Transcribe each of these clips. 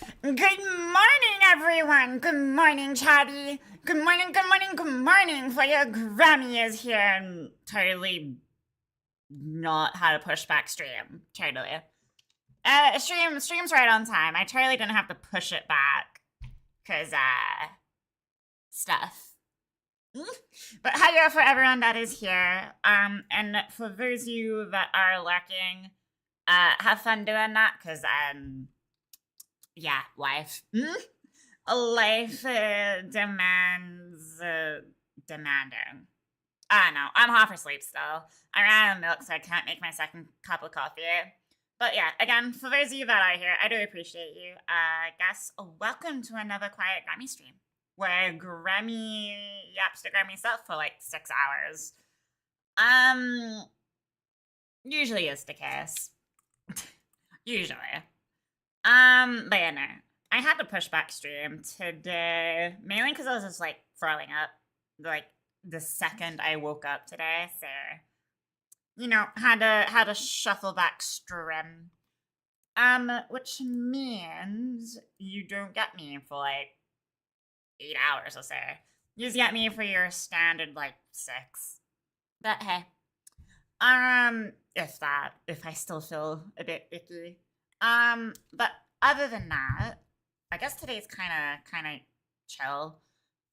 Good morning, everyone. Good morning, Chatty. Good morning, good morning, good morning. For your Grammy is here and totally not how to push back stream. Totally. Stream's right on time. I totally didn't have to push it back. Cause stuff. But hiya for everyone that is here. And for those of you that are lurking, have fun doing that, cause yeah, life. Life demands demanding. I don't know. I'm half asleep still. I ran out of milk, so I can't make my second cup of coffee. But yeah, again, for those of you that are here, I do appreciate you. I guess welcome to another quiet Grammy stream where Grammy yaps to Grammy stuff for like 6 hours. Usually is the case. Usually. But yeah, no. I had to push back stream today, mainly because I was just like throwing up, like the second I woke up today. So, had to shuffle back stream. Which means you don't get me for like 8 hours or so. You just get me for your standard like 6. But hey, if I still feel a bit icky. But other than that, I guess today's kind of chill.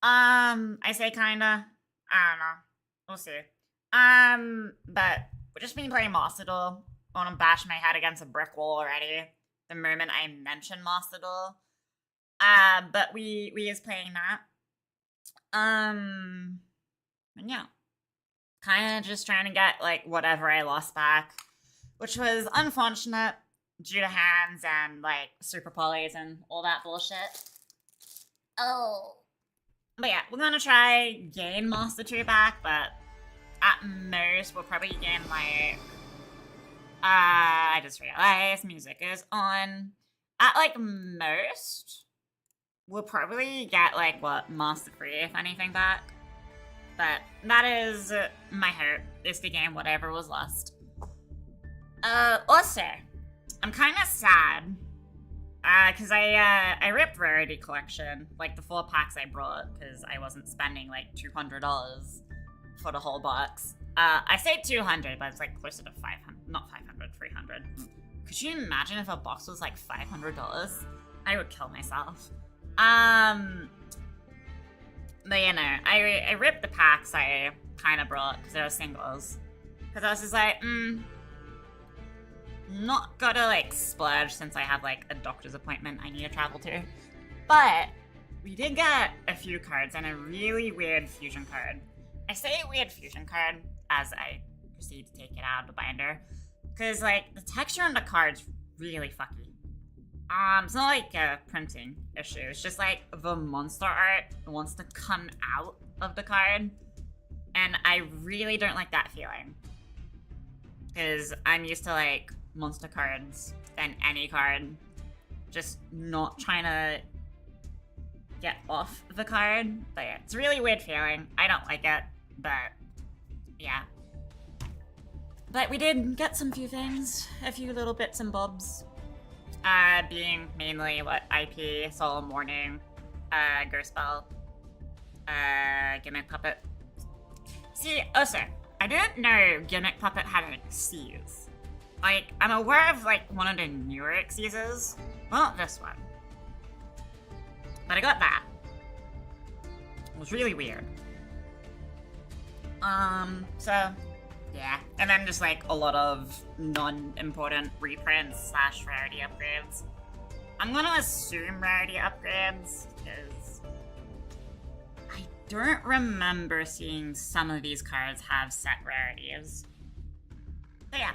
I say kinda. I don't know. We'll see. But we've just been playing Monster Duel. I want to bash my head against a brick wall already. The moment I mention Monster Duel. But we is playing that. And yeah, kind of just trying to get like whatever I lost back, which was unfortunate due to hands and like super polys and all that bullshit. Oh. But yeah, we're gonna try gain Master 2 back, but at most we'll probably gain like I just realized music is on. At like most, we'll probably get like what Master 3 if anything back. But that is my hope, is to gain whatever was lost. Also, I'm kind of sad because I ripped Rarity Collection, like the 4 packs I brought, because I wasn't spending like $200 for the whole box. I say 200, but it's like closer to 500, not 500, 300. Could you imagine if a box was like $500? I would kill myself. But you know, I ripped the packs I kind of brought because they were singles. Because I was just like, not gonna like splurge since I have like a doctor's appointment I need to travel to. But we did get a few cards and a really weird fusion card. I say weird fusion card as I proceed to take it out of the binder. Because like the texture on the card's really fucky. It's not like a printing issue. It's just like the monster art wants to come out of the card. And I really don't like that feeling. Because I'm used to like monster cards and any card just not trying to get off the card. But yeah, it's a really weird feeling. I don't like it, but yeah. But we did get some few things, a few little bits and bobs. Being mainly what IP, Solemn Warning, Ghost Bell, Gimmick Puppet. See, also, I didn't know Gimmick Puppet had an Xyz. Like, I'm aware of like one of the newer Xyzes. Well, not this one. But I got that. It was really weird. So yeah, and then just like a lot of non-important reprints / rarity upgrades. I'm gonna assume rarity upgrades because I don't remember seeing some of these cards have set rarities. But yeah.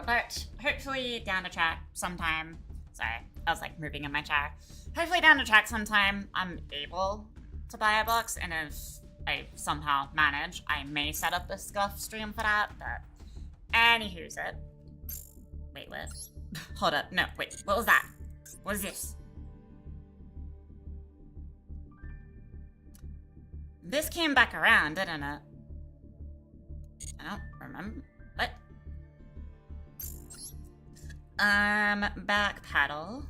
But hopefully down the track sometime. Sorry, I was like moving in my chair. Hopefully down the track sometime I'm able to buy a box, and if I somehow manage, I may set up a scuff stream for that, but anywho's it. Wait, what? Hold up, no, wait, what was that? What is this? This came back around, didn't it? I don't remember. What? Back paddle.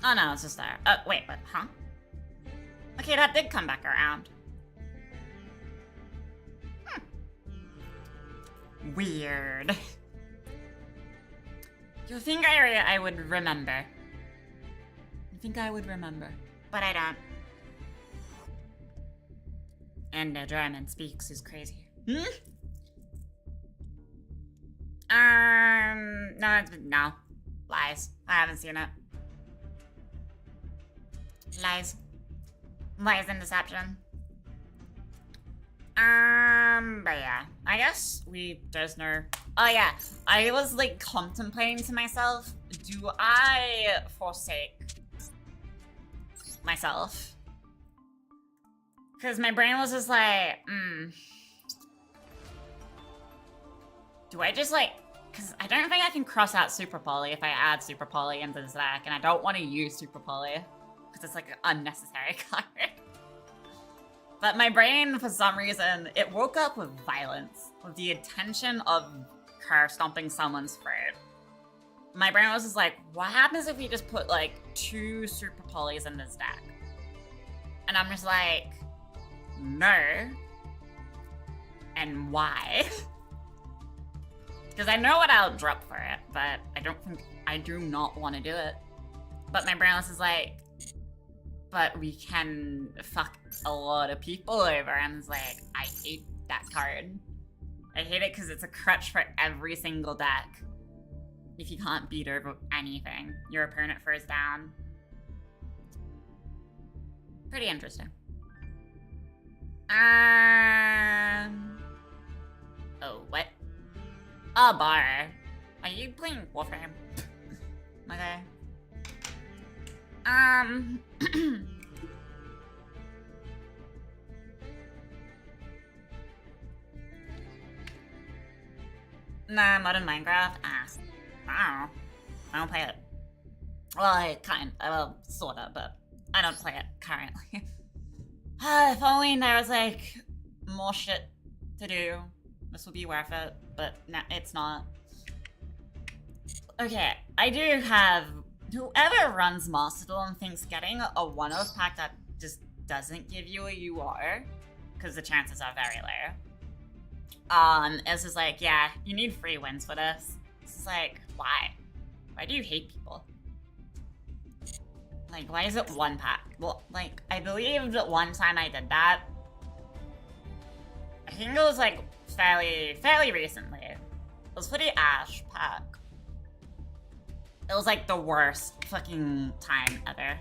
Oh no, it's just there. Wait, what? Huh? Okay, that did come back around. Weird. You think I would remember. You think I would remember. But I don't. And the German speaks is crazy. No, no. Lies. I haven't seen it. Lies. Lies and deception. But yeah, I guess we just know. Oh yeah, I was like contemplating to myself, do I forsake myself? Because my brain was just like, do I just like, because I don't think I can cross out Super Poly if I add Super Poly into this deck, and I don't want to use Super Poly, because it's like an unnecessary card. But my brain, for some reason, it woke up with violence, with the intention of curve stomping someone's throat. My brain was just like, what happens if we just put like 2 Super Polys in this deck? And I'm just like, no. And why? Because I know what I'll drop for it, but I do not want to do it. But my brain was just like, but we can fuck a lot of people over, and it's like, I hate that card. I hate it because it's a crutch for every single deck. If you can't beat over anything, your opponent first down. Pretty interesting. Oh, what? A bar. Are you playing Warframe? Okay. Nah, modern Minecraft? I don't know. I don't play it. Well, well, sorta, but I don't play it currently. If only there was, like, more shit to do. This would be worth it, but no, it's not. Okay, I do have... Whoever runs Master Duel and thinks getting a one-off pack that just doesn't give you a UR, because the chances are very low, it's just like, yeah, you need free wins for this. It's just like, why? Why do you hate people? Like, why is it one pack? Well, like, I believe that one time I did that, I think it was like fairly recently. It was for the Ash pack. It was like the worst fucking time ever,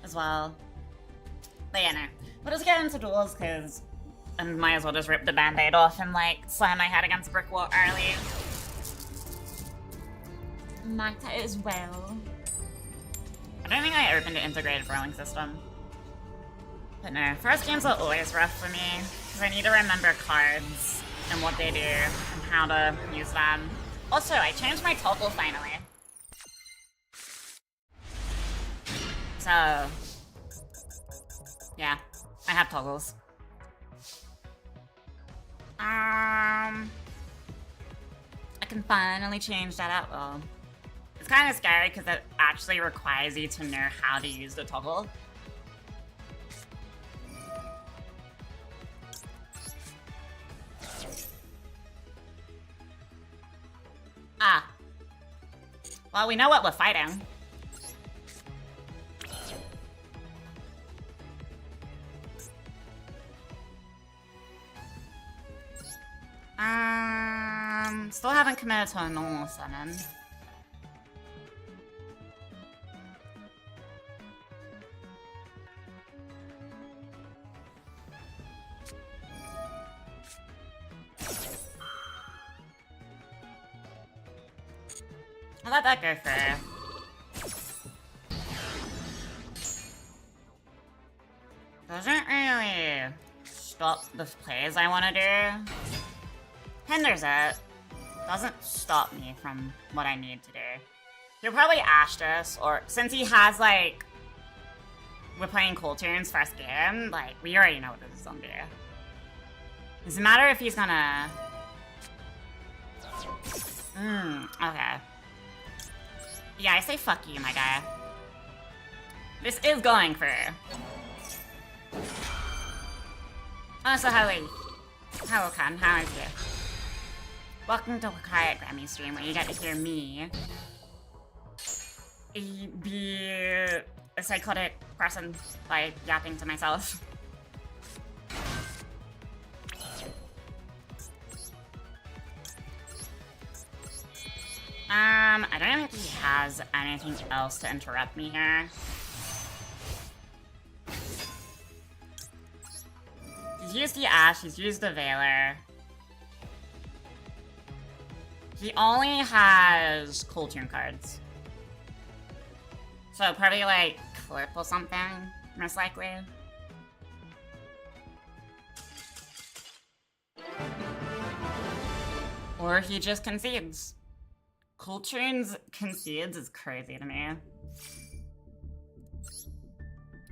as well. But yeah, no. We'll just get into duels, because I might as well just rip the band-aid off and like slam my head against a brick wall early. Might as well. I don't think I opened the integrated rolling system. But no, first games are always rough for me, because I need to remember cards and what they do and how to use them. Also, I changed my toggle finally. So, yeah, I have toggles. I can finally change that out. Well, it's kind of scary because it actually requires you to know how to use the toggle. Ah. Well, we know what we're fighting. Still haven't committed to a normal summon. I'll let that go for... Doesn't really stop the plays I want to do. Hinders it. Doesn't stop me from what I need to do. He'll probably Ash this, or since he has like... We're playing Cool Tunes first game, like, we already know what this is gonna do. Doesn't matter if he's gonna Okay. Yeah, I say fuck you, my guy. This is going for... Oh, so hello, Con, how is you? Welcome to a quiet Grammy stream where you get to hear me be a psychotic person by yapping to myself. I don't know if he has anything else to interrupt me here. He's used the Ash, he's used the Veiler. He only has Cool Tune cards. So probably like Clip or something, most likely. Or he just concedes. Cool Tunes concedes is crazy to me.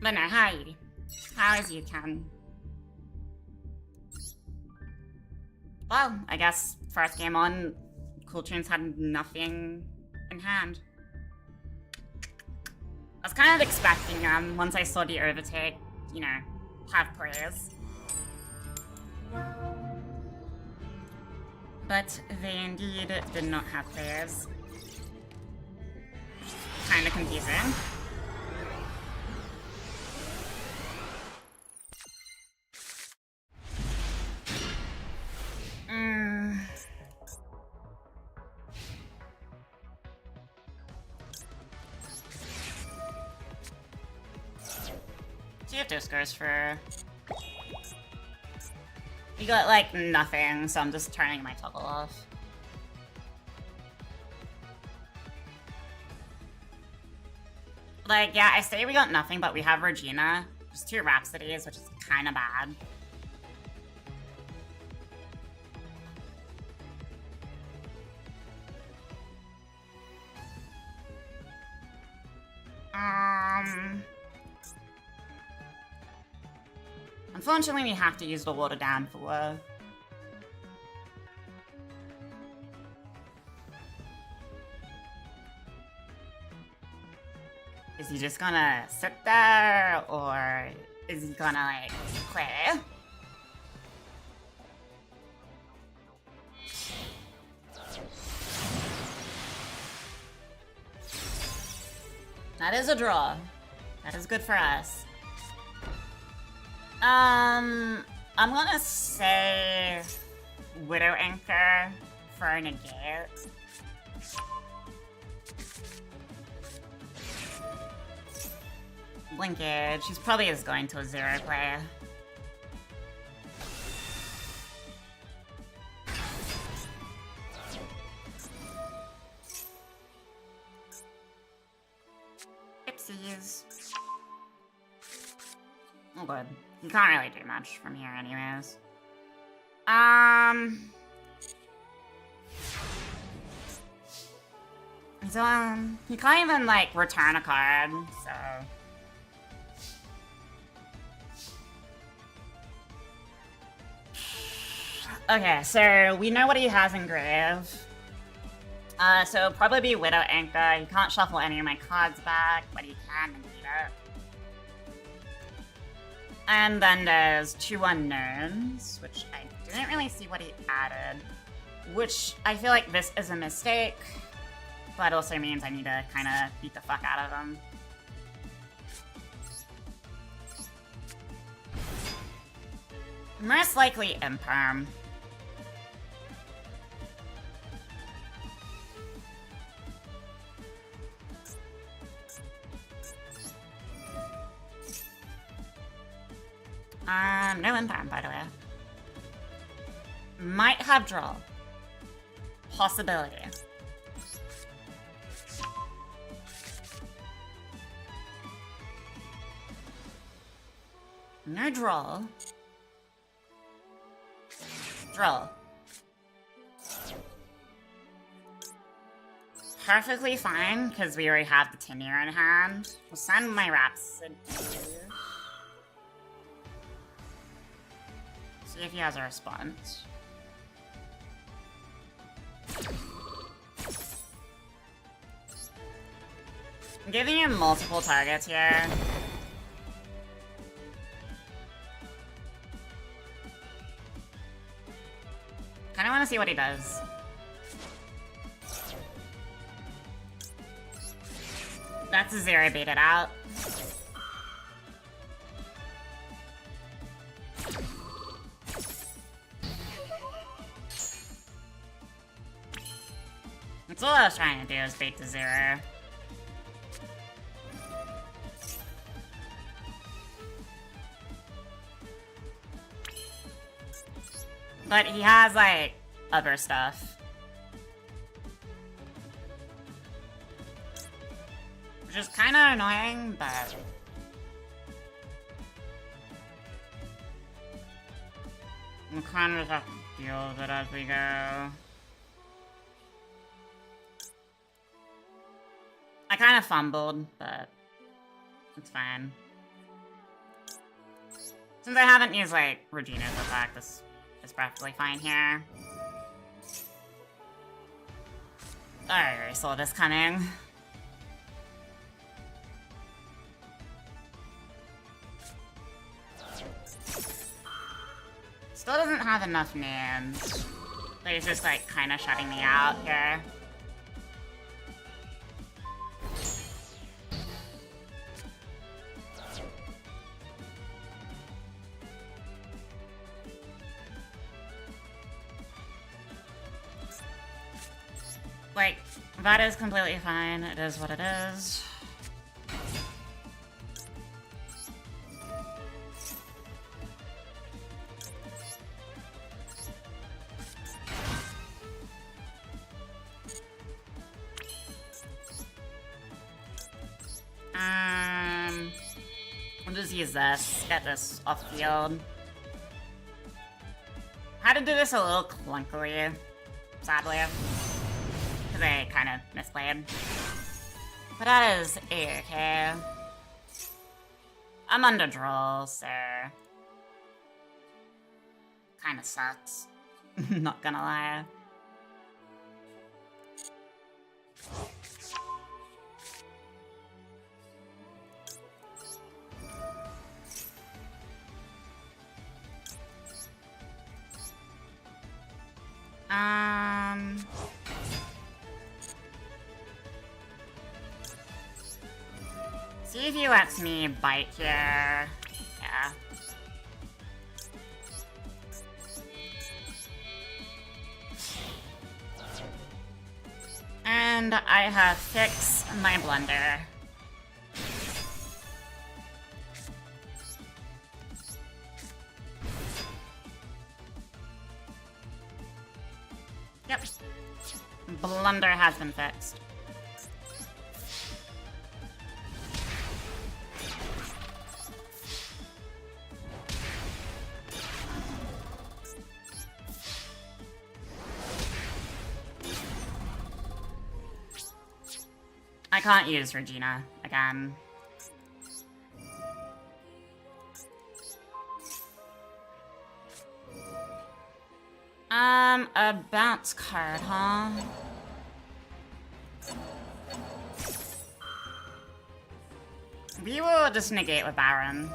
But no, hi. How is you, Ken? Well, I guess first game on, Cool Tunes had nothing in hand. I was kind of expecting once I saw the overtake, you know, have players. But they indeed did not have players. Kinda confusing. So you have Discos for... You got, like, nothing, so I'm just turning my toggle off. Like, yeah, I say we got nothing, but we have Regina. Just 2 Rhapsodies, which is kinda bad. Unfortunately, we have to use the water down for... Is he just gonna sit there, or is he gonna, like, play? That is a draw. That is good for us. I'm gonna say Widow Anchor for a negate. Linkage. She's probably is going to a 0 play. Ipsies. Oh, good. You can't really do much from here anyways. So, you can't even, like, return a card, so... Okay, so we know what he has in grave. So probably be Widow Anchor. He can't shuffle any of my cards back, but he can delete it. And then there's 2 unknowns, which I didn't really see what he added. Which I feel like this is a mistake, but also means I need to kind of beat the fuck out of him. Most likely Imperm. No Imperm, by the way. Might have draw. Possibility. No draw. Draw. Perfectly fine, because we already have the Tenir in hand. We'll send my Rhapsody. See if he has a response. I'm giving him multiple targets here. Kinda wanna see what he does. That's a zero baited out. That's all I was trying to do, is bait to zero. But he has, like, other stuff. Which is kind of annoying, but... we'll kind of just have to deal with it as we go. I kind of fumbled, but it's fine. Since I haven't used, like, Regina's attack, this is perfectly fine here. Alright, I saw this coming. Still doesn't have enough names. So he's just, like, kind of shutting me out here. Like, that is completely fine. It is what it is. We'll just use this. Get this off field. Had to do this a little clunkily, sadly. Because I kind of misplayed. But that is A-okay. I'm under draw, so... kinda sucks. Not gonna lie. See if he lets me bite here. Yeah. And I have fixed my blunder. Yep. Blunder has been fixed. I can't use Regina again. A bounce card, huh? We will just negate with Baron.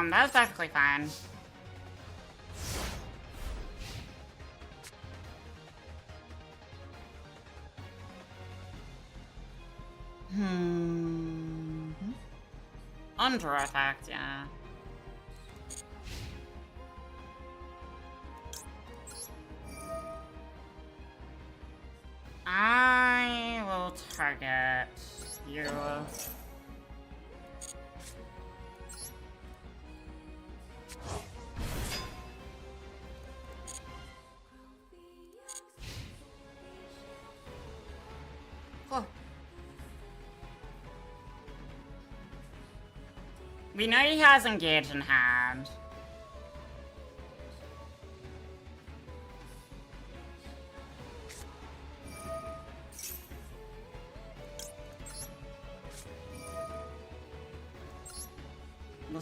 That was perfectly fine. Under effect, yeah. I will target you. Cool. We know he has engaged in hand.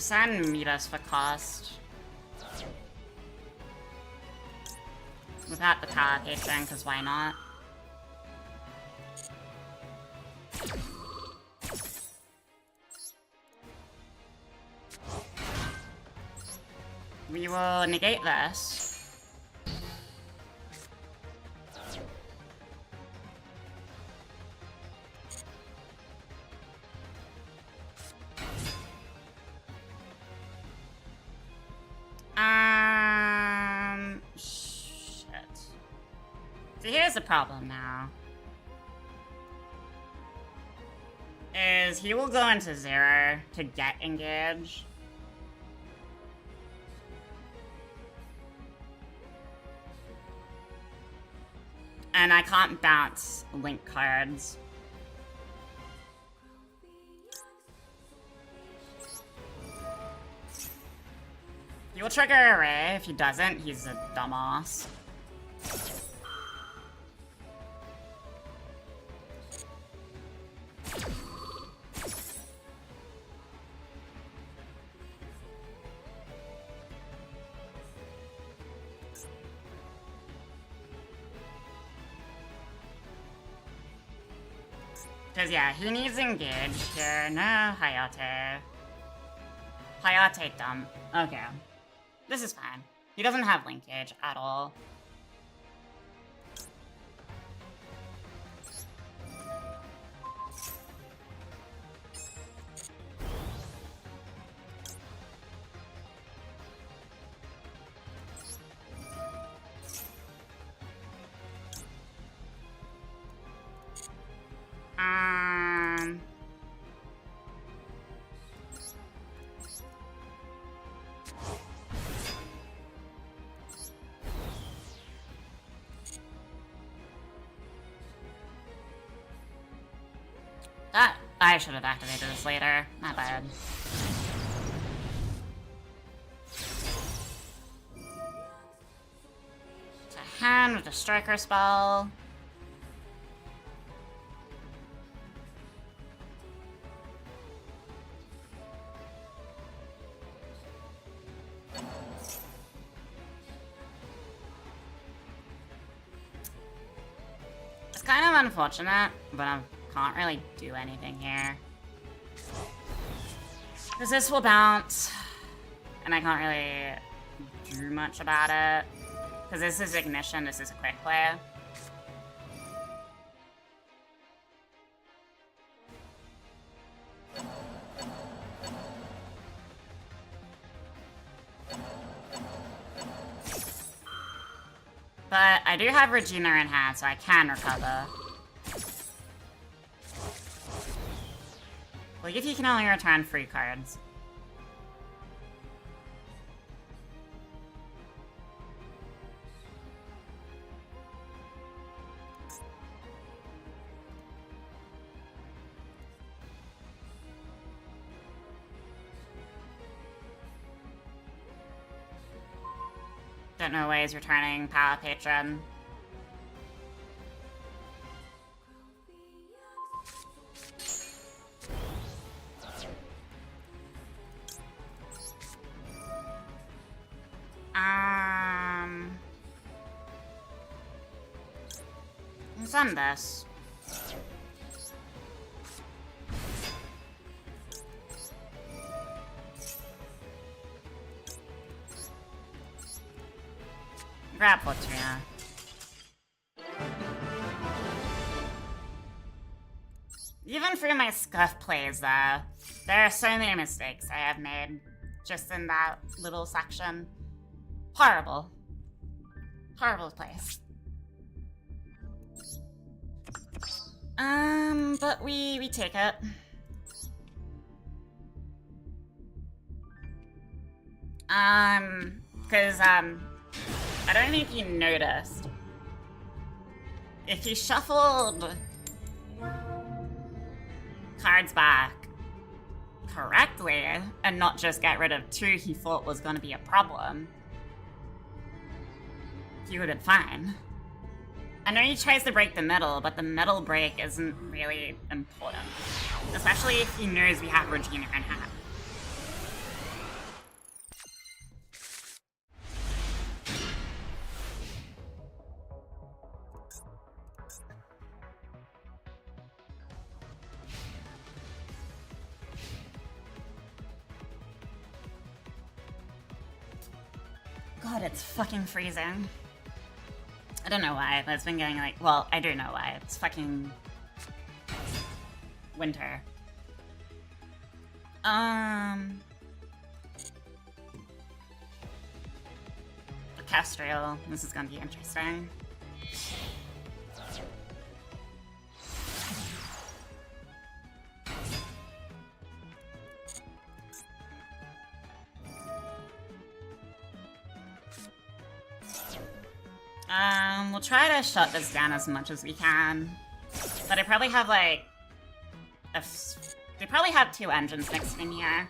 send meet us for cost. Without the power patron, because why not? We will negate this. Shit. So here's the problem now. Is he will go into 0 to get engaged. And I can't bounce link cards. He will trigger array. If he doesn't, he's a dumbass. Because, yeah, he needs engage here. No, Hayate. Hayate dump. Okay. This is fine. He doesn't have linkage at all. I should have activated this later. My bad. It's a hand with a striker spell. It's kind of unfortunate, but I can't really do anything here. Because this will bounce, and I can't really do much about it. Because this is ignition, this is a quick play. But I do have Regina in hand, so I can recover. Like, if you can only return free cards. Don't know why he's returning Power Patron. Send this. Grab Fortuna. Even through my scuff plays, though, there are so many mistakes I have made just in that little section. Horrible. Horrible place. But we take it. Because, I don't know if you noticed. If he shuffled cards back correctly, and not just get rid of 2 he thought was going to be a problem, he would have been fine. I know he tries to break the middle, but the middle break isn't really important. Especially if he knows we have Regina in hand. God, it's fucking freezing. I don't know why, but it's been getting like, well, I do know why. It's fucking winter. Castriel. This is gonna be interesting. We'll try to shut this down as much as we can. But I probably have like they probably have 2 engines mixed in here.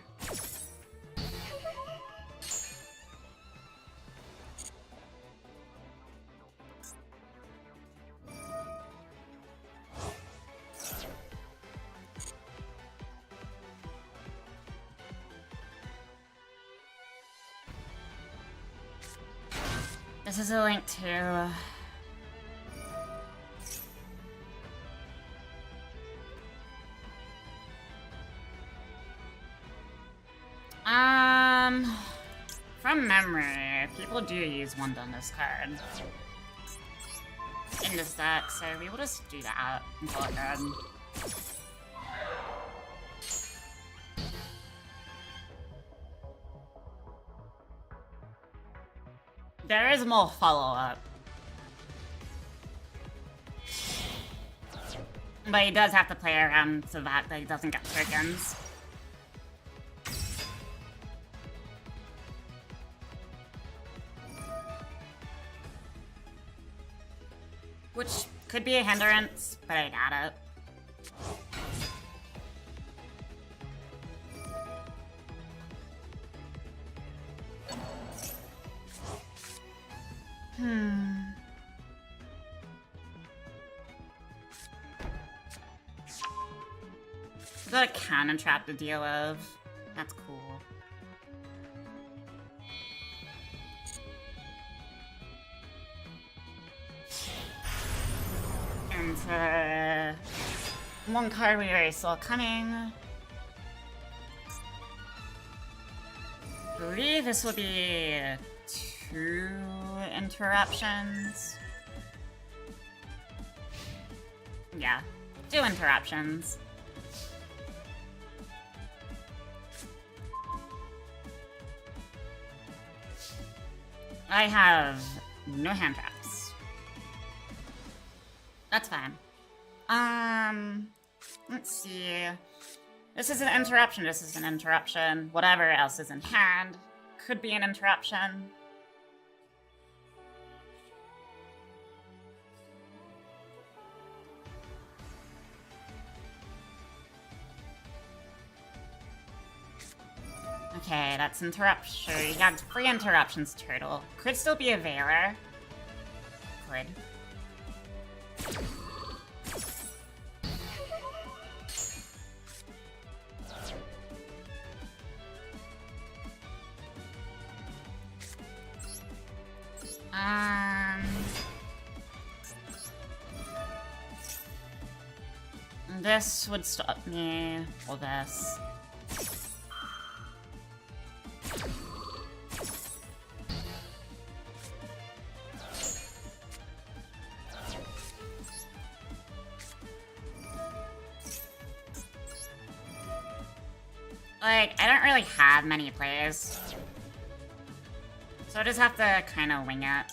This is a link to from memory, people do use one Dundas card in this deck, so we will just do that and call it good. There is more follow-up. But he does have to play around so that he doesn't get tokens. Which could be a hindrance, but I got it. Got a cannon trap to deal with. That's cool. And one card we already saw coming. I believe this will be 2 interruptions. Yeah, 2 interruptions. I have no hand traps. That's fine. Let's see. This is an interruption, this is an interruption. Whatever else is in hand could be an interruption. Okay, that's interruption. You got 3 interruptions total. Could still be a Veiler. Could. This would stop me, or this. Like, I don't really have many plays. So I just have to kind of wing it.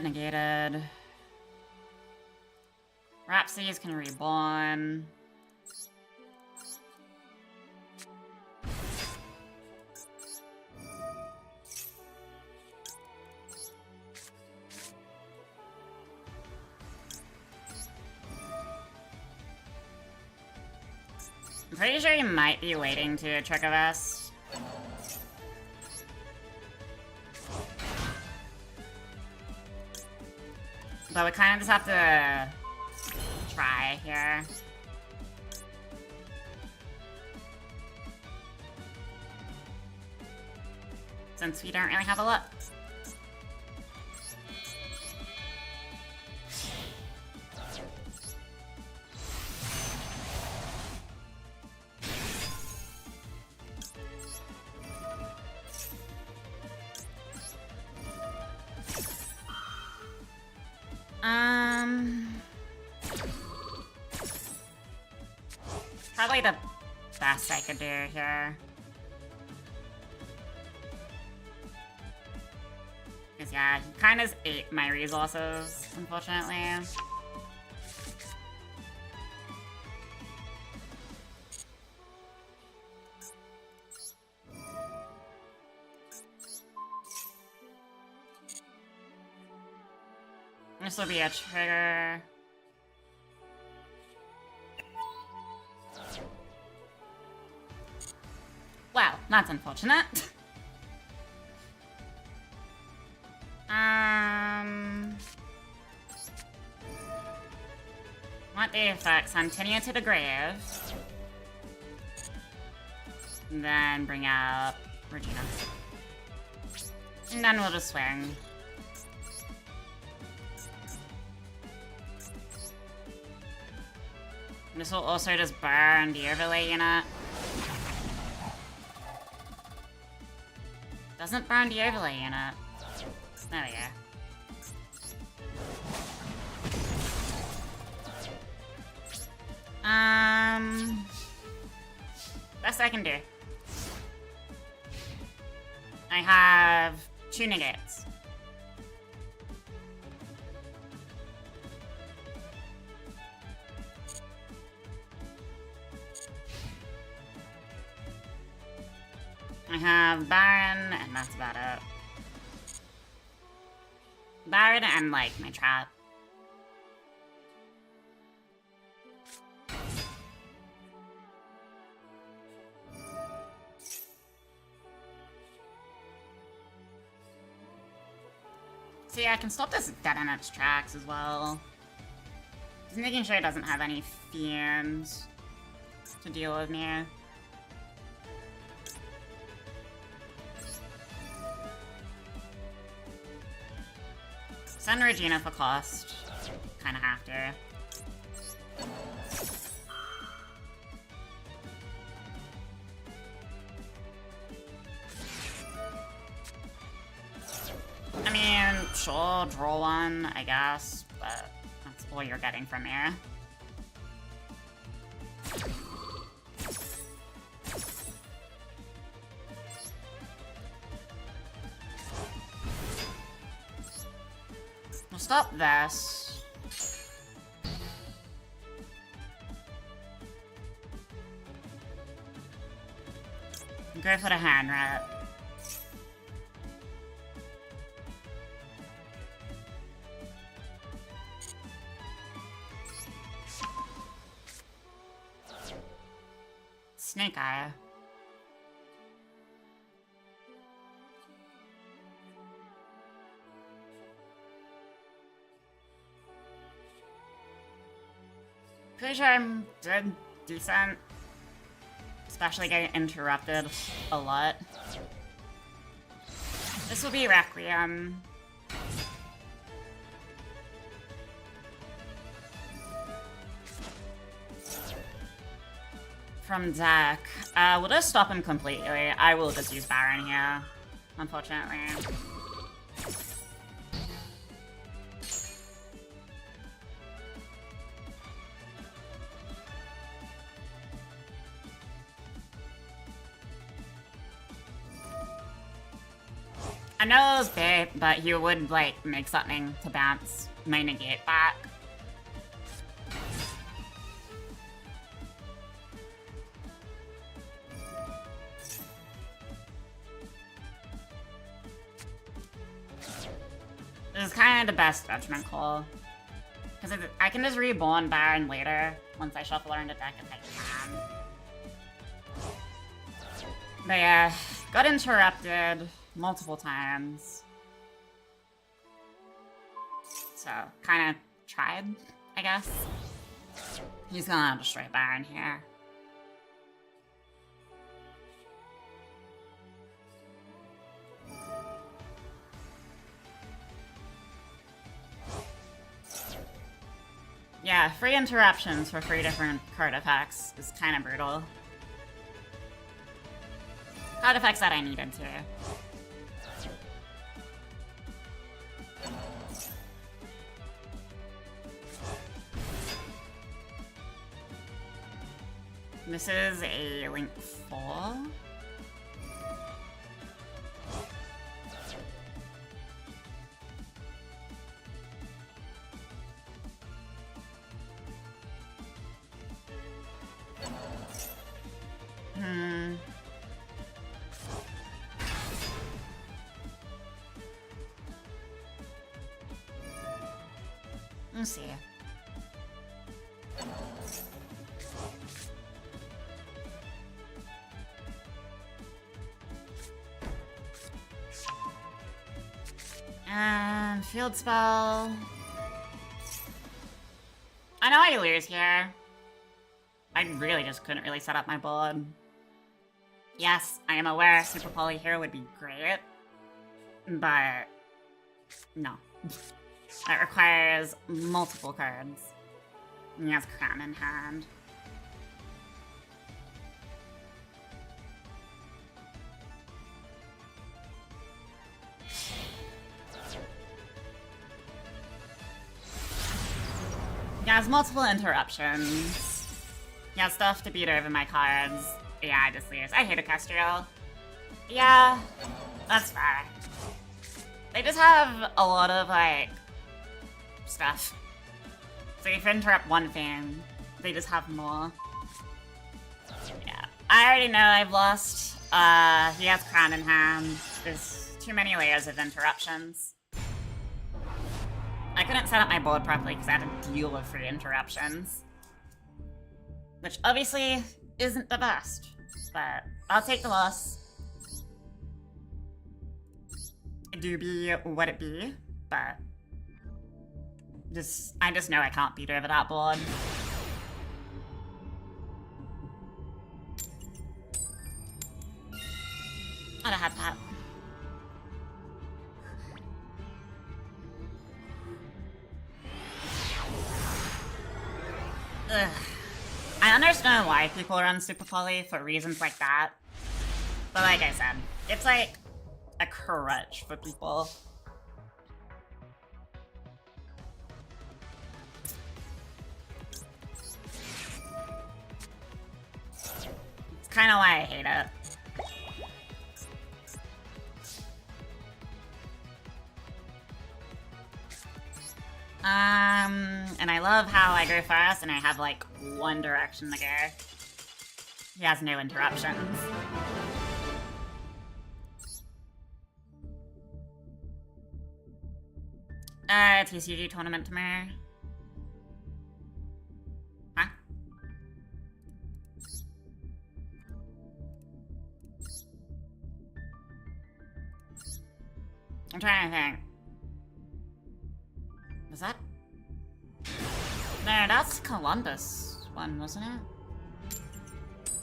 Negated. Rhapsodies can reborn. I'm pretty sure you might be waiting to trick a vest. But we kind of just have to try here. Since we don't really have a lot. probably the best I could do here. Because, yeah, he kind of ate my resources, unfortunately. This will be a trigger. Wow, that's unfortunate. What the effects? Continue to the grave. And then bring out Regina. And then we'll just swing. This will also just burn the overlay unit. Doesn't burn the overlay unit. There we go. Best I can do. I have 2 negates. I have Baron, and that's about it. Baron and, like, my trap. See, I can stop this dead in its tracks as well. Just making sure it doesn't have any fiends to deal with me. Send Regina for cost. Kinda have to. I mean, sure, draw one, I guess, but that's all you're getting from here. We'll stop this. Go for the hand wrap. Snake Eye. Pretty sure I'm doing decent. Especially getting interrupted a lot. This will be Requiem. From deck. We'll just stop him completely. I will just use Baron here, unfortunately. I know it was big, but he would, like, make something to bounce my negate back. This is kind of the best judgment call. Because I can just reborn Baron later, once I shuffle her into deck if I can. But yeah, got interrupted multiple times. So, kind of tried, I guess. He's gonna destroy Baron here. Yeah, free interruptions for 3 different card effects is kind of brutal. Card effects that I needed to. This is a link 4. Let's see. Field spell. I know I lose here. I really just couldn't really set up my board. Yes, I am aware Super Poly here would be great, but no. That requires multiple cards. And he has Crown in hand. He has multiple interruptions. He has stuff to beat over my cards. Yeah, I just lose. I hate a Kestrel. Yeah, that's fair. They just have a lot of, like, stuff. So if you interrupt one thing, they just have more. Yeah, I already know I've lost. He has Crown in hand. There's too many layers of interruptions. I couldn't set up my board properly because I had to deal with 3 interruptions. Which obviously isn't the best, but I'll take the loss. It do be what it be, but I just know I can't beat over that board. I'd have had that. Ugh. I understand why people run Super Poly for reasons like that, but like I said, it's like a crutch for people. It's kind of why I hate it. And I love how I go first and I have like one direction to go. He has no interruptions. TCG tournament tomorrow. Huh? I'm trying to think. Was that? No, that's Columbus one, wasn't it?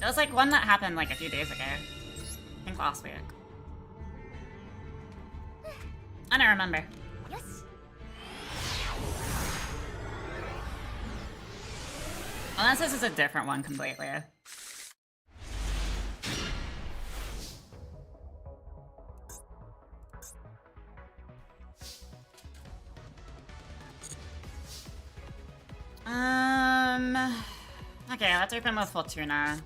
It was like one that happened like a few days ago. I think last week. I don't remember. Yes. Unless this is a different one completely. Okay, let's open with Fortuna.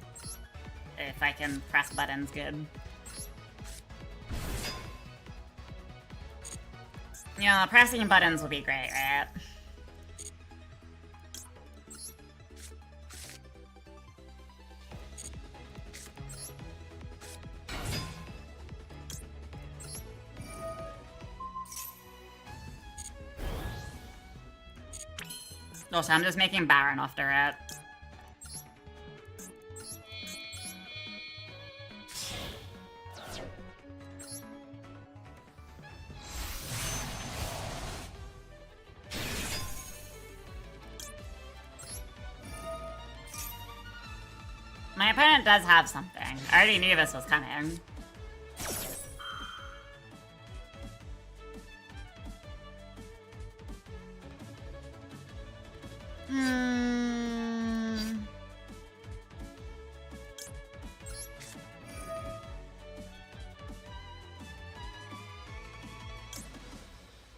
If I can press buttons good. Yeah, pressing buttons will be great, right? Also, I'm just making Baron after it. My opponent does have something. I already knew this was coming.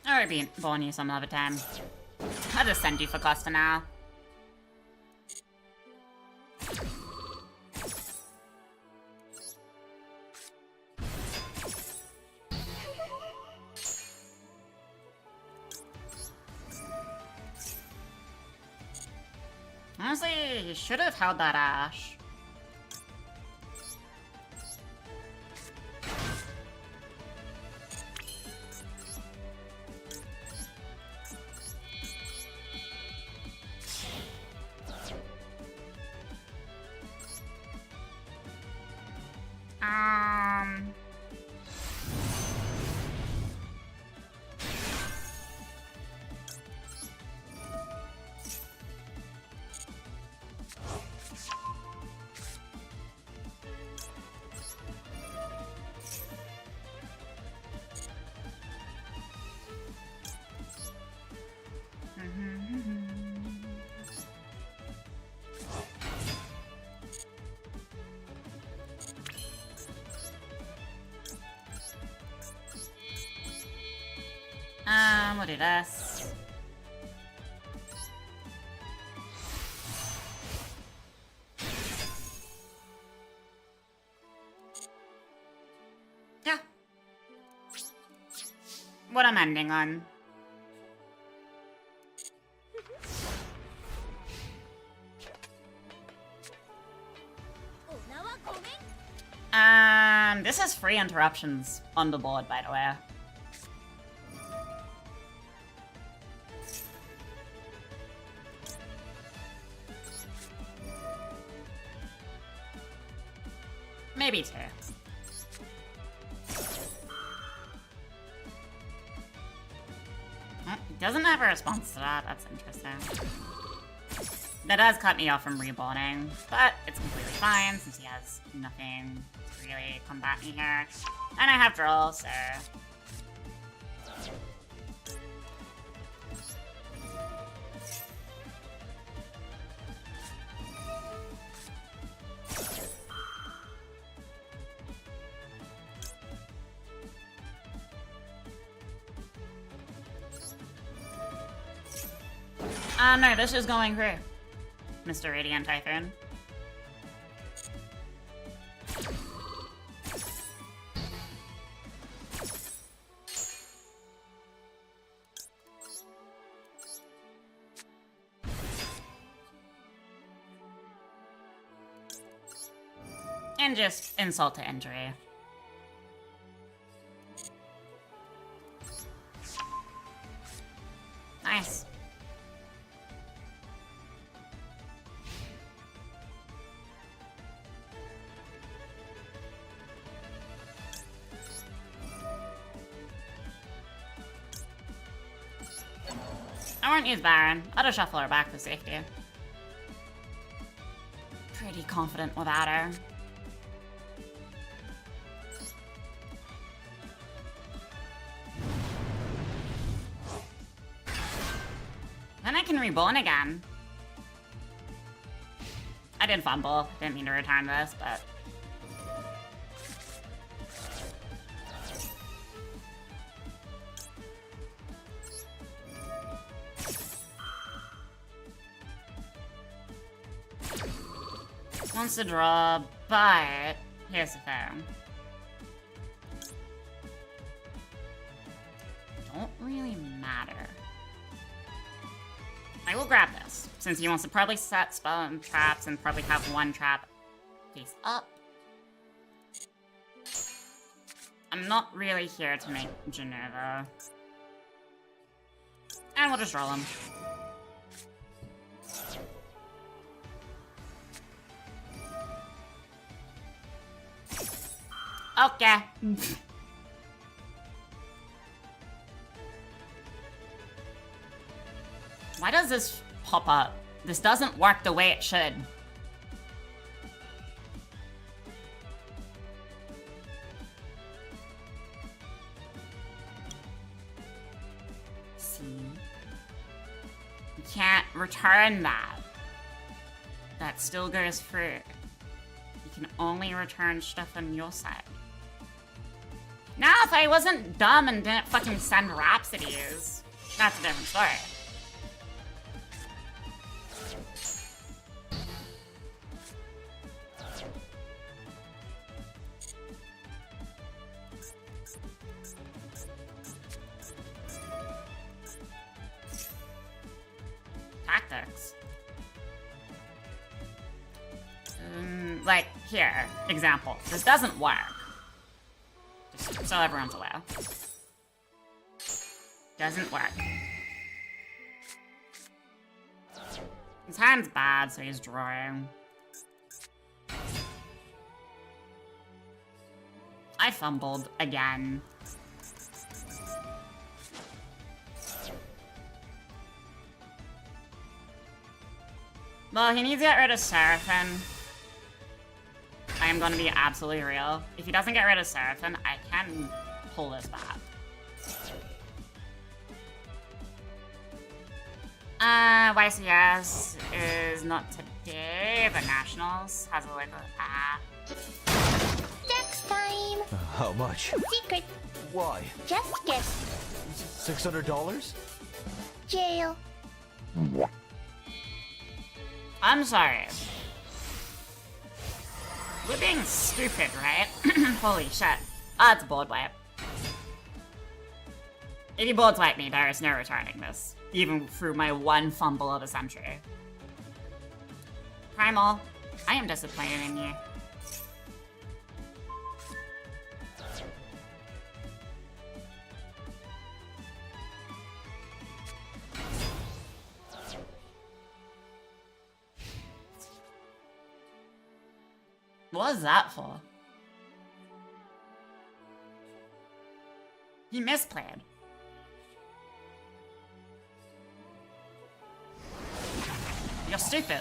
I'll be born you some other time. I'll just send you for Costa now. Honestly, he should have held that Ash. We'll do this. Yeah. What I'm ending on. This is free interruptions on the board, by the way. Maybe 2. He doesn't have a response to that. That's interesting. That does cut me off from reborning, but it's completely fine since he has nothing to really combat me here. And I have draw, so... no, this is going through, Mr. Radiant Typhoon. And just insult to injury. Nice. I won't use Baron. I'll just shuffle her back for safety. Pretty confident without her. Then I can reborn again. I did fumble. Didn't mean to return this, but... wants to draw, but here's the thing. Don't really matter. I will grab this, since he wants to probably set spell and traps and probably have one trap face up. I'm not really here to make Geneva. And we'll just roll him. Okay. Why does this pop up? This doesn't work the way it should. See? You can't return that. That still goes through. You can only return stuff on your side. Now, if I wasn't dumb and didn't fucking send Rhapsodies, that's a different story. Tactics. here, example. This doesn't work. Just so everyone's aware. Doesn't work. His hand's bad, so he's drawing. I fumbled again. Well, he needs to get rid of Seraphim. I am going to be absolutely real. If he doesn't get rid of Seraphim, I can pull this back. YCS is not today, but Nationals has a little Next time. How much? Secret. Why? Just guess. $600? Jail. I'm sorry. We're being stupid, right? Holy shit. Ah, it's a board wipe. If you board wipe me, there is no returning this. Even through my one fumble of a century. Primal, I am disappointed in you. What was that for? He misplayed. You're stupid.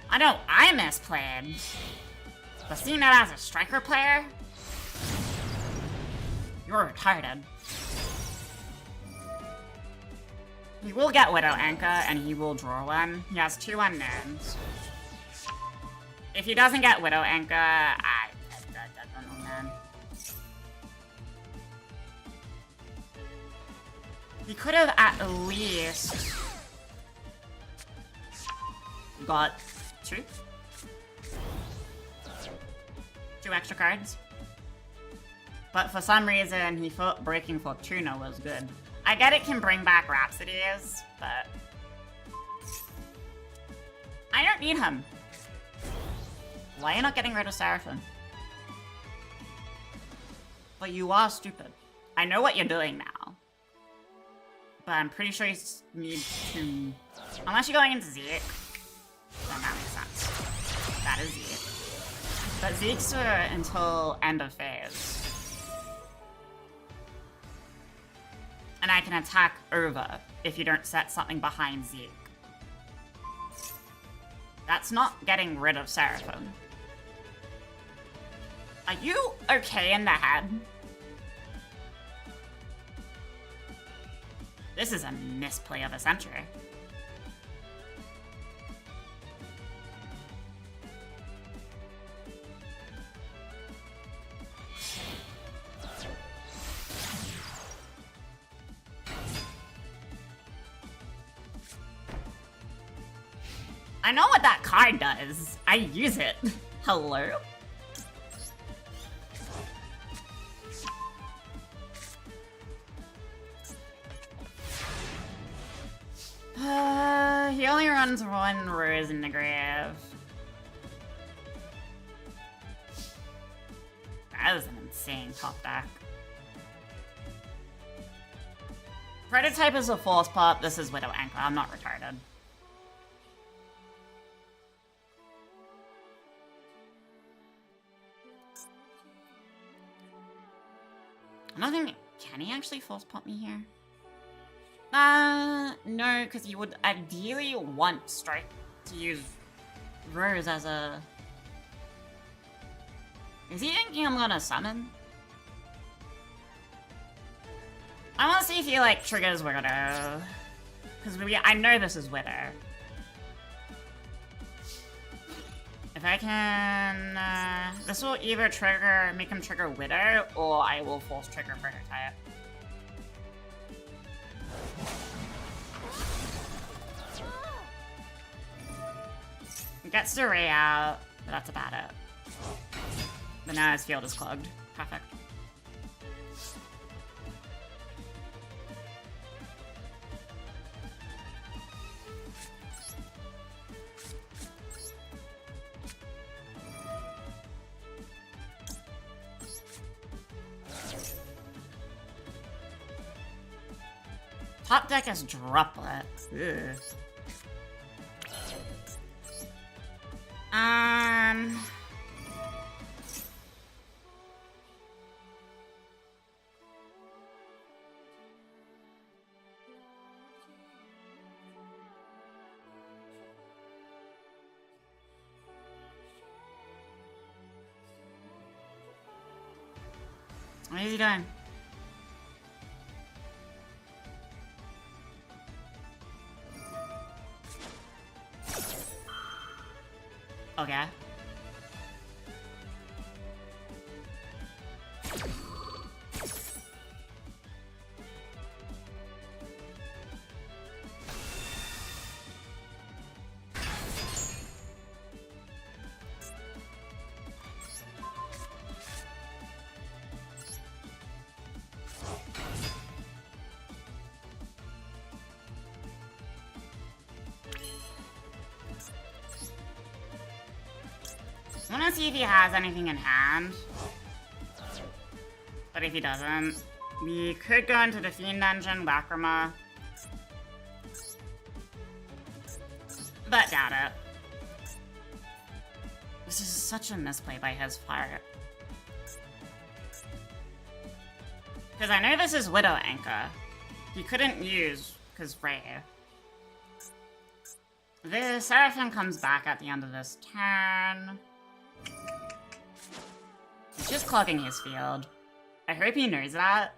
I know I misplayed. But seeing that as a striker player, you're retarded. He will get Widow Anchor and he will draw one. He has 2 unknowns. If he doesn't get Widow Anchor, I don't know, man. He could have at least got 2 extra cards. But for some reason, he thought breaking Fortuna was good. I get it can bring back Rhapsodies, but I don't need him. Why are you not getting rid of Seraphim? But you are stupid. I know what you're doing now. But I'm pretty sure you need to... Unless you're going into Zeke. Then that makes sense. That is Zeke. But Zeke's until end of phase. And I can attack Urva if you don't set something behind Zeke. That's not getting rid of Seraphim. Are you okay in the head? This is a misplay of a century. I know what that card does. I use it. Hello? He only runs 1 Rose in the grave. That was an insane top deck. Prototype is a false pop. This is Widow Anchor. I'm not retarded. I don't think... Can he actually false pop me here? No, because he would ideally want Strike to use Rose as a... Is he thinking I'm gonna summon? I want to see if he, like, triggers Widow. Because I know this is Widow. If I can... this will either trigger, make him trigger Widow, or I will force trigger Prototype. It gets the Ray out, but that's about it. But now his field is clogged. Perfect. Top deck is Droplet. Ugh. What is he doing? Okay. I wanna see if he has anything in hand. But if he doesn't, we could go into the Fiend Dungeon, Lacrima. But doubt it. This is such a misplay by his part. Because I know this is Widow Anchor. He couldn't use, because Ray. The Seraphim comes back at the end of this turn. He's just clogging his field. I hope he knows that.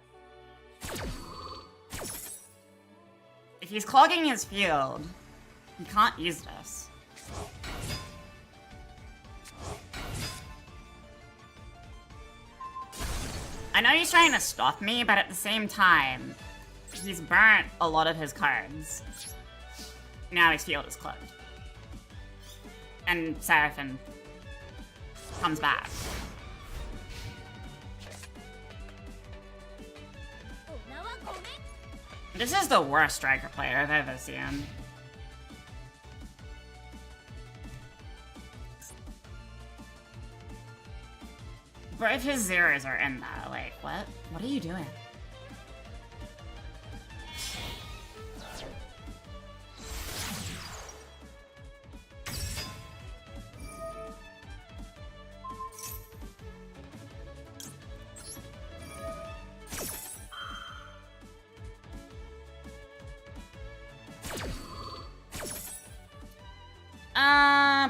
If he's clogging his field, he can't use this. I know he's trying to stop me, but at the same time, he's burnt a lot of his cards. Now his field is clogged. And Seraphim comes back. This is the worst striker player I've ever seen. Both his zeros are in that. Like, what? What are you doing?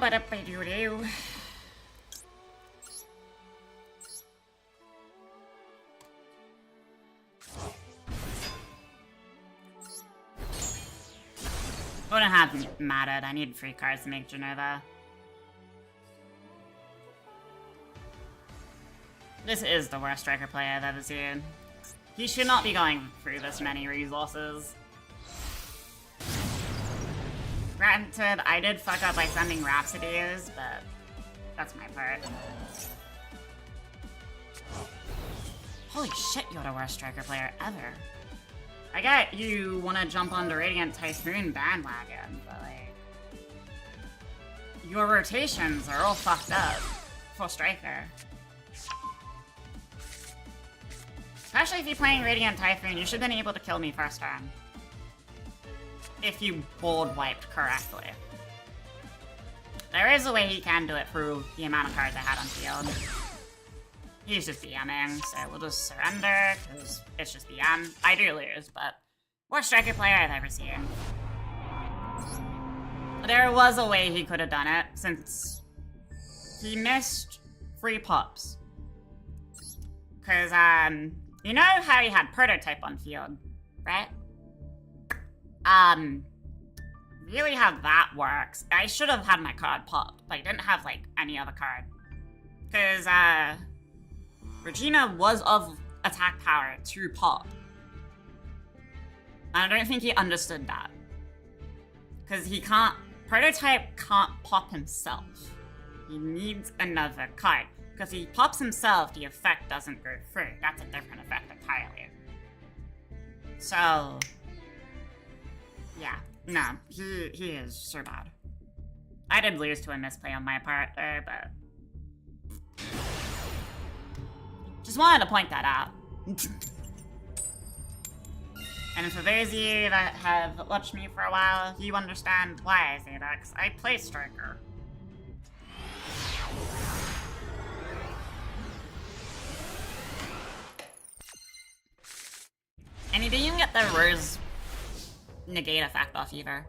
Ba-da-ba-doo-doo. Wouldn't have mattered. I need 3 cards to make Genova. This is the worst striker player I've ever seen. He should not be going through this many resources. Granted, I did fuck up by sending Rhapsodies, but that's my part. Holy shit, you're the worst striker player ever. I get you want to jump on the Radiant Typhoon bandwagon, but like... your rotations are all fucked up for striker. Especially if you're playing Radiant Typhoon, you should have been able to kill me first turn. If you board wiped correctly. There is a way he can do it through the amount of cards I had on field. He's just BMing, so we'll just surrender, because it's just BM. I do lose, but worst striker player I've ever seen. There was a way he could have done it, since he missed 3 pops. Because, you know how he had Prototype on field, right? Really how that works. I should have had my card popped, but I didn't have, like, any other card. Because, Regina was of attack power to pop. And I don't think he understood that. Because he can't... Prototype can't pop himself. He needs another card. Because if he pops himself, the effect doesn't go through. That's a different effect entirely. So... yeah. No, he is so bad. I did lose to a misplay on my part there, but... just wanted to point that out. And for those of you that have watched me for a while, you understand why I say that, 'cause I play Striker. And you didn't even get the Rose negate effect off either.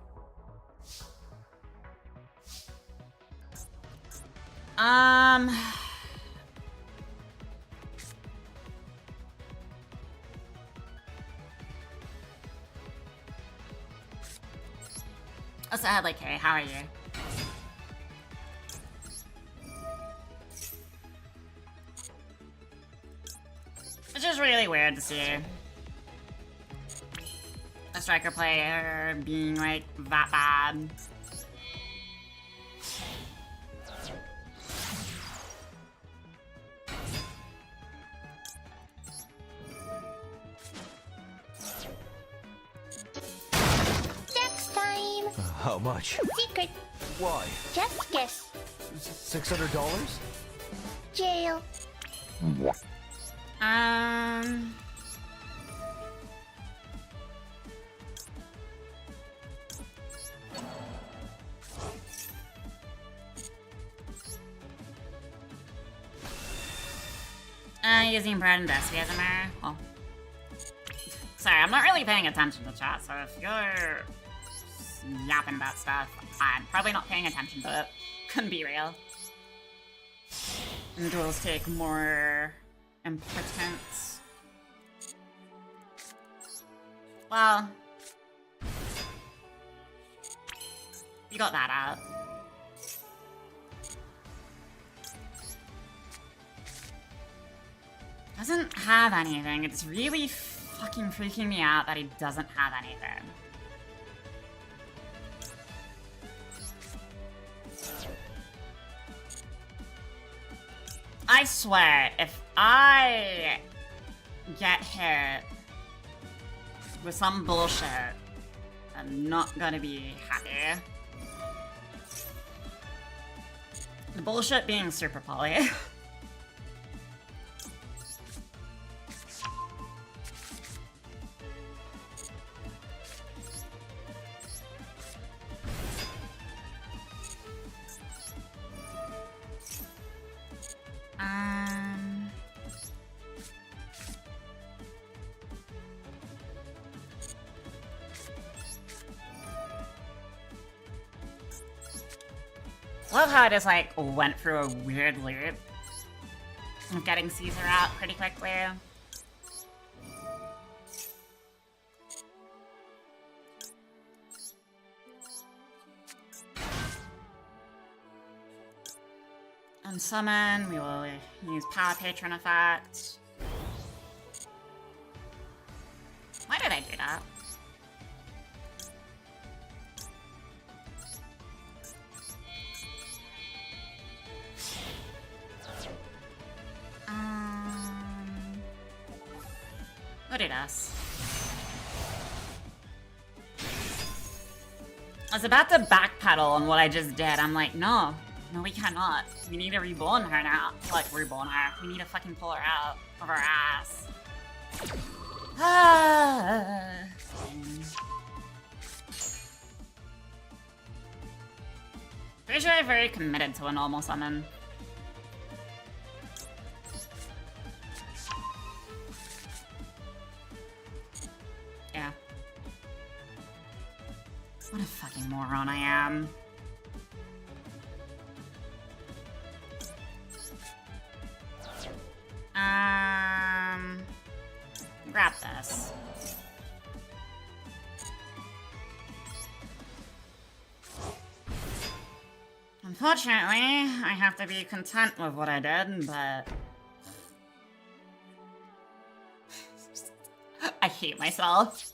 Also, like, hey, how are you? It's just really weird to see a Striker player being, like, that bad. Next time. How much? Secret. Why? Just guess. $600? Jail. Using Brad and Dusty as a mirror. Well, sorry, I'm not really paying attention to chat, so if you're yapping about stuff, I'm probably not paying attention to it. Couldn't be real. And duels take more importance. Well, you got that out. Doesn't have anything. It's really fucking freaking me out that he doesn't have anything. I swear, if I get hit with some bullshit, I'm not gonna be happy. The bullshit being super poly. Love how I just like went through a weird loop of getting Caesar out pretty quickly. On summon, we will use Power Patron effect. Why did I do that? What did us? I was about to backpedal on what I just did. I'm like, no, we cannot. We need to reborn her now. Like, reborn her. We need to fucking pull her out of our ass. Pretty sure I'm very committed to a normal summon. Yeah. What a fucking moron I am. Grab this. Unfortunately, I have to be content with what I did, but I hate myself.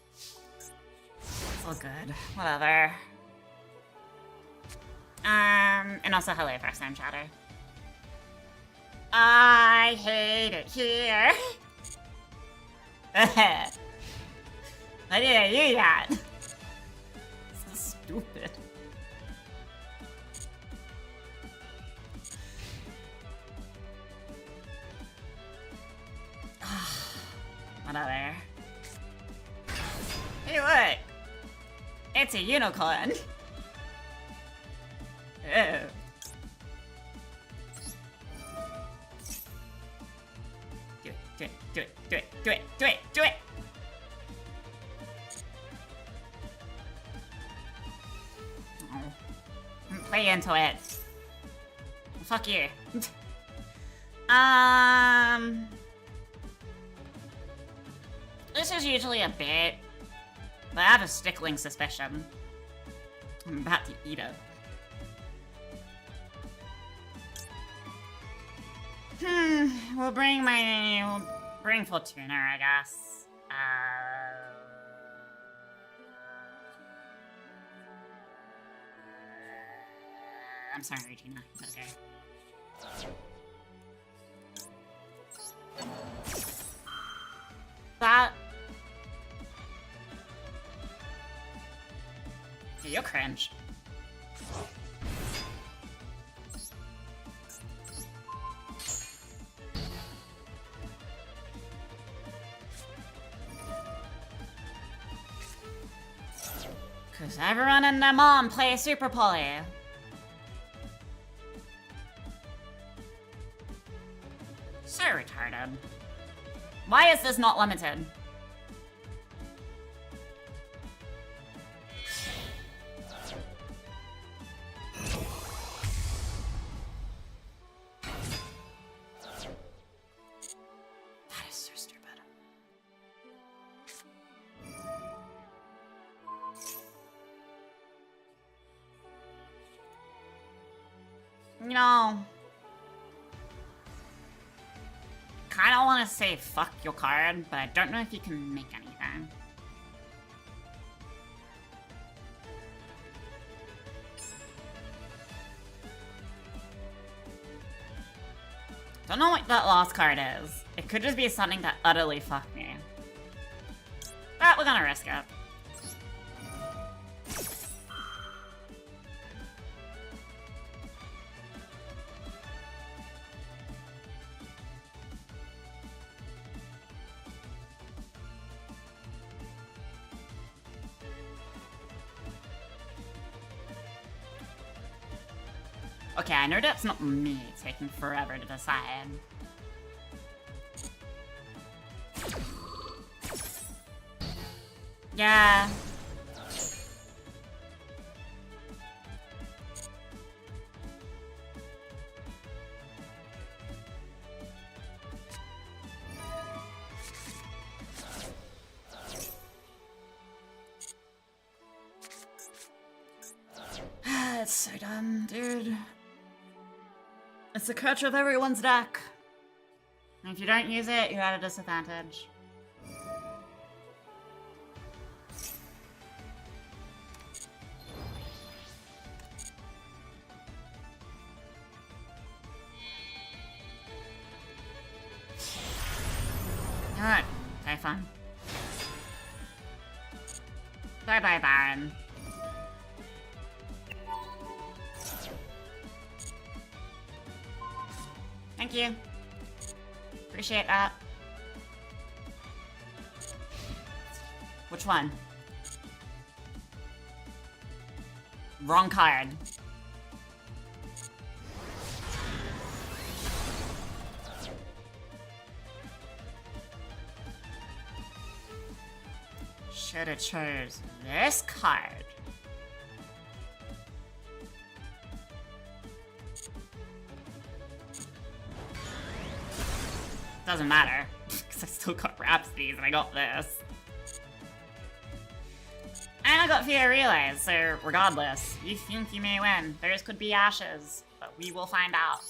It's all good. Whatever. And also hello, first time chatter. I hate it here. Why did I do that? So stupid. Whatever. Hey, look! It's a unicorn! Oh. Do it, do it, do it, do it, do it, do it, do it! Oh. Play into it. Fuck you. This is usually a bit, but I have a stickling suspicion. I'm about to eat it. We'll bring Fortuna, I guess. I'm sorry, Tina. It's okay. That... Yeah, you're cringe. Cause everyone and their mom play Super Poly. So retarded. Why is this not limited? That is so stupid. You know, kind of want to say fuck your card, but I don't know if you can make anything. Don't know what that last card is. It could just be something that utterly fucked me. But we're gonna risk it. Okay, I know that's not me taking forever to decide. Yeah. It's so dumb, dude. It's the crutch of everyone's deck. And if you don't use it, you're at a disadvantage. Alright, okay, fun. Bye-bye, Baron. Thank you. Appreciate that. Which one? Wrong card. Should have chose this card. Doesn't matter, because I still got Rhapsodies and I got this. And I got Fear Relays, so regardless, you think you may win. Theirs could be ashes, but we will find out.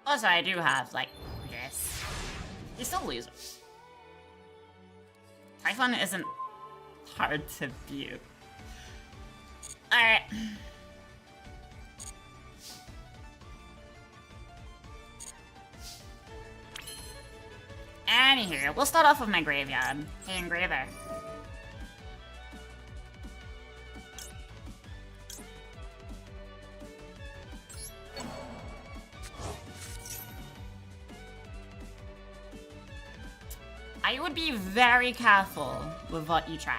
Also, I do have, like, this. You still lose. Typhon isn't hard to view. Alright. Anywho, we'll start off with my graveyard. Hey, Engraver. I would be very careful with what you try.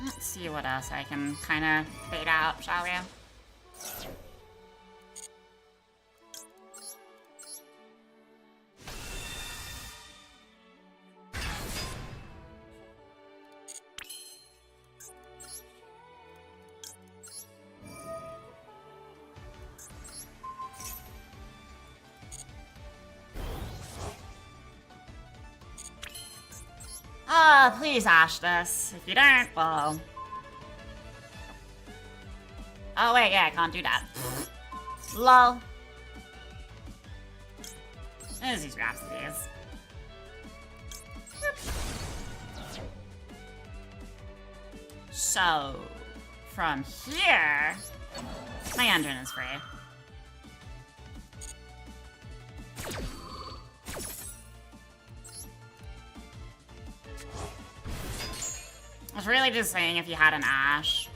Let's see what else I can kind of fade out, shall we? Ah, please ash this. If you don't, well... Oh wait, yeah, I can't do that. Lol. There's these rhapsodies. So, from here, my engine is free. I was really just saying if you had an ash.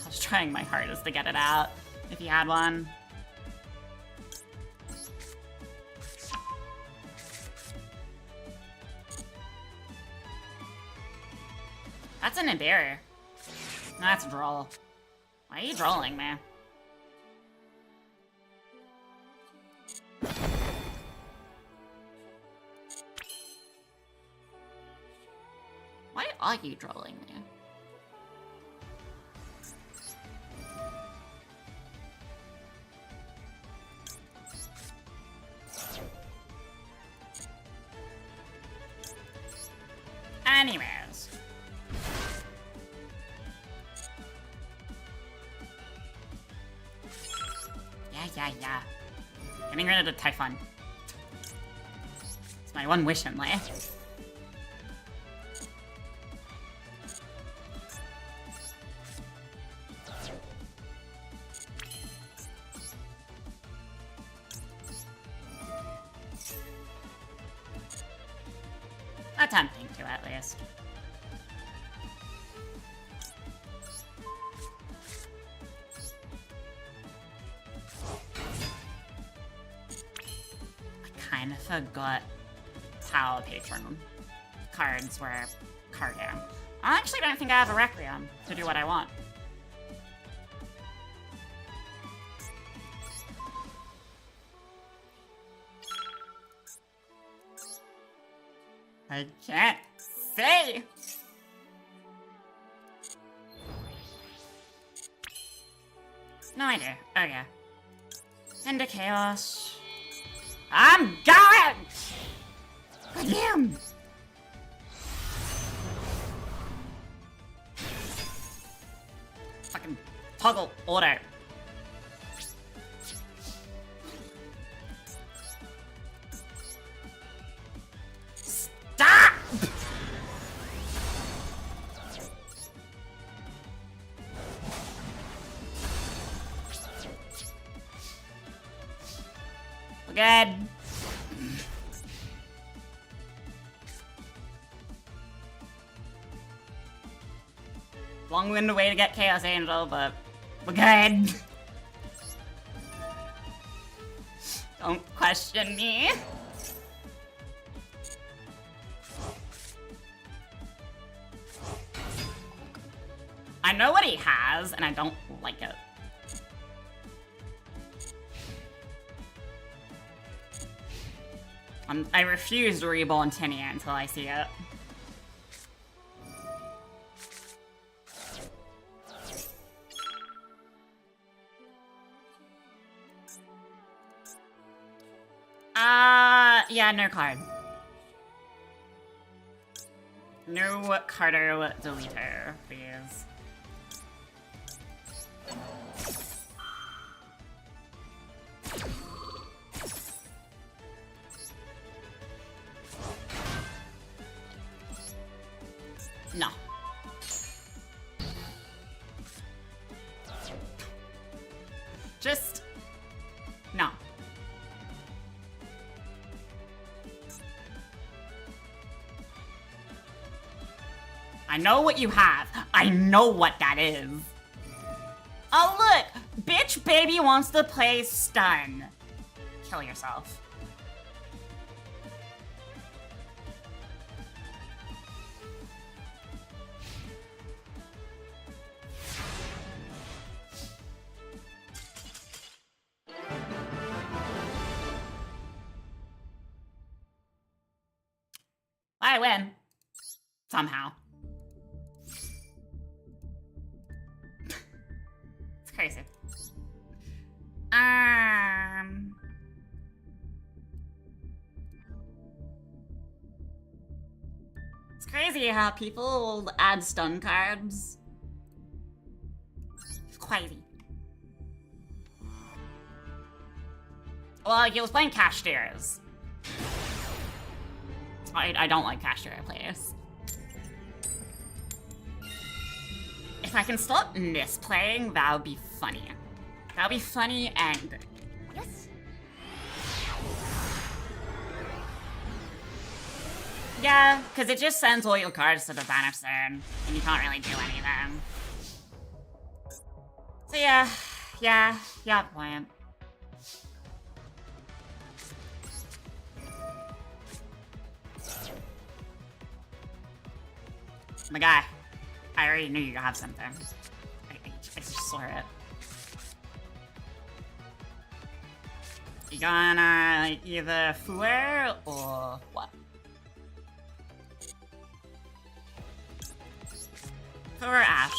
I was trying my hardest to get it out, if you had one. That's an Nibiru. No, that's a droll. Why are you drolling, man? Why are you trolling me? Anyways. Yeah. Getting rid of the Typhon. It's my one wish in life. Attempting to, at least. I kind of forgot how Patron cards were card game. I actually don't think I have a Requiem to do what I want. I can't see. No, I do. Okay. Into chaos. I'm going! Damn! Fucking toggle order. Stop! We're good. Long-winded way to get Chaos Angel, but we're good. Don't question me. I know what he has, and I don't like it. I refuse to reborn Tinia until I see it. Yeah, no card. No Carter deleter, please. No. Just... no. I know what you have. I know what that is. Oh look! Bitch baby wants to play stun. Kill yourself. I win. Somehow. It's crazy. It's crazy how people add stun cards. It's crazy. Well, he was playing Cashiers. I don't like Cashier players. If I can stop misplaying, that would be funny. That would be funny and good. Yes. Yeah, because it just sends all your cards to the banish zone, and you can't really do anything. So yeah, point. My guy, I already knew you have something. I just saw it. You gonna like, either Fuer or what? Fuer or Ash?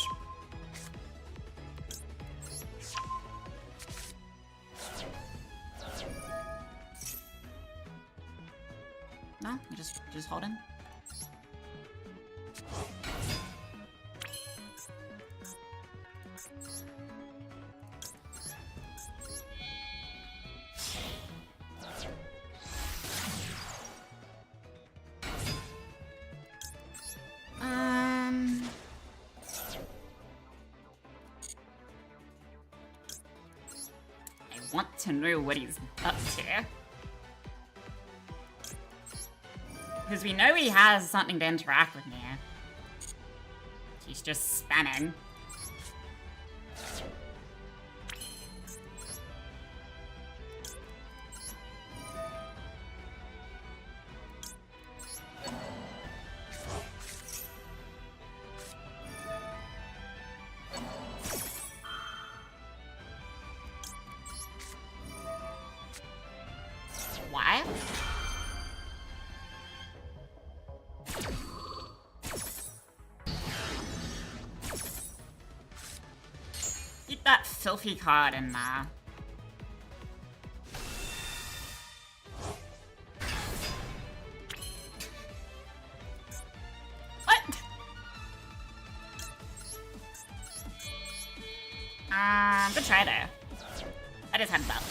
No, you just hold him. I want to know what he's up to. Because we know he has something to interact with me. He's just spamming. Why? Keep that filthy card in there. What? Good try there. I just had that.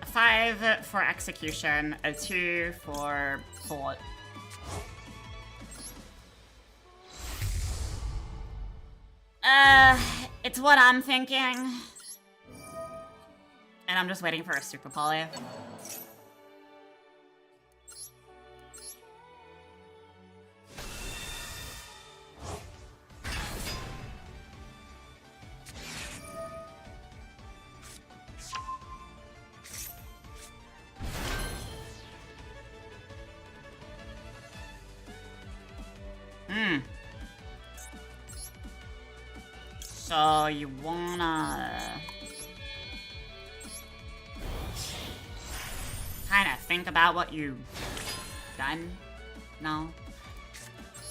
A 5 for execution, a 2 for thought. It's what I'm thinking. And I'm just waiting for a super poly. So you wanna kind of think about what you've done? No?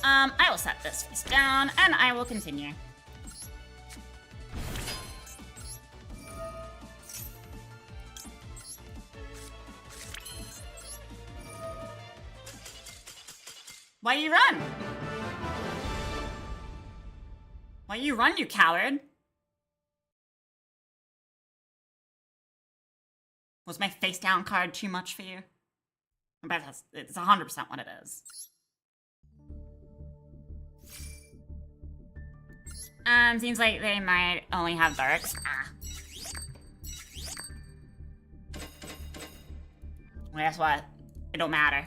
I will set this piece down and I will continue. Why you run? Why you run, you coward? Was my face down card too much for you? I bet it's 100% what it is. Seems like they might only have darks. Ah. Well, guess what? It don't matter.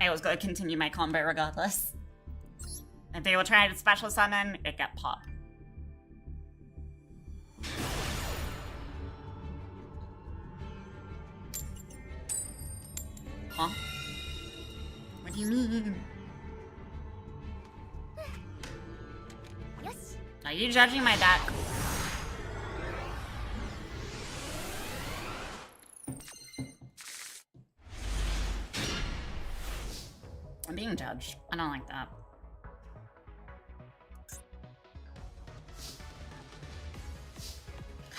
I was gonna continue my combo regardless. If they will try to special summon, it get popped. Huh? What do you mean? Yes. Are you judging my deck? I'm being judged. I don't like that.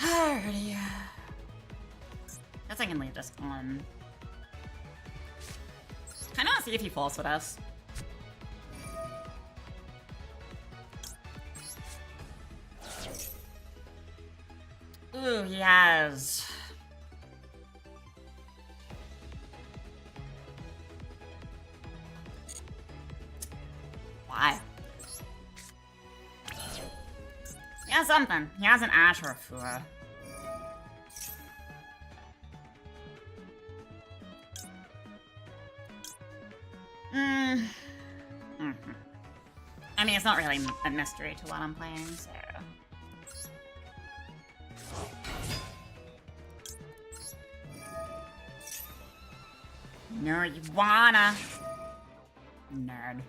Alrighty. Guess I can leave this one. I want to see if he falls with us. Ooh, he has. Why? He has something. He has an Ash or a Fua. I mean, it's not really a mystery to what I'm playing, so... No, you wanna. Nerd.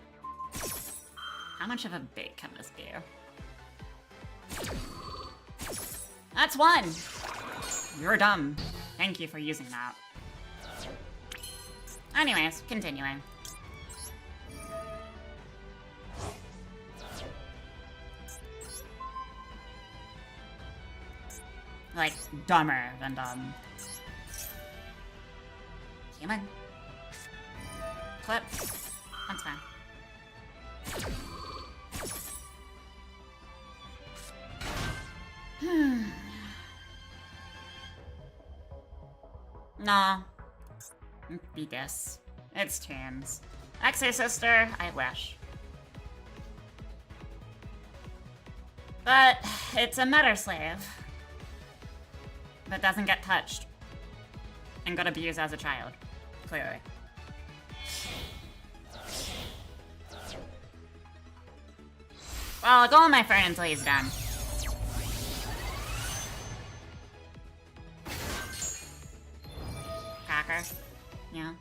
How much of a bait can this be? That's one! You're dumb. Thank you for using that. Anyways, continuing. Like, dumber than dumb. Human. Clip. That's fine. Nah. Beat this. It's Tans. Exo sister, I wish. But it's a meta slave that doesn't get touched and got abused as a child, clearly. Well, I'll go on my friend until he's done. Cracker. Yeah.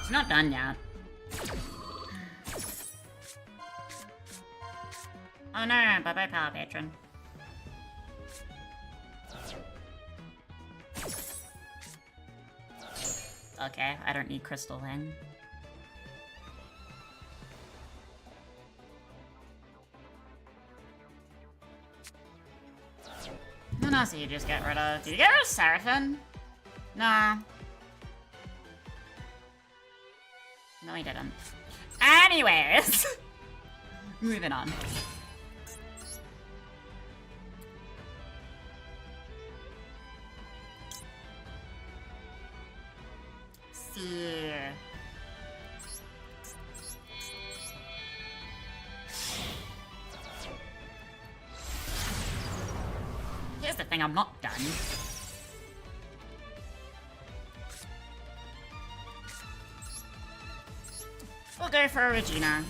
He's not done yet. Oh no, bye-bye, Pal Patron. Okay, I don't need Crystal then. What else did you just get rid of? Did you get rid of Seraphim? No. No, he didn't. Anyways! Moving on. See. Here's the thing, I'm not done. We'll go for Regina.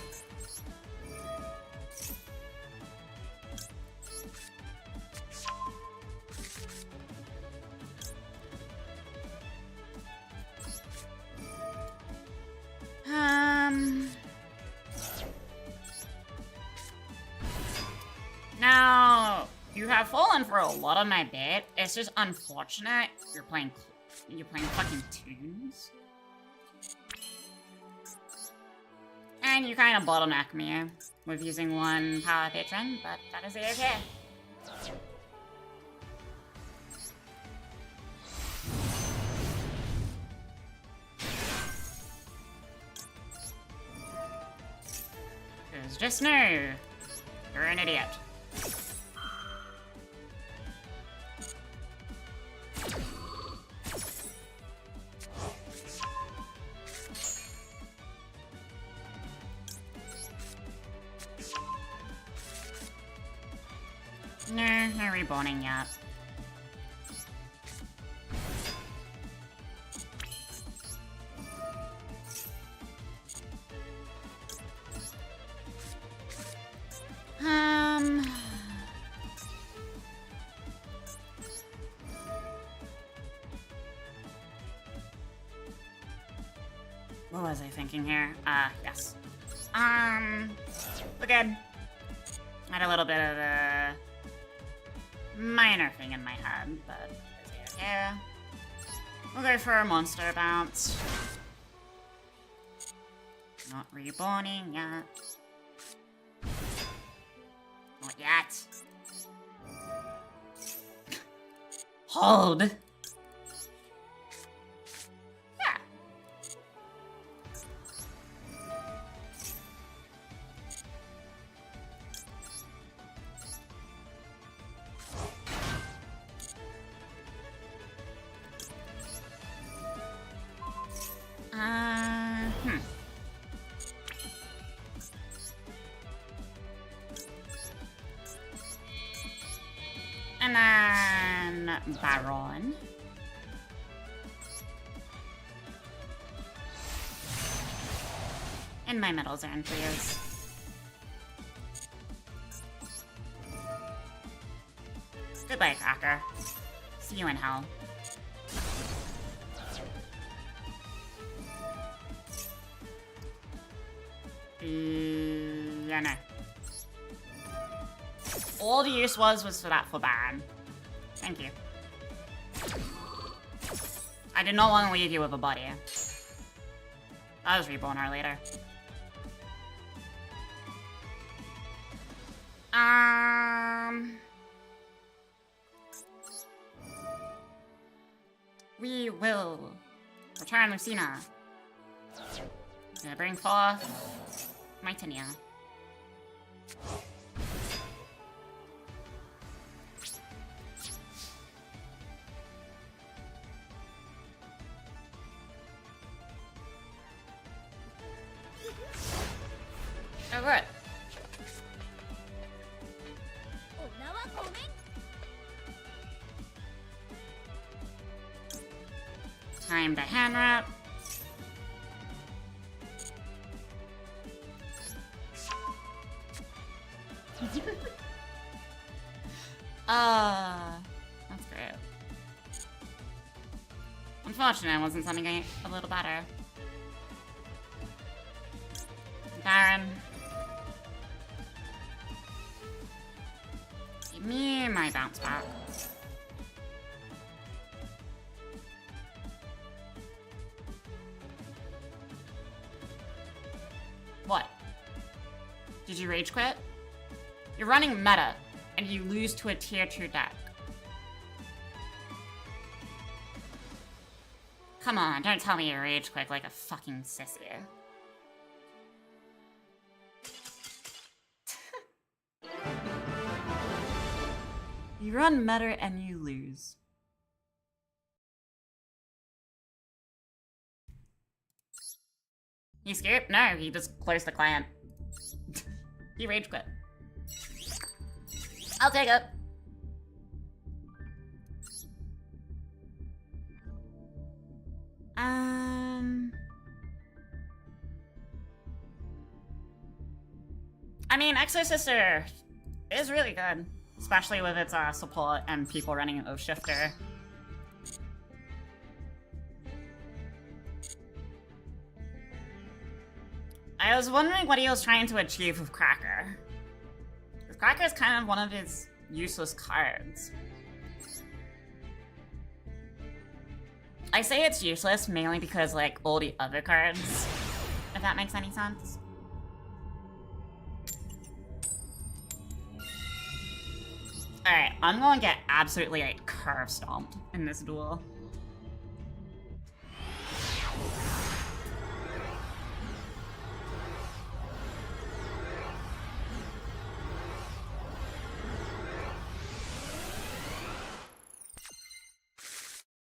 Now, you have fallen for a lot of my bait. It's just unfortunate you're playing fucking tunes. And you kind of bottleneck me with using one power patron, but that is okay. There's just no. You're an idiot. No reborning yet. What was I thinking here? Yes. We're good. I had a little bit of a minor thing in my head, but it's okay. We'll go for a monster bounce. Not reborning yet. Not yet. Hold. Yeah. And then Baron. In my middle zone, please. Goodbye, Cracker. See you in hell. Yeah, no. All the use was for that for Baron. Thank you. I did not want to leave you with a body. I'll just reborn her later. We will return Lucina. Gonna bring forth my Tinia. Oh, good. Time to hand wrap. That's great. Unfortunately, I wasn't something a little better. Baron. Give me my bounce back. What? Did you rage quit? You're running meta, and you lose to a tier 2 deck. Come on, don't tell me you rage quit like a fucking sissy. You run meta and you lose. He scooped? No, he just closed the client. He rage quit. I'll take it. I mean, Exo Sister is really good, especially with its support and people running an Oath Shifter. I was wondering what he was trying to achieve with Cracker. Because Cracker is kind of one of his useless cards. I say it's useless mainly because, like, all the other cards, if that makes any sense. Alright, I'm gonna get absolutely, like, curve stomped in this duel.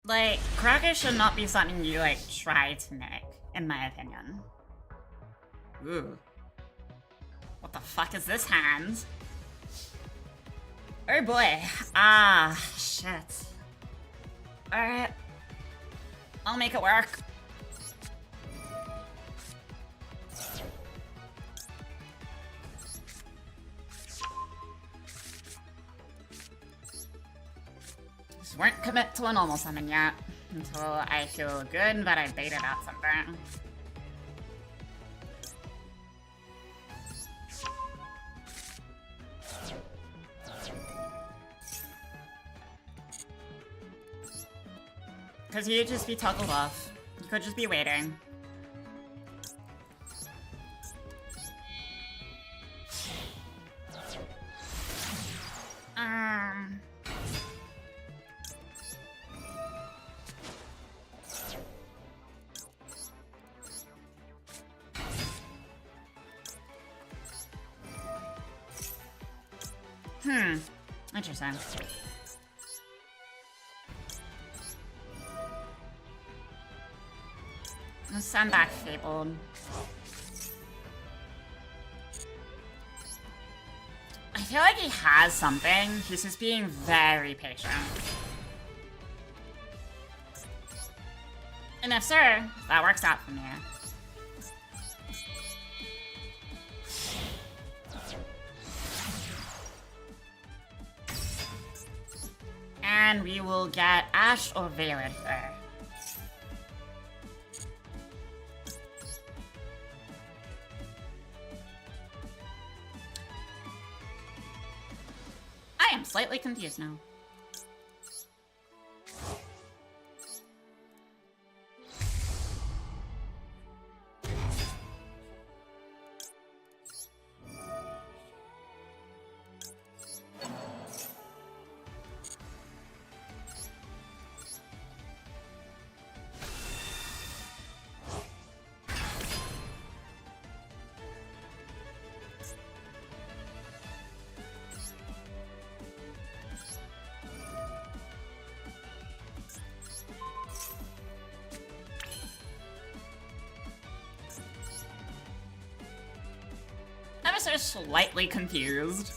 Like, crackers should not be something you, like, try to make, in my opinion. Ooh. What the fuck is this hand? Oh boy. Ah, shit. Alright. I'll make it work. Just won't commit to a normal summon yet, until I feel good that I baited out something. Because you'd just be toggled off. You could just be waiting. Interesting. Let's send back Fabled. I feel like he has something. He's just being very patient. And if so, that works out for me. And we will get Ash or Veiled there. I am slightly confused now. So slightly confused.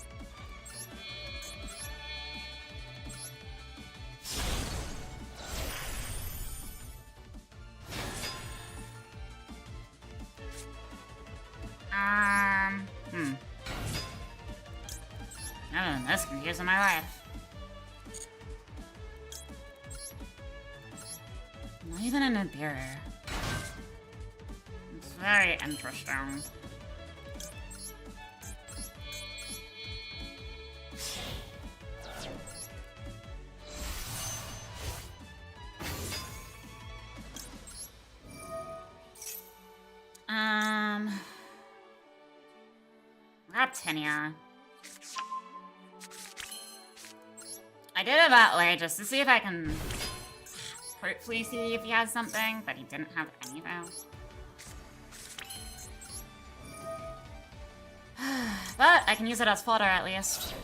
Never been this confused in my life. Not even an Nibiru. It's very interesting. Raptinia. I did it that way just to see if I can hopefully see if he has something, but he didn't have anything. But I can use it as fodder at least.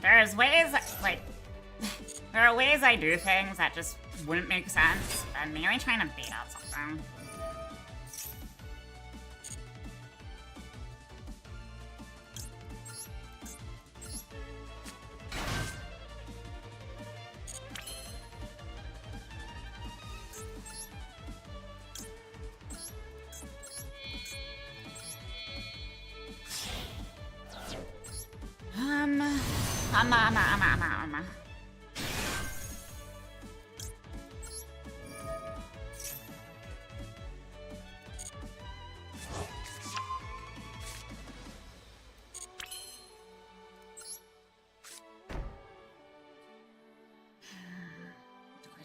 There's ways, like, there are ways I do things that just wouldn't make sense. I'm mainly trying to bait out something.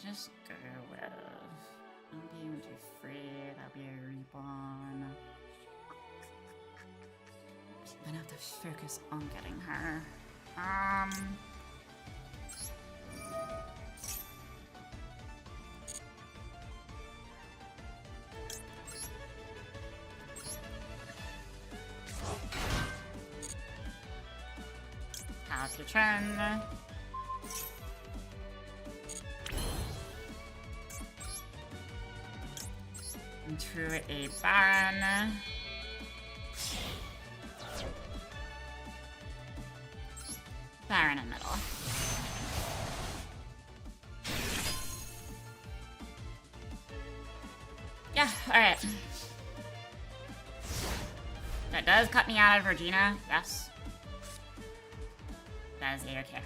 Just go with I'll be free, that'll be a reborn. Then I have to focus on getting her. Pass your turn. Into a Baron. Baron in middle. Yeah, alright. That does cut me out of Regina, yes. That is A-okay.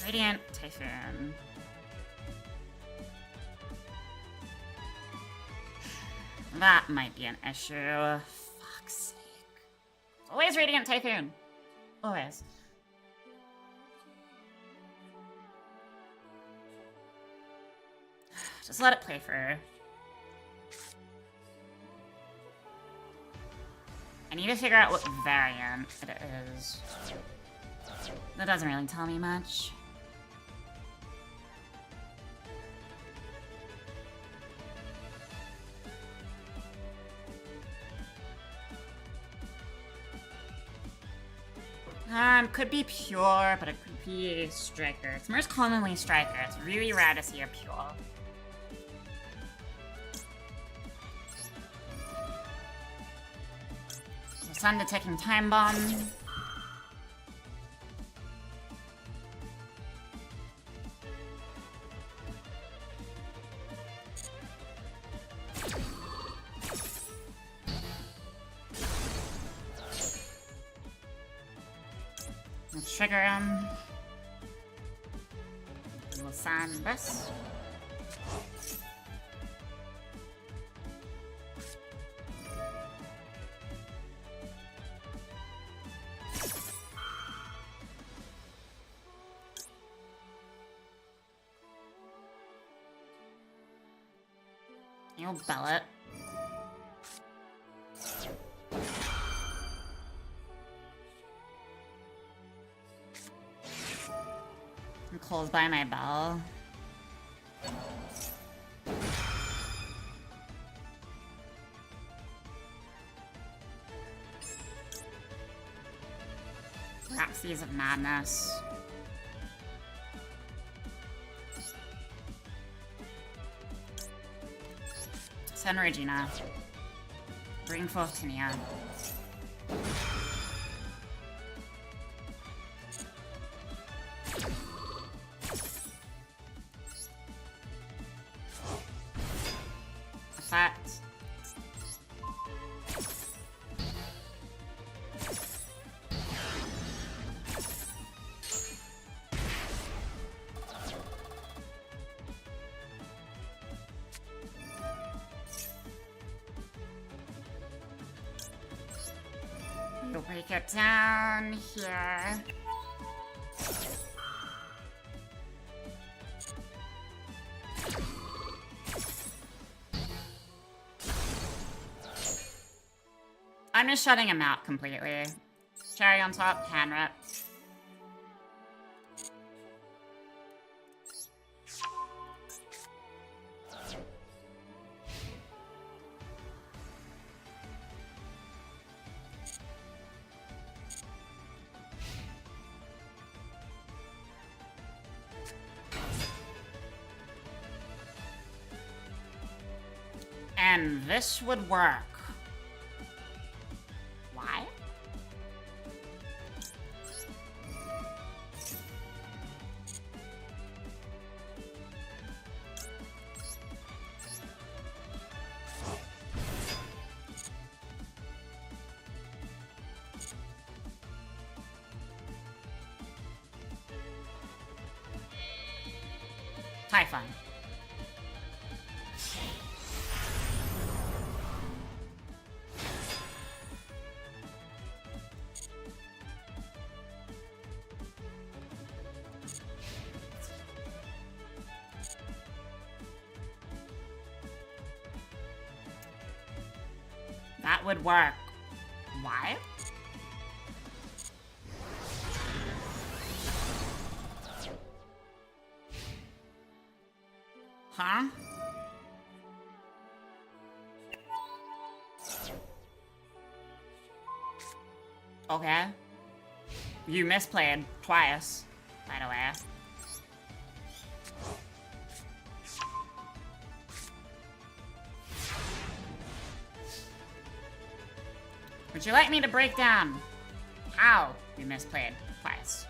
Radiant Typhoon. That might be an issue. Fuck's sake. Always Radiant Typhoon. Always. Just let it play for her. I need to figure out what variant it is. That doesn't really tell me much. Could be pure, but it could be striker. It's most commonly striker. It's really rare to see a pure. So send the ticking time bomb. Trigger him. We'll send this. You'll bell it. I'm close by my bell. Rhapsodies of Madness. Send Regina. Bring forth Tinia. Effect. You'll break it down here. I'm just shutting him out completely. Cherry on top, hand rep. And this would work. Why? Typhon. That would work. Why? Huh? Okay. You misplayed twice, by the way. Would you like me to break down how you misplayed twice?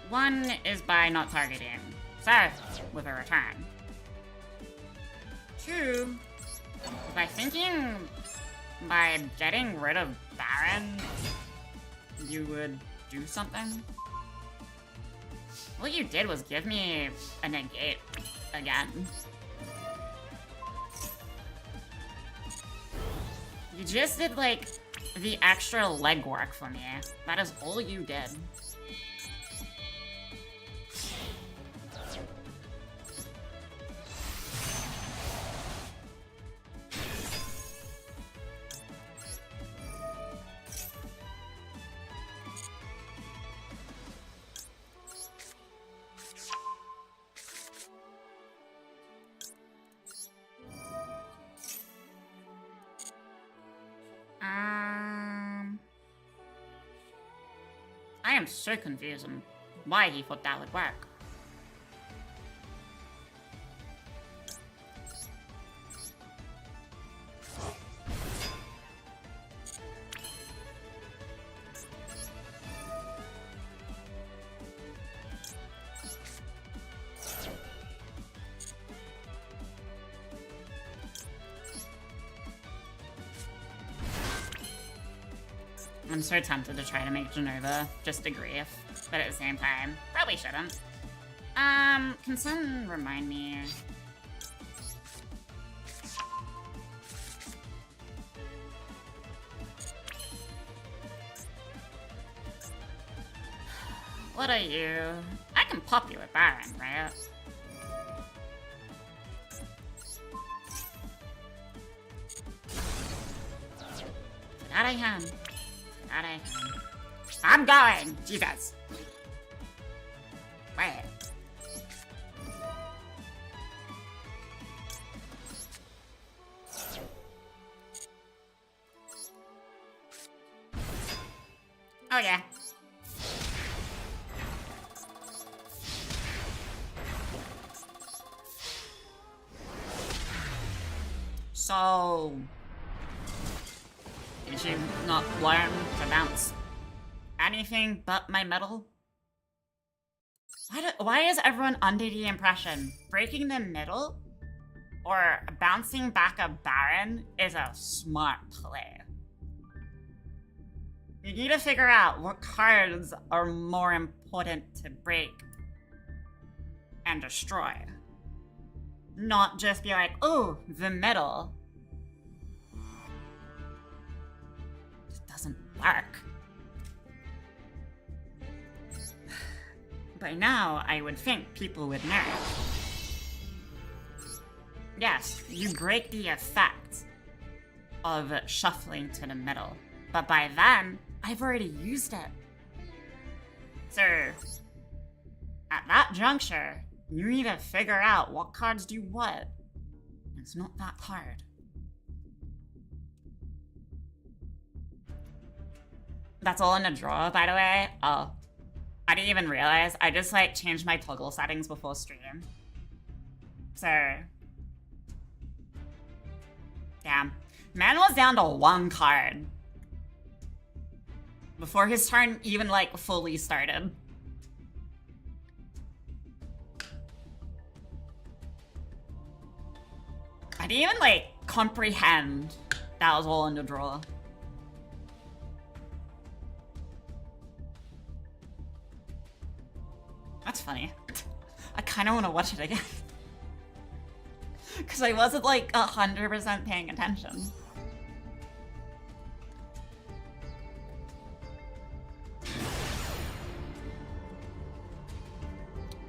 One is by not targeting Seth with a return. Two, by thinking by getting rid of Baron, you would do something. What you did was give me a negate again. You just did, like, the extra legwork for me. That is all you did. I am so confused on why he thought that would work. I'm so tempted to try to make Genova just a grief, but at the same time, probably shouldn't. Can someone remind me? What are you? I can pop you with Baron, right? That I can. That I can. I'm going! Jesus! Wait. Oh yeah. So... did you not learn to bounce anything but my metal? Why is everyone under the impression breaking the middle or bouncing back a Baron is a smart play? You need to figure out what cards are more important to break and destroy. Not just be like, oh, the middle. It doesn't work. By now, I would think people would know. Yes, you break the effect of shuffling to the middle, but by then, I've already used it. So, at that juncture, you need to figure out what cards do what. It's not that hard. That's all in the drawer, by the way. Oh. I didn't even realize. I just, like, changed my toggle settings before stream. So... damn. Man was down to one card. Before his turn even, like, fully started. I didn't even, like, comprehend that was all in the drawer. That's funny. I kind of want to watch it again. Because I wasn't, like, 100% paying attention.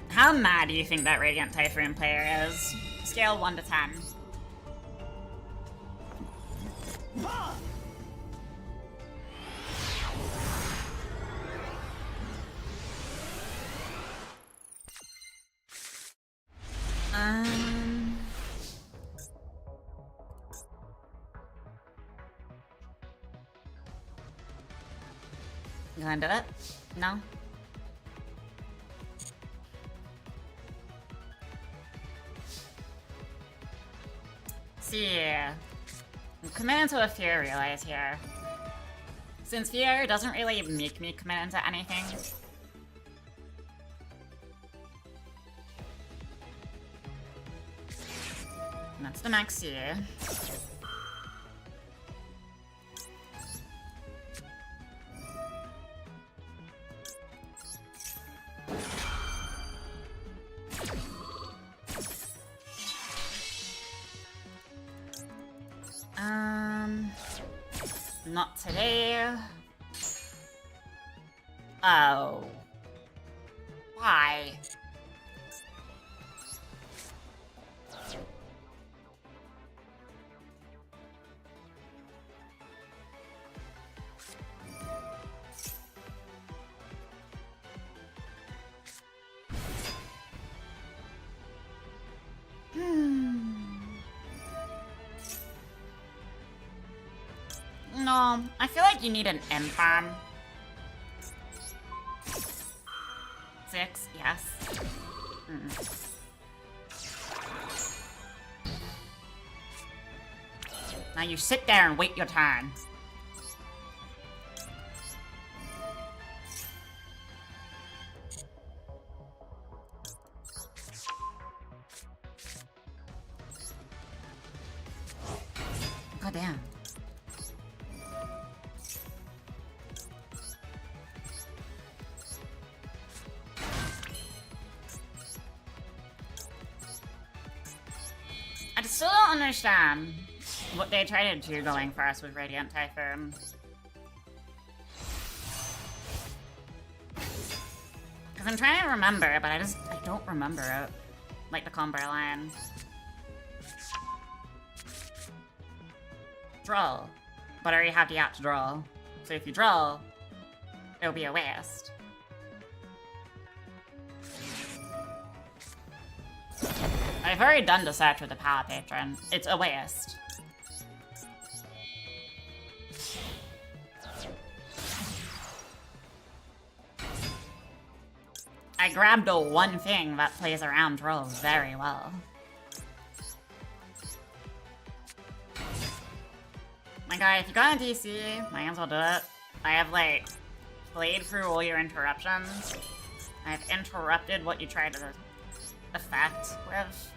How mad do you think that Radiant Typhoon player is? Scale 1 to 10. You gonna do it? No? See, I'm committed to a fear realize here. Since fear doesn't really make me commit into anything. And that's the max here. Not today. Oh. Why? No, I feel like you need an M-farm. 6, yes. Now you sit there and wait your turn. God damn. I still don't understand what they tried to do going for us with Radiant Typhoon. Because I'm trying to remember, but I don't remember it. Like the combo line. Draw. But I already have the app to draw. So if you draw, it'll be a waste. I've already done the search with the Power Patron. It's a waste. I grabbed the one thing that plays around draw very well. My guy, if you got a DC, might as well do it. I have, like, played through all your interruptions. I've interrupted what you tried to affect with.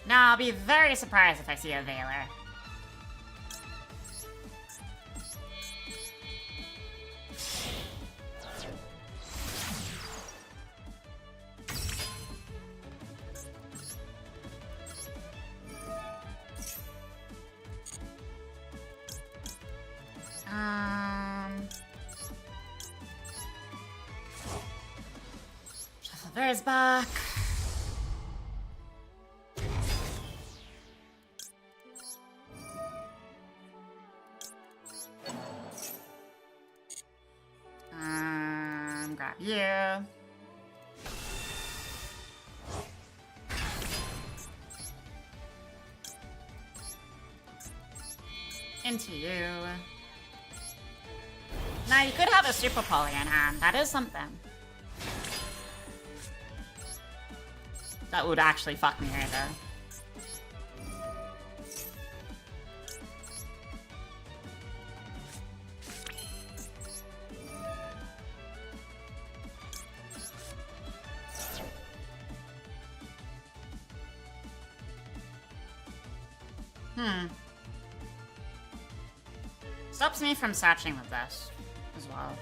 Now, I'll be very surprised if I see a Veiler. Shufflebear's back. Grab you. Into you. Now you could have a super poly in hand. That is something. That would actually fuck me over. Stops me from searching with this as well.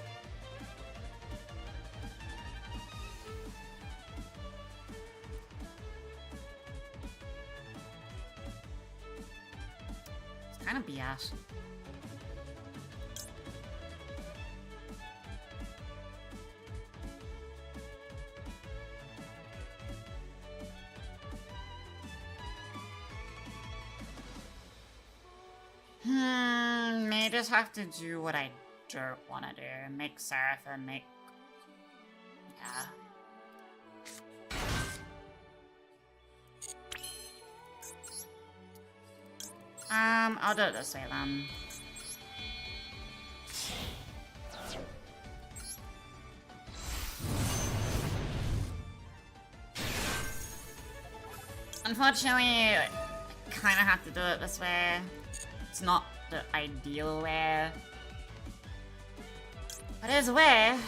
It's kind of BS. May just have to do what I don't want to do. Make Seraphim, make... Yeah. I'll do it this way then. Unfortunately, I kind of have to do it this way. It's not the ideal way. But it is a way.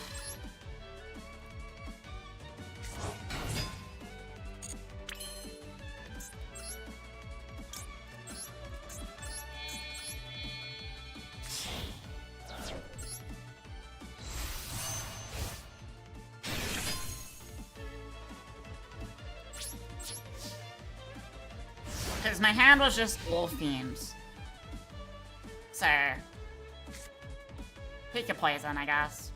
Because my hand was just all themes. So, pick your poison, I guess.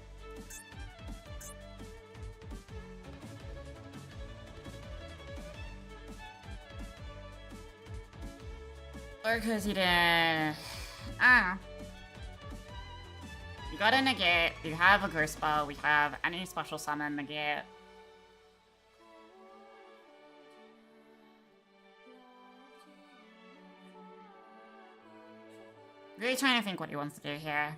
Or because he did... I don't know. You got a negate, you have a Ghost Spell, we have any special summon negate. Really trying to think what he wants to do here.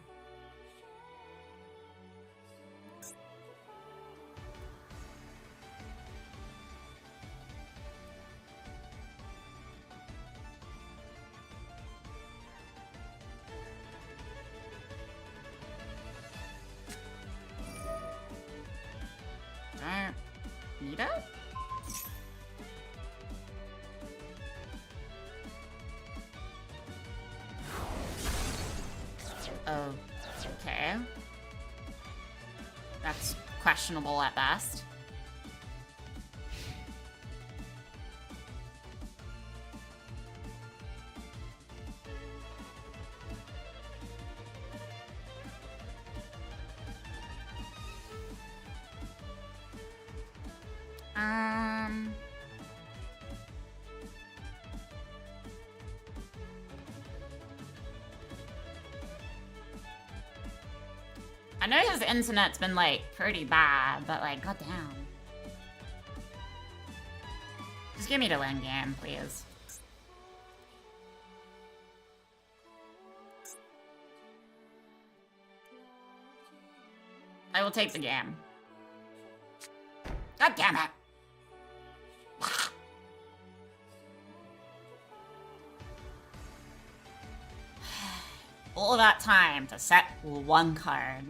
Don't need it? Okay. That's questionable at best. I know his internet's been, like, pretty bad, but, like, goddamn. Just give me the win game, please. I will take the game. God damn it! All that time to set one card.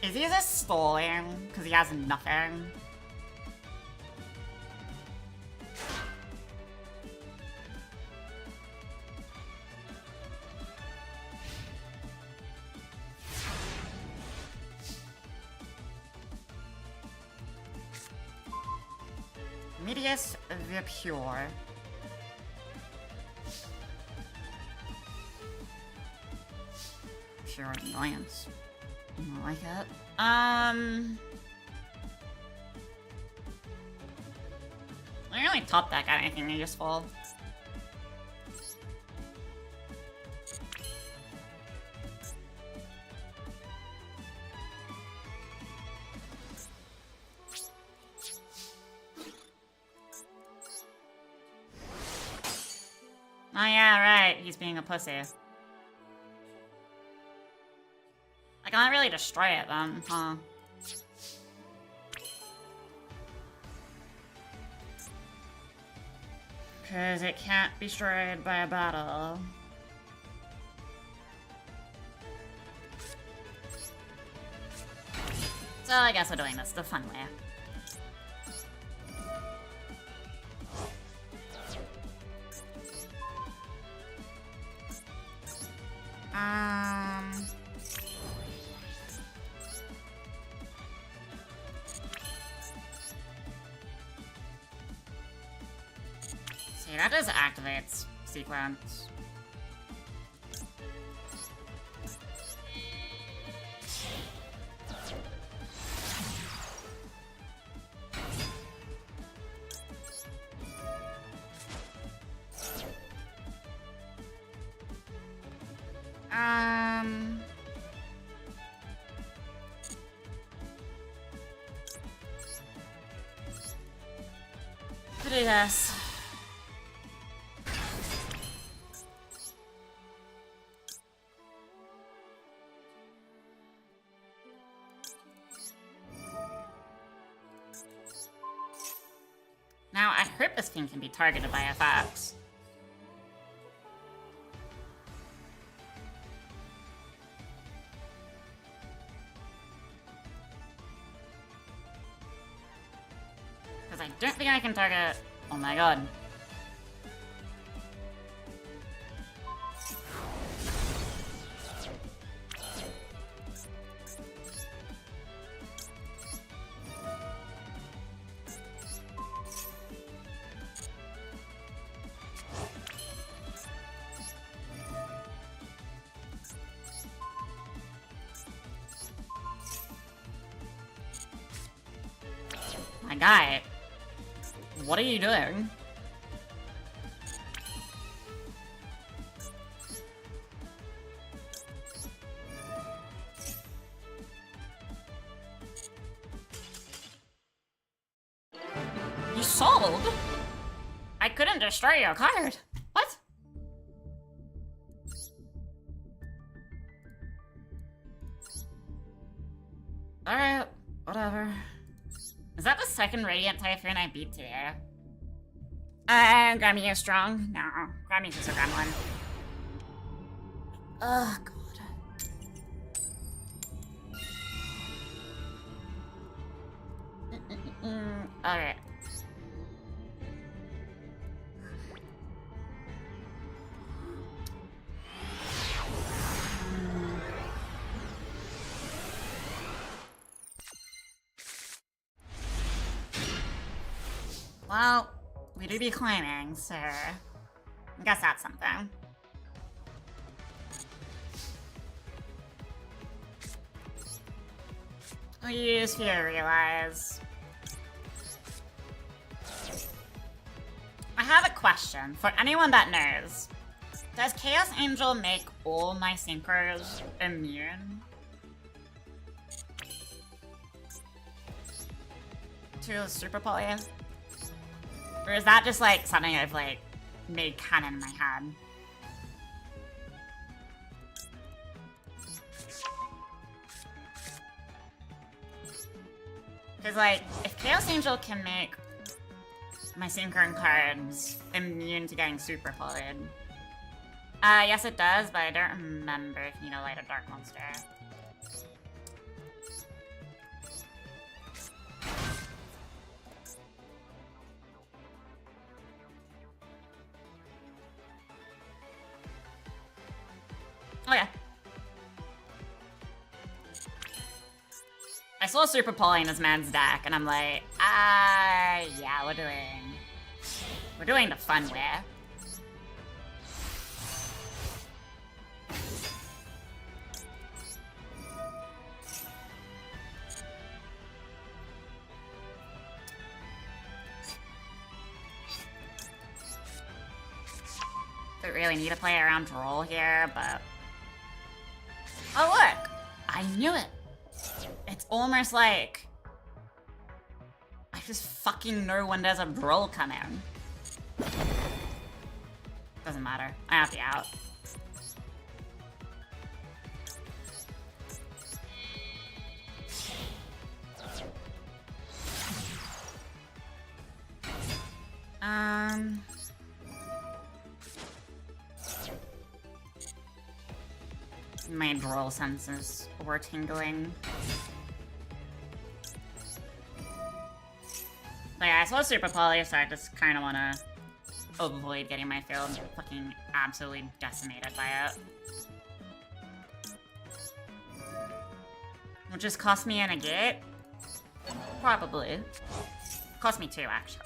Is he just stalling? Because he has nothing? Medius the Pure. Pure annoyance. I don't like it. I don't really top deck anything useful. Oh yeah, right. He's being a pussy. I can't really destroy it then, huh? Because it can't be destroyed by a battle. So I guess we're doing this the fun way. See, that just activates sequence. to do this. Now, I hope this thing can be targeted by FX. Because I don't think I can target... Oh my god. My guy, what are you doing? You sold? I couldn't destroy your card. What? Alright, whatever. Is that the second Radiant Typhoon I beat today? Grammy is strong? No, Grammy's just a gremlin. Oh, God. Alright. Well, we do be climbing, so I guess that's something. We use Fear Realize. I have a question for anyone that knows. Does Chaos Angel make all my synchros immune to Super Poly? Or is that just like something I've like made canon in my head? Because like, if Chaos Angel can make my synchron cards immune to getting super polyed. Yes it does, but I don't remember if you know Light of Dark Monster. Okay. I saw Super Poly in this man's deck, and I'm like, yeah, we're doing the fun way. Don't really need to play around roll here, but... Oh look! I knew it! It's almost like... I just fucking know when there's a roll coming. Doesn't matter. I have to out. My droll senses were tingling. But yeah, I saw Super Poly, so I just kind of want to avoid getting my field fucking absolutely decimated by it. Which just cost me a negate? Probably. Cost me 2, actually.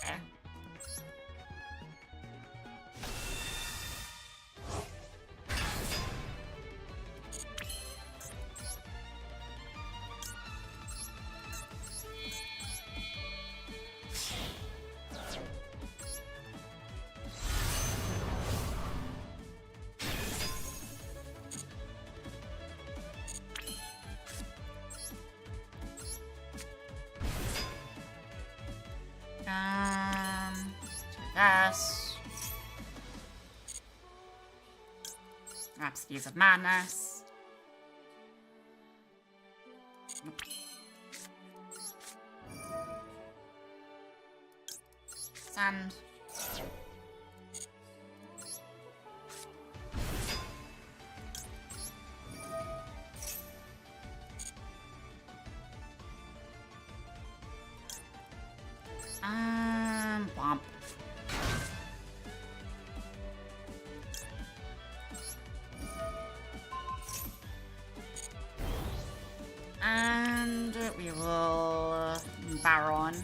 this. Rhapsodies of Madness. Nope. Send. Bump. And we will Baron.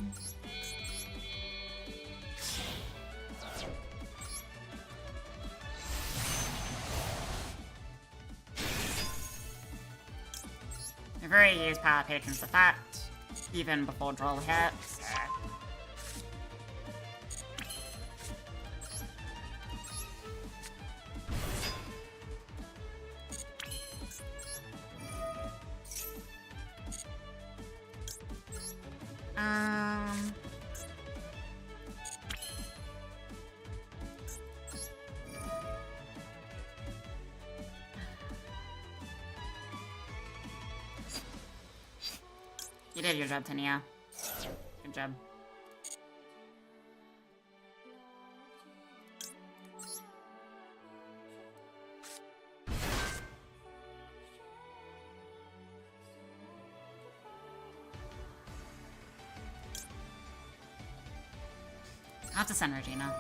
I've already used Power Patron's effect, even before Droll hits. So. You did your job, Tania. Good job. I'll have to send Regina.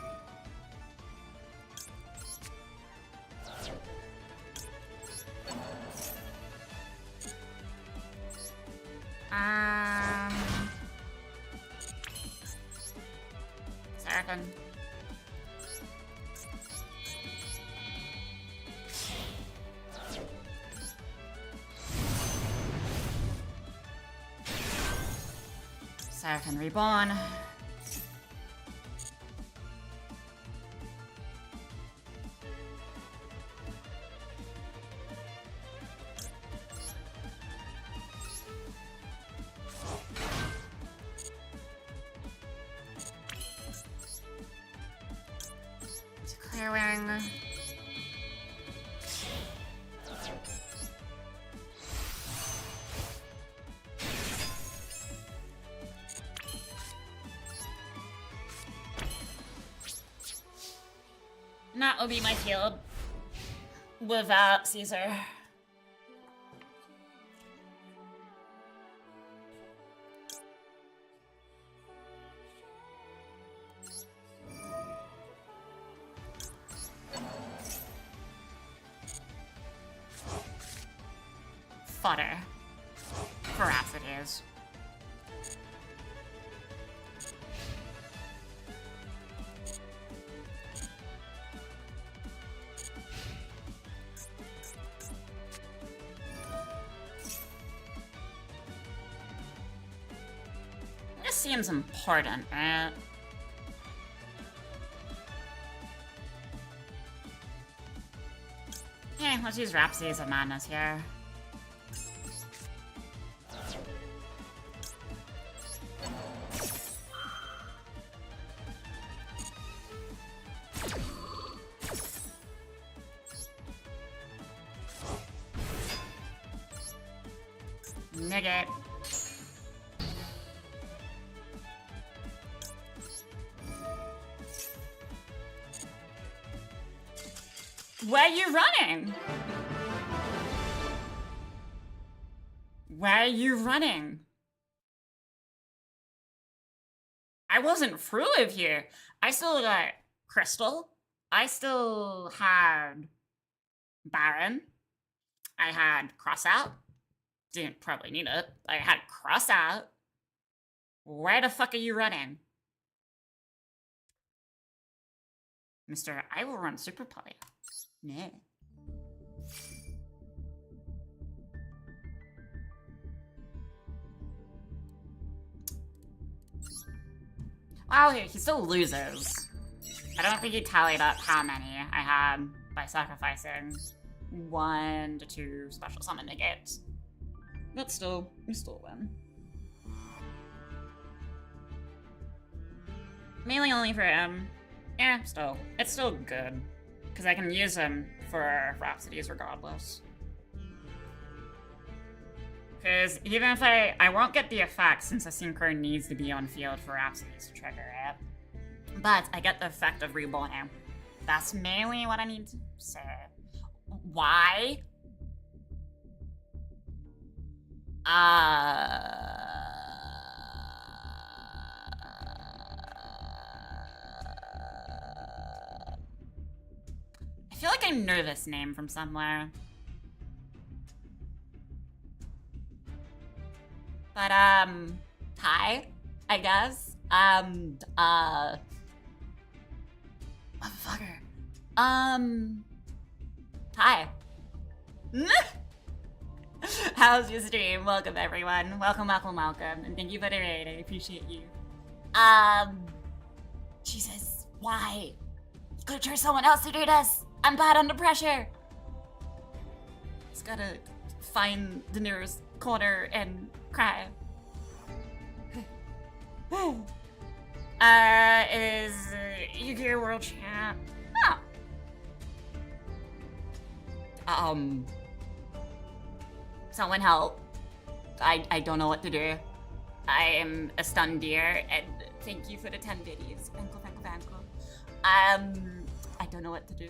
Seraphim. Seraphim Reborn. Clearing. And that will be my field without Caesar. Fodder. Veracities. This seems important, right? Okay, let's use Rhapsodies of Madness here. Nugget. Where are you running? Where are you running? I wasn't through with you. I still got Crystal. I still had Baron. I had Crossout. Didn't probably need it. I had Crossout. Where the fuck are you running? Mr. I will run Super Play. Nah. Wow, he still loses. I don't think he tallied up how many I had by sacrificing 1 to 2 special summon negates. But still, we still win. Mainly only for him. Yeah, still. It's still good. Because I can use them for Rhapsodies regardless. Because even if I won't get the effect since the synchro needs to be on field for Rhapsodies to trigger it. But I get the effect of Reborning. That's mainly what I need to say. Why? I feel like I know this name from somewhere. But, hi, I guess. Motherfucker. Hi. How's your stream? Welcome, everyone. Welcome, and thank you for the raid. I appreciate you. Jesus, why? You could've tried someone else to do this. I'm bad under pressure. Just gotta find the nearest corner and cry. Is Yu-Gi-Oh! World Champ? Oh. Someone help. I don't know what to do. I am a stunned deer, and thank you for the 10 biddies. I don't know what to do.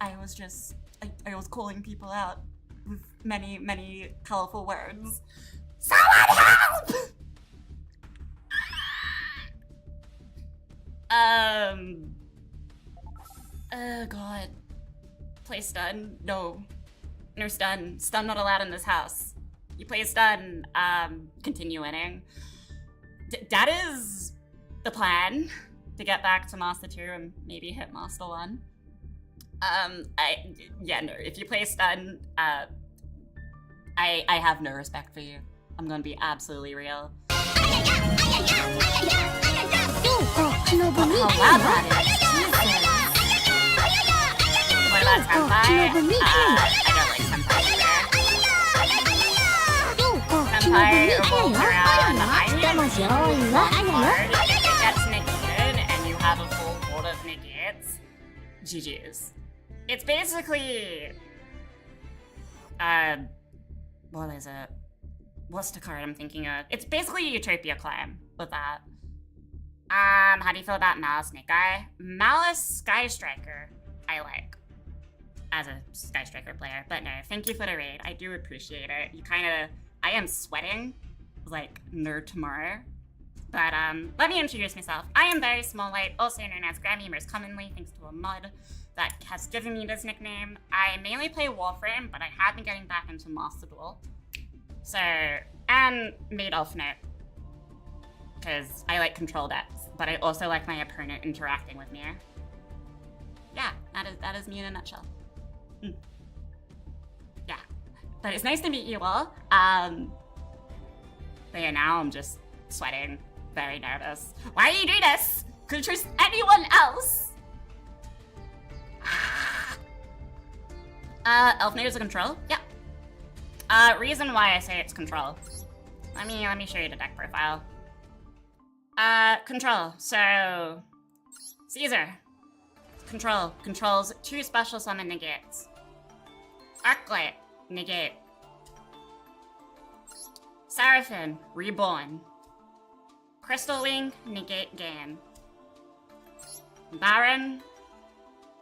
I was calling people out with many, many colorful words. Someone help! Oh god. Play stun? No. No stun. Stun not allowed in this house. You play stun, continue winning. That is the plan. To get back to Master 2 and maybe hit Master 1. No, if you play stun, I have no respect for you. I'm gonna be absolutely real. How loud that is. What about Senpai? I don't like Senpai either. Senpai revolves around, I am hard, it gets negated, and you have a full board of negates. GG's. It's basically... what is it? What's the card I'm thinking of? It's basically Utopia Climb with that. How do you feel about Malice Snake Eye? Malice Sky Striker, I like. As a Sky Striker player. But no, thank you for the raid. I do appreciate it. You kinda... I am sweating like no tomorrow. But let me introduce myself. I am Very Small Light, also known as Grammymers commonly, thanks to a mod that has given me this nickname. I mainly play Warframe, but I have been getting back into Master Duel. So, and made Elfnote. Because I like control decks, but I also like my opponent interacting with me. Yeah, that is me in a nutshell. Yeah, but it's nice to meet you all. But yeah, now I'm just sweating, very nervous. Why do you do this? Could you trust anyone else? Elfnote is a control? Yeah. Reason why I say it's control. Let me show you the deck profile. Control. So, Caesar. Control. Controls 2 special summon negates. Arclight. Negate. Seraphim. Reborn. Crystal Wing. Negate gain. Baron.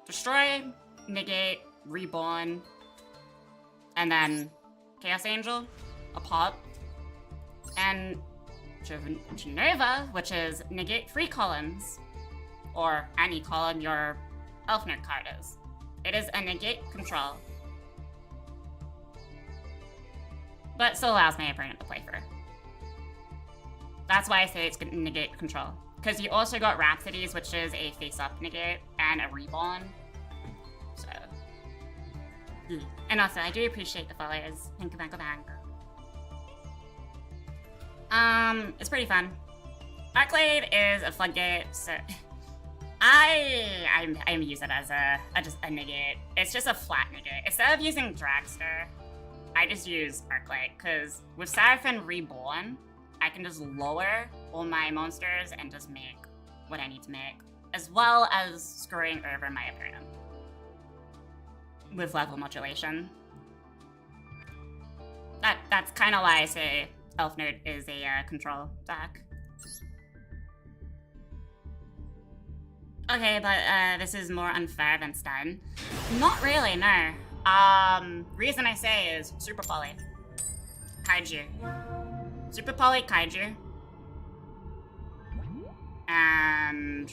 Destroy. Negate. Reborn. And then Chaos Angel. A pop. And Genova, which is negate 3 columns, or any column your Elfnote card is. It is a negate control, but still allows my opponent to play through. That's why I say it's negate control, because you also got Rhapsodies, which is a face-up negate, and a reborn. So, and also I do appreciate the follows. Thank you. It's pretty fun. Arclight is a floodgate, so I use it as just a negate. It's just a flat negate. Instead of using Dragster, I just use Arclight, because with Seraphim Reborn, I can just lower all my monsters and just make what I need to make. as well as screwing over my opponent with level modulation. That's kind of why I say Elfnote is a control deck. Okay, but this is more unfair than stun. Not really, no. Reason I say is Super Poly. Kaiju. Super Poly Kaiju. And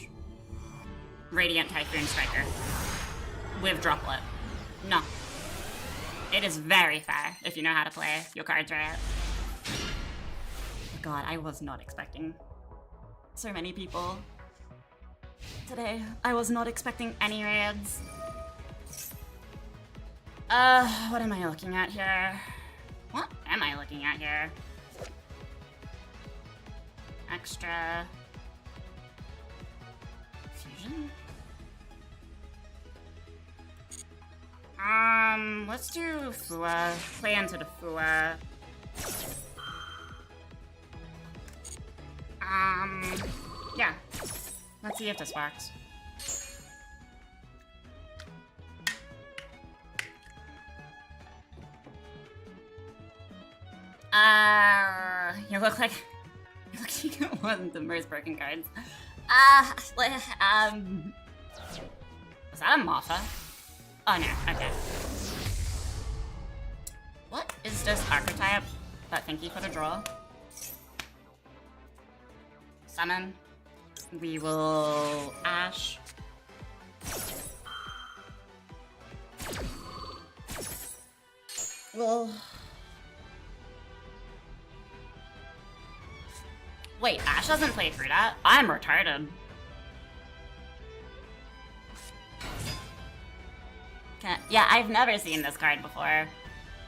Radiant Typhoon Striker. With Droplet. No. It is very fair if you know how to play your cards right. God, I was not expecting so many people today. I was not expecting any raids. What am I looking at here? What am I looking at here? Extra fusion? Let's do Fua. Play into the Fua. Yeah. Let's see if this works. You look like one of the most broken cards. Was that a Mofa? Oh no, okay. What is this archetype? But thank you for the draw. Summon. We will Ash. Well. Wait, Ash doesn't play through that? I'm retarded. Yeah, I've never seen this card before,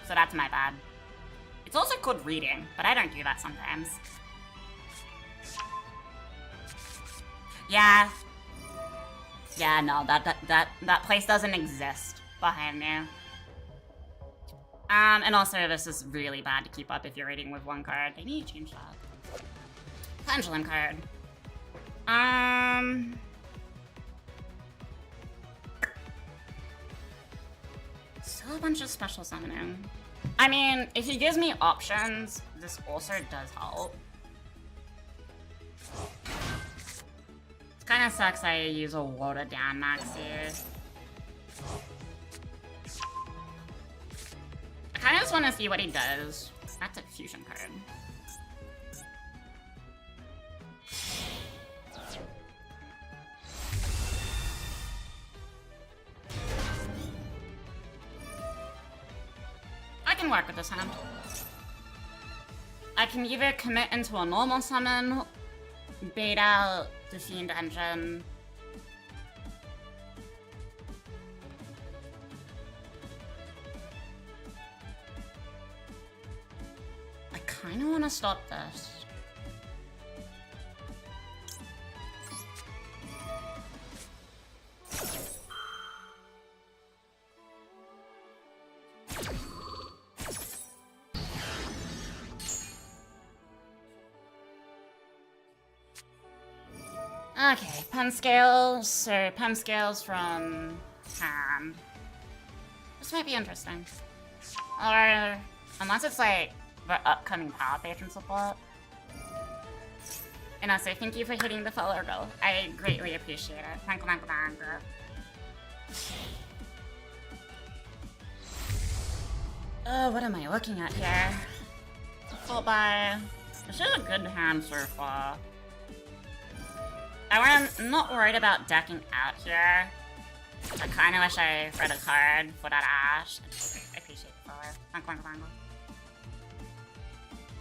so that's my bad. It's also called reading, but I don't do that sometimes. Yeah. Yeah, no, that place doesn't exist behind me. And also this is really bad to keep up if you're reading with one card. They need to change that. Pendulum card. Still a bunch of special summoning. I mean, if he gives me options, this also does help. It kind of sucks I use a watered down Maxi. I kind of just want to see what he does. That's a fusion card. I can work with this hand. I can either commit into a normal summon, bait out the Fiend Engine. I kinda wanna stop this. Okay, pen scales. So pen scales from hand. This might be interesting. Or unless it's like the upcoming power patron support. And also, thank you for hitting the follow goal. I greatly appreciate it. Thank you. Oh, what am I looking at here? Default by. This is a good hand so far. I'm not worried about decking out here. I kind of wish I read a card for that Ash. I appreciate the follow.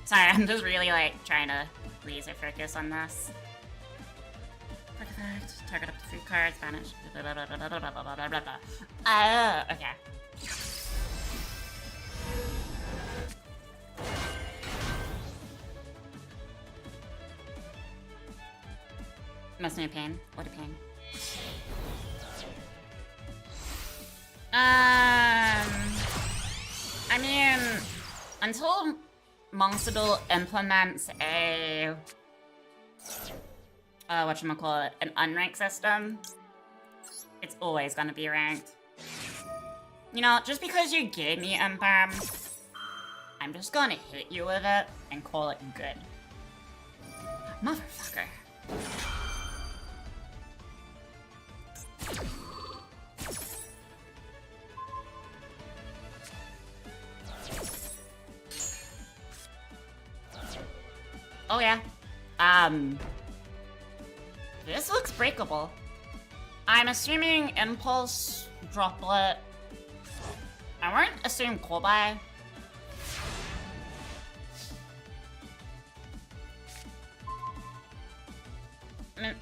Sorry, I'm just really like trying to laser focus on this. Perfect. Target up to 3 cards, banish. Okay. Must be a pain. What a pain. I mean, until Monster Duel implements a whatchamacallit, an unranked system, it's always gonna be ranked. You know, just because you gave me Empire, I'm just gonna hit you with it and call it good. Motherfucker. Oh yeah. This looks breakable. I'm assuming Impulse, Droplet. I won't assume Kolbai.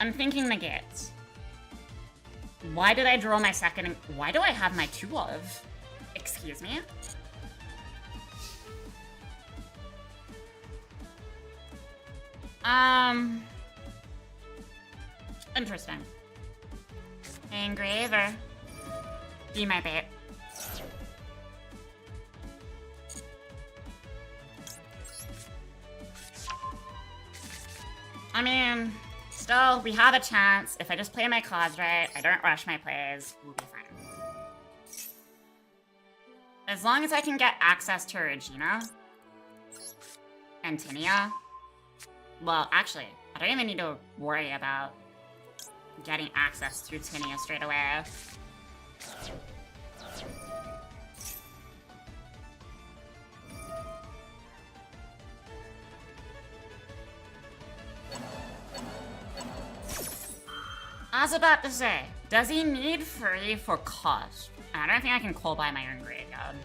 I'm thinking negates. Why did I draw my second? Why do I have my 2 of? Excuse me? Interesting. Engraver. Be my bait. I mean, still, we have a chance. If I just play my cards right, I don't rush my plays, we'll be fine. As long as I can get access to Regina and Tinia. Well, actually, I don't even need to worry about getting access through Tinia straight away. I was about to say, does he need free for cost? I don't think I can call by my own graveyard.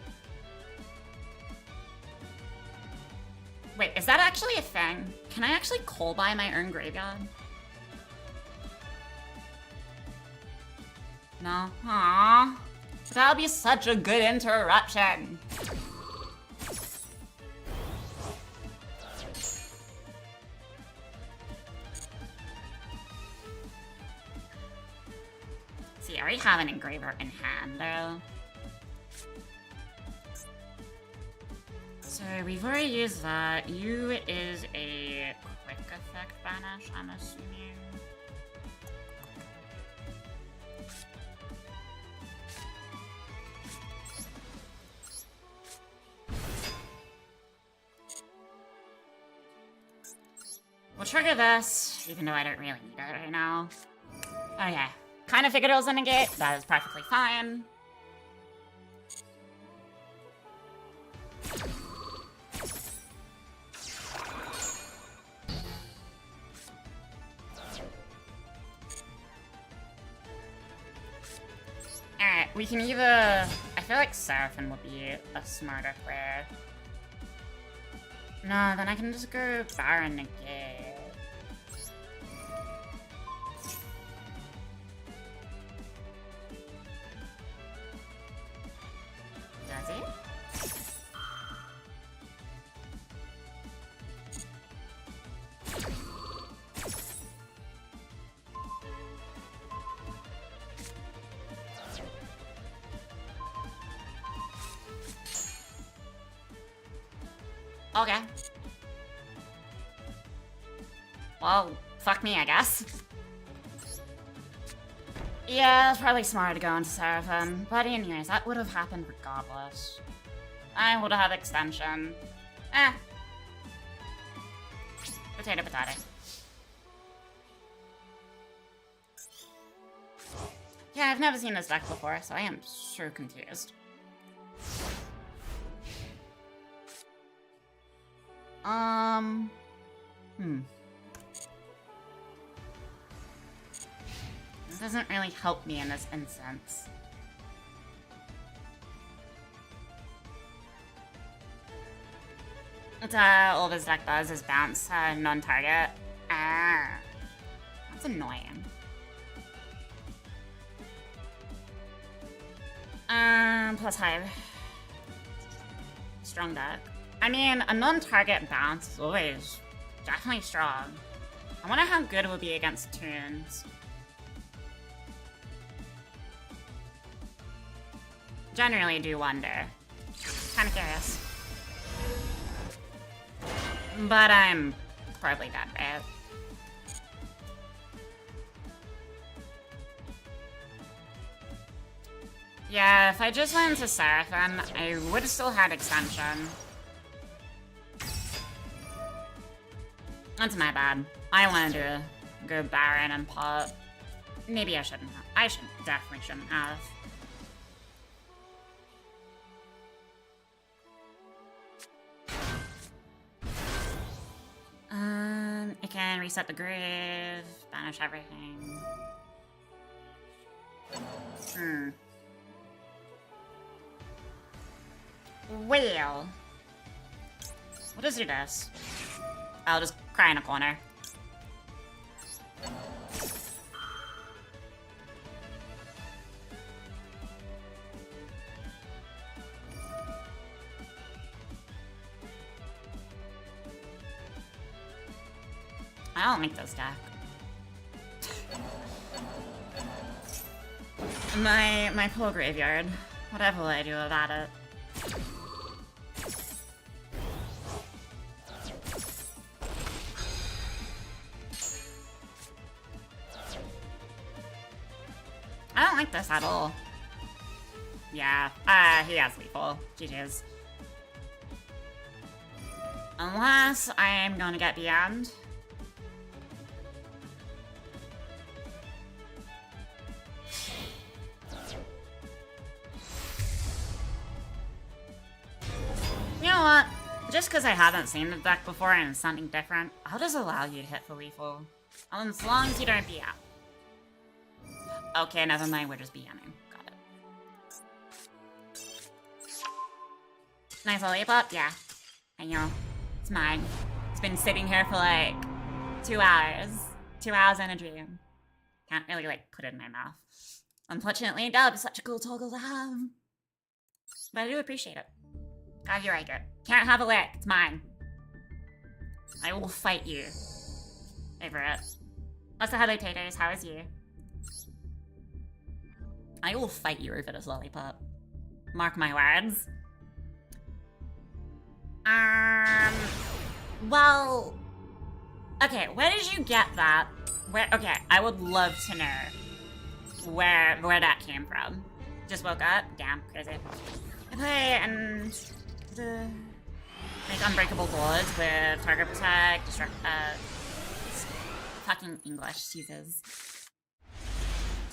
Wait, is that actually a thing? Can I actually call by my own graveyard? No? Aww. That would be such a good interruption. See, I already have an engraver in hand, though. So we've already used that. U is a quick effect banish, I'm assuming. We'll trigger this, even though I don't really need it right now. Okay. Kind of figured it was a negate. That is perfectly fine. Alright, we can either... I feel like Seraphim would be a smarter player. No, then I can just go Baron negate. Does he? Okay. Well, fuck me, I guess. Yeah, it's probably smart to go into Seraphim. But anyways, that would have happened regardless. I would have had extension. Eh. Potato, potato. Yeah, I've never seen this deck before, so I am so confused. This doesn't really help me in this instance. All this deck does is bounce non-target. Ah, that's annoying. Plus 5. Strong deck. I mean, a non-target bounce is always definitely strong. I wonder how good it would be against Toons. Generally do wonder. Kinda curious. But I'm probably dead, right? Yeah, if I just went into Seraphim, I would have still had extension. That's my bad. I wanted to go Baron and pop. Maybe I shouldn't have. I definitely shouldn't have. I can reset the grave, banish everything. Well, what does do this? I'll just cry in a corner. I don't like this deck. My poor graveyard. Whatever will I do about it? I don't like this at all. Yeah, he has lethal. GG's. Unless I'm gonna get beyond. You know what? Just because I haven't seen the deck before and it's something different, I'll just allow you to hit for lethal. As long as you don't BM. Okay, never mind, we're just BMing. Got it. Nice lollipop? Yeah. I know. It's mine. It's been sitting here for like 2 hours. 2 hours in a dream. Can't really like put it in my mouth. Unfortunately, that would be such a cool toggle to have. But I do appreciate it. God, you're right, good. Can't have a lick. It's mine. I will fight you over it. Also, hello, Taters. How is you? I will fight you over this lollipop. Mark my words. Well... Okay, where did you get that? Okay, I would love to know where that came from. Just woke up? Damn, crazy. I play and... make unbreakable boards with target protect, fucking English, Jesus.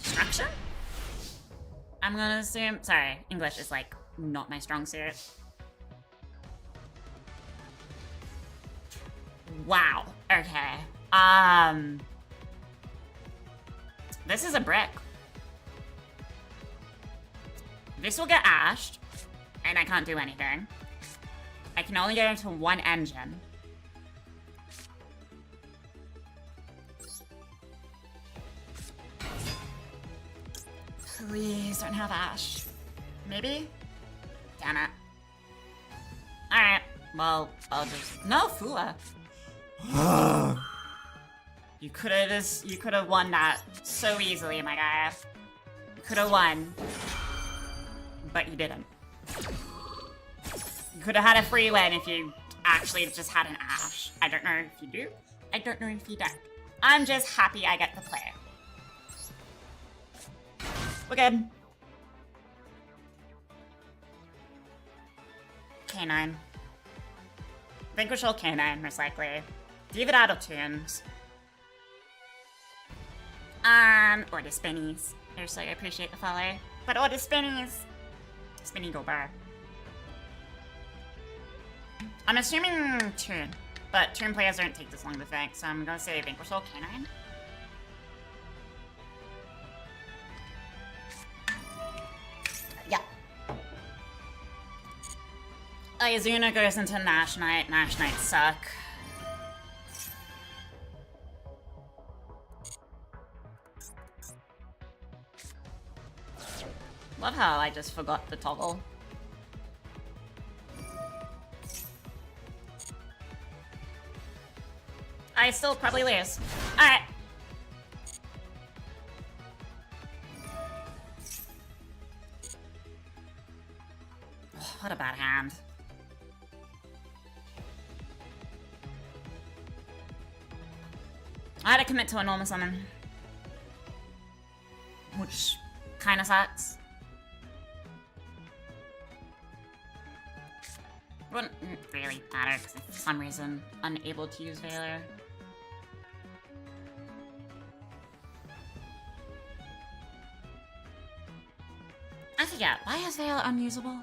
Destruction? I'm gonna assume, sorry, English is like not my strong suit. Wow, okay. This is a brick. This will get ashed, and I can't do anything. I can only get into one engine. Please don't have ash. Maybe? Damn it. Alright, well, I'll just... No, Fua. You could've won that so easily, my guy. You could've won. But you didn't. You could've had a free win if you actually just had an ash. I don't know if you do. I don't know if you don't. I'm just happy I get to play. We're good. K9. Vanquish all K9, most likely. Leave it out of tunes. Or the spinnies. Seriously, I appreciate the follow. But or the spinnies. Spinny go bar. I'm assuming turn, but turn players don't take this long to think, so I'm gonna say Vanquish all K9. Yeah. Izuna goes into Nash Knight. Nash Knights suck. Love how I just forgot the toggle. I still probably lose. Alright. What a bad hand. I had to commit to a normal summon. Which kinda sucks. Wouldn't really matter because I'm for some reason unable to use Valor. I forget, why is Valor unusable?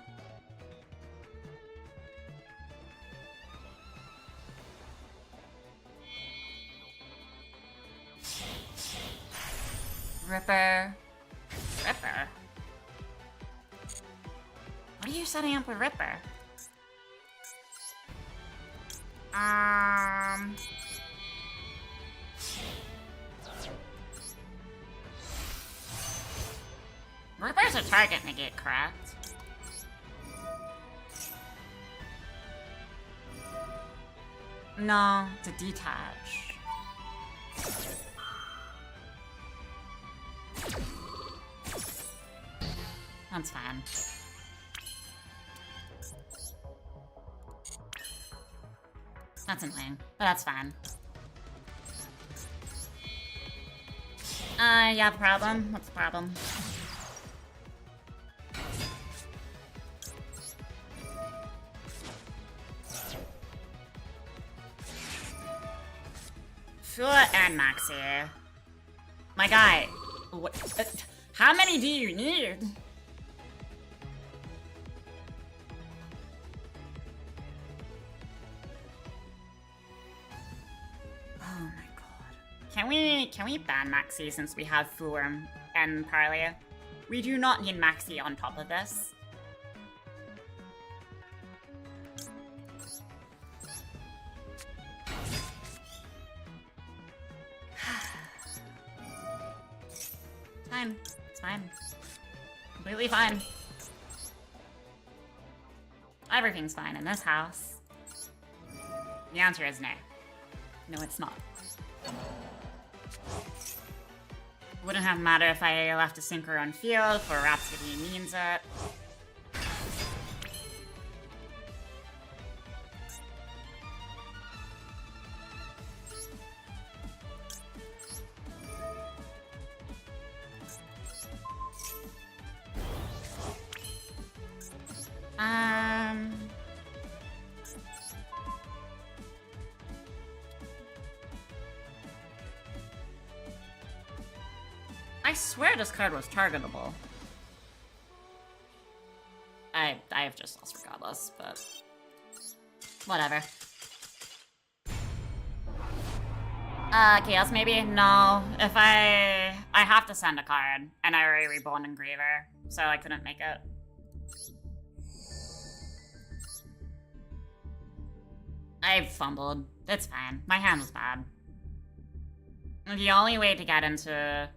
Ripper. Ripper? What are you setting up with Ripper? Ripper's a target negate, correct? No, to detach. That's fine. That's annoying, but that's fine. You have a problem? What's the problem? Fua and Maxi. My guy, what? How many do you need? Oh my god. Can we ban Maxi since we have Fua and Parley? We do not need Maxi on top of this. Fine. It's fine. Completely fine. Everything's fine in this house. The answer is no. No, it's not. Wouldn't have mattered if I left a sinker on field for Rhapsody means it. I swear this card was targetable. I have just lost regardless, but whatever. Chaos maybe? No. If I have to send a card, and I already reborn Engraver, so I couldn't make it. I fumbled. It's fine. My hand was bad. The only way to get into...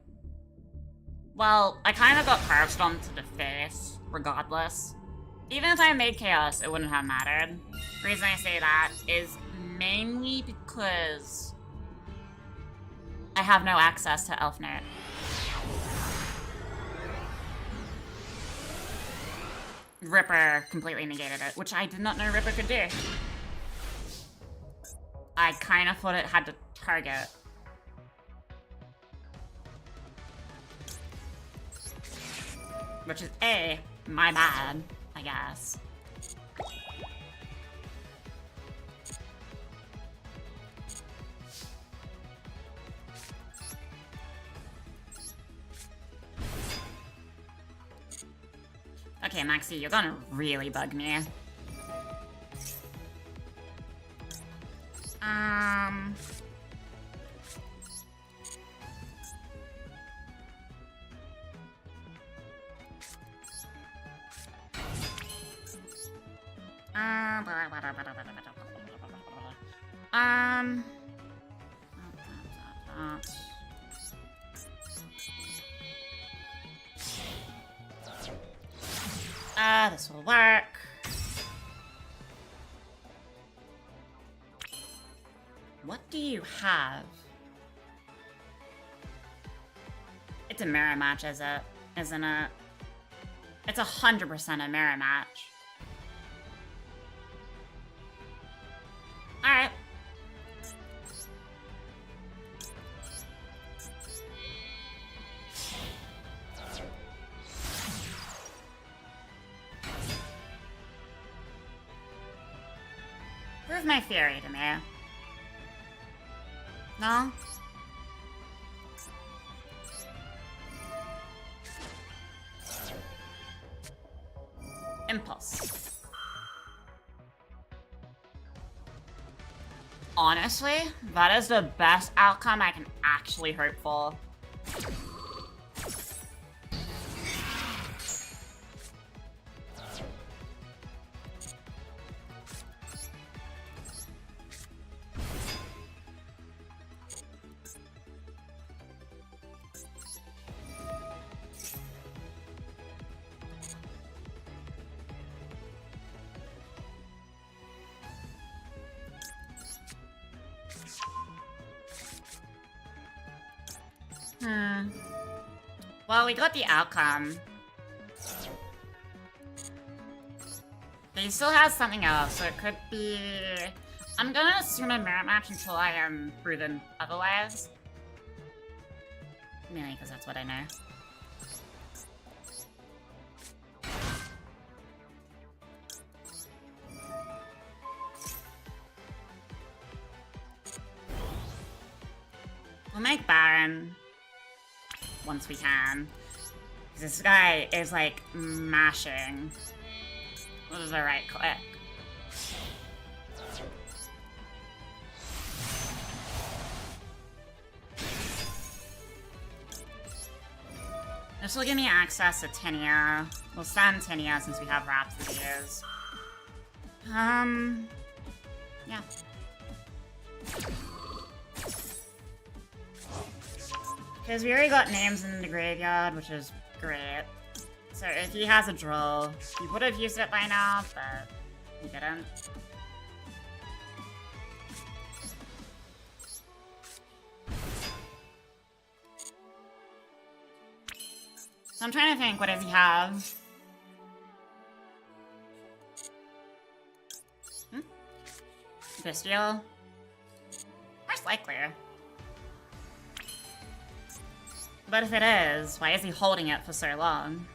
Well, I kind of got carved onto the face, regardless. Even if I made Chaos, it wouldn't have mattered. The reason I say that is mainly because I have no access to Elfnote. Ripper completely negated it, which I did not know Ripper could do. I kind of thought it had to target. Which is my bad, I guess. Okay, Maxi, you're gonna really bug me. This will work. What do you have? It's a mirror match, isn't it? It's 100% a mirror match. Alright. prove my theory to me. No? Impulse. Honestly, that is the best outcome I can actually hope for. Well, we got the outcome. But he still has something else, so it could be... I'm gonna assume a merit match until I am proven otherwise. Mainly because that's what I know. We'll make Baron once we can. This guy is like mashing with the right click. This will give me access to Tinia. We'll stand Tinia since we have Rhapsodies. Yeah. Because we already got names in the graveyard, which is great. So if he has a drill, he would have used it by now, but he didn't. So I'm trying to think, what does he have? Bestial? Most likely. But if it is, why is he holding it for so long?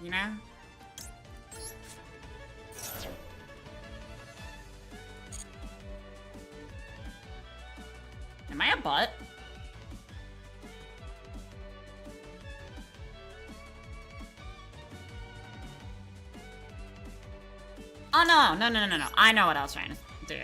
You know? Am I a butt? Oh no, no. I know what I was trying to do.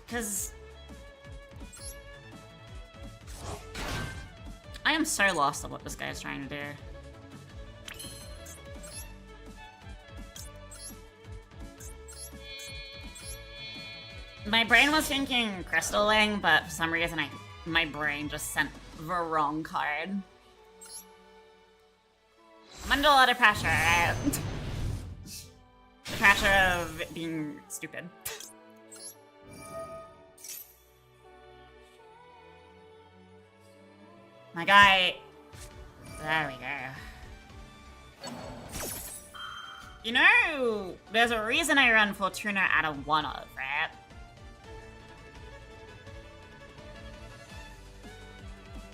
Because I am so lost on what this guy is trying to do. My brain was thinking Crystalling, but for some reason my brain just sent the wrong card. I'm under a lot of pressure, right? The pressure of being stupid. My guy... There we go. You know, there's a reason I run Fortuna at a 1-of, right?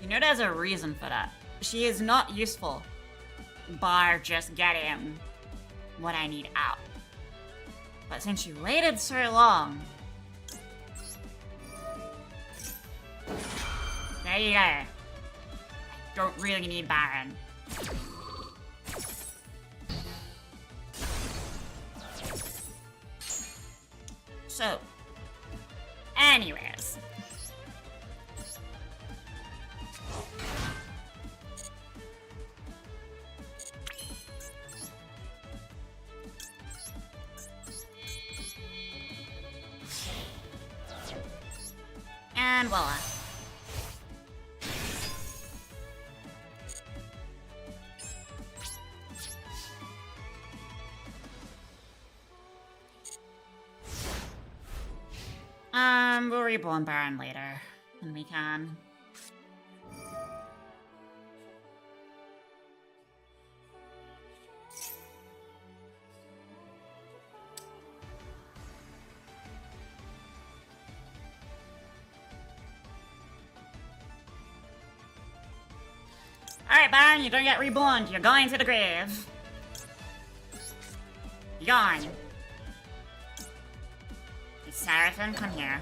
You know there's a reason for that. She is not useful, bar just getting what I need out. But since you waited so long... There you go. Don't really need Baron. So, anyways. And voila. We'll reborn Baron later, when we can. Alright, Baron, you don't get reborn. You're going to the grave. Yawn. Seraphim, come here.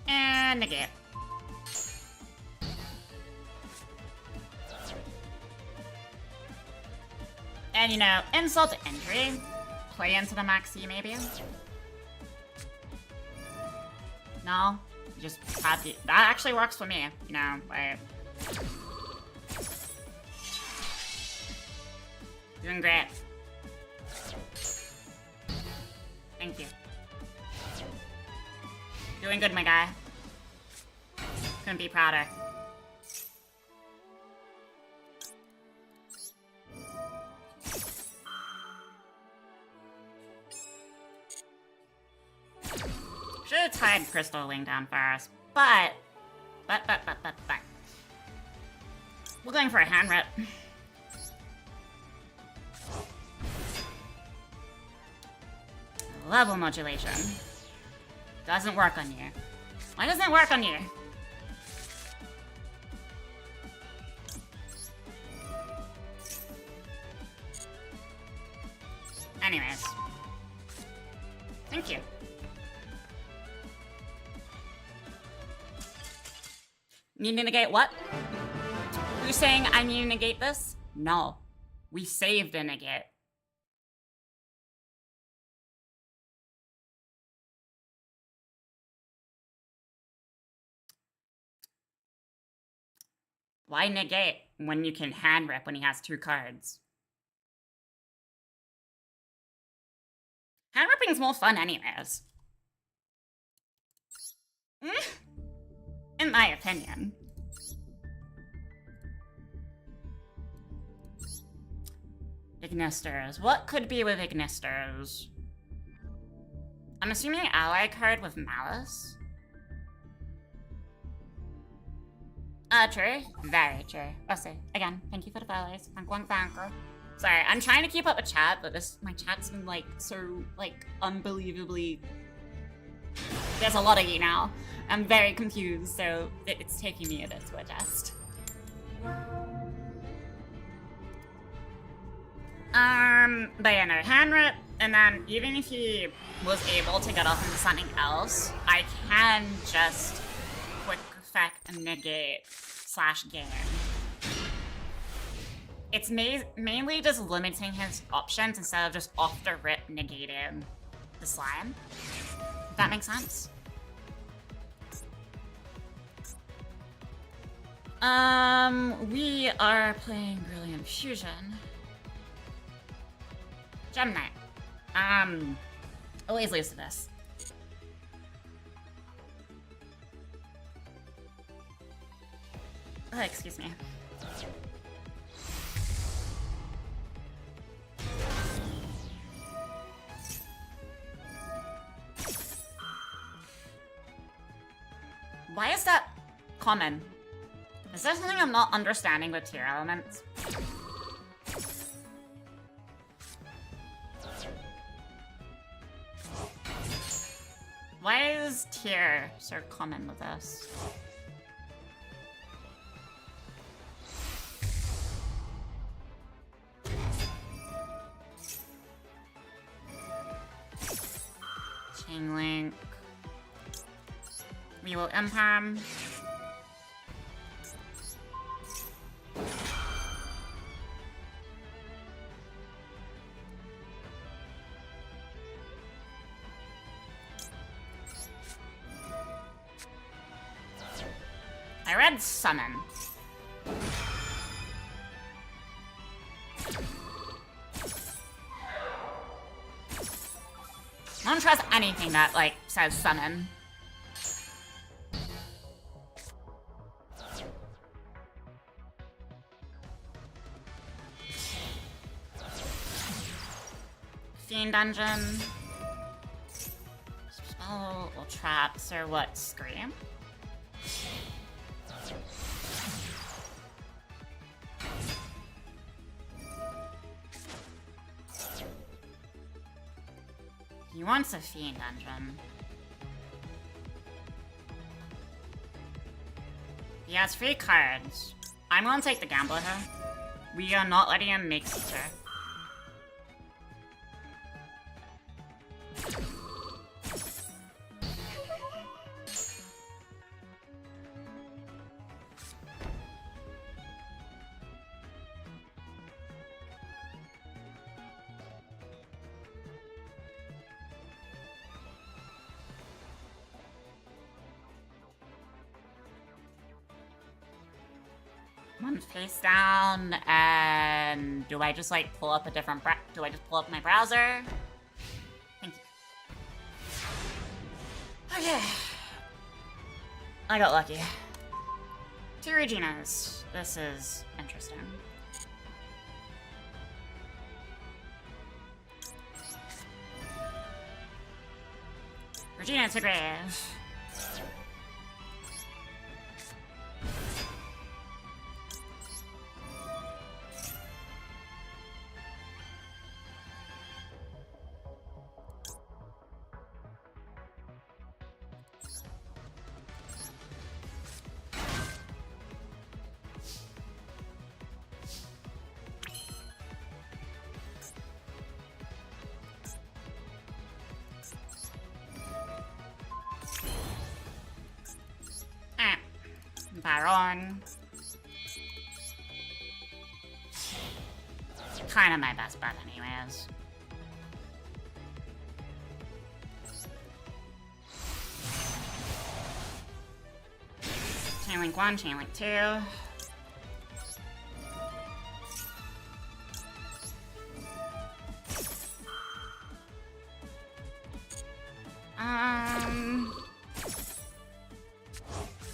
And negate. And you know, insult to injury. Play into the maxi maybe. No, you just have to. That actually works for me. You know, like. Doing great. Thank you. Doing good, my guy. Couldn't be prouder. Should have tied Crystal Wing down first, but. We're going for a hand rip. Level modulation. Doesn't work on you. Why doesn't it work on you? Anyways. Thank you. Need to negate what? You're saying I need to negate this? No. We saved a negate. Why negate when you can hand rip when he has 2 cards? Hand ripping's more fun anyways. In my opinion. Ignisters. What could be with Ignisters? I'm assuming ally card with Malice. True. Very true. Oh, say again. Thank you for the follows. Thank you. Sorry, I'm trying to keep up with chat, but my chat's been like so unbelievably. There's a lot of you now. I'm very confused, so it's taking me a bit to adjust. But yeah, no, hand rip, and then even if he was able to get off into something else, I can just quick effect and negate / game. It's mainly just limiting his options instead of just off the rip negating the slime. If that makes sense. We are playing Brilliant Fusion. Gemini. Always lose to this. Oh, excuse me. Why is that common? Is there something I'm not understanding with tier elements? Why is tier so common with us? Chain link. We will imperm. I read summon. I don't trust anything that, like, says summon. Fiend Dungeon. Spell or traps or what? Scream? He wants a Fiend Engine. He has 3 cards. I'm gonna take the Gambler here. We are not letting him make Caesar. One face down, and do I just like pull up a different do I just pull up my browser? Thank you. Okay. I got lucky. 2 Reginas. This is interesting. Regina to grave. Baron. Kind of my best bet anyways. Chain link 1, chain link 2.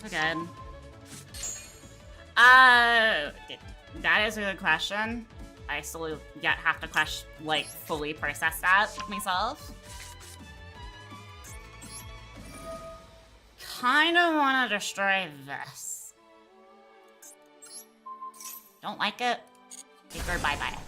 We're good. That is a good question. I still yet have to fully process that myself. Kinda wanna destroy this. Don't like it? Take your bye-bye.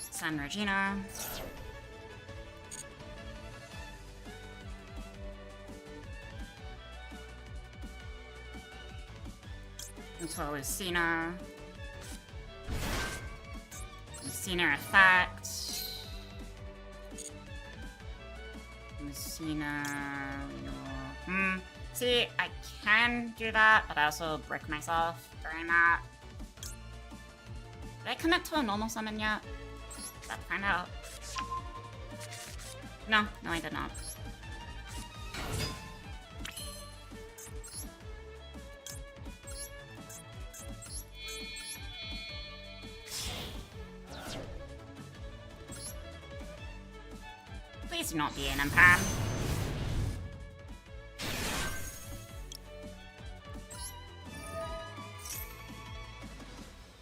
Send Regina. Until Lucina. Lucina effect. Lucina. See, I can do that, but I also brick myself during that. Did I commit to a normal summon yet? Let's find out. No, I did not. Please do not be an imperm.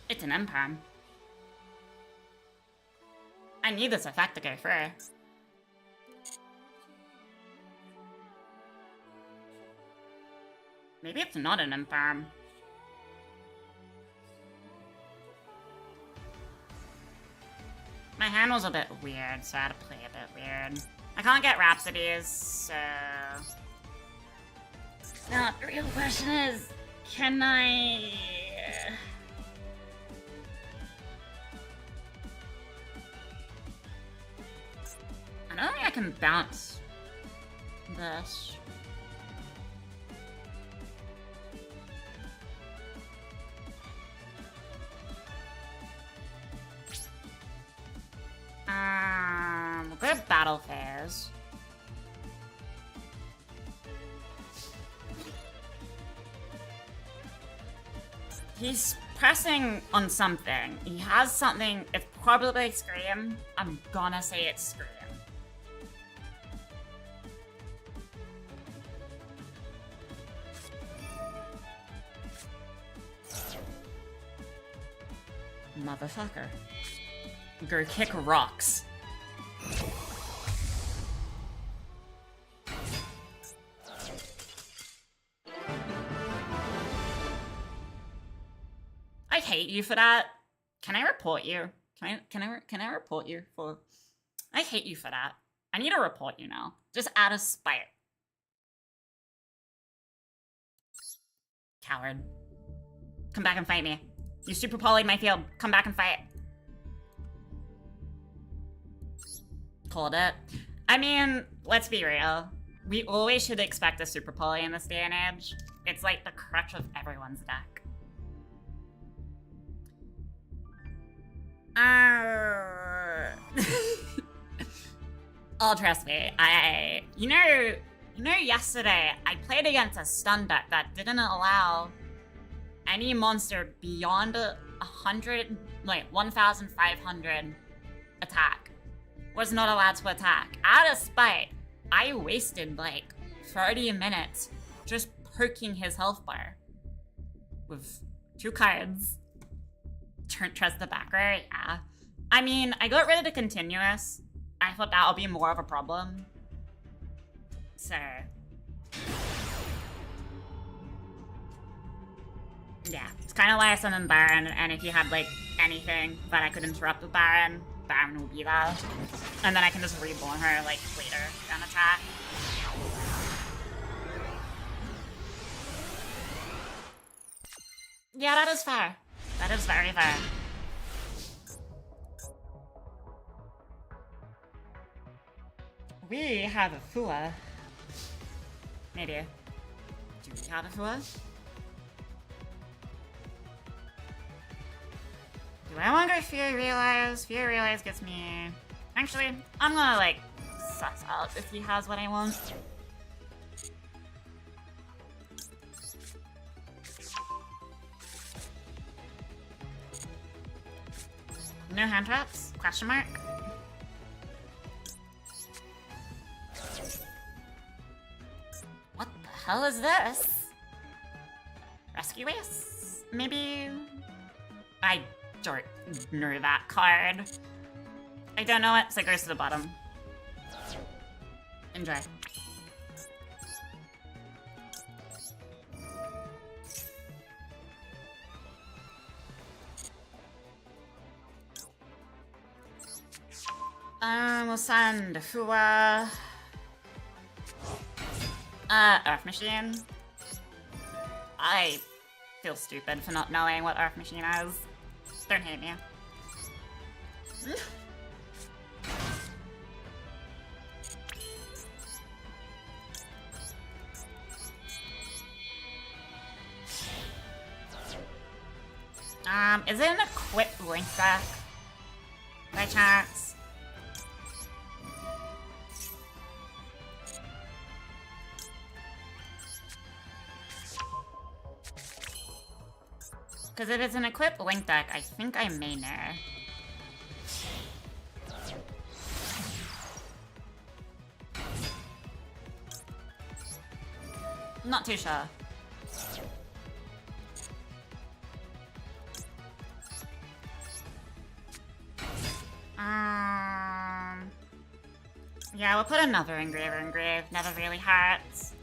It's an imperm. I need this effect to go through. Maybe it's not an imperm. My hand was a bit weird, so I had to play a bit weird. I can't get Rhapsodies, so... Now, the real question is, can I... I don't think I can bounce this. We'll go to battle phase. He's pressing on something. He has something. It's probably Scream. I'm gonna say it's Scream. Motherfucker. Go kick rocks. I hate you for that. Can I report you? Can I report you for... I hate you for that. I need to report you now. Just out of spite. Coward. Come back and fight me. You super poly'd my field. Come back and fight. Called it. I mean, let's be real. We always should expect a super poly in this day and age. It's like the crutch of everyone's deck. Oh, trust me. You know, yesterday I played against a stun deck that didn't allow any monster beyond 1,500 attack. Was not allowed to attack. Out of spite, I wasted like 30 minutes just poking his health bar with 2 cards. Trust the backer, yeah. I mean, I got rid of the continuous. I thought that would be more of a problem. So... yeah, it's kind of like summon Baron, and if you had like anything that I could interrupt with Baron, Baron will be there. And then I can just reborn her like later on attack. Yeah, that is fair. That is very fair. We have a Fua. Maybe. Do we have a Fua? Do I want to go Fury Realize? Fury Realize gets me... Actually, I'm gonna like suss out if he has what I want. No hand traps? Question mark? What the hell is this? Rescue Ace? Maybe... I don't know that card. I don't know it, so it goes to the bottom. Enjoy. We'll send Fua. Earth Machine. I feel stupid for not knowing what Earth Machine is. Don't hate me. Is it an equipped link deck? By chance? Because if it's an equipped link deck, I think I may know. Not too sure. Yeah, we'll put another engraver engrave. Never really hurts,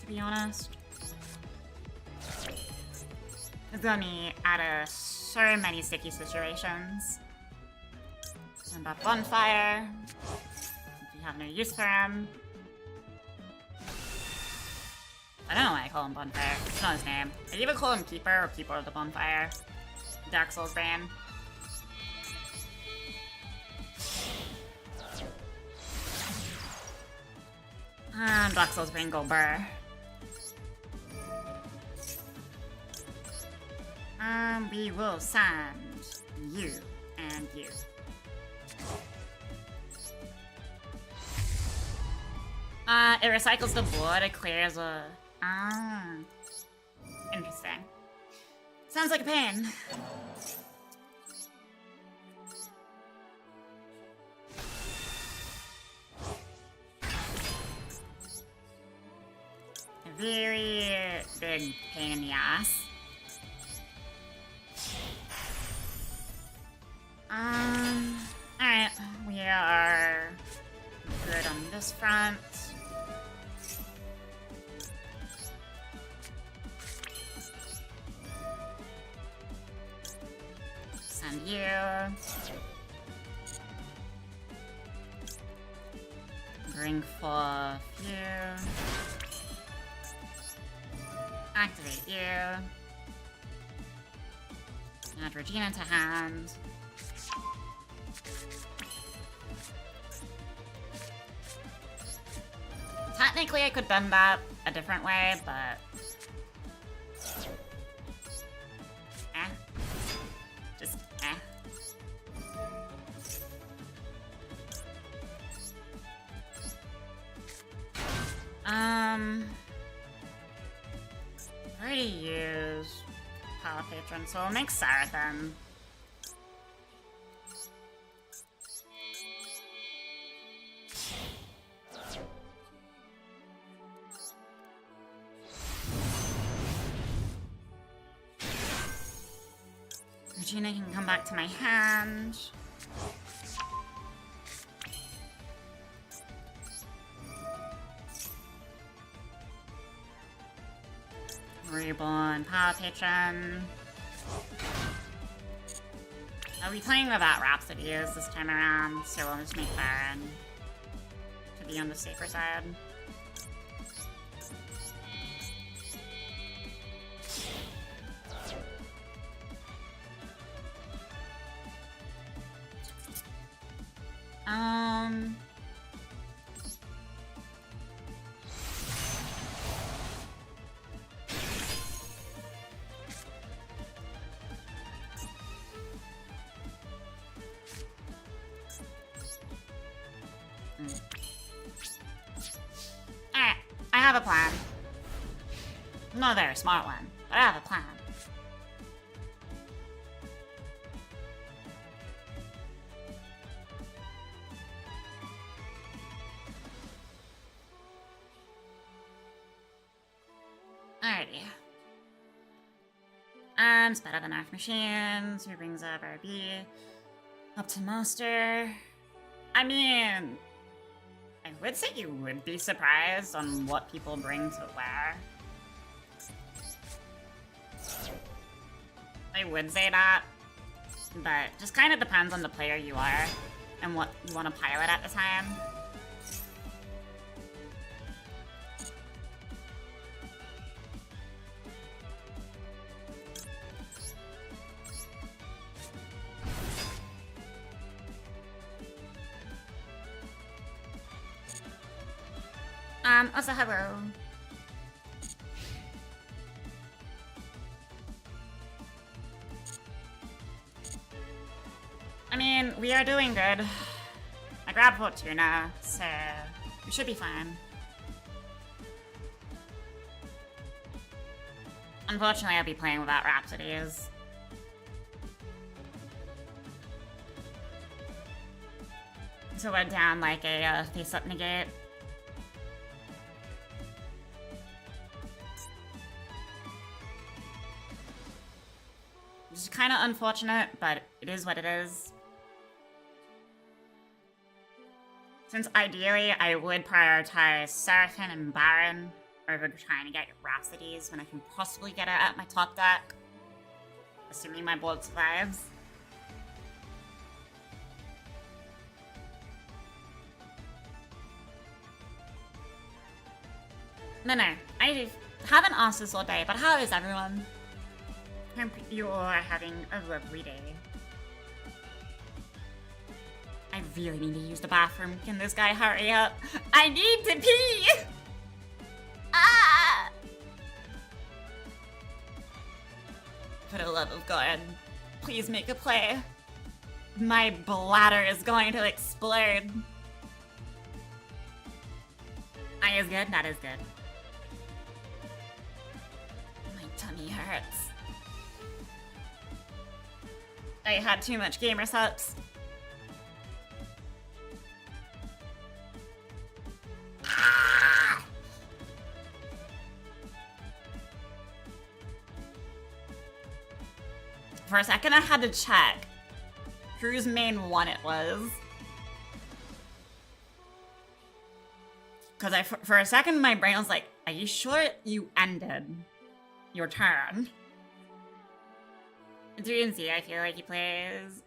to be honest. It's got me out of so many sticky situations. Send up Bonfire. If you have no use for him. I don't know why I call him Bonfire. It's not his name. I either call him Keeper or Keeper of the Bonfire. Dark Souls Brain. Dark Souls Brain go burr. We will send you and you. It recycles the board, it clears a... Interesting. Sounds like a pain. A very big pain in the ass. Alright, we are good on this front. Send you. Bring forth you. Activate you. Add Regina to hand. Technically, I could done that a different way, but... Just already used Power Patron, so we'll make Sarathon. Regina can come back to my hand. Reborn Power Patron. Are we playing without Rhapsodies this time around? So we'll just make Baron to be on the safer side. Alright, I have a plan. Not a very smart one, but I have a plan. Alrighty. It's better than Earth Machines. Who brings up RB? Up to Master. I mean, I would say you would be surprised on what people bring to wear. I would say that, but just kind of depends on the player you are and what you want to pilot at the time. Also hello. I mean, we are doing good. I grabbed Fortuna, so we should be fine. Unfortunately, I'll be playing without Rhapsodies. So we're down like a face-up negate. Which is kind of unfortunate, but it is what it is. Since ideally I would prioritize Seraphim and Baron over trying to get Rhapsodies when I can possibly get it at my top deck. Assuming my board survives. No, I haven't asked this all day, but how is everyone? Hope you all are having a lovely day. I really need to use the bathroom. Can this guy hurry up? I need to pee! Ah! For the love of God, please make a play. My bladder is going to explode. Eye is good? That is good. My tummy hurts. I had too much gamer subs. For a second, I had to check whose main one it was. Because for a second, my brain was like, are you sure you ended your turn? Do you see? I feel like he plays...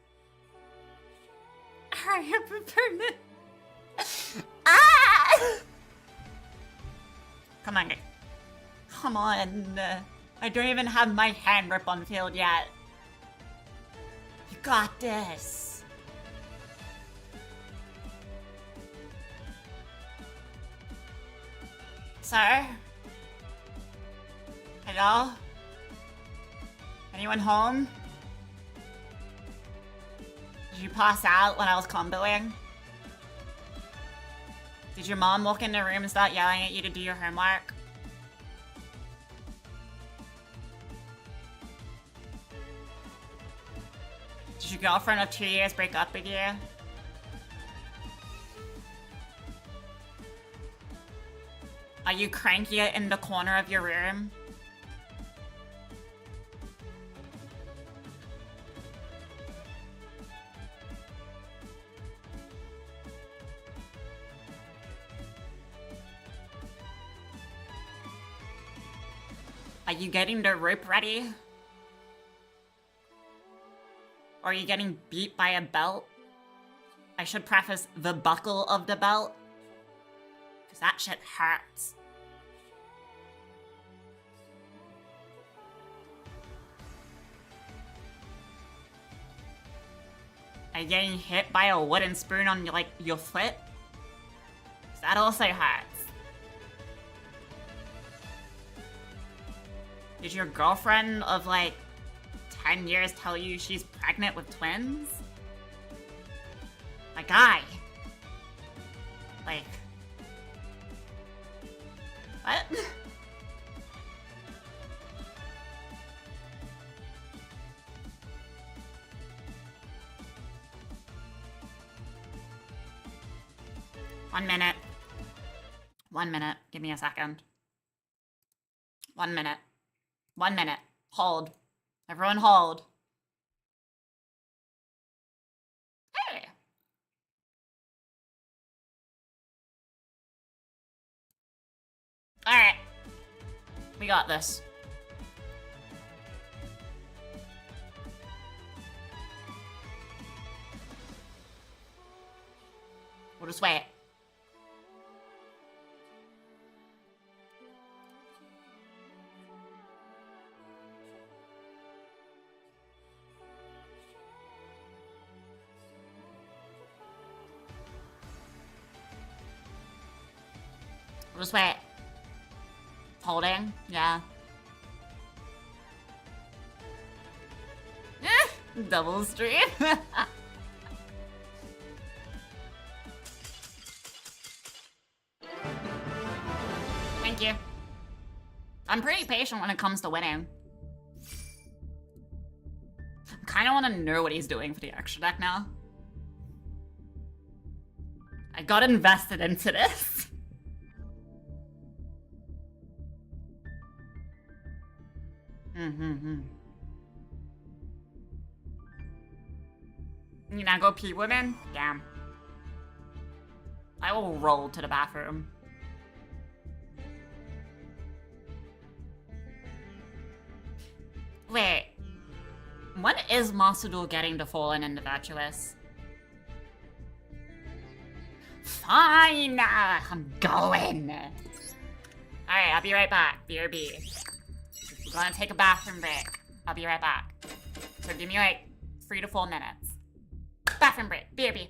I am prepared. Ah! Come on, guys. Come on. I don't even have my hand grip on field yet. You got this. Sir? Hello? Anyone home? Did you pass out when I was comboing? Did your mom walk in the room and start yelling at you to do your homework? Did your girlfriend of 2 years break up with you? Are you cranky in the corner of your room? Are you getting the rope ready? Or are you getting beat by a belt? I should preface the buckle of the belt. Because that shit hurts. Are you getting hit by a wooden spoon on like your foot? 'Cause that also hurts. Did your girlfriend of like 10 years tell you she's pregnant with twins? My guy. Like... what? One minute. 1 minute. Give me a second. 1 minute. 1 minute. Hold. Everyone hold. Hey. All right. We got this. We'll just wait. Just wait. Holding? Yeah. Double stream. Thank you. I'm pretty patient when it comes to winning. I kind of want to know what he's doing for the extra deck now. I got invested into this. You now go pee, women? Damn. I will roll to the bathroom. Wait. When is Master Duel getting the Fallen and the Virtuous? Fine! I'm going! Alright, I'll be right back. BRB. We're gonna take a bathroom break. I'll be right back. So give me like 3 to 4 minutes. Bathroom break. BRB.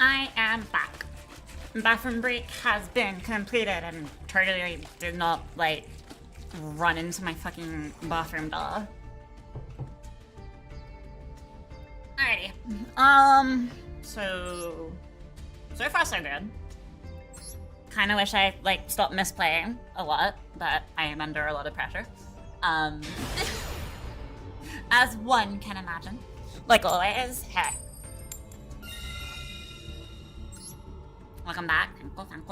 I am back. Bathroom break has been completed and totally did not, like, run into my fucking bathroom door. Alrighty. So far so good. Kinda wish I, like, stopped misplaying a lot, but I am under a lot of pressure. As one can imagine. Like always, hey. Welcome back.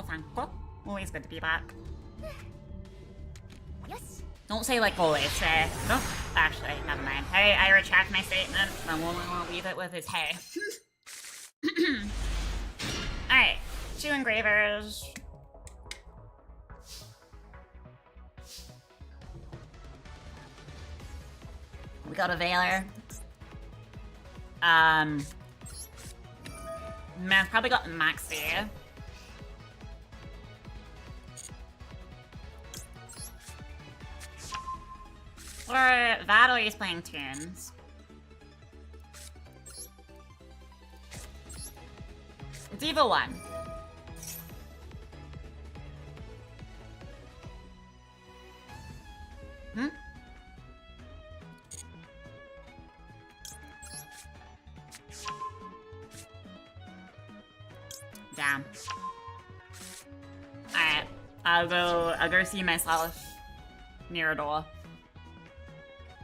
Thank you. Always good to be back. Yes. Don't say like always, say, no, actually, never mind. Hey, I retract my statement. I'm only gonna leave it with his hey. Alright, 2 engravers. We got a Veiler. Man, probably got Maxi. Or Vatoy's playing tunes. Diva 1. Hmm? Damn. Alright. I'll go see myself near a door.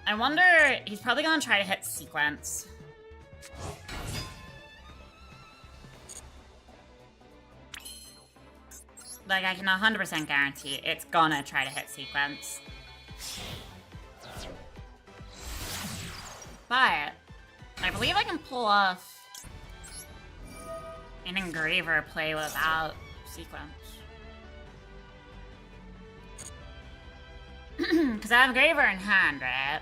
I wonder, he's probably gonna try to hit sequence. Like, I can 100% guarantee it's gonna try to hit sequence. But, I believe I can pull off an engraver play without sequence. Because I have engraver in hand, right?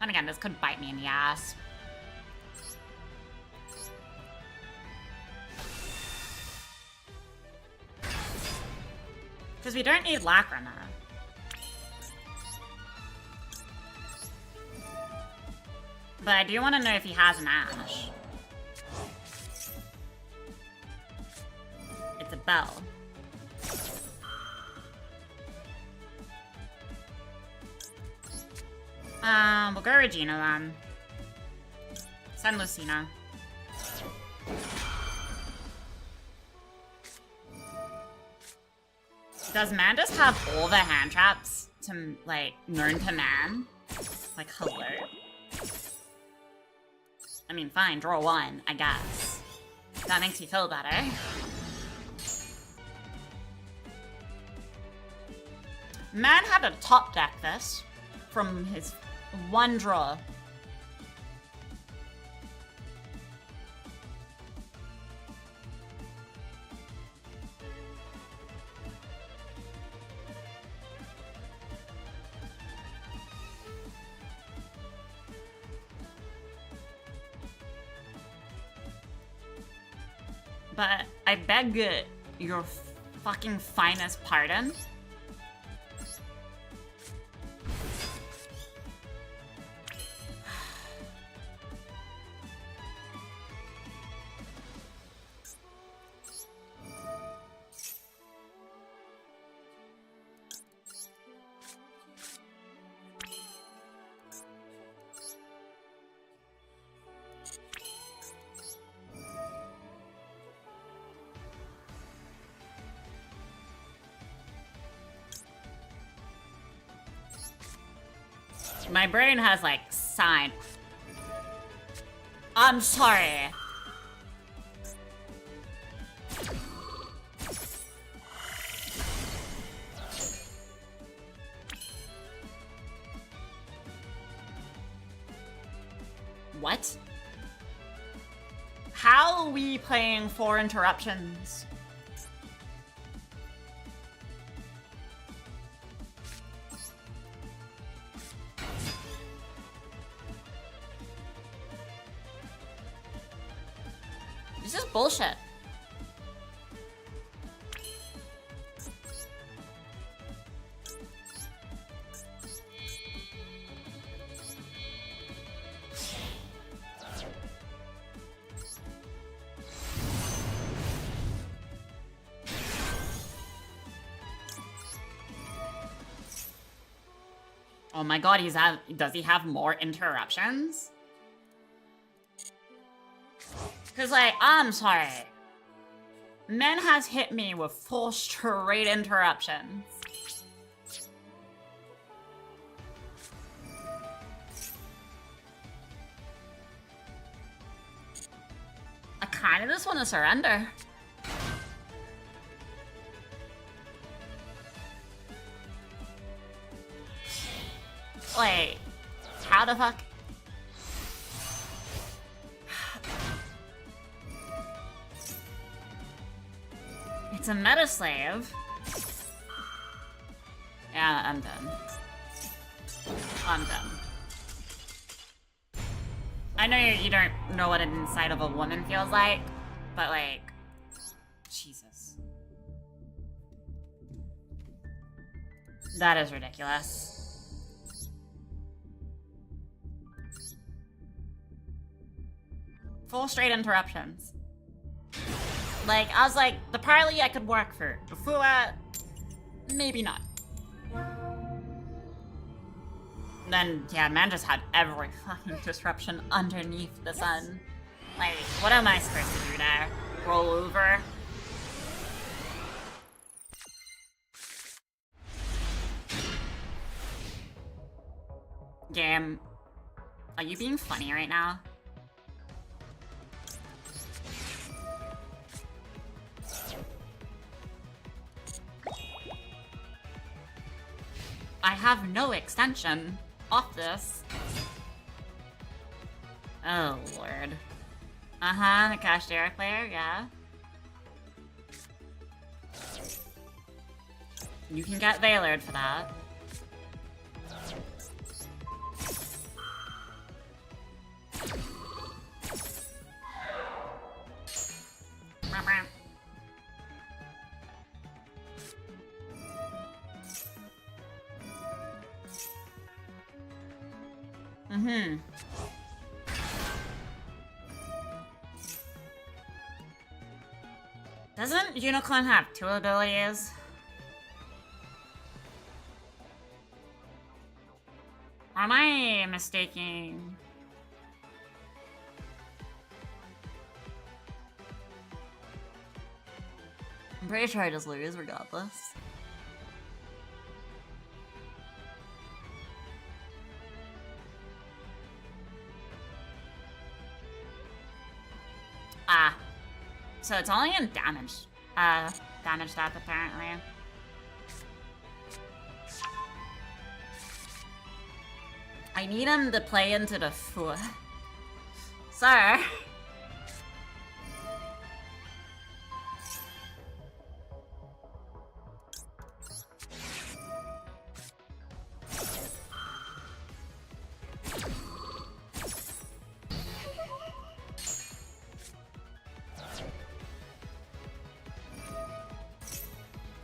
And again, this could bite me in the ass. Because we don't need Lacrima. But I do want to know if he has an Ash. It's a bell. We'll go Regina then. Send Lucina. Does man just have all the hand traps to, like, known to man? Like, hello? I mean, fine, draw 1, I guess. That makes you feel better. Man had to top deck this from his 1 draw. But I beg your fucking finest pardon. My brain has, like, sign. I'm sorry. What? How are we playing 4 interruptions? This is bullshit. Oh my god, does he have more interruptions? Cause like, I'm sorry. Men has hit me with full straight interruptions. I kinda just wanna surrender. Wait, how the fuck? It's a meta slave. Yeah, I'm done. I'm done. I know you don't know what an inside of a woman feels like, but like, Jesus. That is ridiculous. Full straight interruptions. Like, I was like, the parley I could work for. Before, maybe not. Then, yeah, man just had every fucking disruption underneath the sun. Like, what am I supposed to do there? Roll over? Game, are you being funny right now? I have no extension off this. Oh, Lord. Uh-huh, the Cash Derek player, yeah. You can get Veilered for that. Mm-hmm. Doesn't Unicorn have 2 abilities? Or am I mistaking? I'm pretty sure I just lose regardless. Ah. So it's only in damage. Damage stats apparently. I need him to play into the foot. Sir.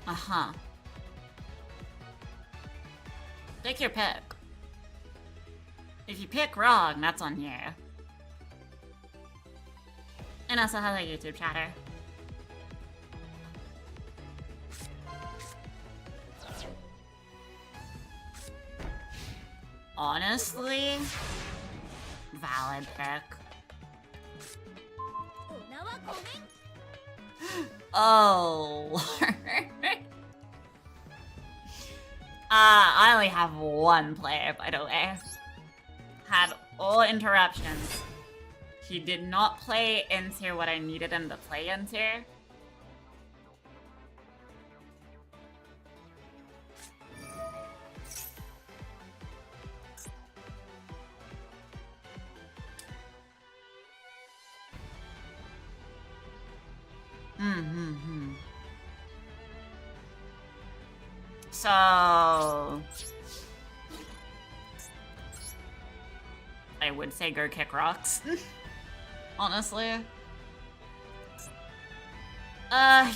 Uh-huh. Take your pick. If you pick wrong, that's on you. And also hello YouTube chatter. Honestly, valid pick. Oh, Lord. I only have one player, by the way. Had all interruptions. He did not play into what I needed him to play into. So I would say go kick rocks. Honestly.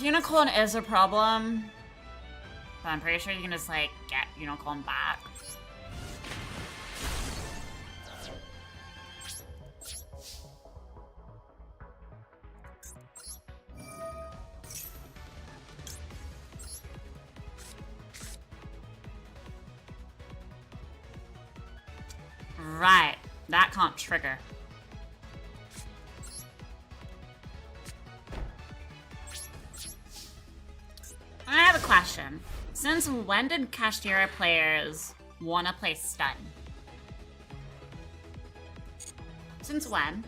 Unicorn is a problem. But I'm pretty sure you can just like get Unicorn back. Right, that can't trigger. I have a question. Since when did Kashtira players want to play stun? Since when?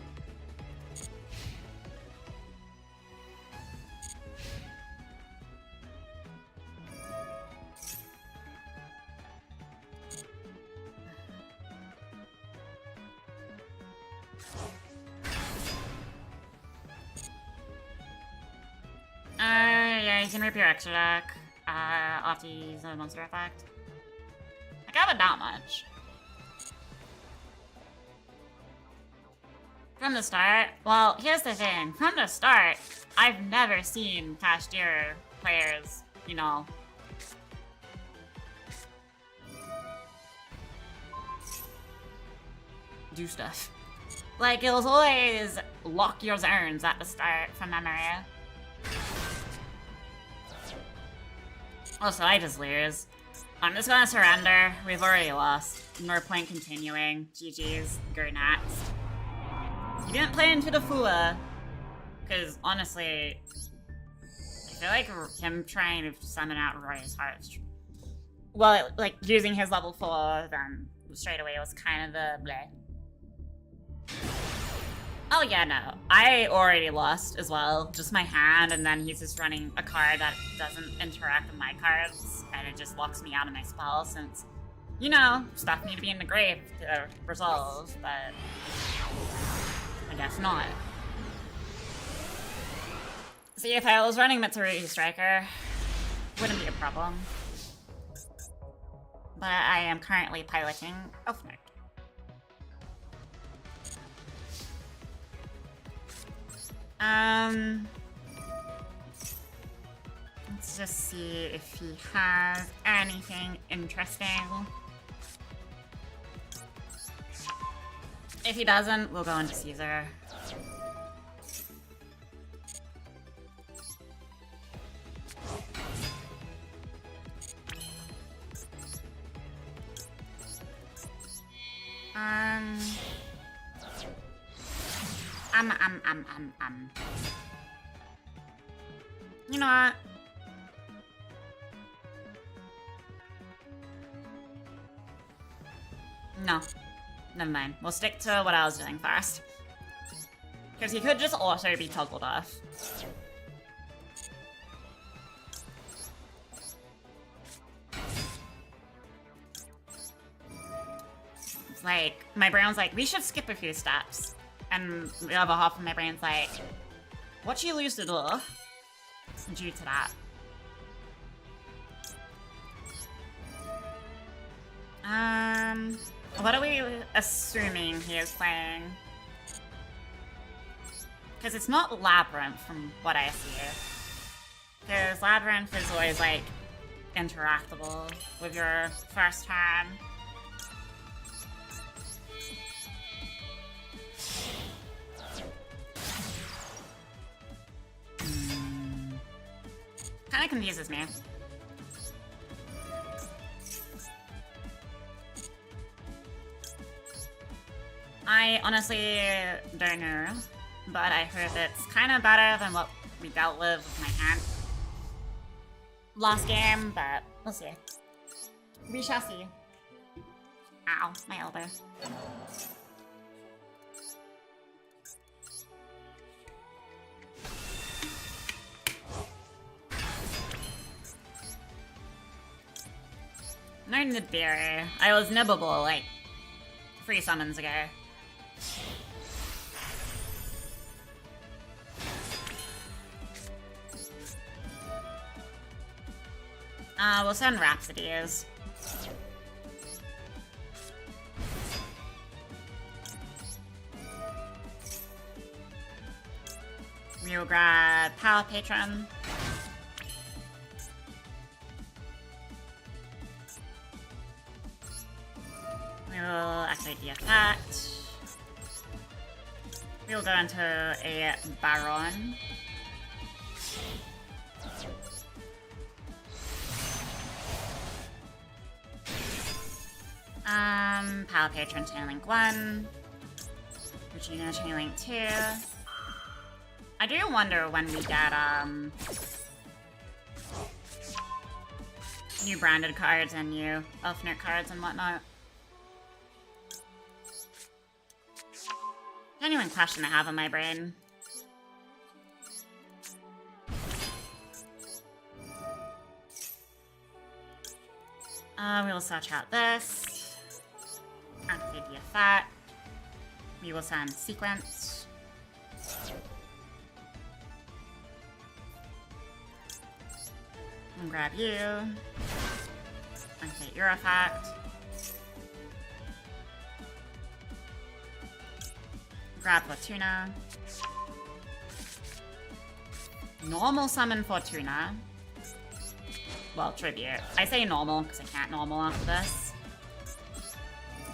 Yeah, you can rip your extra deck. Off to use a monster effect. I got it that much. From the start? Well, here's the thing. From the start, I've never seen Kashtira players, you know, do stuff. Like, it was always lock your zones at the start from memory. Also, I just lose. I'm just gonna surrender. We've already lost. No point continuing. GG's. Go next. You didn't play into the Fula. Because, honestly, I feel like him trying to summon out Roy's Heart. Well, like, using his level 4, then straight away was kind of the bleh. Oh yeah, no. I already lost as well. Just my hand, and then he's just running a card that doesn't interact with my cards, and it just locks me out of my spell since, you know, stuff need to be in the grave to resolve, but I guess not. See, if I was running Mitsurugi Striker, wouldn't be a problem. But I am currently piloting Elfnote. Let's just see if he has anything interesting. If he doesn't, we'll go into Caesar. You know what? No. Never mind. We'll stick to what I was doing first. Because he could just also be toggled off. It's like, my brain's like, we should skip a few steps. And the other half of my brain's like, what you lose to do due to that? What are we assuming he is playing? Because it's not Labyrinth from what I see. Because Labyrinth is always like interactable with your first turn. Kinda confuses me. I honestly don't know, but I heard it's kind of better than what we dealt with my hand last game, but we'll see. We shall see. Ow, my elbow. No need beer. I was nibbable like 3 summons ago. We'll send Rhapsodies. We'll grab Power Patron. We will activate the effect. We'll go into a Baron. Pal Patron Chainlink 1. Regina Chainlink 2. I do wonder when we get, new branded cards and new Elfnote cards and whatnot. Genuine question I have in my brain. We will search out this. Activate the effect. We will send sequence. And grab you. Activate your effect. Grab Fortuna. Normal summon Fortuna. Well, tribute. I say normal because I can't normal after this.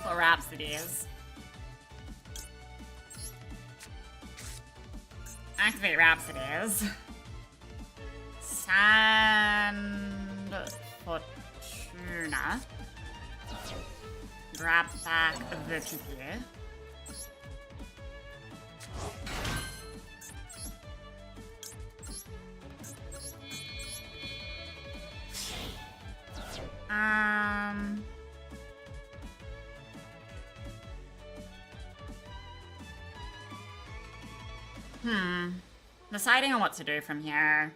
For Rhapsodies. Activate Rhapsodies. Sand Fortuna. Grab back the PP. Deciding on what to do from here.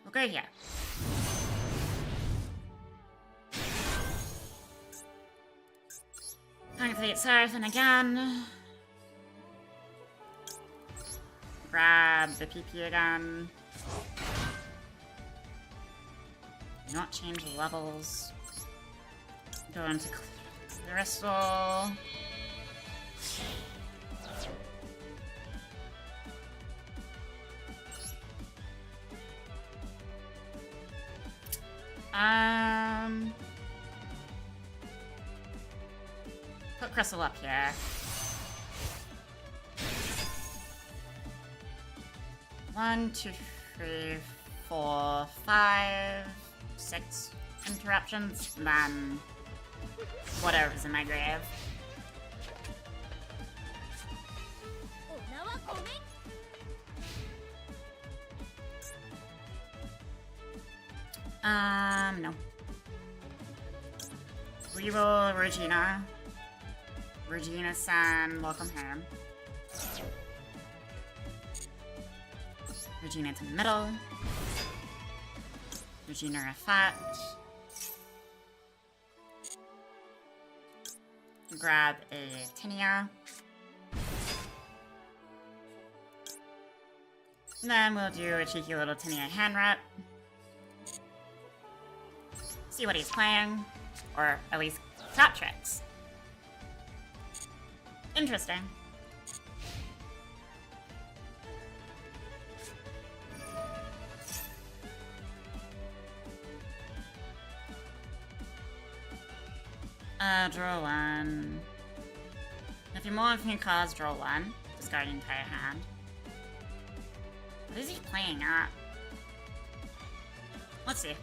We'll go here. Activate Seraphim again. Grab the PP again. Do not change the levels. Go into Crystal. Put Crystal up here. One, two, three, 4, 5, 6 interruptions, and then whatever's in my grave. No. Reroll Regina. Regina-san, welcome home. Regina to the middle. Regina effect. Grab a Tinia. And then we'll do a cheeky little Tinia hand rep. See what he's playing. Or at least trap tricks. Interesting. Draw one. If you're more than cards, draw one. Discard your entire hand. What is he playing at? Let's see.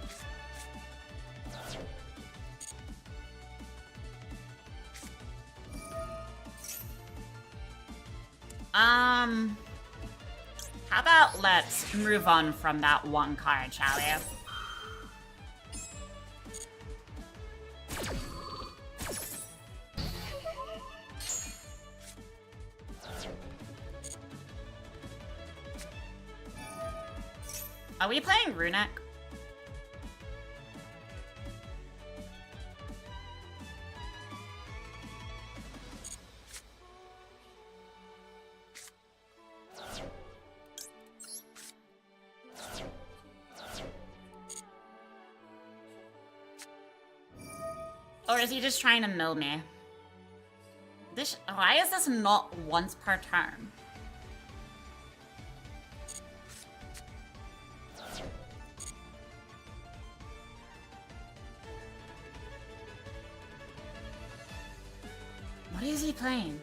How about let's move on from that one card, shall we? Are we playing Runic? Or is he just trying to mill me? Why is this not once per turn? What is he playing?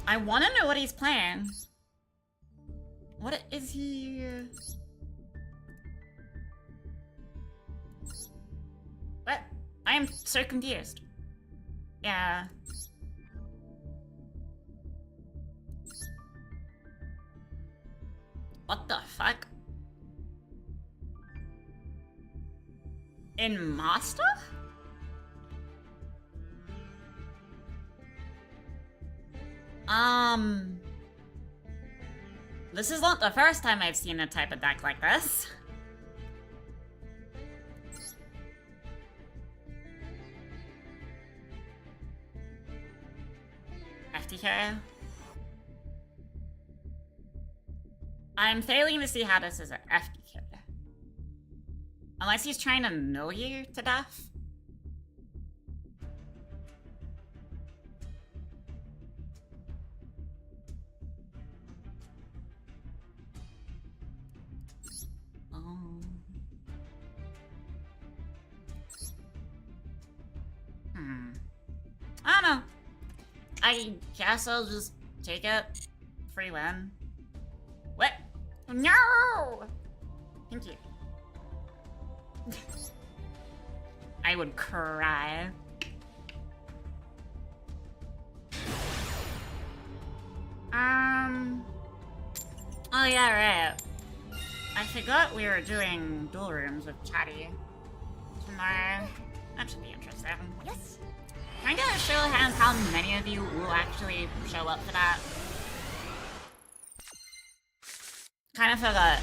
I want to know what he's playing. What is he? What? I am so confused. Yeah. What the fuck? In Master? This is not the first time I've seen a type of deck like this. FTK. I'm failing to see how this is an FTK. Unless he's trying to mill you to death. I don't know. I guess I'll just take it. Free win. What? No! Thank you. I would cry. Oh yeah, right. I forgot we were doing duel rooms with Chatty tomorrow. That should be interesting. Yes. Can I get a show of hands how many of you will actually show up for that? Kind of forgot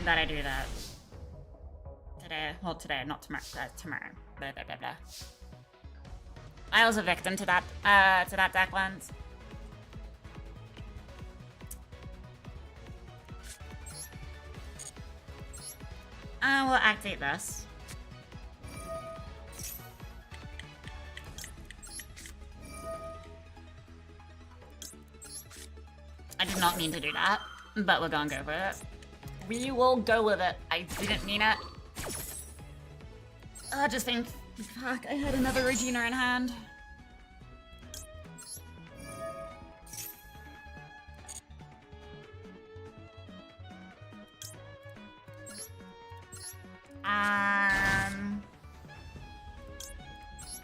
that I do that. Today. Well, today, not tomorrow. Tomorrow. Blah, blah, blah, blah. I was a victim to that deck once. I will activate this. I did not mean to do that, but we're gonna go with it. We will go with it. I didn't mean it. I just think, fuck, I had another Regina in hand.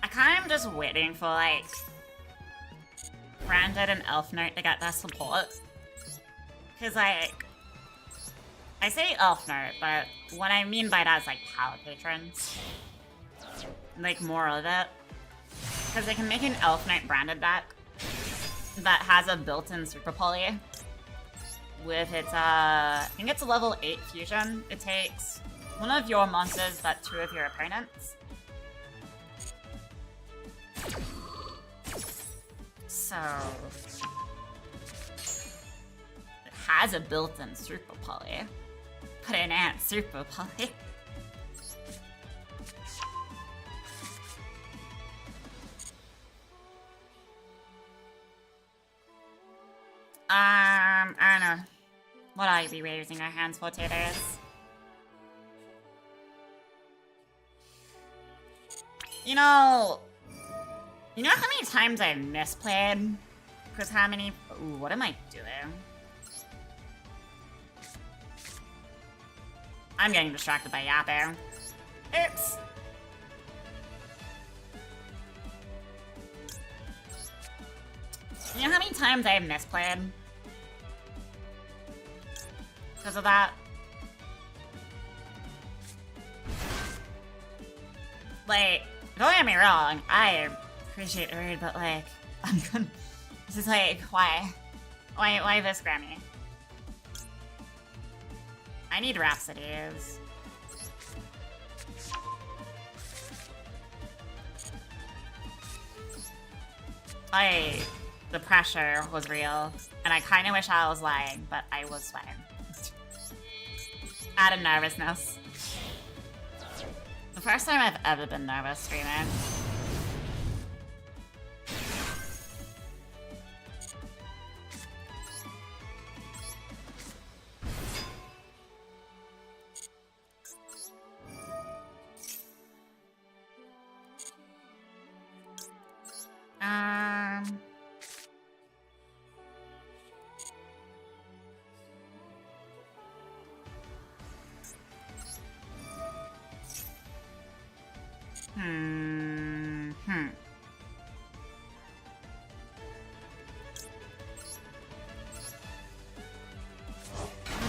I kind of just waiting for like Branded and Elfnote to get their support. Cause like, I say Elfnote, but what I mean by that is like power patrons. Like more of it. Cause they can make an Elfnote branded deck that has a built-in super poly. With its I think it's a level 8 fusion. It takes one of your monsters but 2 of your opponents. So it has a built-in super poly. But it ain't super poly. I don't know. What are you raising our hands for today? You know how many times I've misplayed? Because how many... Ooh, what am I doing? I'm getting distracted by yapping. Oops. You know how many times I've misplayed? Because of that? Like, don't get me wrong, I appreciate the raid, but like, I'm gonna... This is like, why? Why this Grammy? I need Rhapsodies. The pressure was real, and I kind of wish I was lying, but I was sweating. Out of nervousness. The first time I've ever been nervous streaming.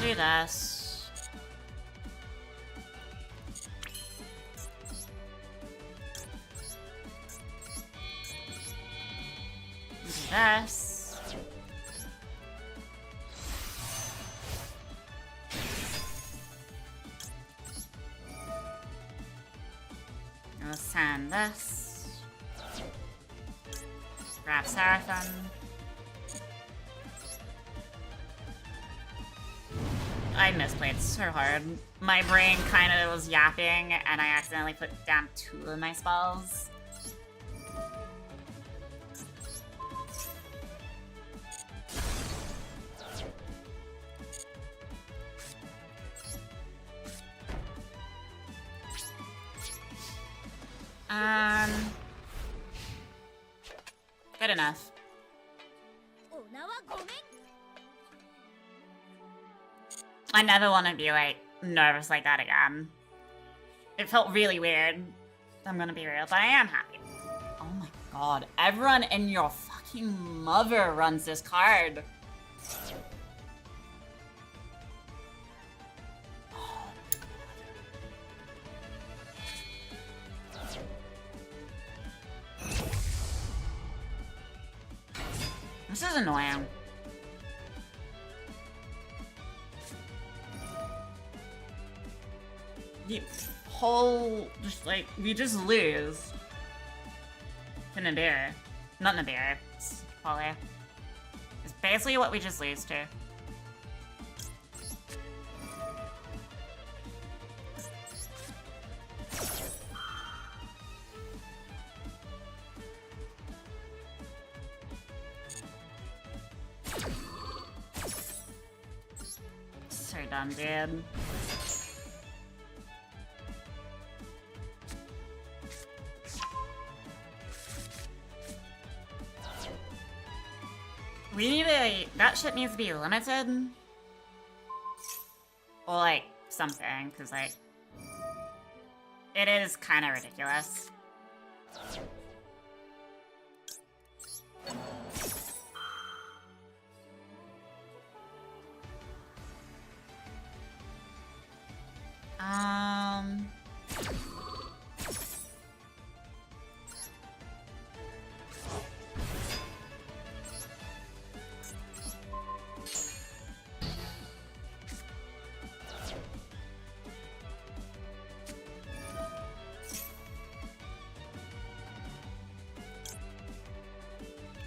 do this. Do this. I'll send this. Grab Seraphim. I misplayed so hard. My brain kind of was yapping, and I accidentally put down 2 of my spells. Good enough. I never want to be, like, nervous like that again. It felt really weird. I'm gonna be real, but I am happy. Oh my god, everyone and your fucking mother runs this card. This is annoying. The whole, just like, we just lose to Nibiru. Not Nibiru, it's Poly. It's basically what we just lose to. So dumb, dude. We need a... that shit needs to be limited. Or, like, something, because, like... it is kind of ridiculous.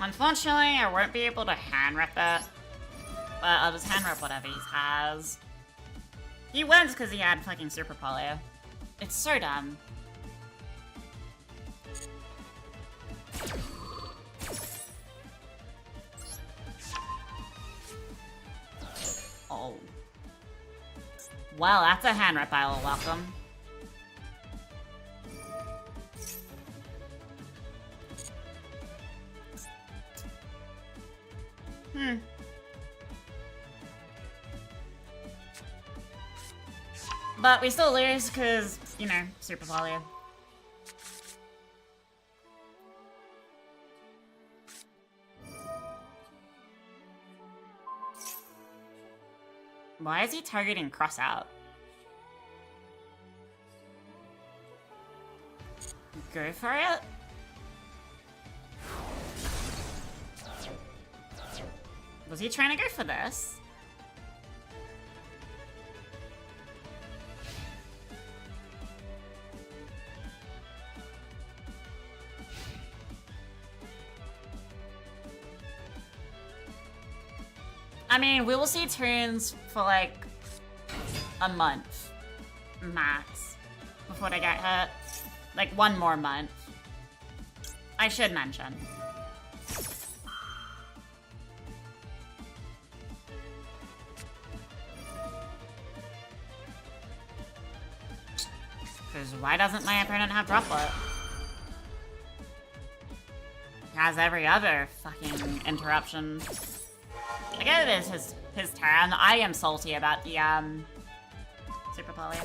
Unfortunately, I won't be able to hand rep it. But I'll just hand rep whatever he has. He wins because he had fucking Super Poly. It's so dumb. Oh. Well, that's a hand rep I will welcome. But we still lose because, you know, Super Poly. Why is he targeting Cross Out? Go for it? Was he trying to go for this? I mean, we will see turns for like a month, max, before they get hit. Like 1 more month. I should mention. Because why doesn't my opponent have Droplet? He has every other fucking interruption. I guess it is his turn. I am salty about the Super Poly.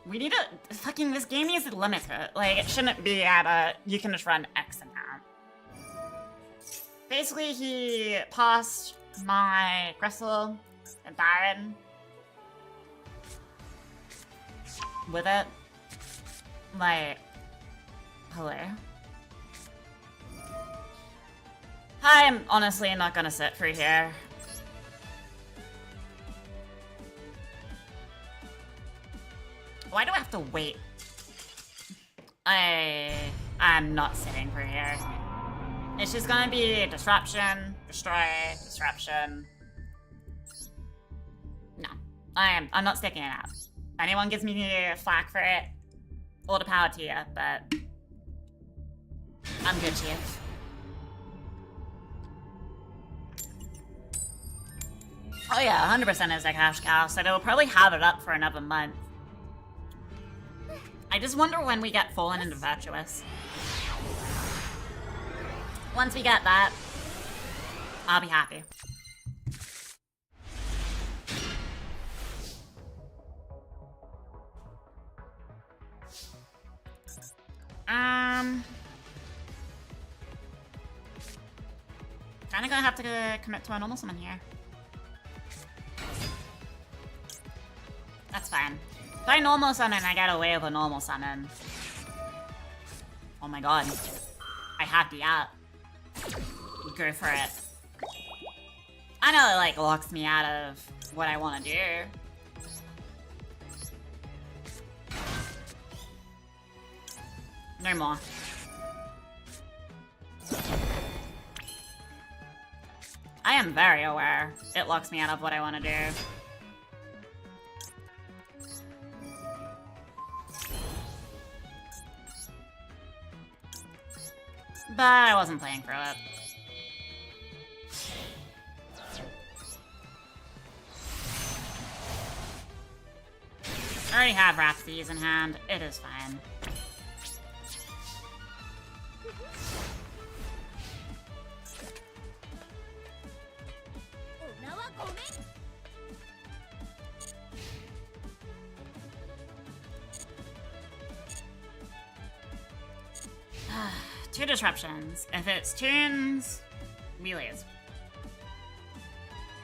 We need to fucking, this game needs to limit it. Like, it shouldn't be at a, you can just run X amount. Basically, he passed my Gristle and Baron with it. Like, hello. I'm honestly not gonna sit for here. Why do I have to wait? I'm not sitting for here. It's just gonna be disruption, destroy, disruption. No, I'm not sticking it out. Anyone gives me flack for it, all the power to you, but I'm good, Chief. Oh yeah, 100% is a cash cow, so they'll probably have it up for another month. I just wonder when we get Fallen into Virtuous. Once we get that, I'll be happy. Kinda gonna have to commit to a normal summon here. That's fine. If I normal summon, I get away with a normal summon. Oh my god. I have the app. Go for it. I know it like locks me out of what I want to do. No more. I am very aware it locks me out of what I want to do. But I wasn't playing for it. I already have Rhapsodies in hand. It is fine. Two disruptions. If it's tunes, relays.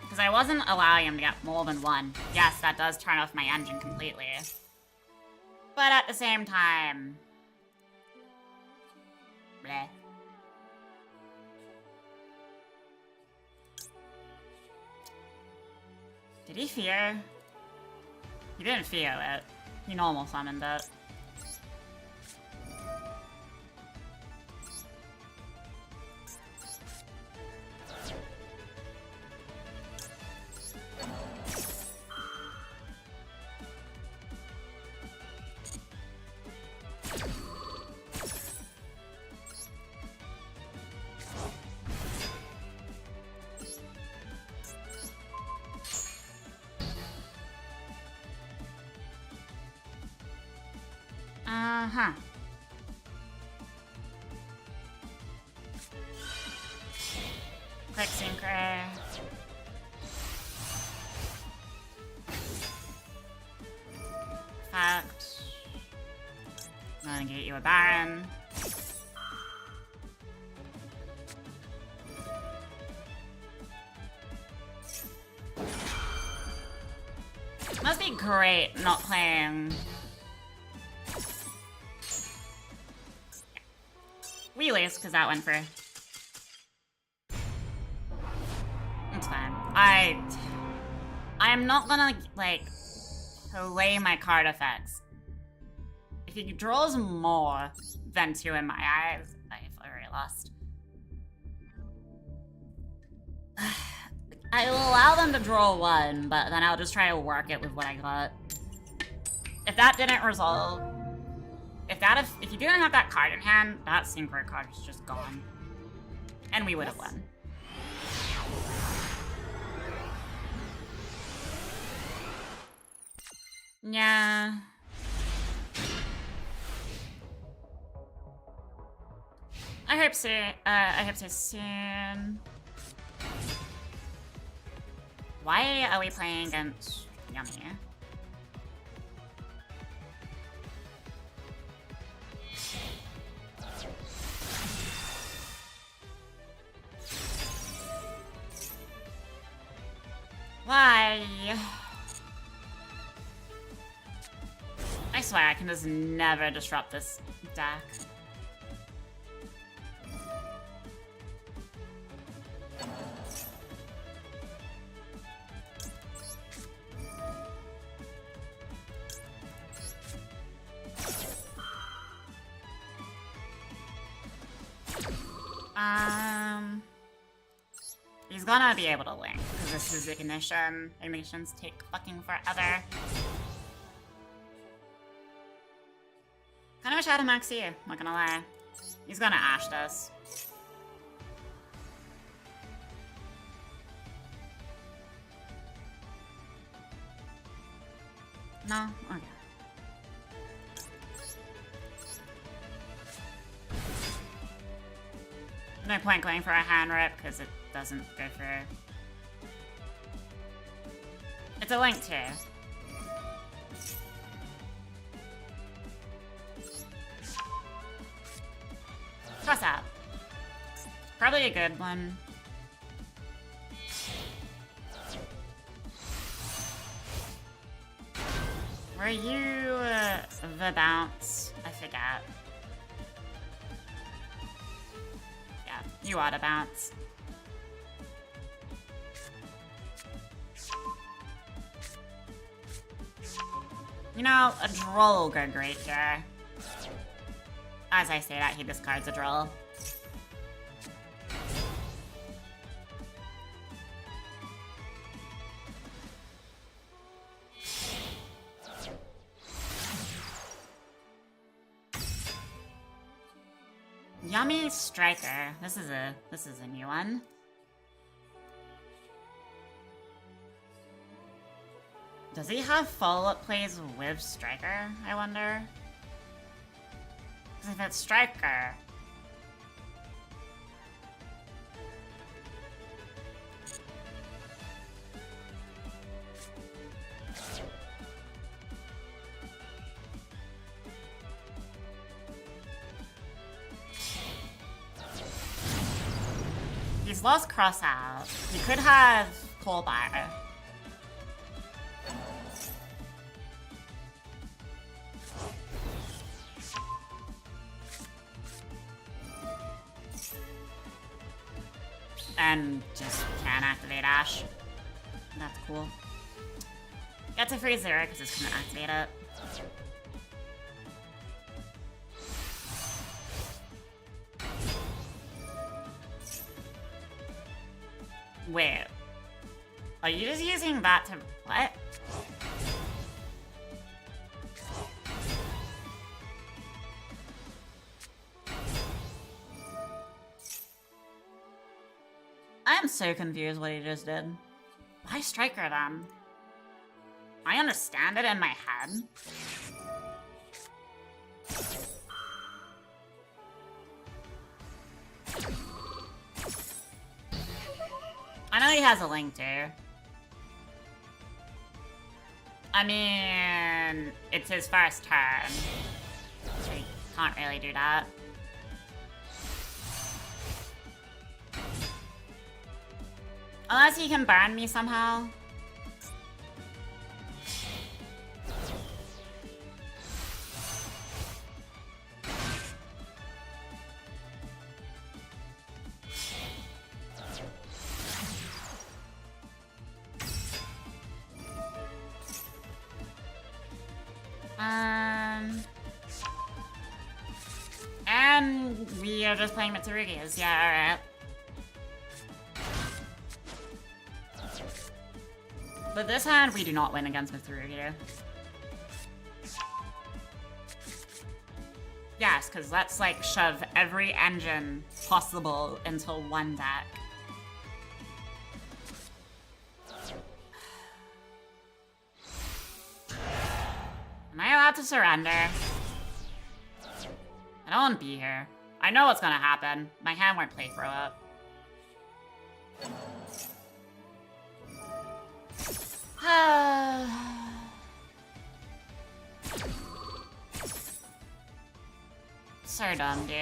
Because I wasn't allowing him to get more than one. Yes, that does turn off my engine completely. But at the same time... bleh. Did he fear? He didn't fear it. He normal summoned it. Uh-huh. Quick synchro. Fact. I'm gonna get you a Baron. Must be great not playing. Relays, because that went for. It's fine. I am not gonna, like, play my card effects. If he draws more than 2 in my eyes, I've already lost. I will allow them to draw 1, but then I'll just try to work it with what I got. If that didn't resolve... If you didn't have that card in hand, that synchro card is just gone. And we would have won. Yeah. I hope so soon. Why are we playing against Yummy? Why? I swear I can just never disrupt this deck. He's gonna be able to link, because this is ignition. Ignitions take fucking forever. Kind of wish I had a max here, not gonna lie. He's gonna ash this. No? Okay. No point going for a hand rip because it doesn't go through. It's a link too. What's up? Probably a good one. Were you the bounce? I forget. Yeah, you ought to bounce. You know, a droll will go great here. As I say that, he discards a droll. Yummy Striker. This is a new one. Does he have follow-up plays with Striker, I wonder? Because if it's Striker... He's lost Cross out. He could have Coalbar. And just can't activate Ash. That's cool. Gets a free 0 because it's gonna activate it. Wait. Are you just using that to... what? I am so confused what he just did. Why Striker then? I understand it in my head. I know he has a link too. I mean, it's his first turn, so he can't really do that. Unless he can burn me somehow. And we are just playing Mitsurugi's. Yeah, alright. But this hand, we do not win against Mitsurugi. Yes, because let's like shove every engine possible into one deck. Am I allowed to surrender? I don't want to be here. I know what's gonna happen. My hand won't play throw up. So dumb, dude.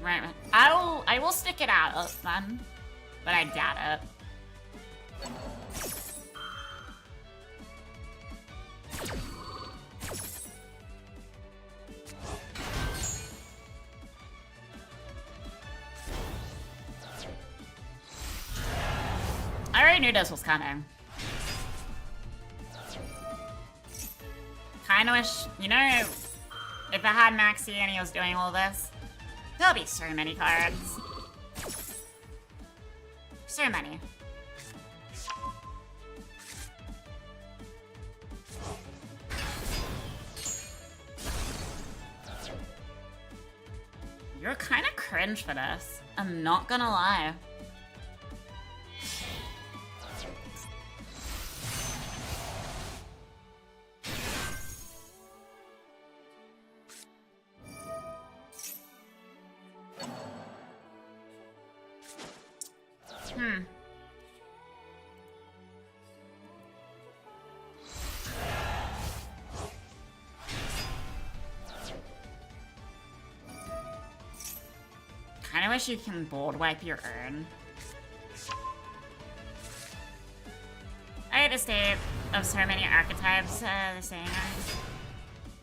Right. I I will stick it out then, but I doubt it. I already knew this was coming. Kinda wish, you know, if I had Maxi and he was doing all this, there'll be so many cards. So many. You're kinda cringe for this. I'm not gonna lie. Kinda wish you can board wipe your urn. I hate the state of so many archetypes, the saying.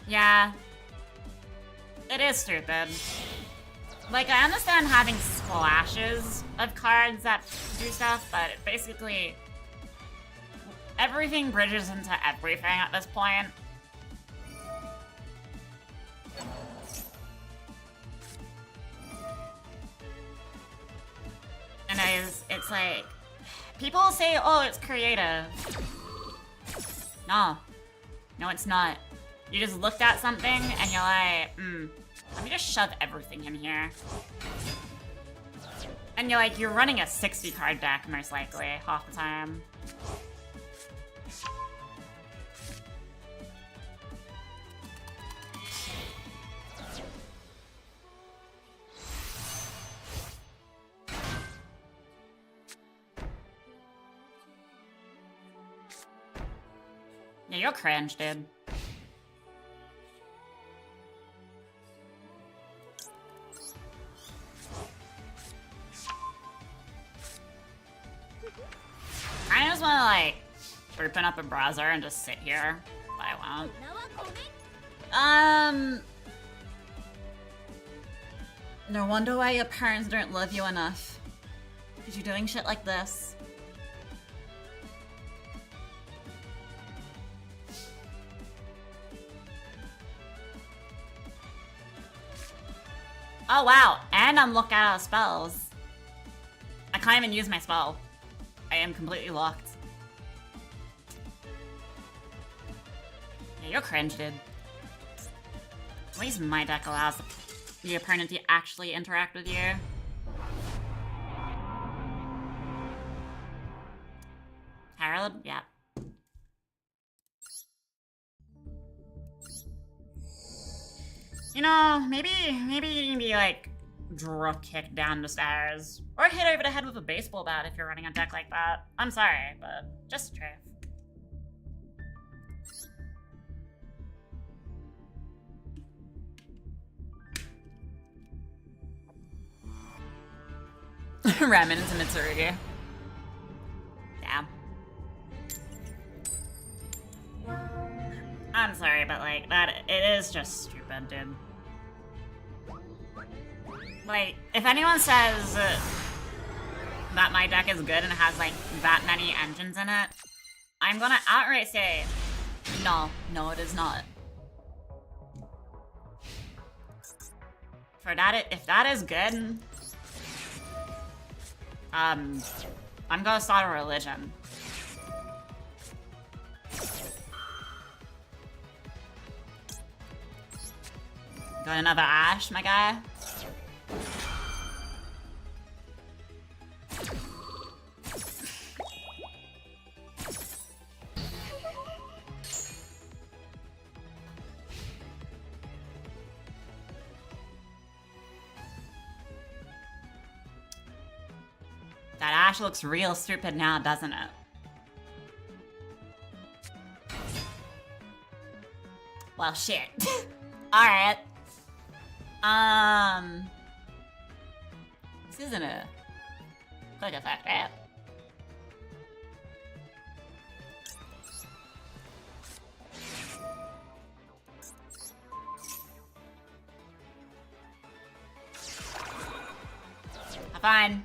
Yeah. It is stupid. Like, I understand having splashes of cards that do stuff, but basically everything bridges into everything at this point. And it's like, people say, oh, it's creative. No. No, it's not. You just looked at something and you're like, let me just shove everything in here. And you're like, you're running a 60 card deck, most likely, half the time. Yeah, you're cringe, dude. I just wanna, like, open up a browser and just sit here, but I won't. No wonder why your parents don't love you enough. Because you're doing shit like this. Oh wow, and I'm locked out of spells. I can't even use my spell. I am completely locked. Yeah, you're cringe, dude. At least my deck allows the opponent to actually interact with you. Harold? Yeah. You know, maybe you can be like drop kick down the stairs. Or hit over the head with a baseball bat if you're running a deck like that. I'm sorry, but just truth. Ramen into Mitsurugi. Yeah. I'm sorry, but like that, it is just stupid, dude. Like, if anyone says that my deck is good and has like that many engines in it, I'm gonna outright say, no, it is not. For that, if that is good, I'm gonna start a religion. Got another Ash, my guy? That Ash looks real stupid now, doesn't it? Well, shit. Alright. isn't a quick effect, right? Fine.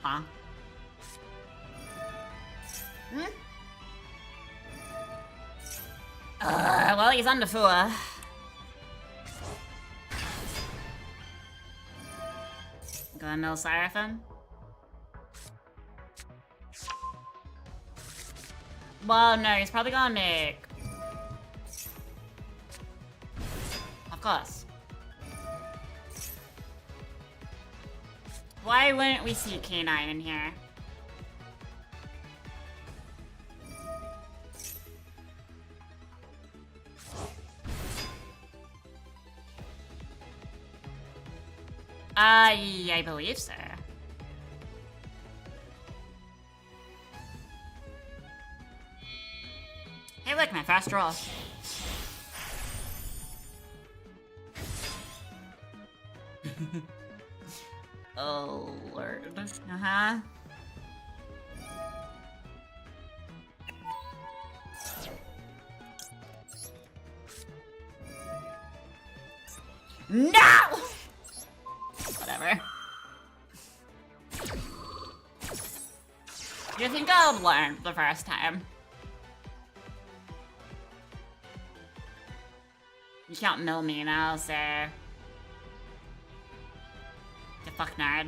Huh? Well, he's under Fua. Gonna mill Seraphim? Well, no, he's probably gonna make... Of course. Why wouldn't we see K9 in here? I believe so. Hey, look, my fast draw. Oh, Lord. Uh-huh. No! Whatever. You think I'll learn the first time? You can't mill me now, so... The fuck nerd.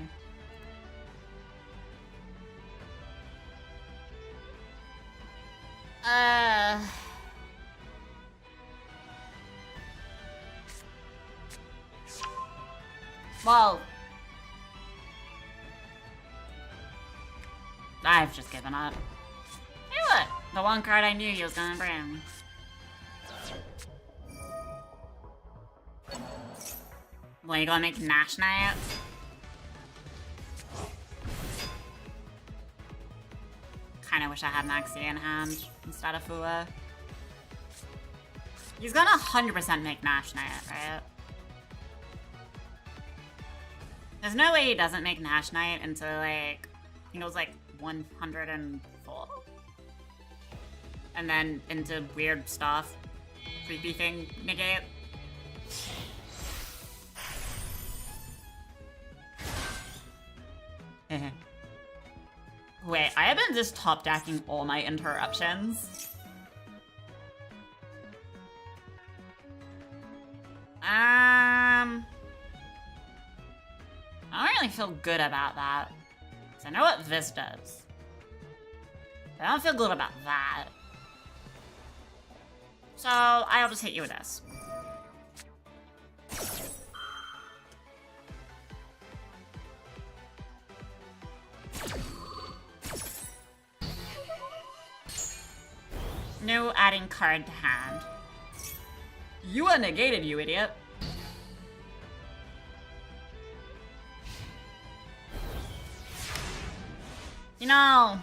Well... I've just given up. Hey, what? The one card I knew he was gonna bring. Well, you gonna make Nash Knight? Kinda wish I had Maxi in hand instead of Fua. He's gonna 100% make Nash Knight, right? There's no way he doesn't make Nash Knight into, like, I think it was like 104? And then into weird stuff. Creepy thing negate. Wait, I have been just top decking all my interruptions. I don't really feel good about that. Because I know what this does. But I don't feel good about that. So, I'll just hit you with this. No adding card to hand. You are negated, you idiot. You know,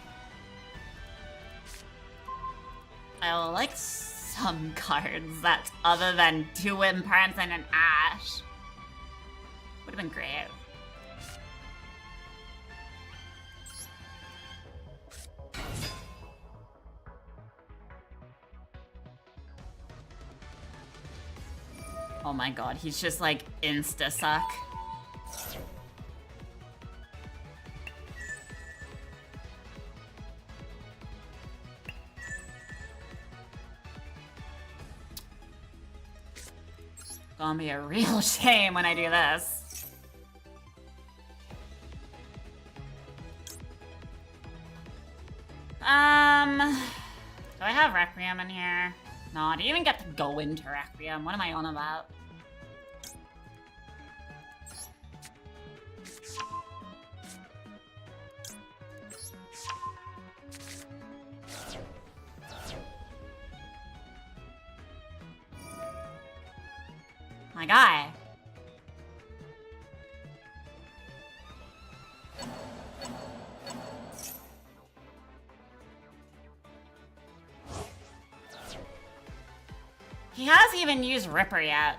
I like some cards that other than two Imperms and an Ash. Would have been great. Oh my god, he's just like insta-suck. Gonna be a real shame when I do this. Do I have Requiem in here? No, I didn't even get to go into Requiem. What am I on about? My guy. He hasn't even used Ripper yet.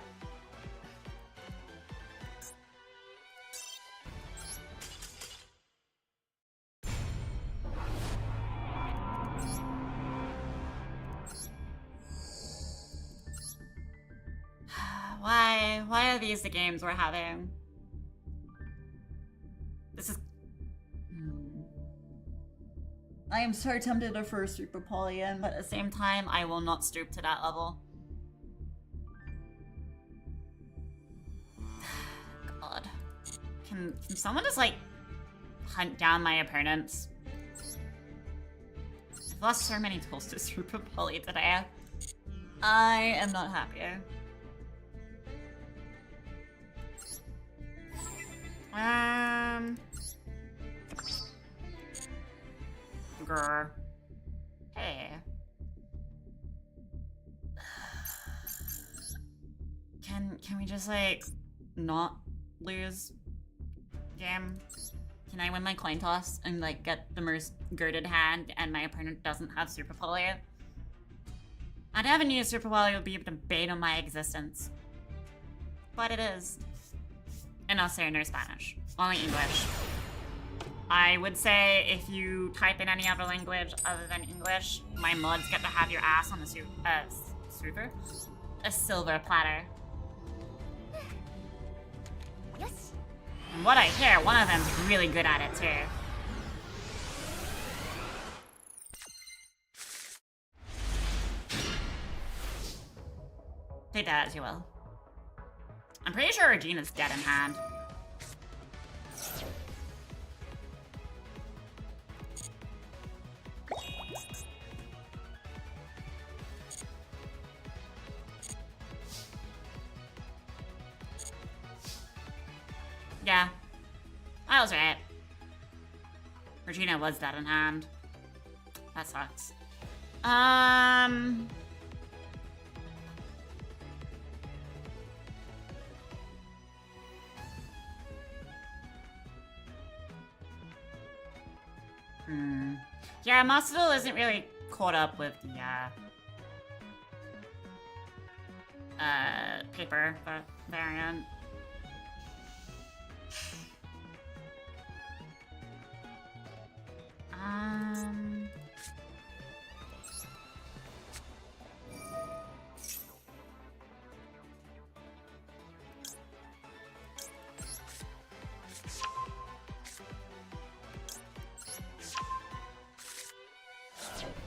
Why are these the games we're having? This is... I am so tempted to first Super Poly-in, but at the same time, I will not stoop to that level. God. Can someone just, like, hunt down my opponents? I've lost so many tools to Super Poly today. I am not happy. Grr. Hey. Can we just, like, not lose game? Can I win my coin toss and, like, get the most girded hand and my opponent doesn't have Super Poly? I'd have a new Super Poly would be able to bait on my existence. But it is. And also no Spanish. Only English. I would say if you type in any other language other than English, my mods get to have your ass on a silver platter. Yes. And what I hear, one of them's really good at it too. Take that as you will. I'm pretty sure Regina's dead in hand. Yeah. I was right. Regina was dead in hand. That sucks. Yeah, Masadol isn't really caught up with the, paper variant.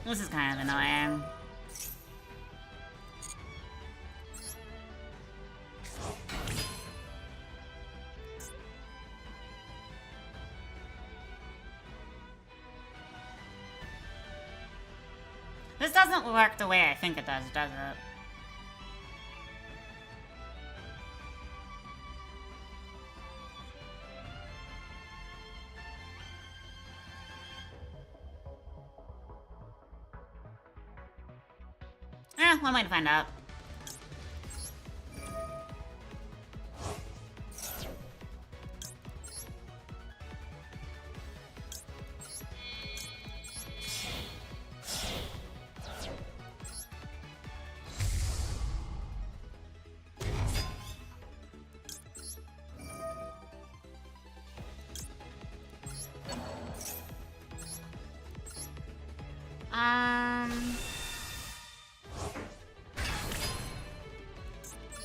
This is kind of annoying. This doesn't work the way I think it does it? One way to find out.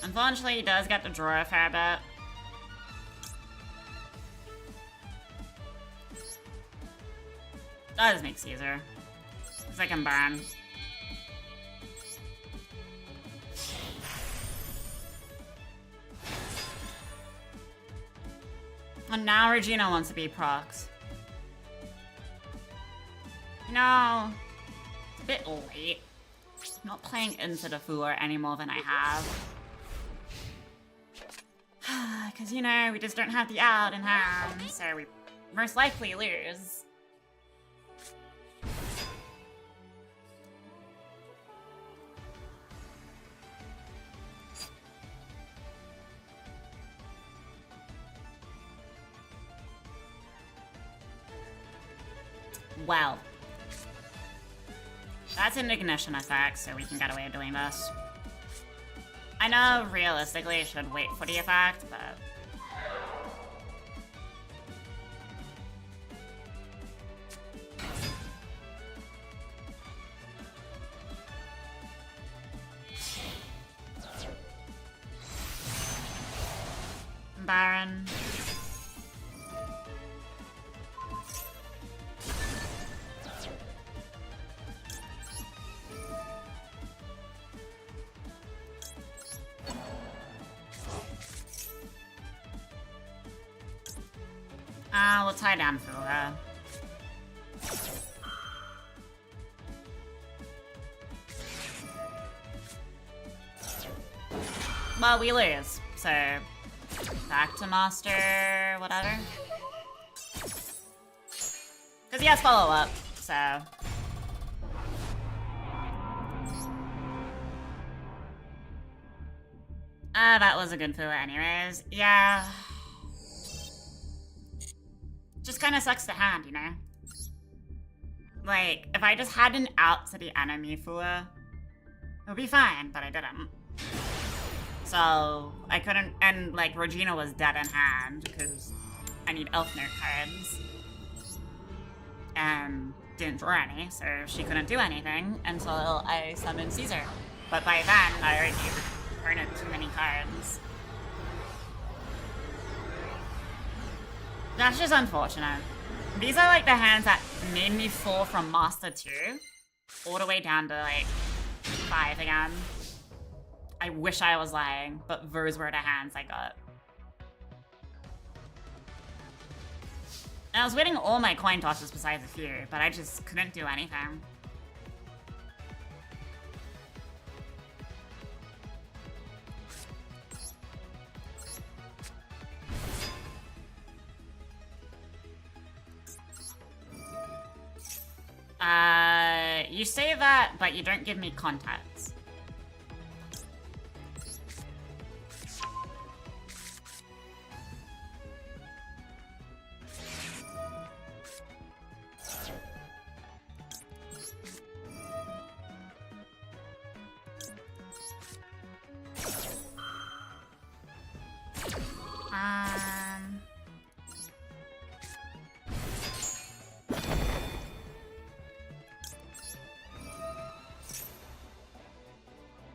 Unfortunately, he does get to draw a fair bit. That does make Caesar. Because I can burn. And now Regina wants to be procs. No. It's a bit late. I'm not playing into the Fooler any more than I have. Because, you know, we just don't have the out in hand, so we most likely lose. Well. That's an ignition effect, so we can get away with doing this. I know realistically it should wait for the effect, but... Baron. We'll tie down Fula. Well, we lose, so back to master, whatever. Because he has follow up, so. That was a good Fula anyways. Yeah. Just kind of sucks to hand, you know? Like, if I just had an out to the enemy Fula, it would be fine, but I didn't. So, I couldn't, and like, Regina was dead in hand, because I need Elfnote cards. And didn't draw any, so she couldn't do anything until I summoned Caesar. But by then, I already returned too many cards. That's just unfortunate. These are like the hands that made me fall from Master 2 all the way down to like 5 again. I wish I was lying, but those were the hands I got. And I was winning all my coin tosses besides a few, but I just couldn't do anything. You say that, but you don't give me contacts.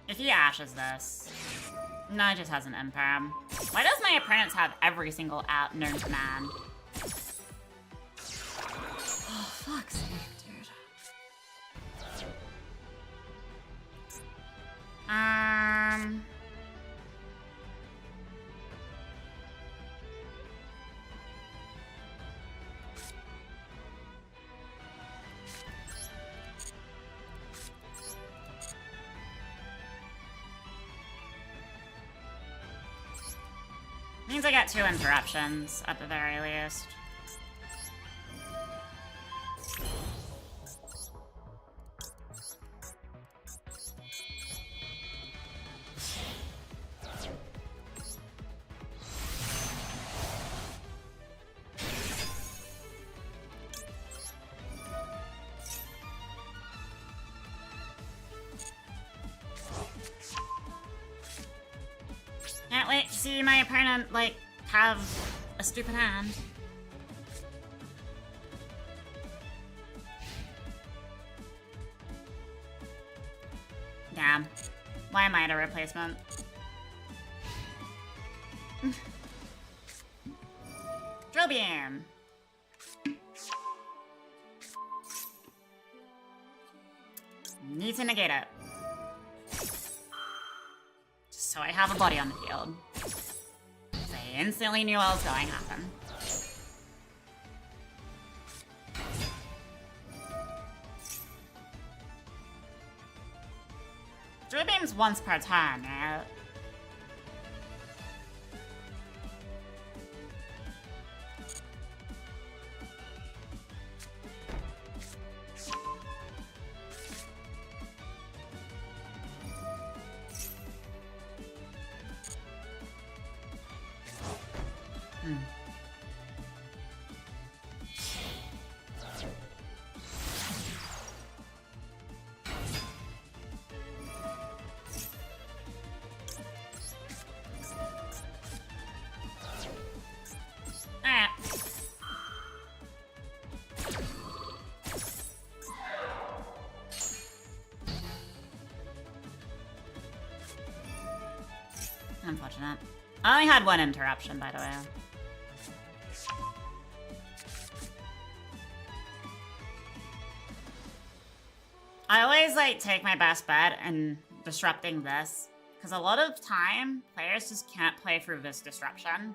If he ashes this, no, it just has an imperm. Why does my opponents have every single out known to man? Oh, fuck's sake, dude. Means I get 2 interruptions, at the very least. Can't wait to see my opponent, like, have a stupid hand. Damn. Why am I the replacement? Drill beam! Need to negate it. So I have a body on the field. I instantly knew what was going to happen. Drill beams once per turn, right? unfortunate. I only had one interruption, by the way. I always, like, take my best bet in disrupting this, because a lot of time, players just can't play through this disruption.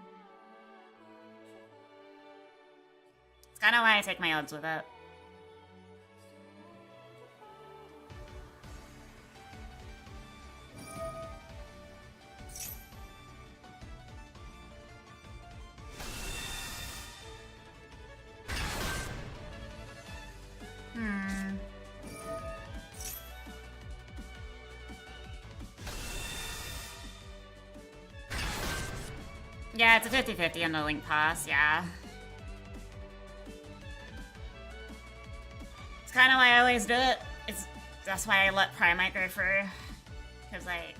It's kind of why I take my odds with it. Yeah, it's a 50-50 on the link pass, yeah. It's kind of why I always do it. That's why I let Primite go through. Because, like,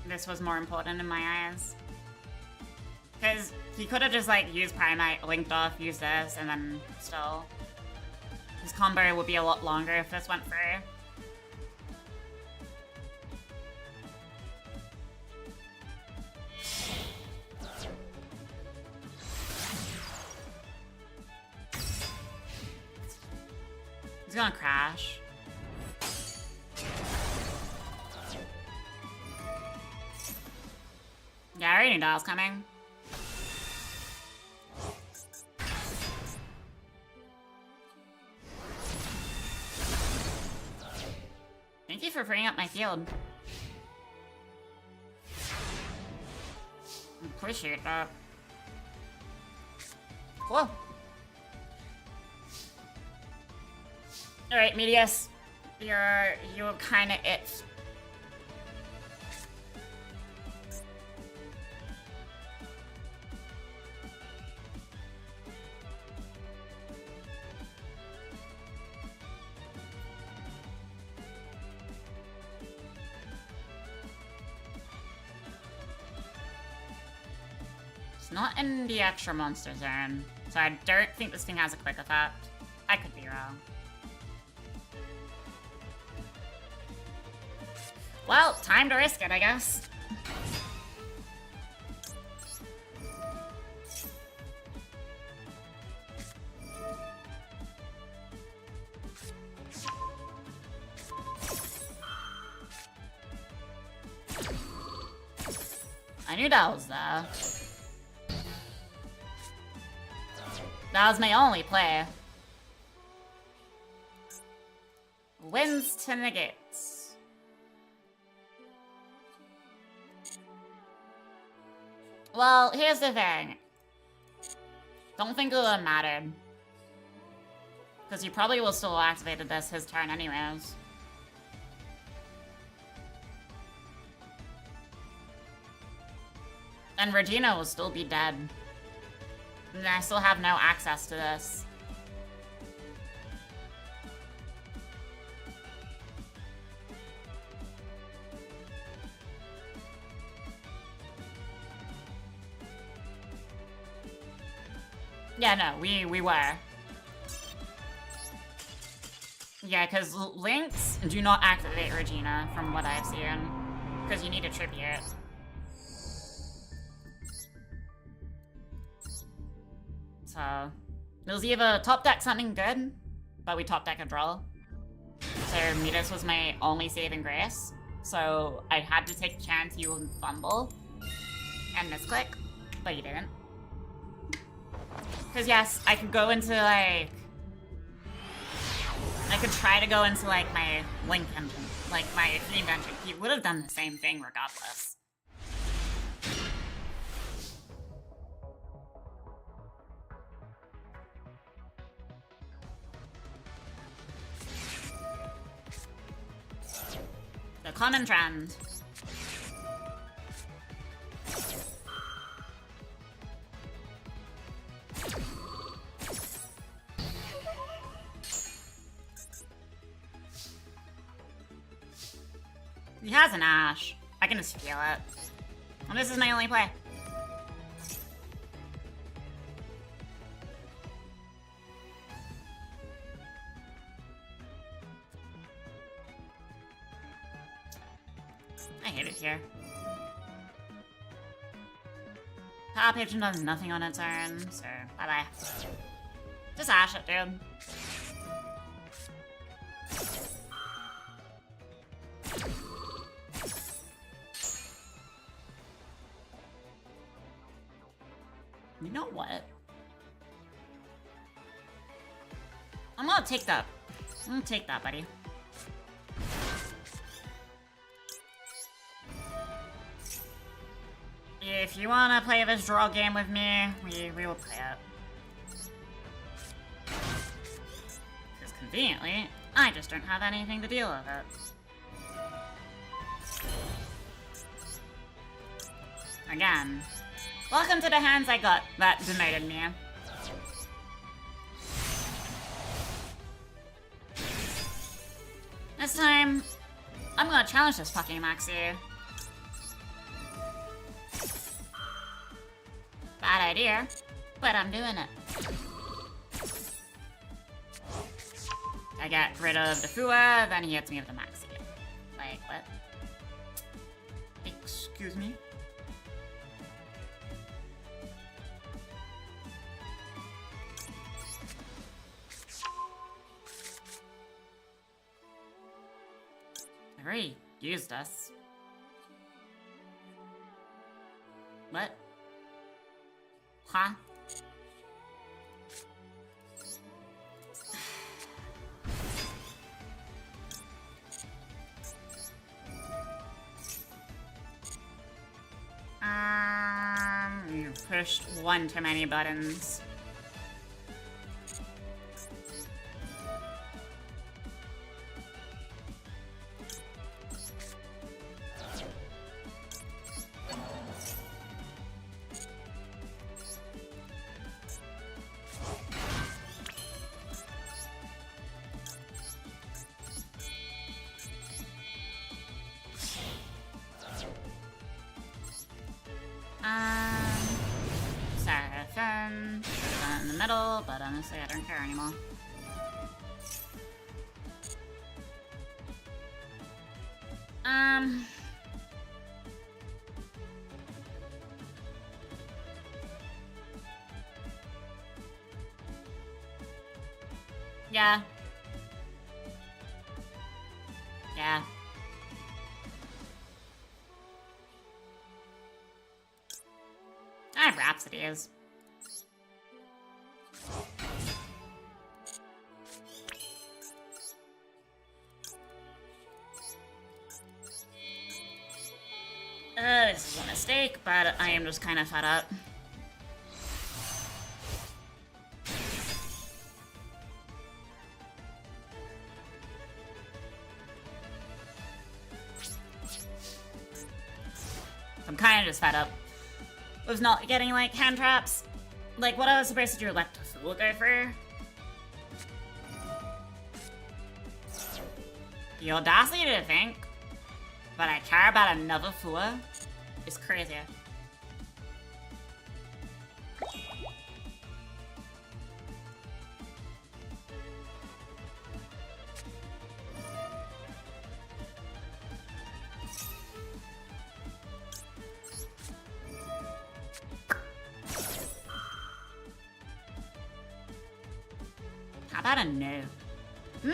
this was more important in my eyes. Because he could have just, like, used Primite, linked off, used this, and then still... His combo would be a lot longer if this went through. He's gonna crash. Yeah, I already knew that was coming. Thank you for freeing up my field. Appreciate that. Cool. Alright, Medius. You're kinda it. It's not in the extra monster zone, so I don't think this thing has a quick effect. I could be wrong. Well, time to risk it, I guess. I knew that was there. That was my only play. Wins to negates. Well, here's the thing. Don't think it would have mattered. Because he probably will still have activated this his turn anyways. And Regina will still be dead. And I still have no access to this. Yeah, no, we were. Yeah, because Lynx do not activate Regina, from what I've seen. Because you need a tribute. So, it was either top deck something good, but we top deck a draw. So Midas was my only saving grace. So I had to take a chance he would fumble and misclick, but he didn't. Because yes, I could go into like... I could try to go into like my Link engine, like my Fiend engine. He would have done the same thing regardless. The common trend. He has an Ash. I can just feel it. And this is my only play. I hate it here. Power Pigeon does nothing on its own, so bye-bye. Just ash it, dude. You know what? I'm gonna take that. I'm gonna take that, buddy. If you wanna play this draw game with me, we will play it. Because conveniently, I just don't have anything to deal with it. Again, welcome to the hands I got that demoted me. This time, I'm gonna challenge this fucking Maxi. Bad idea, but I'm doing it. I get rid of the Fua, then he hits me with the Maxi. Like, what? Excuse me? I already used us. What? Huh? You pushed one too many buttons. Seraphim. Put that in the middle, but honestly, I don't care anymore. Yeah. Yeah. I have Rhapsodies. This is a mistake, but I am just kind of fed up. I'm kind of just fed up with not getting, like, hand traps. Like, what I was supposed to do, let the Fool go for. The audacity to think that I care about another Fua is crazy. How about a no? Hmm?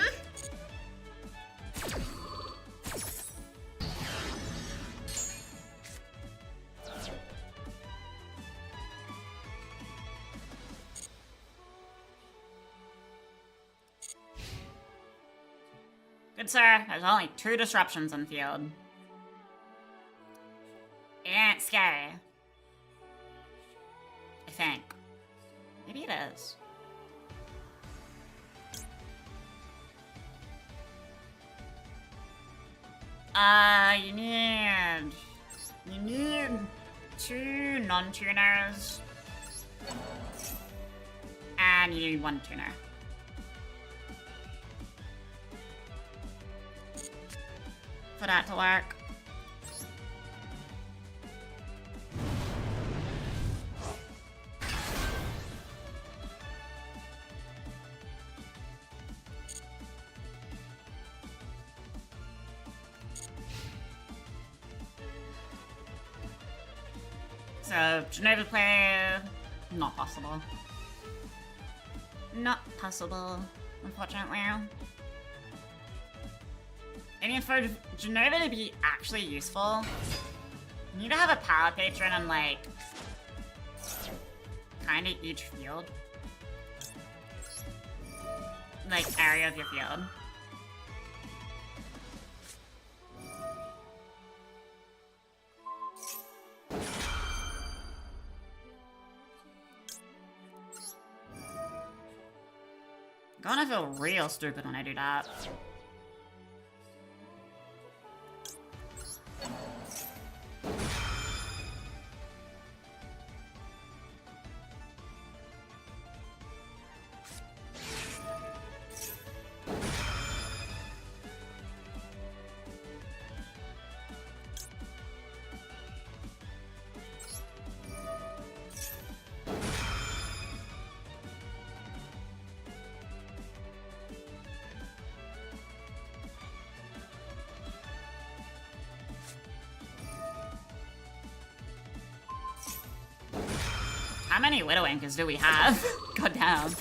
Good sir, there's only 2 disruptions in field. It ain't scary. I think. Maybe it is. You need 2 non-tuners. And you need 1 tuner. For that to work. So, Genova play... not possible. Not possible, unfortunately. I mean, for Genova to be actually useful, you need to have a power patron on, like, kind of each field. Like, area of your field. Gonna feel real stupid when I do that. How many Widow Anchors do we have? God damn.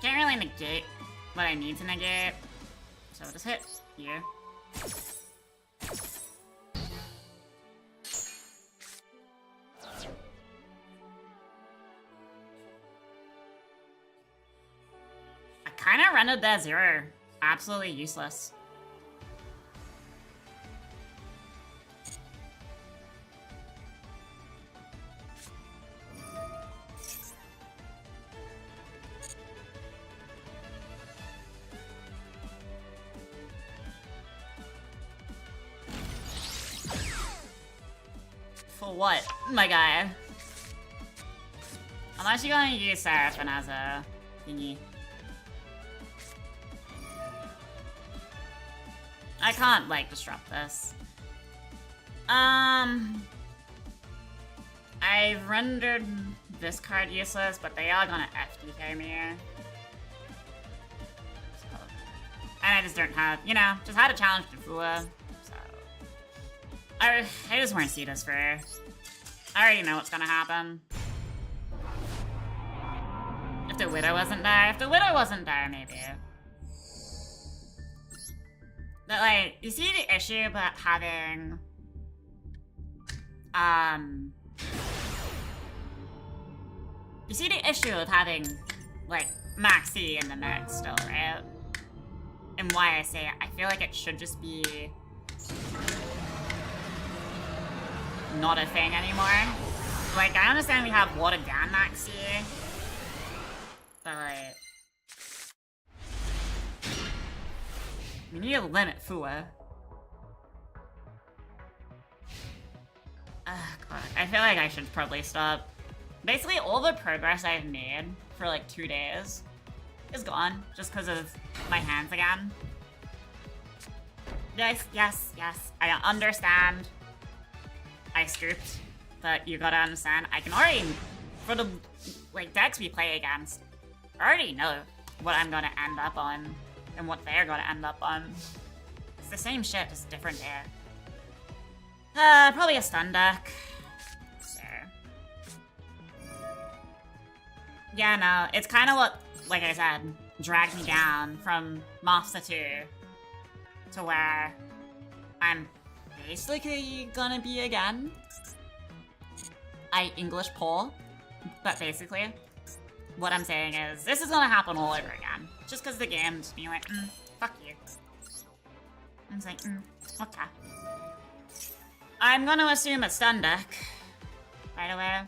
Can't really negate what I need to negate. So just hit here. I kind of rendered that zero. Absolutely useless. For what, my guy? Unless you're gonna use Seraphim as a thingy. I can't, like, disrupt this. I've rendered this card useless, but they are gonna FDK me. So, and I just don't have, you know, just had a challenge to Fua. I just want to see this for... I already know what's gonna happen. If the Widow wasn't there. If the Widow wasn't there, maybe. But, like, you see the issue about having... You see the issue of having, like, Maxi in the mix still, right? And why I say it, I feel like it should just be... not a thing anymore. Like, I understand we have watered down Maxi, but like, we need to limit Fua. God, I feel like I should probably stop. Basically, all the progress I've made for like 2 days is gone just because of my hands again. Yes, yes, yes. I understand. I scooped, but you gotta understand, I can already, for the, like, decks we play against, I already know what I'm gonna end up on, and what they're gonna end up on. It's the same shit, just different air. Probably a stun deck. So. Yeah, no, it's kinda what, like I said, dragged me down from Master 2 to where I'm basically gonna be again. I English poor, but basically, what I'm saying is, this is gonna happen all over again. Just because the game's being like, fuck you. I'm just like, okay. I'm gonna assume a stun deck, right away.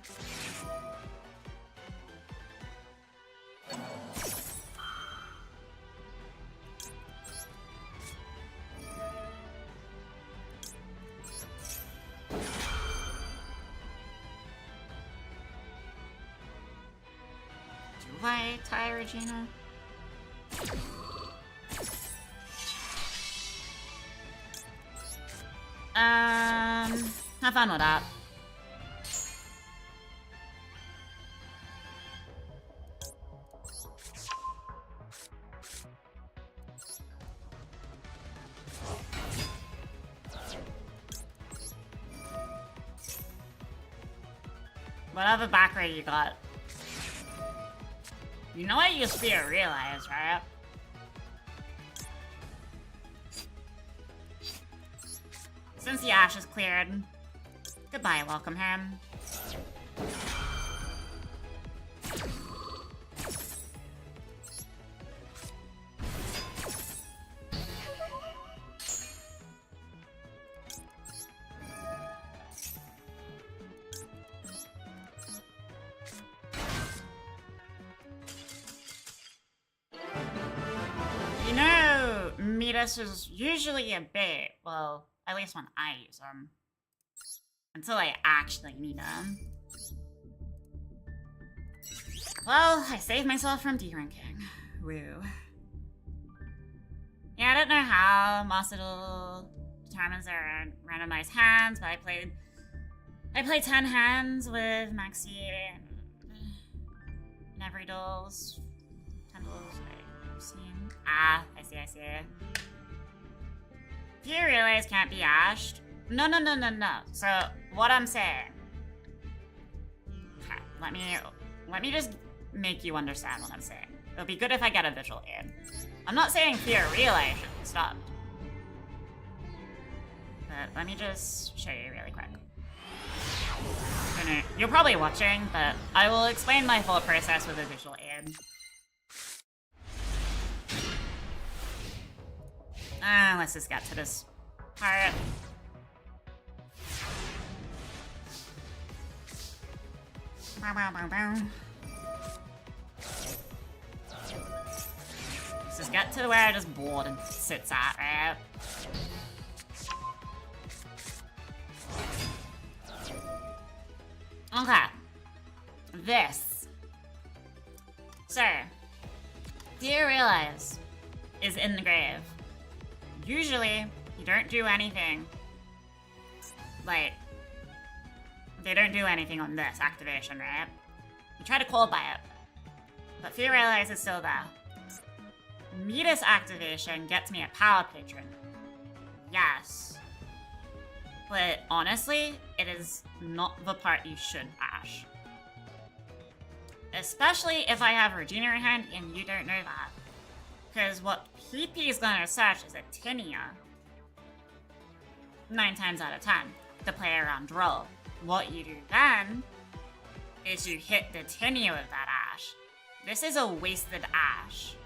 Do I tie Regina? Have fun with that. Whatever back rate you got. You know what you Spear realize, right? Since the ash is cleared, goodbye, welcome him. You know, Midas is usually a bit, well, at least when I use them. Until I actually need them. Well, I saved myself from D-ranking. Woo. Yeah, I don't know how Mossadal determines their randomized hands, but I played 10 hands with Maxi and every dolls. 10 dolls I've seen. Ah, I see. If you realize can't be ashed. No. So, what I'm saying. Okay, let me just make you understand what I'm saying. It'll be good if I get a visual aid. I'm not saying fear realize should be stopped. But let me just show you really quick. You're probably watching, but I will explain my full process with a visual aid. Let's just get to this part. Let's just get to where this board sits at, right? Okay. This. So, do you realize is in the grave? Usually, you don't do anything. Like, they don't do anything on this activation, right? You try to cold by it. But Fear Realize is still there. Midas activation gets me a power patron. Yes. But honestly, it is not the part you should ash. Especially if I have Regina in hand and you don't know that. Because what PP is gonna search is a Tinea. 9 times out of 10, to play around roll. What you do then is you hit the Tinea with that ash. This is a wasted ash.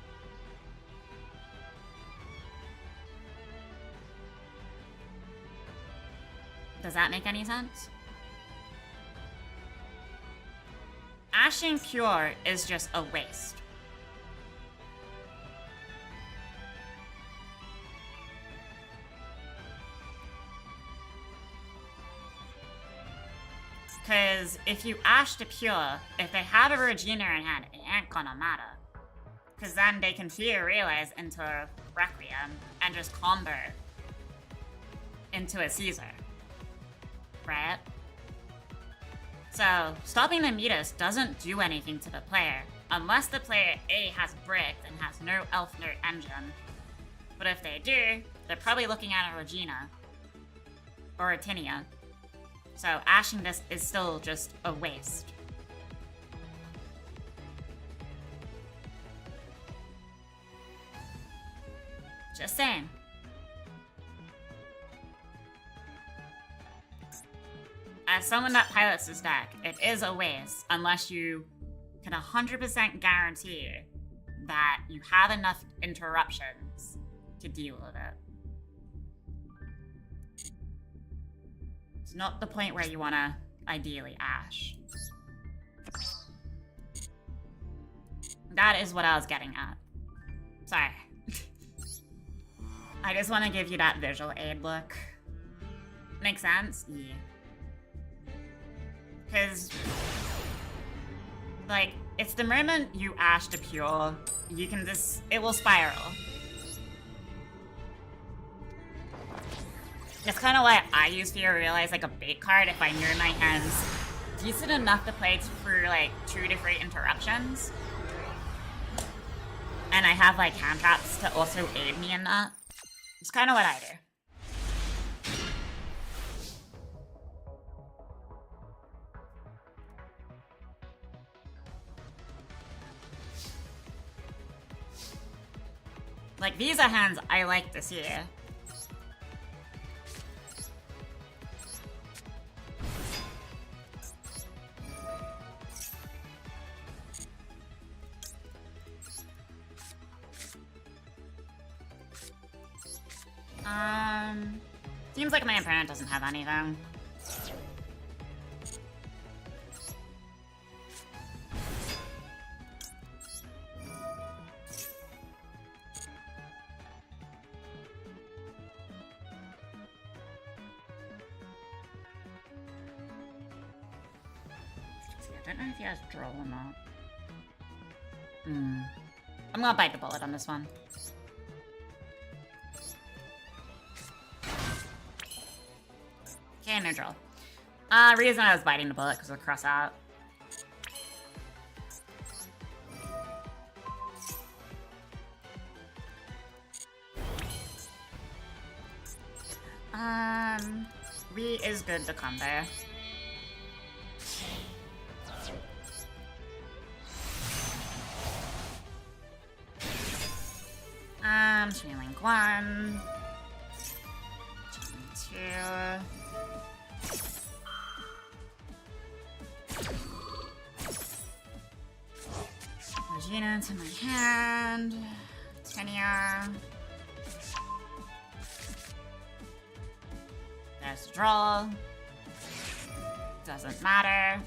Does that make any sense? Ashing Cure is just a waste. Because if you ash to Pure, if they have a Regina in hand, it ain't gonna matter. Because then they can Fear Realize into Requiem and just combo into a Caesar. Right? So, stopping the Midas doesn't do anything to the player, unless the player A has bricked and has no Elfnote engine. But if they do, they're probably looking at a Regina. Or a Tinea. So, ashing this is still just a waste. Just saying. As someone that pilots this deck, it is a waste unless you can 100% guarantee that you have enough interruptions to deal with it. It's not the point where you want to ideally ash. That is what I was getting at. Sorry. I just want to give you that visual aid look. Make sense? Yeah. Because, like, it's the moment you ash to Pure, you can just, it will spiral. That's kind of why I use Fear Realize like a bait card if I know my hand's decent enough to play through like 2 to 3 interruptions. And I have like hand traps to also aid me in that. It's kind of what I do. Like, these are hands I like to see. Seems like my opponent doesn't have anything. I don't know if he has draw or not. I'm gonna bite the bullet on this one. Okay, no draw. Reason I was biting the bullet because of cross out. Re is good to combo. Chain link 1. Chain 2. Regina into my hand. Tenia. There's the draw. Doesn't matter.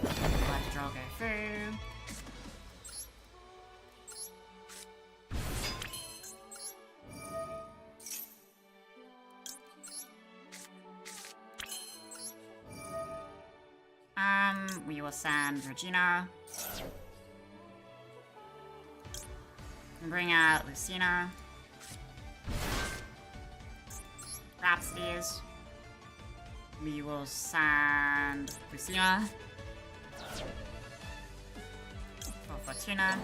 Let the draw go through. We will send Regina. Bring out Lucina. Rhapsodies. We will send Lucina. For Fortuna.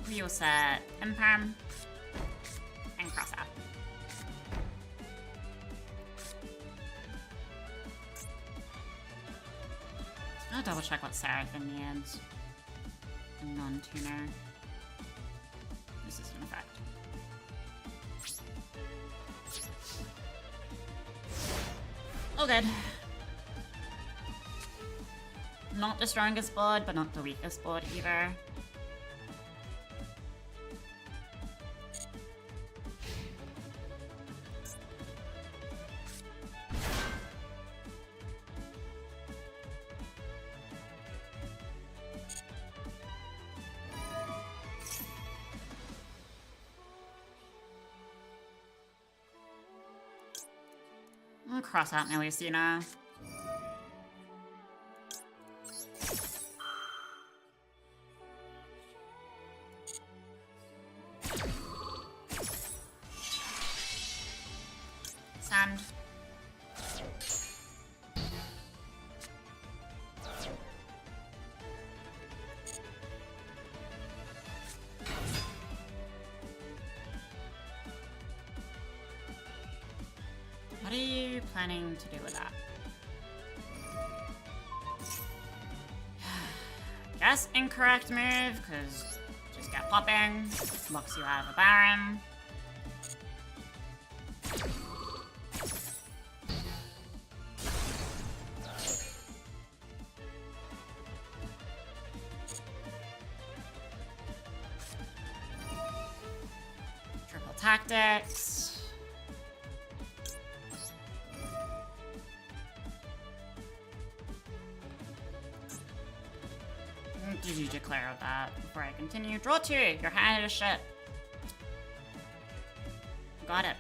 We will set Imperm. And cross out. I'll double check what Seraphim needs. A non-tuner. Resistant effect. All good. Not the strongest board, but not the weakest board either. I'll cross out my Lucina. Sand. What are you planning to do with that? Guess incorrect move, because just get popping. Locks you out of a Baron. Triple tactics. Did you declare that before I continue? Draw 2. Your hand is shit. Got it.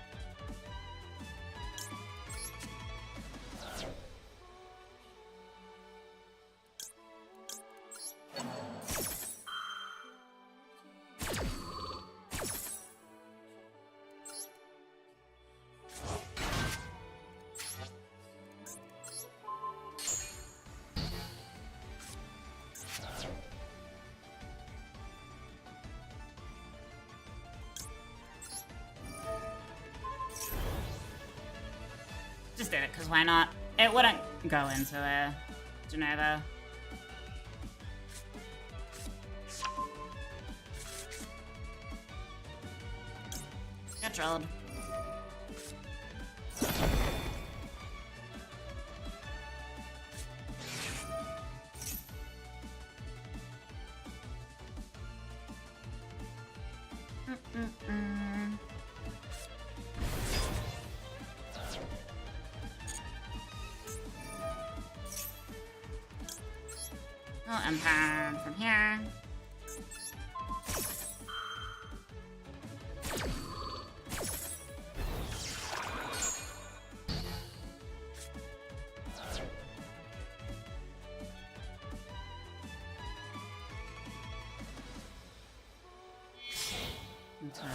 just did it, because why not? It wouldn't go into Geneva. Get drilled. Oh, Empire from here.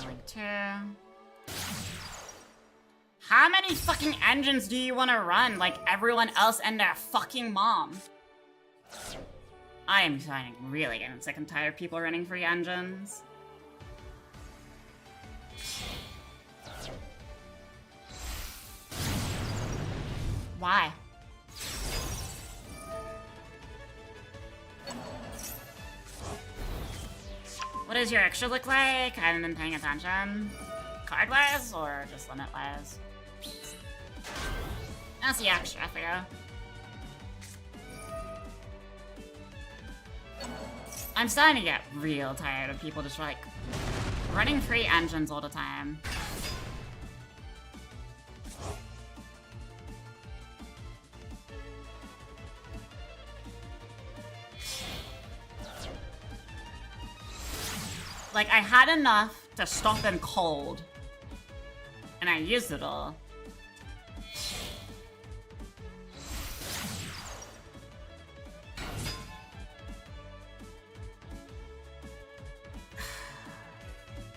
Link 2. How many fucking engines do you want to run like everyone else and their fucking mom? I am really getting sick and tired of people running free engines. Why? What does your extra look like? I haven't been paying attention. Card-wise or just limit-wise? That's the extra for you. I'm starting to get real tired of people just like running free engines all the time. Like, I had enough to stop them cold, and I used it all.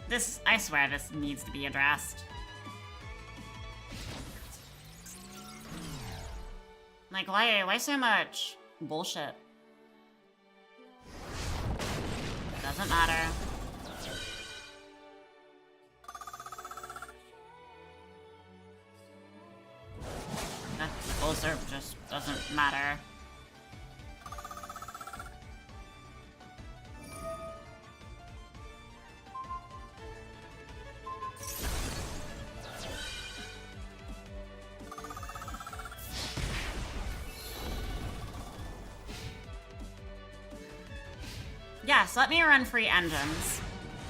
This, I swear, this needs to be addressed. Like, why so much bullshit? Doesn't matter. That also just doesn't matter. Yes, let me run free engines.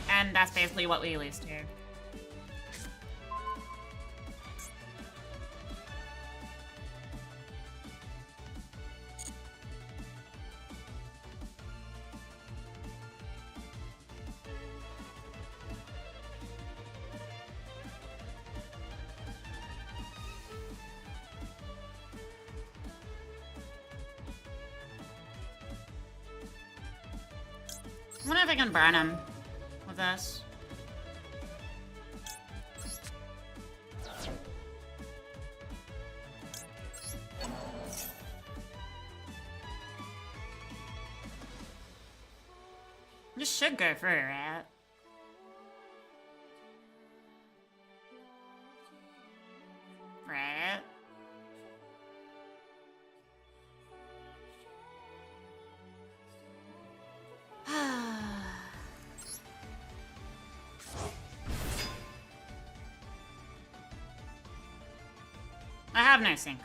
And that's basically what we lose here. I wonder if I can burn him with this. This should go through, right? Right? I have no synchro.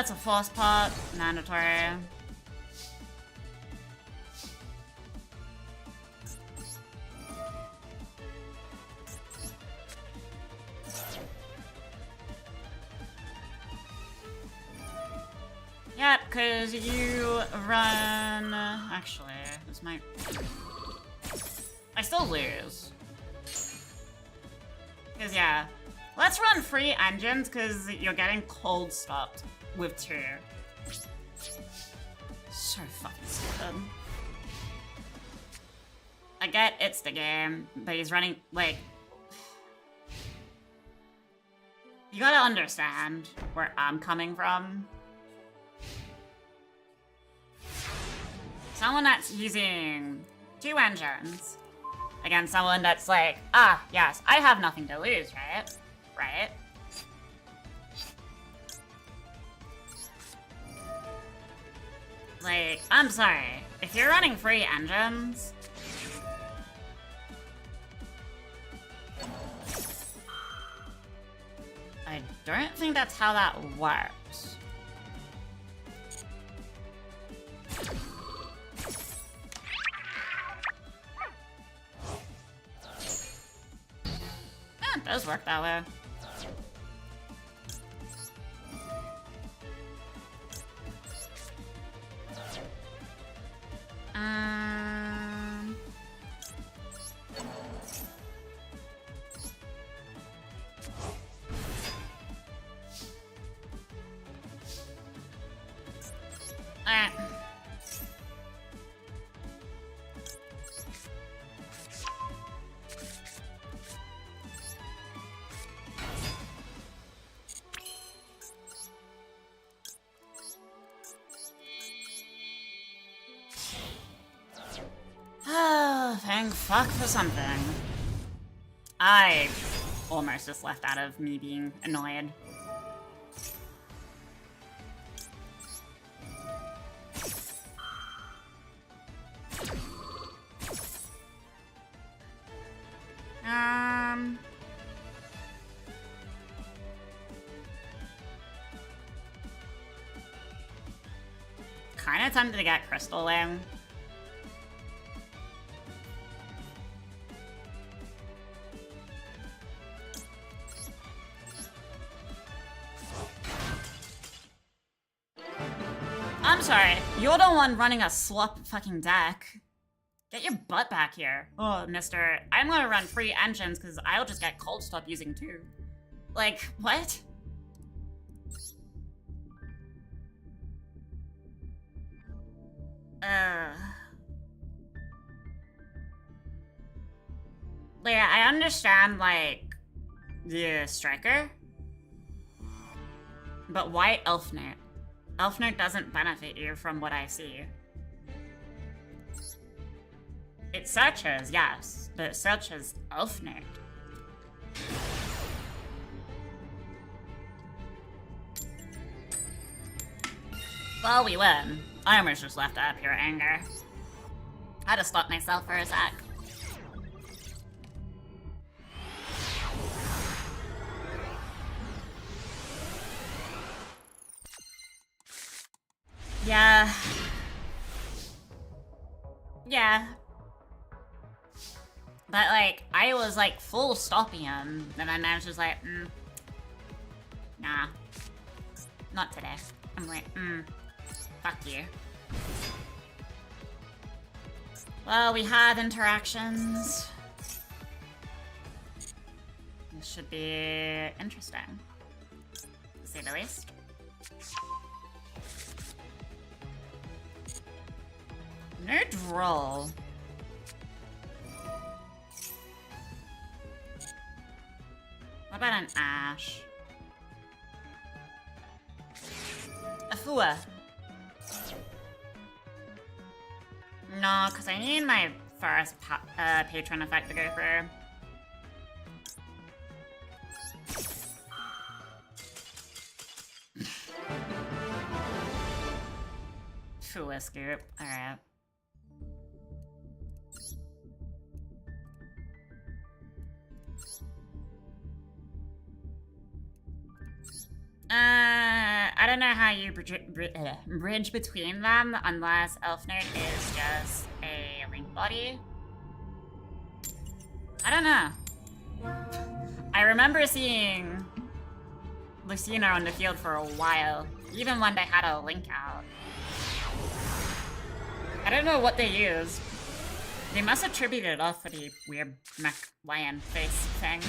It's a false pot, mandatory. Yep, because you run... Actually, this might... I still lose. Because, yeah. Let's run free engines, because you're getting cold stopped with 2. So fucking stupid. I get it's the game, but he's running, like... You gotta understand where I'm coming from. Someone that's using 2 engines against someone that's like, ah, yes, I have nothing to lose, right? Right? Like, I'm sorry. If you're running 3 engines... I don't think that's how that works. It does work that way. Alright. Oh, thank fuck for something. I almost just left out of me being annoyed. Kinda tempted to get Crystal Wing. I'm sorry, you're the one running a swap fucking deck. Get your butt back here. Oh, mister, I'm gonna run 3 engines because I'll just get cold stop using 2. Like, what? Yeah, I understand, like, the striker. But why Elfnote? Elfnote doesn't benefit you from what I see. It searches, yes, but it searches Elfnote. Well, we win. I almost just left out of pure anger. I had to stop myself for a sec. Yeah. Yeah. But, like, I was, like, full stopping him, and then I was just like, nah. Not today. I'm like, fuck you. Well, we had interactions. This should be interesting, to say the least. Nerd roll. What about an Ash? A Fua. No, because I need my first patron effect to go through. Fua scoop. Alright. I don't know how you bridge between them unless Elfnote is just a link body. I don't know. I remember seeing Lucina on the field for a while, even when they had a link out. I don't know what they used. They must attribute it off for the weird mech lion face thing.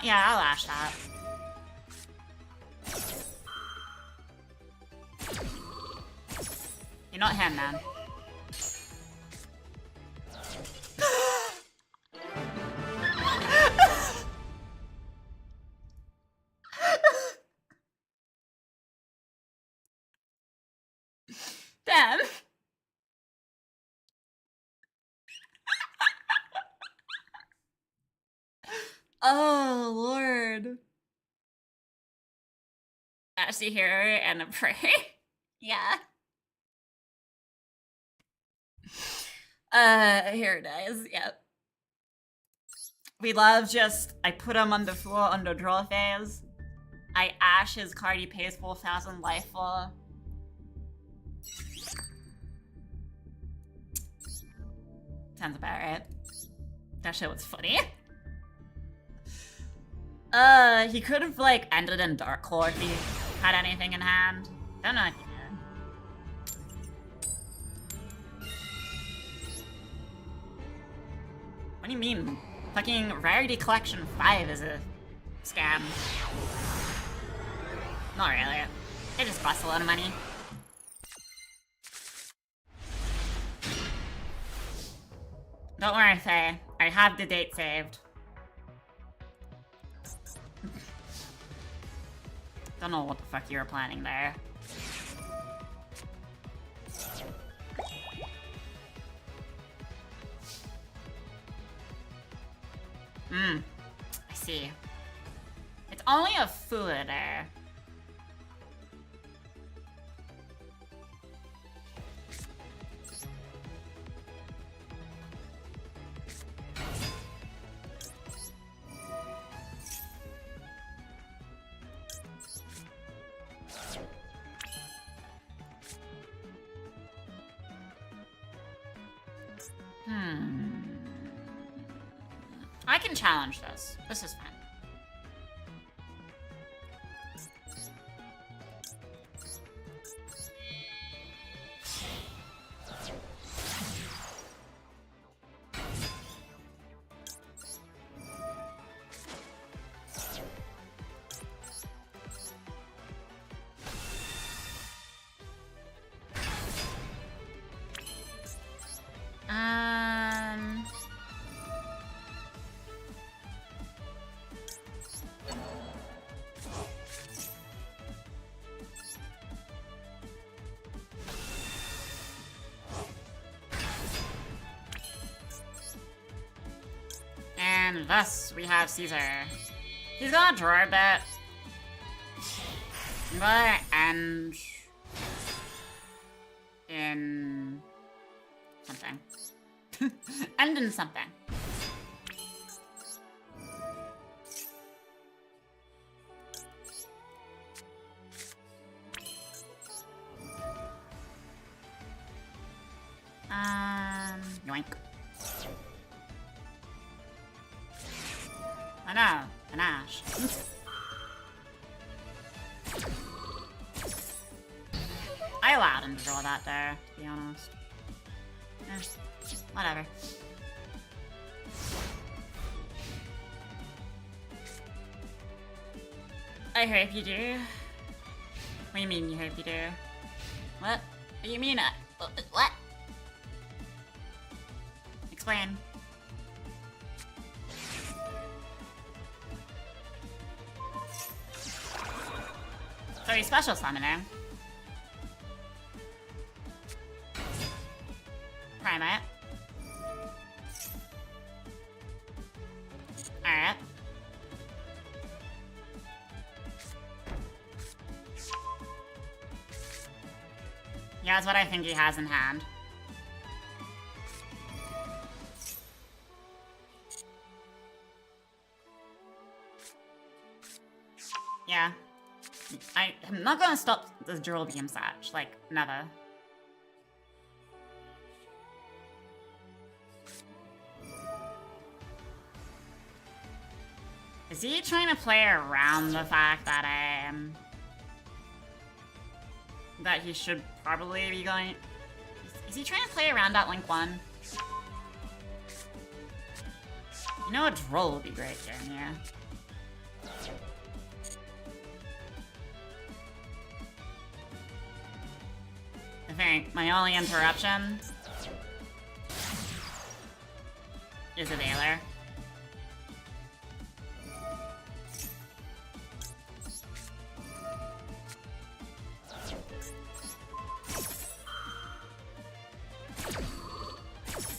Yeah, I'll ash that. You're not him, man. Damn. Oh, Lord. Ashy hero and a prey. Yeah. Here it is. Yep. We love just, I put him on the floor under draw phase. I ash his card, he pays 4,000 life for. Sounds about right. That shit was funny. He could have, like, ended in Dark Claw if he had anything in hand. Don't know if he did. What do you mean? Fucking Rarity Collection 5 is a scam. Not really. It just costs a lot of money. Don't worry, Faye. I have the date saved. Don't know what the fuck you were planning there. I see. It's only a food there. I can challenge this. This is fun. And thus we have Caesar. He's gonna draw a bit. I'm gonna end in something. End in something. Yoink. I know, an ash. I allowed him to draw that there, to be honest. Whatever. I hope you do. What do you mean you hope you do? What? What do you mean? What? Explain. So he's special summoner. Primate. Alright. Yeah, that's what I think he has in hand. Yeah. I'm not gonna stop the Dual Beam Satch, like, never. Is he trying to play around the fact that that he should probably be going... Is he trying to play around that Link 1? You know a Droll would be great here, yeah. I think my only interruption is a Veiler.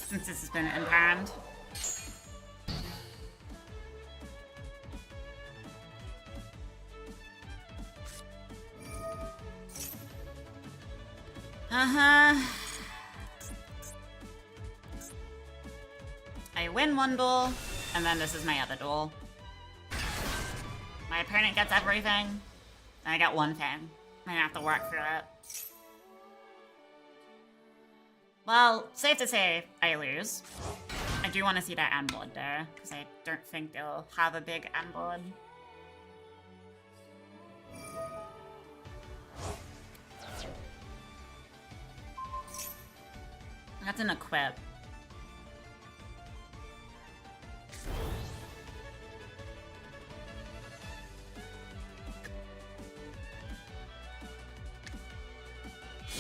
Since this has been impound. I win one duel, and then this is my other duel. My opponent gets everything, and I get one thing. I have to work through it. Well, safe to say, I lose. I do want to see that end board there, because I don't think they'll have a big end board. That's an equip.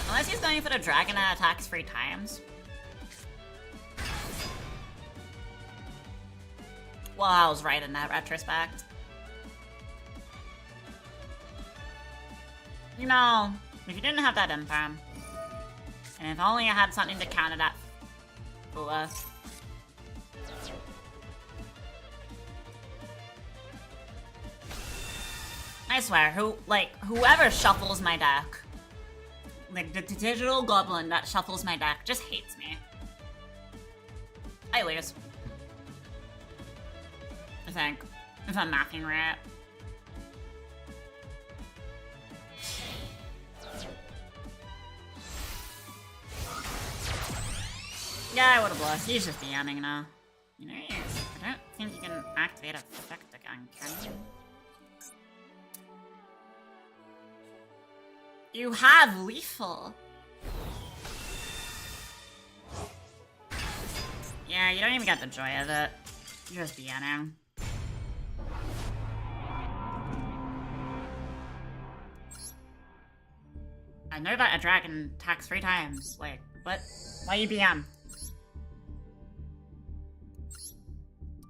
Unless he's going for the dragon that attacks 3 times. Well, I was right in that retrospect. You know, if you didn't have that infirm, and if only I had something to counter that Fula. I swear, whoever shuffles my deck, like the digital goblin that shuffles my deck, just hates me. I lose. I think, if I'm mathing right. Yeah, I would've lost. He's just DMing now. You know, I don't think you can activate a effect again, can you? You have lethal. Yeah, you don't even get the joy of it. You're just DMing. I know that a dragon attacks 3 times. Like, what? Why you BM?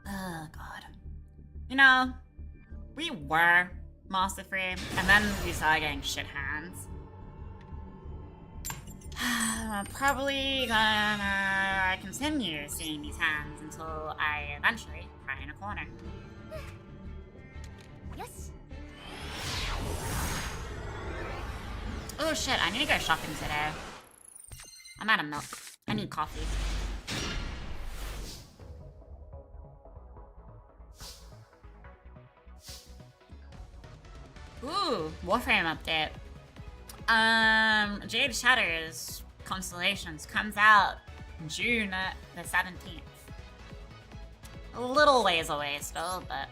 Oh, God. You know, we were Master Free, and then we started getting shit hands. I'm probably gonna continue seeing these hands until I eventually cry in a corner. Yes. Oh shit, I need to go shopping today. I'm out of milk. I need coffee. Ooh, Warframe update. Jade Shatters Constellations comes out June the 17th. A little ways away still, but...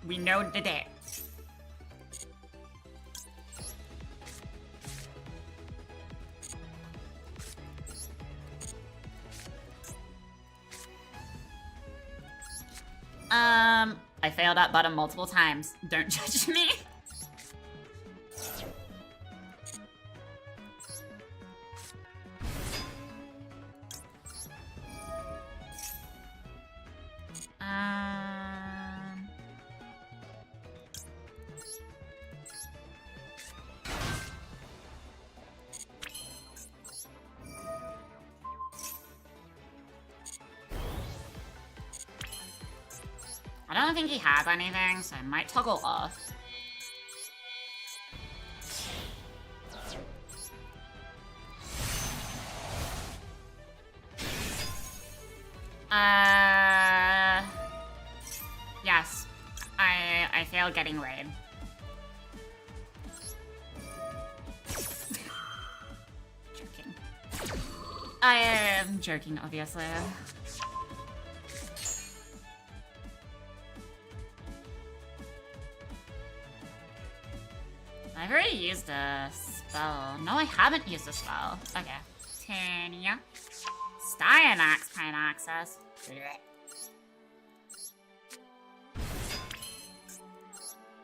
we know the date. I failed that button multiple times. Don't judge me. I don't think he has anything, so I might toggle off. Yes. I failed getting raid. Joking. I am joking, obviously. I've already used a spell. No, I haven't used a spell. Okay. Tanya. Styanax Pine Access.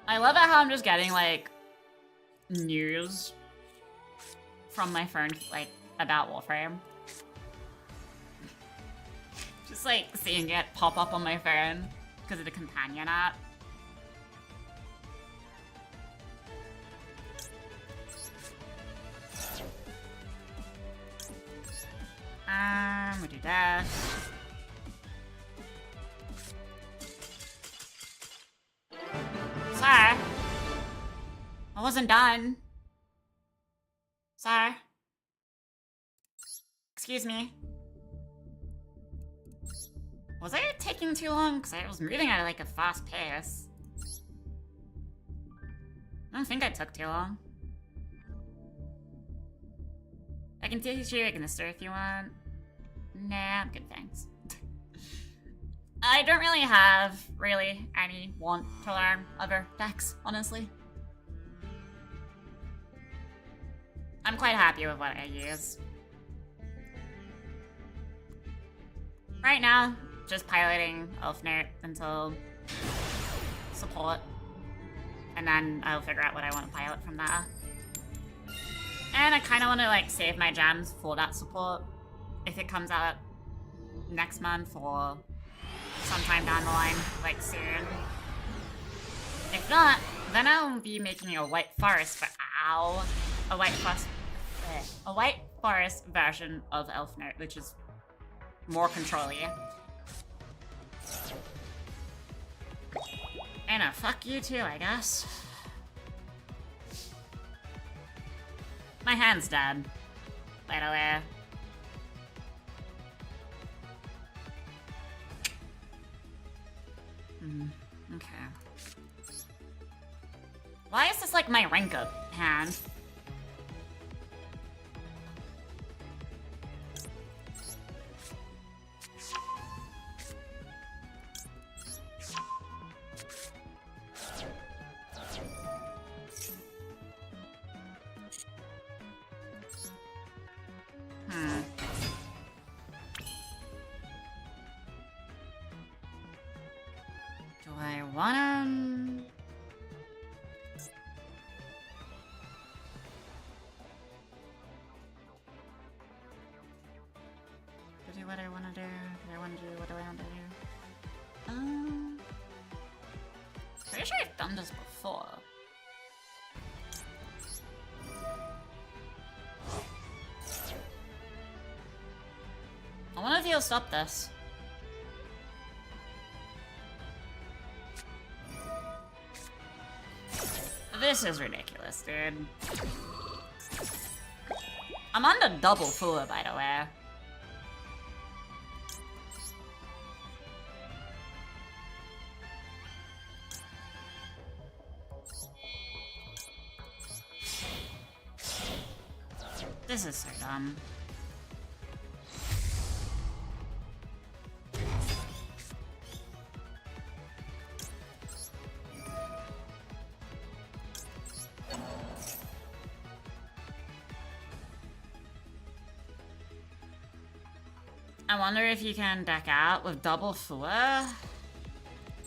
I love it how I'm just getting, like, news from my phone, like, about Warframe. Just, like, seeing it pop up on my phone because of the companion app. We do that. Sir? I wasn't done. Sir? Excuse me. Was I taking too long? Because I was moving at like a fast pace. I don't think I took too long. I can teach you Ignister if you want. Nah, I'm good, thanks. I don't really have, any want to learn other decks, honestly. I'm quite happy with what I use. Right now, just piloting Elfnote until support. And then I'll figure out what I want to pilot from there. And I kind of want to, like, save my gems for that support. If it comes out next month or sometime down the line, like, soon. If not, then I'll be making a white forest for a white forest version of Elfnote, which is more control-y. And a fuck you too, I guess. My hand's dead, by the way. Okay. Why is this like my rank up hand? Do I wanna... do what I wanna do? Do I wanna do what I wanna do? Pretty sure I've done this before. I wonder if he'll stop this. This is ridiculous, dude. I'm on the double Fua, by the way. This is so dumb. I wonder if you can deck out with double Fua.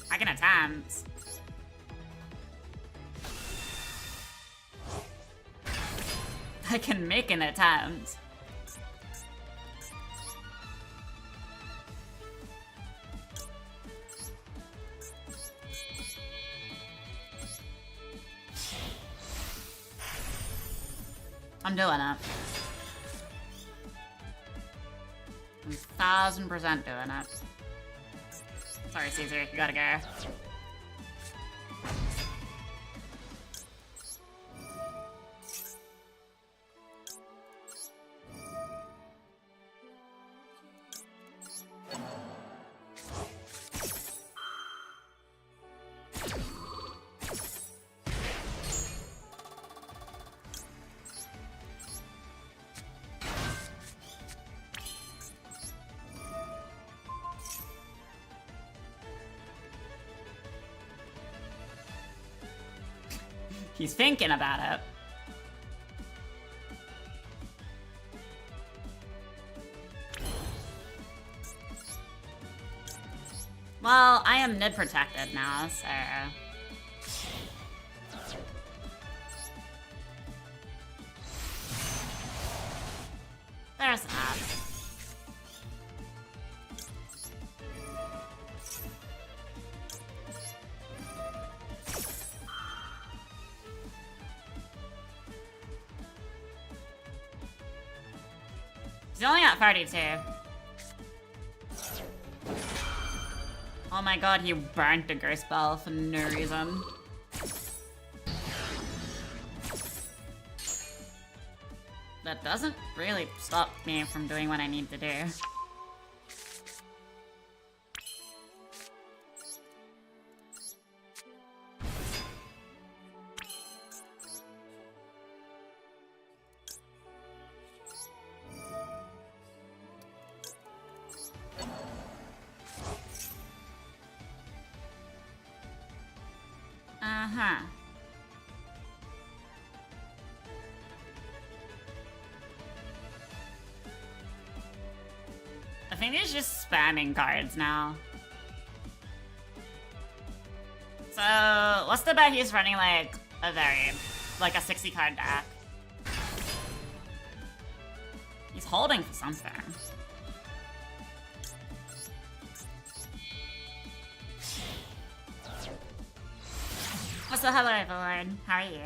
I can attempt. I can make an attempt. I'm doing it. I'm 1000% doing it. Sorry, Caesar, you gotta go. He's thinking about it. Well, I am mid protected now, so. There's that. He's only at 32. Oh my god, he burnt the ghost bell for no reason. That doesn't really stop me from doing what I need to do. Uh-huh. I think he's just spamming cards now. So, what's the bet he's running like a 60 card deck? He's holding for something. So hello everyone, how are you?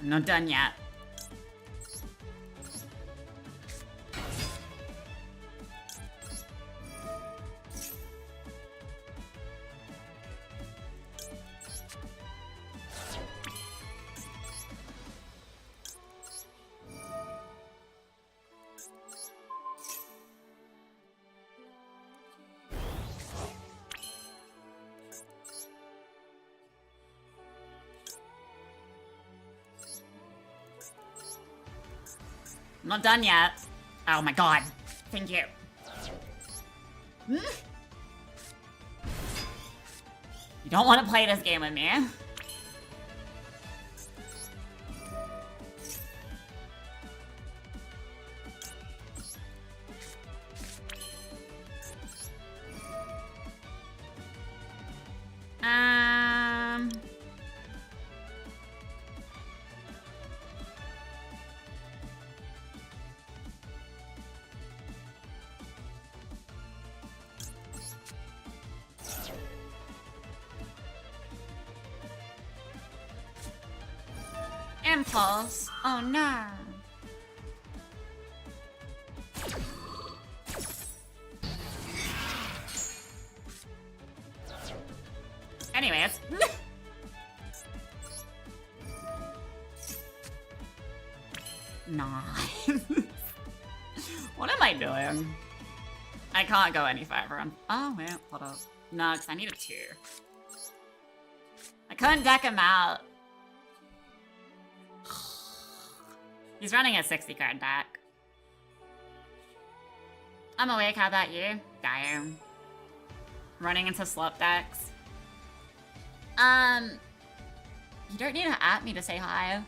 I'm not done yet. I'm not done yet. Oh my god. Thank you. You don't want to play this game with me. Impulse. Oh no. Anyways. Nah. What am I doing? I can't go any further. Oh wait, hold up. No, because I need a 2. I couldn't deck him out. He's running a 60 card deck. I'm awake, how about you? Damn. Running into slop decks. You don't need to at me to say hi.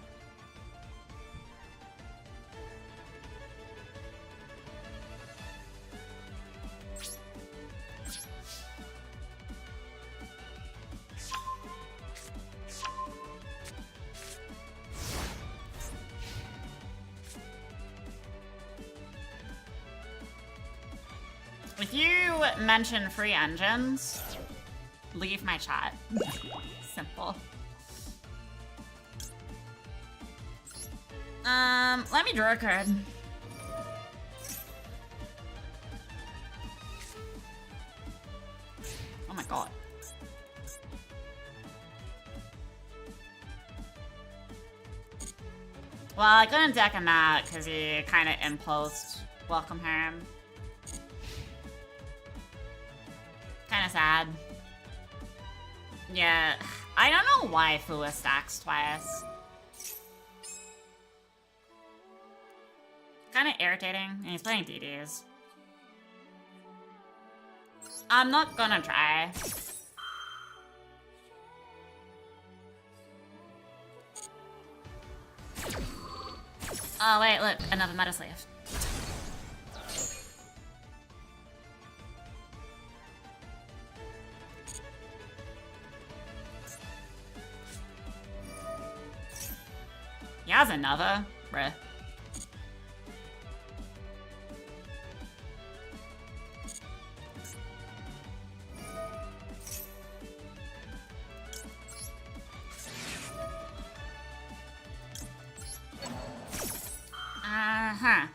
If you mention free engines, leave my chat. Simple. Let me draw a card. Oh my god. Well, I couldn't deck him out because he kind of impulsed welcome home. Kind of sad. Yeah, I don't know why Fua stacks twice. Kind of irritating, and he's playing DDs. I'm not gonna try. Oh wait, look, another meta slave. He has another? Bruh. Uh-huh.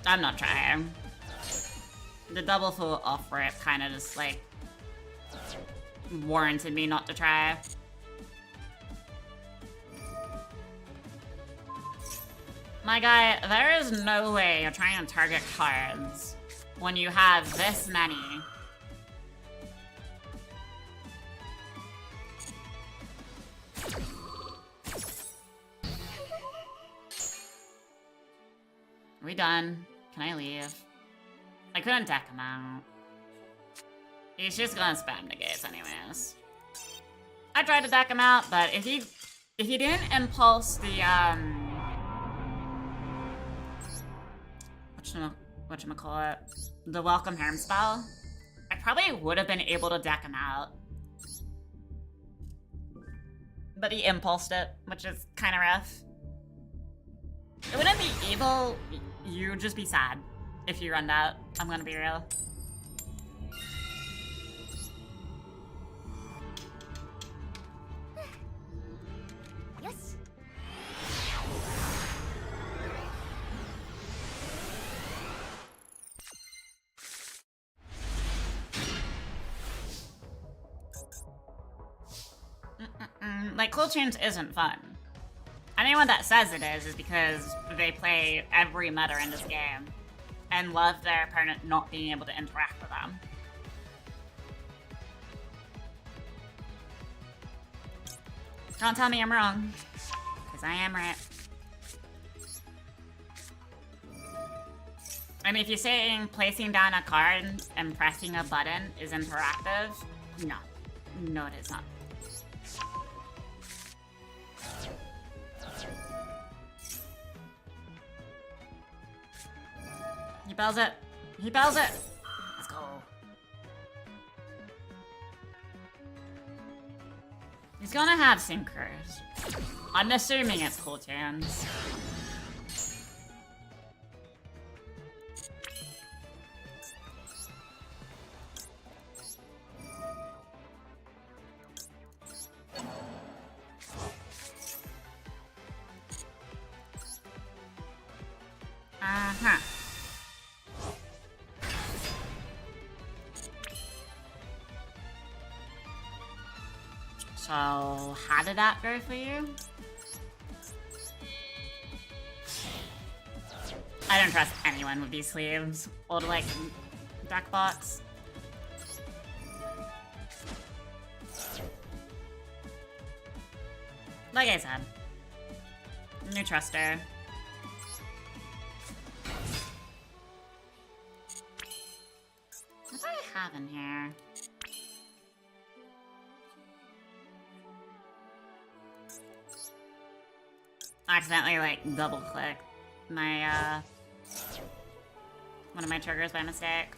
I'm not trying. The double full off rip kind of just like warranted me not to try. My guy, there is no way you're trying to target cards when you have this many. Are we done? Can I leave? I couldn't deck him out. He's just gonna spam negates anyways. I tried to deck him out, but if he didn't impulse the whatchamacallit, the welcome harm spell, I probably would have been able to deck him out. But he impulsed it, which is kind of rough. It wouldn't be evil, you'd just be sad if you run out. I'm gonna be real. Yes. Like, cool change isn't fun. Anyone that says it is because they play every meta in this game and love their opponent not being able to interact with them. Don't tell me I'm wrong, because I am right. And if you're saying placing down a card and pressing a button is interactive, no. No, it is not. He bells it. He bells it. Let's go. He's gonna have sinkers. I'm assuming it's cool tunes. Uh-huh. So, how did that go for you? I don't trust anyone with these sleeves. Or like, deck box. Like I said. New truster. What do I have in here? Accidentally like double click my one of my triggers by mistake.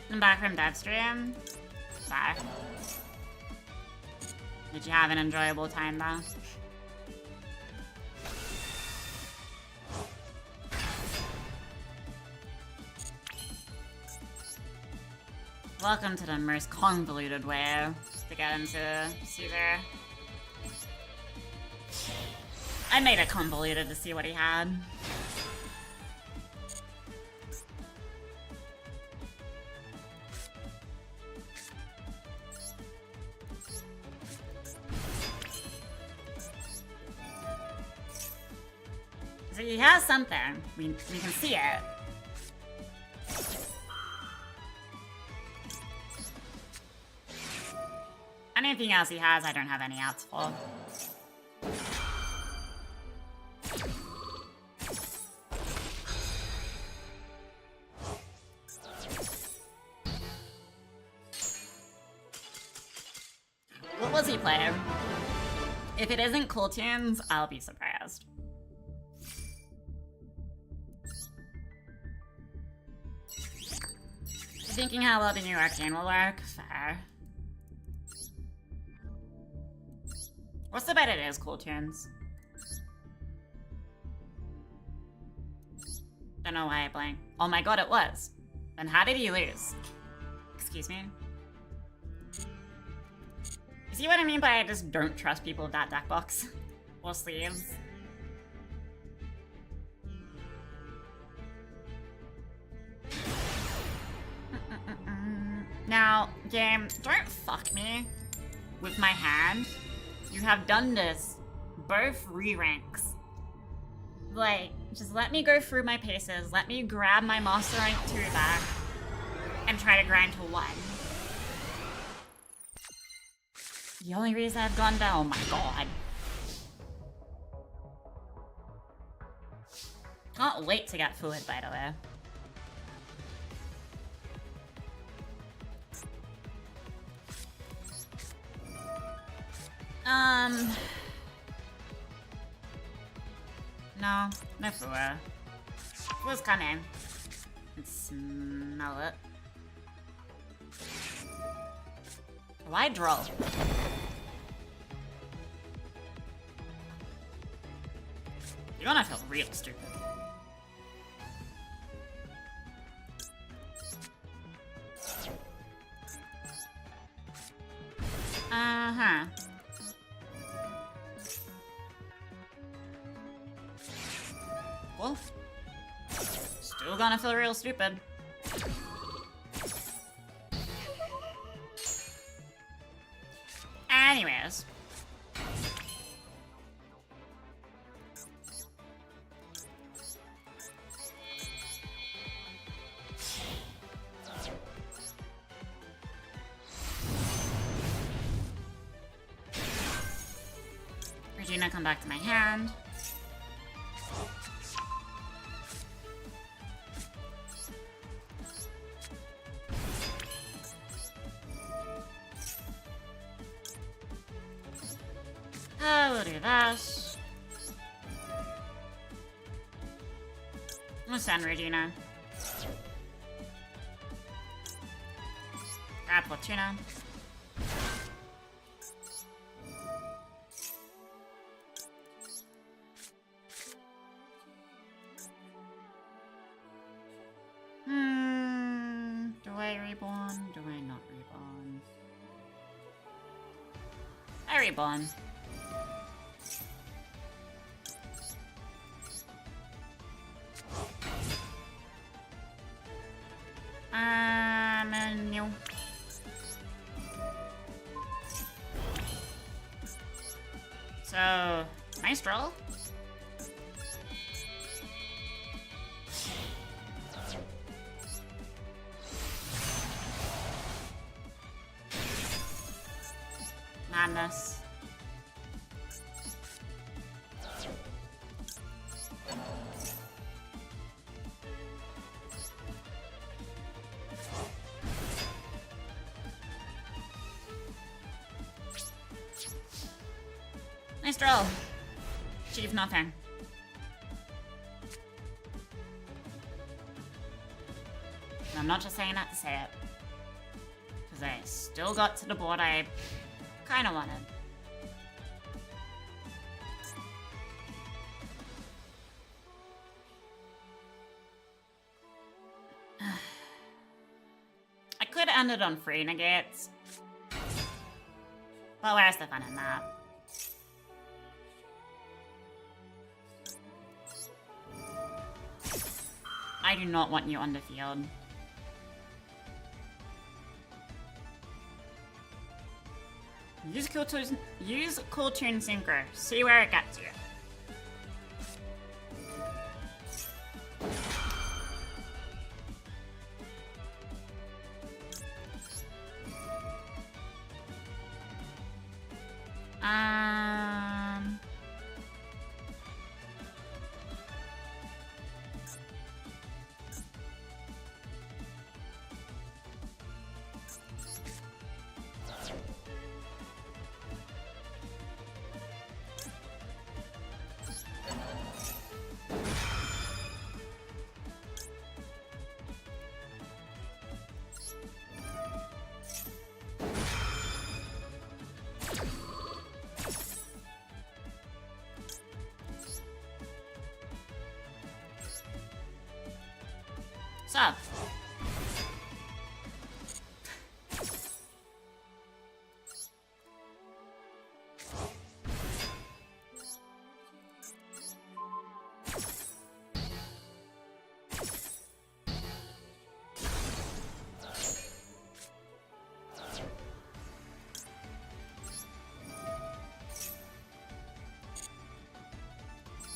I'm back from dev stream. Bye. Did you have an enjoyable time though? Welcome to the most convoluted way to get into Caesar. I made it convoluted to see what he had. So he has something. We can see it. Anything else he has, I don't have any outs for. What was he playing? If it isn't Cool Tunes, I'll be surprised. Thinking how well the new Arcane will work? Fair. What's the bet it is, Cool Tunes? Don't know why I blanked. Oh my god, it was. Then how did he lose? Excuse me? You see what I mean by I just don't trust people with that deck box? Or sleeves? Now, game, don't fuck me with my hand. You have done this both re-ranks. Like, just let me go through my paces, let me grab my Master Rank 2 back, and try to grind to 1. The only reason I've gone down, oh my god. Can't wait to get fluid, by the way. No fluid. Fluid's coming. Let's smell it. Why draw? You're gonna feel real stupid. Uh-huh. Well, still gonna feel real stupid. Anyways. Regina, come back to my hand. We'll do this. I'm gonna send Regina. Grab Platuna. Do I reborn? Do I not reborn? I reborn. No. So, nice draw. Madness. Nice draw. Achieve nothing. And I'm not just saying that to say it. Because I still got to the board I kind of wanted. I could have ended on 3 negates. But where's the fun in that? I do not want you on the field. Use Cool Tune Synchro. See where it gets you.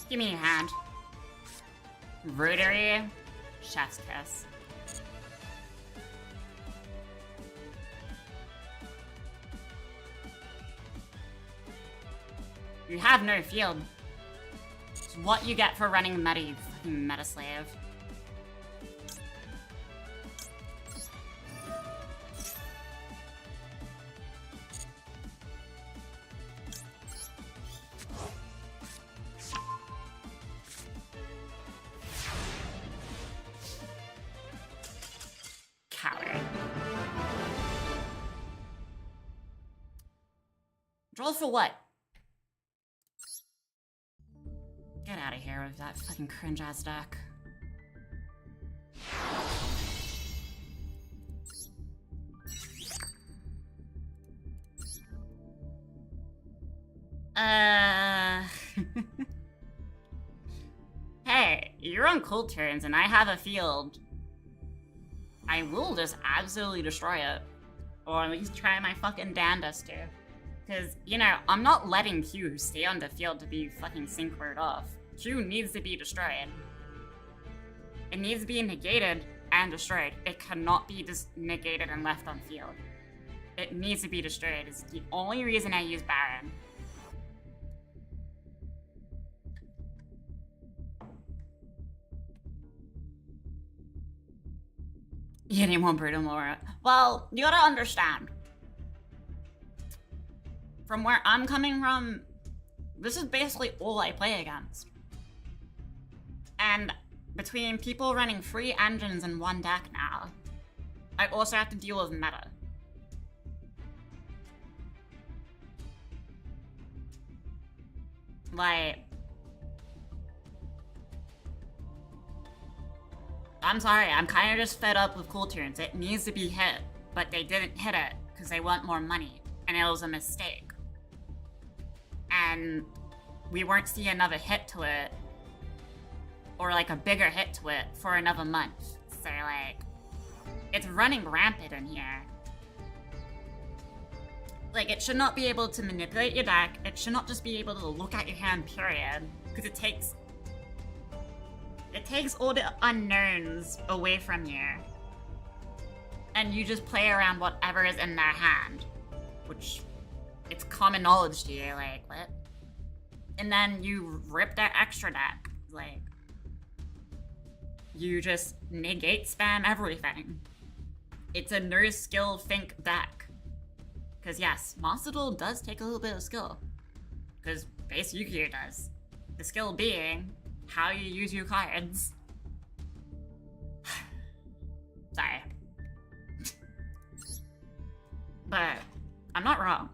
Give me a hand. Rotary. Chef's kiss. You have no field. It's what you get for running meta, you fucking meta slave. Coward. Roll for what? Get out of here with that fucking cringe-ass deck. Hey, you're on cold turns and I have a field. I will just absolutely destroy it. Or at least try my fucking damnedest to. Because, you know, I'm not letting Q stay on the field to be fucking synchroed off. Q needs to be destroyed. It needs to be negated and destroyed. It cannot be just negated and left on field. It needs to be destroyed. It's the only reason I use Baron. You need more Brutal Mora. Well, you gotta understand. From where I'm coming from, this is basically all I play against. And between people running 3 engines in one deck now, I also have to deal with meta. Like, I'm sorry, I'm kind of just fed up with cool turns. It needs to be hit, but they didn't hit it because they want more money, and it was a mistake. And we won't see another hit to it, or like a bigger hit to it, for another month. So like, it's running rampant in here. Like, it should not be able to manipulate your deck. It should not just be able to look at your hand, period. Because it takes all the unknowns away from you. And you just play around whatever is in their hand. Which, it's common knowledge to you, like, what? And then you rip their extra deck. Like, you just negate spam everything. It's a no skill think deck. Because yes, Monster Duel does take a little bit of skill. Because base Yu-Gi-Oh does. The skill being how you use your cards. Sorry. But I'm not wrong.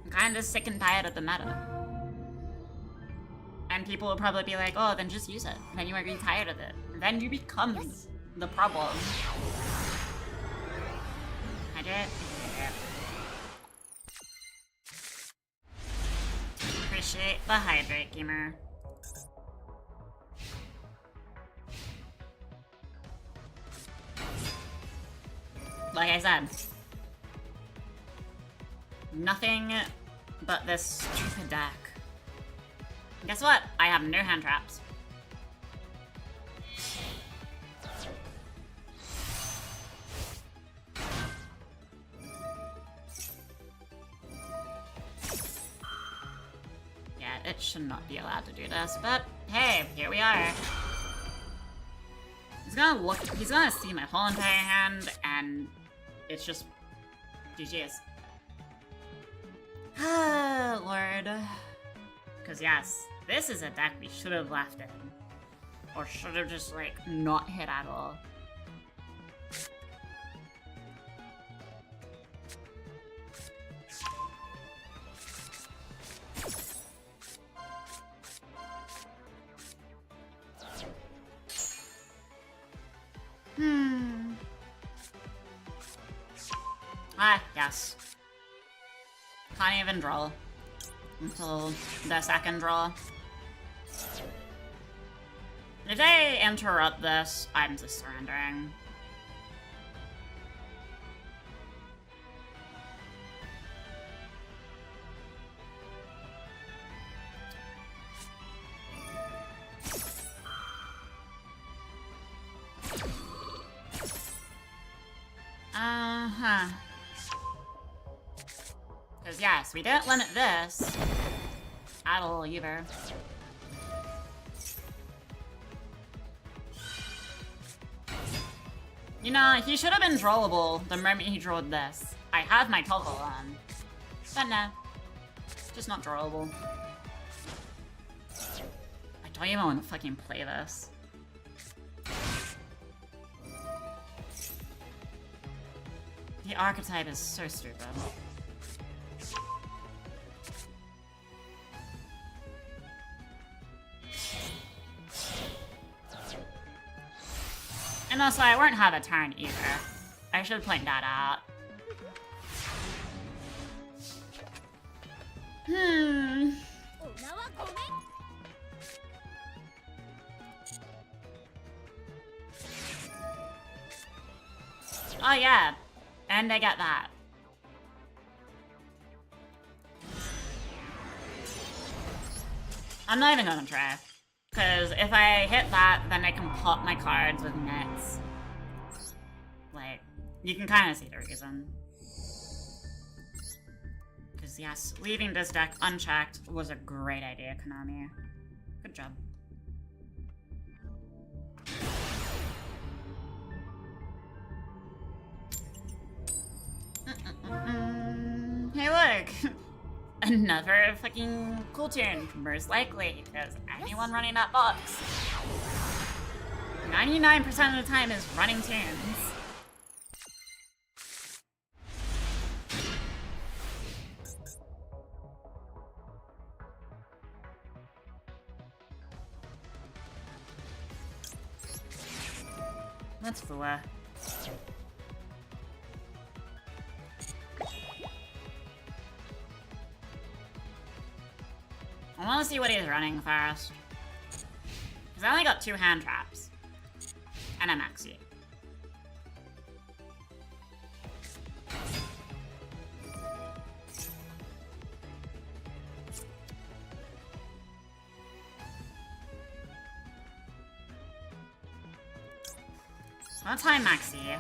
I'm kinda sick and tired of the meta. And people will probably be like, oh, then just use it. And then you might be tired of it. And then you become the problem. I did it. Appreciate the hydrate, gamer. Like I said, nothing but this stupid deck. Guess what? I have no hand traps. Yeah, it should not be allowed to do this, but hey, here we are. He's gonna see my whole entire hand, and it's just GG's. Lord. Because yes, this is a deck we should have left in. Or should have just, like, not hit at all. Ah, yes. Can't even draw. Until the second draw. If they interrupt this, I'm just surrendering. yes, we didn't limit this at all either. You know, he should have been drawable the moment he drawed this. I have my toggle on. But no. Just not drawable. I don't even want to fucking play this. The archetype is so stupid. And also, I won't have a turn either. I should point that out. Oh yeah, and I get that. I'm not even gonna try. Because if I hit that, then I can pop my cards with nets. Like, you can kind of see the reason. Because yes, leaving this deck unchecked was a great idea, Konami. Good job. Hey look! Another fucking cool tune, most likely, because anyone running that box 99% of the time is running tunes. That's Fua. I want to see what he's running first. Because I only got 2 hand traps. And a maxi. Let's high maxi.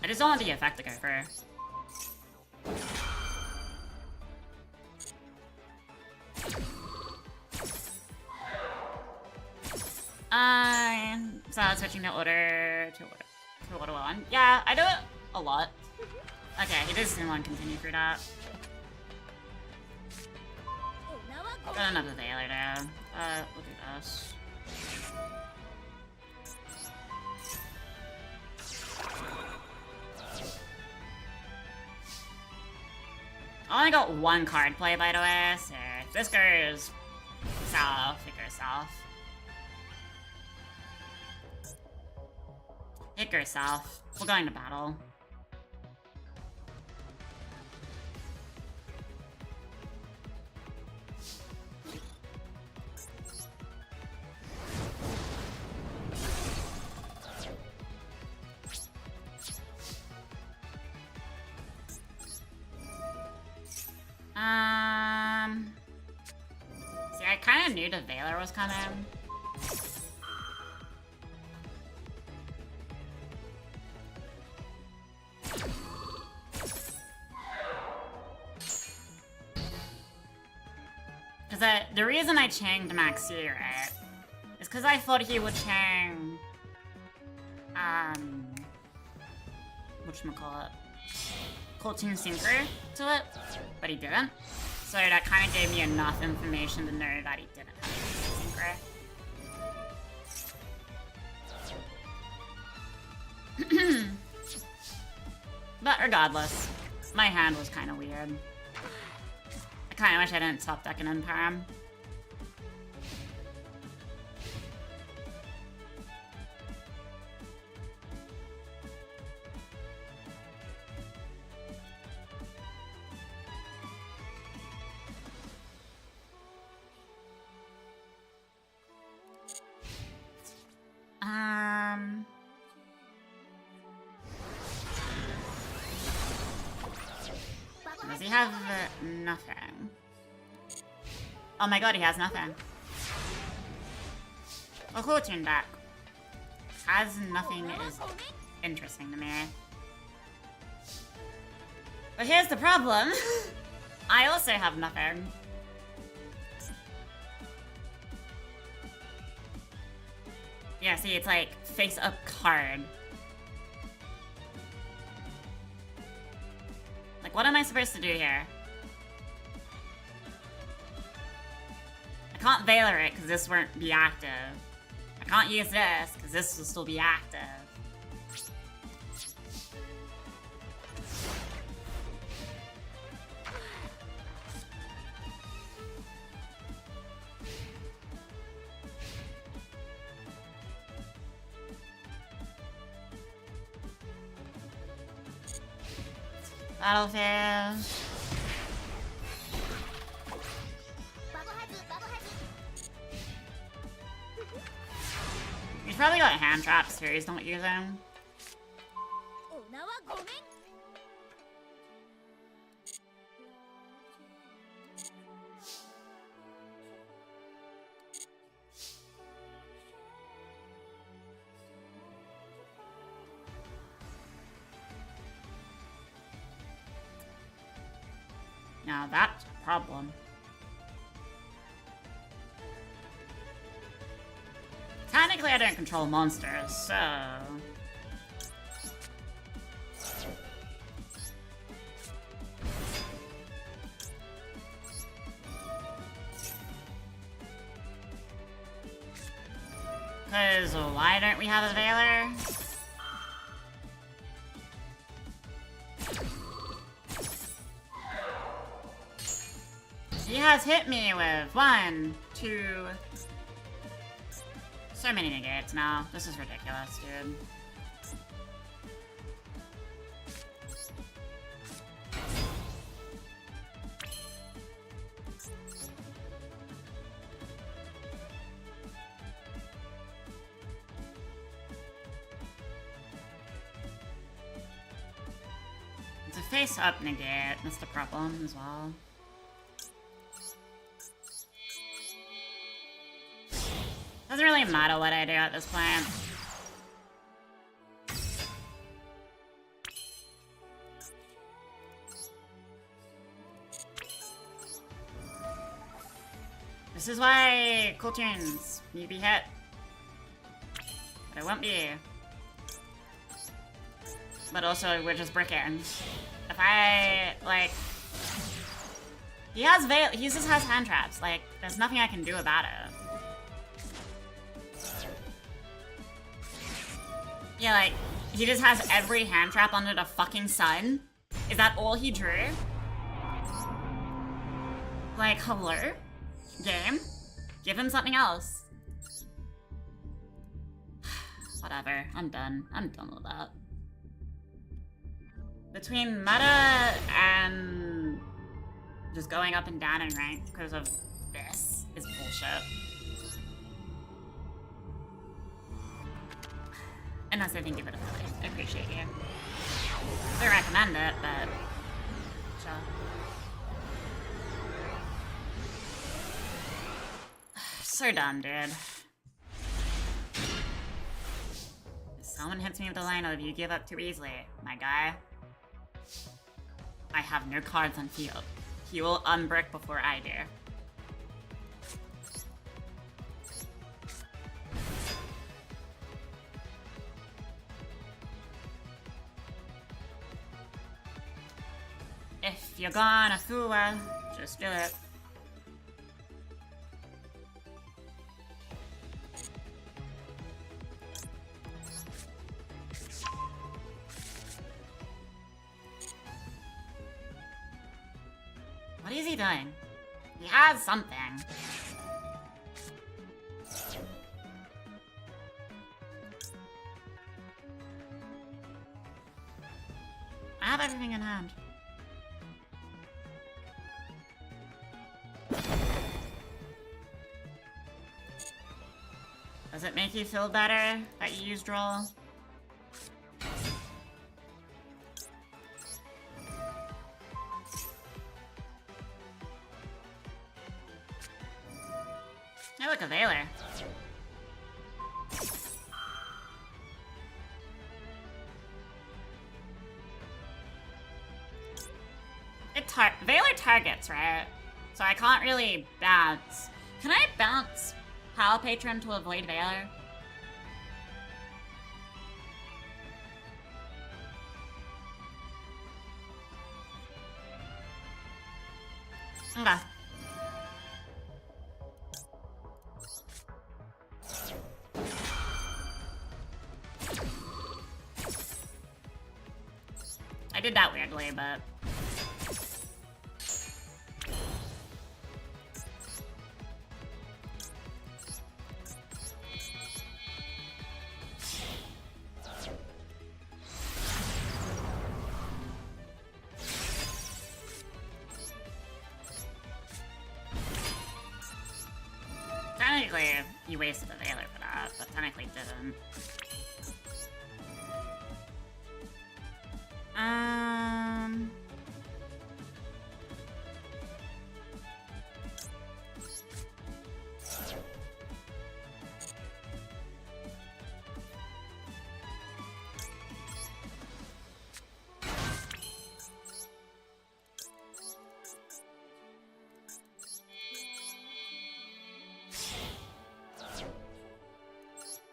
I just don't want the effect to go through. So switching to order to order 1. Yeah, I do it a lot. Okay, he doesn't want to continue through that. Got another Veiler there. We'll do this. I only got 1 card play, by the way, so if this goes south, it goes south. It goes south. We're going to battle. See, I kind of knew the Veiler was coming. Because the reason I changed Maxi, right, is because I thought he would change, whatchamacallit, Colton Sinker to it, but he didn't. So that kind of gave me enough information to know that he didn't have Sinker. But regardless, my hand was kind of weird. I kind of wish I didn't top deck an Empire. Does he have nothing? Oh my god, he has nothing. A Coaching deck has nothing is interesting to me. But here's the problem. I also have nothing. Yeah, see, it's like face up card. Like, what am I supposed to do here? I can't Veiler it because this won't be active. I can't use this because this will still be active. Battlefield. He's probably got hand traps here he's not using. Now that's a problem. Technically, I don't control monsters, so... Because why don't we have a Veiler? He has hit me with 1, 2... So many negates now. This is ridiculous, dude. It's a face-up negate. That's the problem as well. Doesn't really matter what I do at this point. This is why cool tunes need to be hit. But it won't be. But also, we're just bricking. If I, like... He just has hand traps. Like, there's nothing I can do about it. Yeah, like, he just has every hand trap under the fucking sun? Is that all he drew? Like, hello? Game? Give him something else. Whatever, I'm done. I'm done with that. Between meta and just going up and down in rank because of this is bullshit. Unless I think of it affiliate. I appreciate you. I recommend it, but... Sure. So dumb, dude. If someone hits me with a line of you give up too easily, my guy. I have no cards on field. He will unbrick before I do. If you're gonna fool her, just do it. What is he doing? He has something. I have everything in hand. Does it make you feel better that you used roll? Hey, look, a Veiler. Veiler targets, right? So I can't really bounce. Can I bounce Power Patron to avoid Veiler? Okay. I did that weirdly, but... Technically, you wasted a Veiler for that, but technically didn't.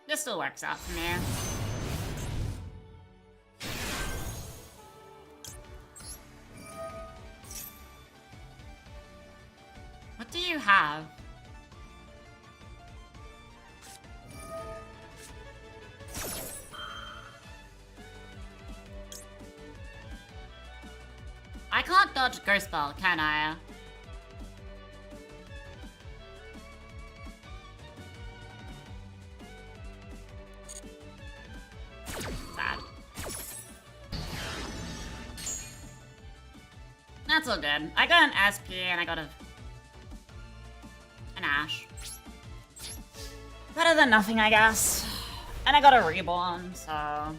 This still works out for me. What do you have? I can't dodge Ghost Ball, can I? Sad. That's all good. I got an SP and I got an Ash. Better than nothing, I guess. And I got a Reborn, so...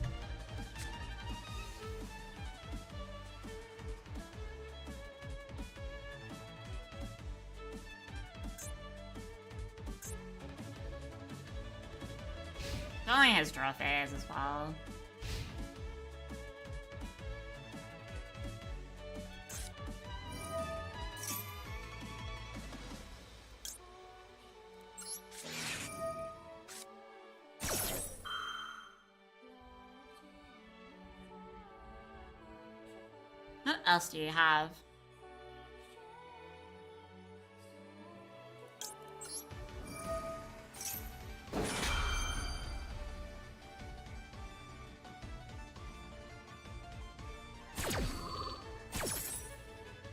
Only his draw phase as well. What else do you have?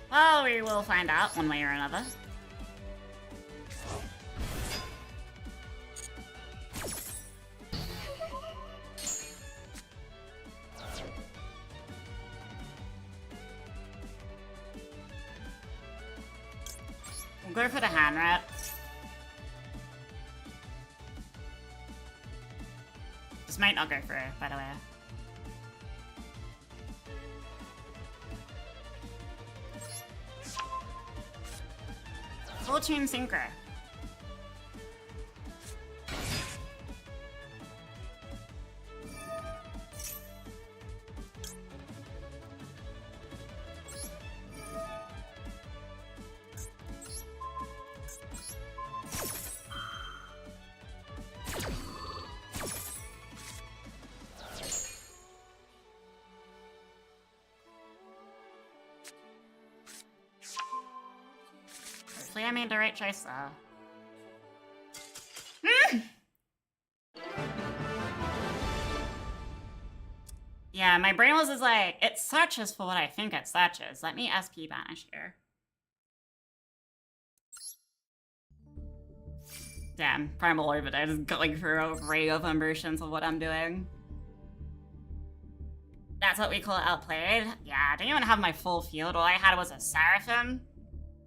Well, we will find out one way or another. We'll go for the hand wrap. This might not go through, by the way. Full Chain Sinker. Hopefully I made the right choice though. Yeah, my brain was like, it searches for what I think it searches. Let me SP banish here. Damn, Primal Orbiter is going through a array of versions of what I'm doing. That's what we call outplayed? Yeah, I didn't even have my full field. All I had was a Seraphim,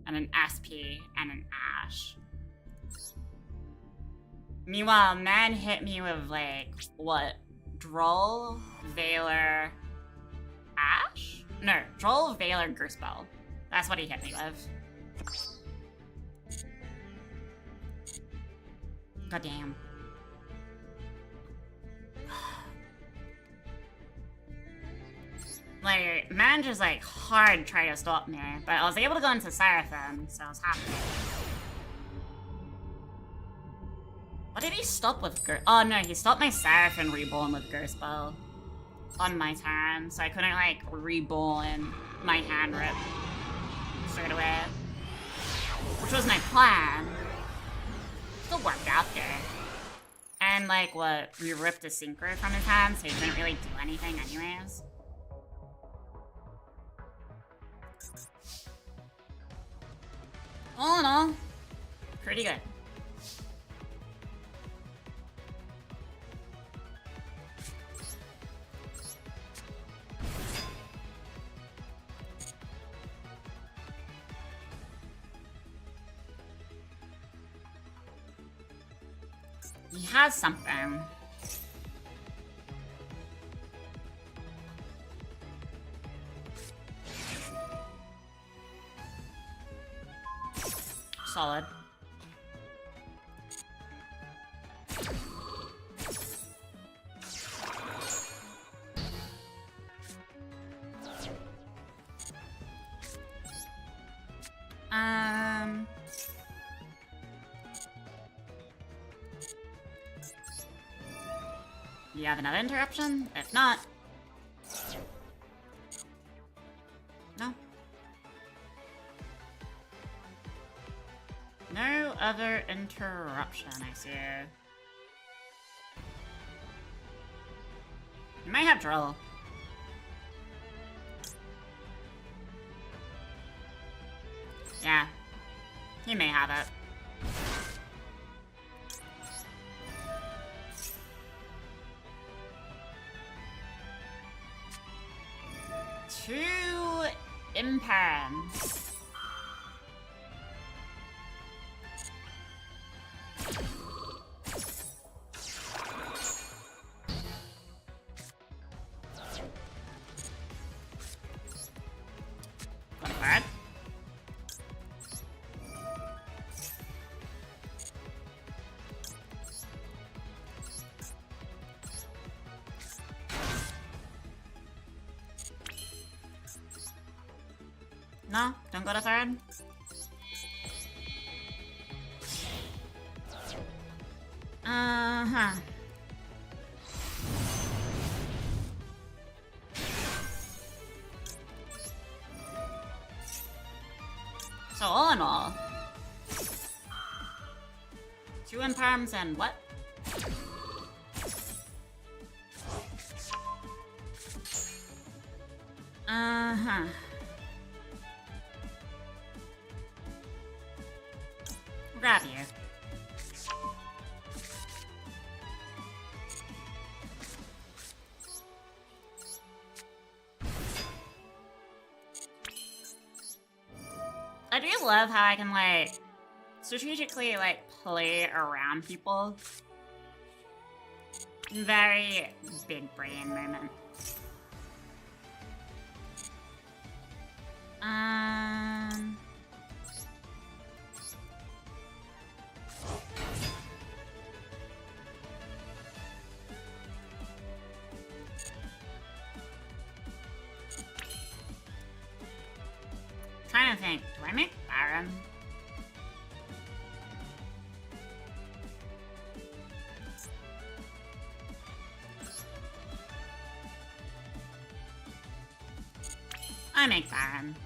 and an SP, and an Ash. Meanwhile, man hit me with, like, what? Droll, Veiler, Ash? No, Droll, Veiler, Gerspell. That's what he hit me with. God damn. Like, man just like hard tried to stop me, but I was able to go into Seraphim, so I was happy. What did he stop with Oh no, he stopped my Seraphim Reborn with Ghost Bell on my turn, so I couldn't like reborn my hand rip straight away. Which was my plan. Still worked out there. And like what, we ripped a synchro from his hand, so he couldn't really do anything anyways. All in all, pretty good. He has something. Solid. You have another interruption? If not... No. No other interruption, I see. You might have drill. Yeah. He may have it. Two imperms. One card. No, don't go to third. Uh-huh. So all in all, two imperms and what? Uh-huh. Grab you. I do love how I can, like, strategically, like, play around people. Very big brain moment. Trying to think, do I make Baron? I make Baron.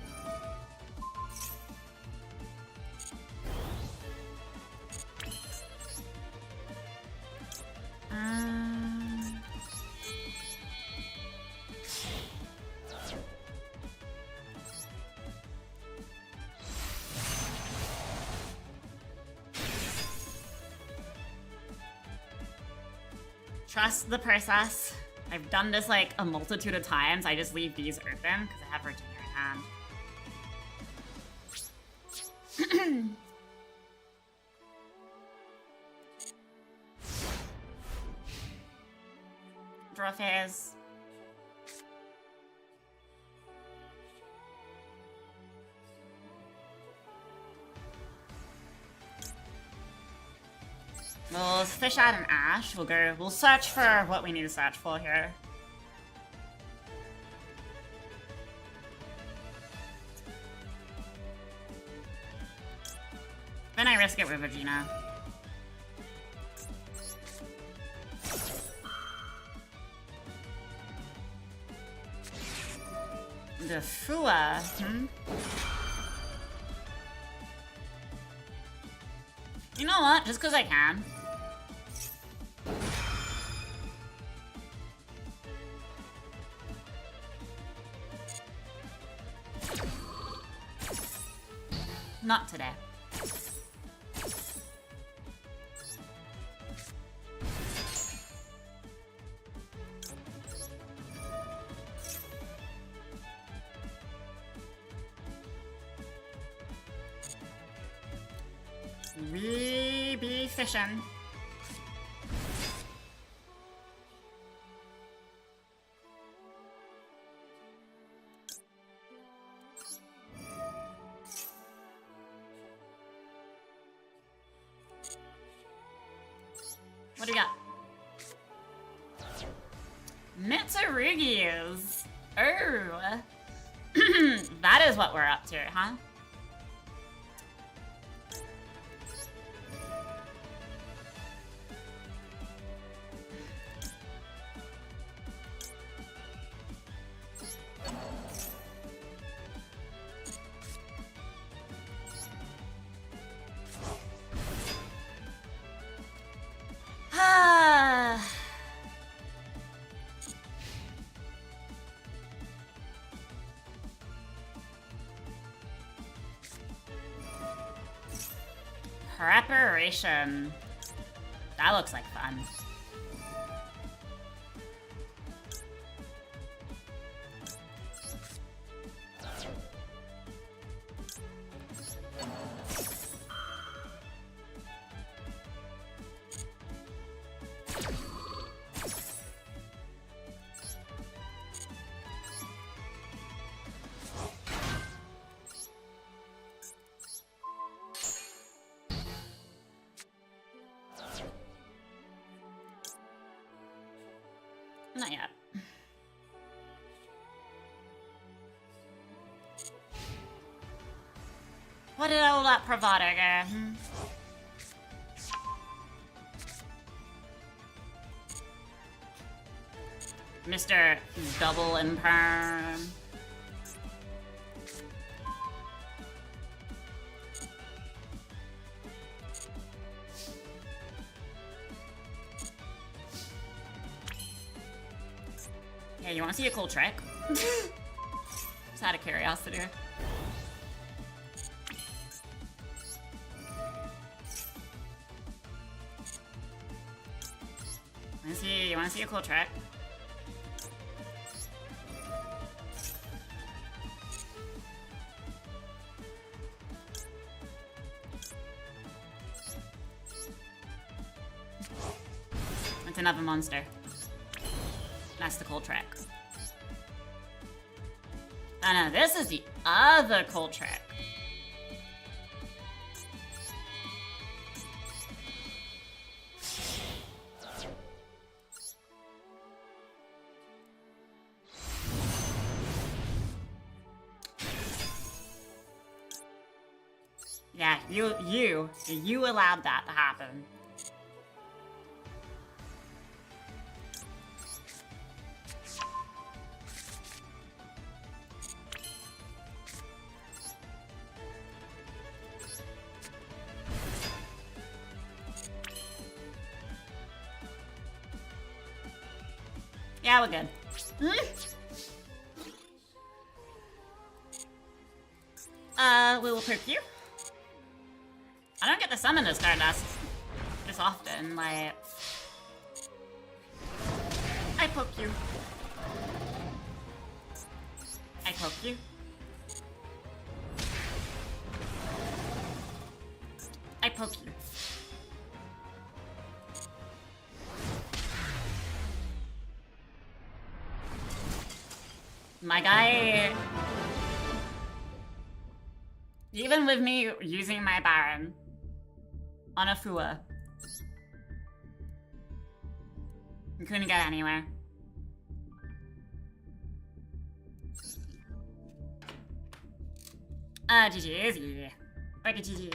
Trust the process. I've done this like a multitude of times. I just leave these open because I have Regenerator hand. Draw phase. We'll fish out an ash. We'll search for what we need to search for here. Then I risk it with Regina. The Fua, You know what? Just because I can. Not today. We be fishing. What do we got? Mitsurugis. Oh. That is what we're up to, huh? Preparation. That looks like fun. Not yet. What did all that bravado go? Mr. Double Imperm. Yeah, you want to see a cool trick? Just out of curiosity. You want to see a cool trick? It's another monster. That's the cool trick. Oh no, this is the other cool trick. Yeah, you allowed that to happen. Yeah, we're good. We will poke you. I don't get to summon this card this often, like... I poke you. I poke you. I poke you. My guy... Even with me using my Baron on a Fua, We couldn't get anywhere. GG's, yeah. Like GG's.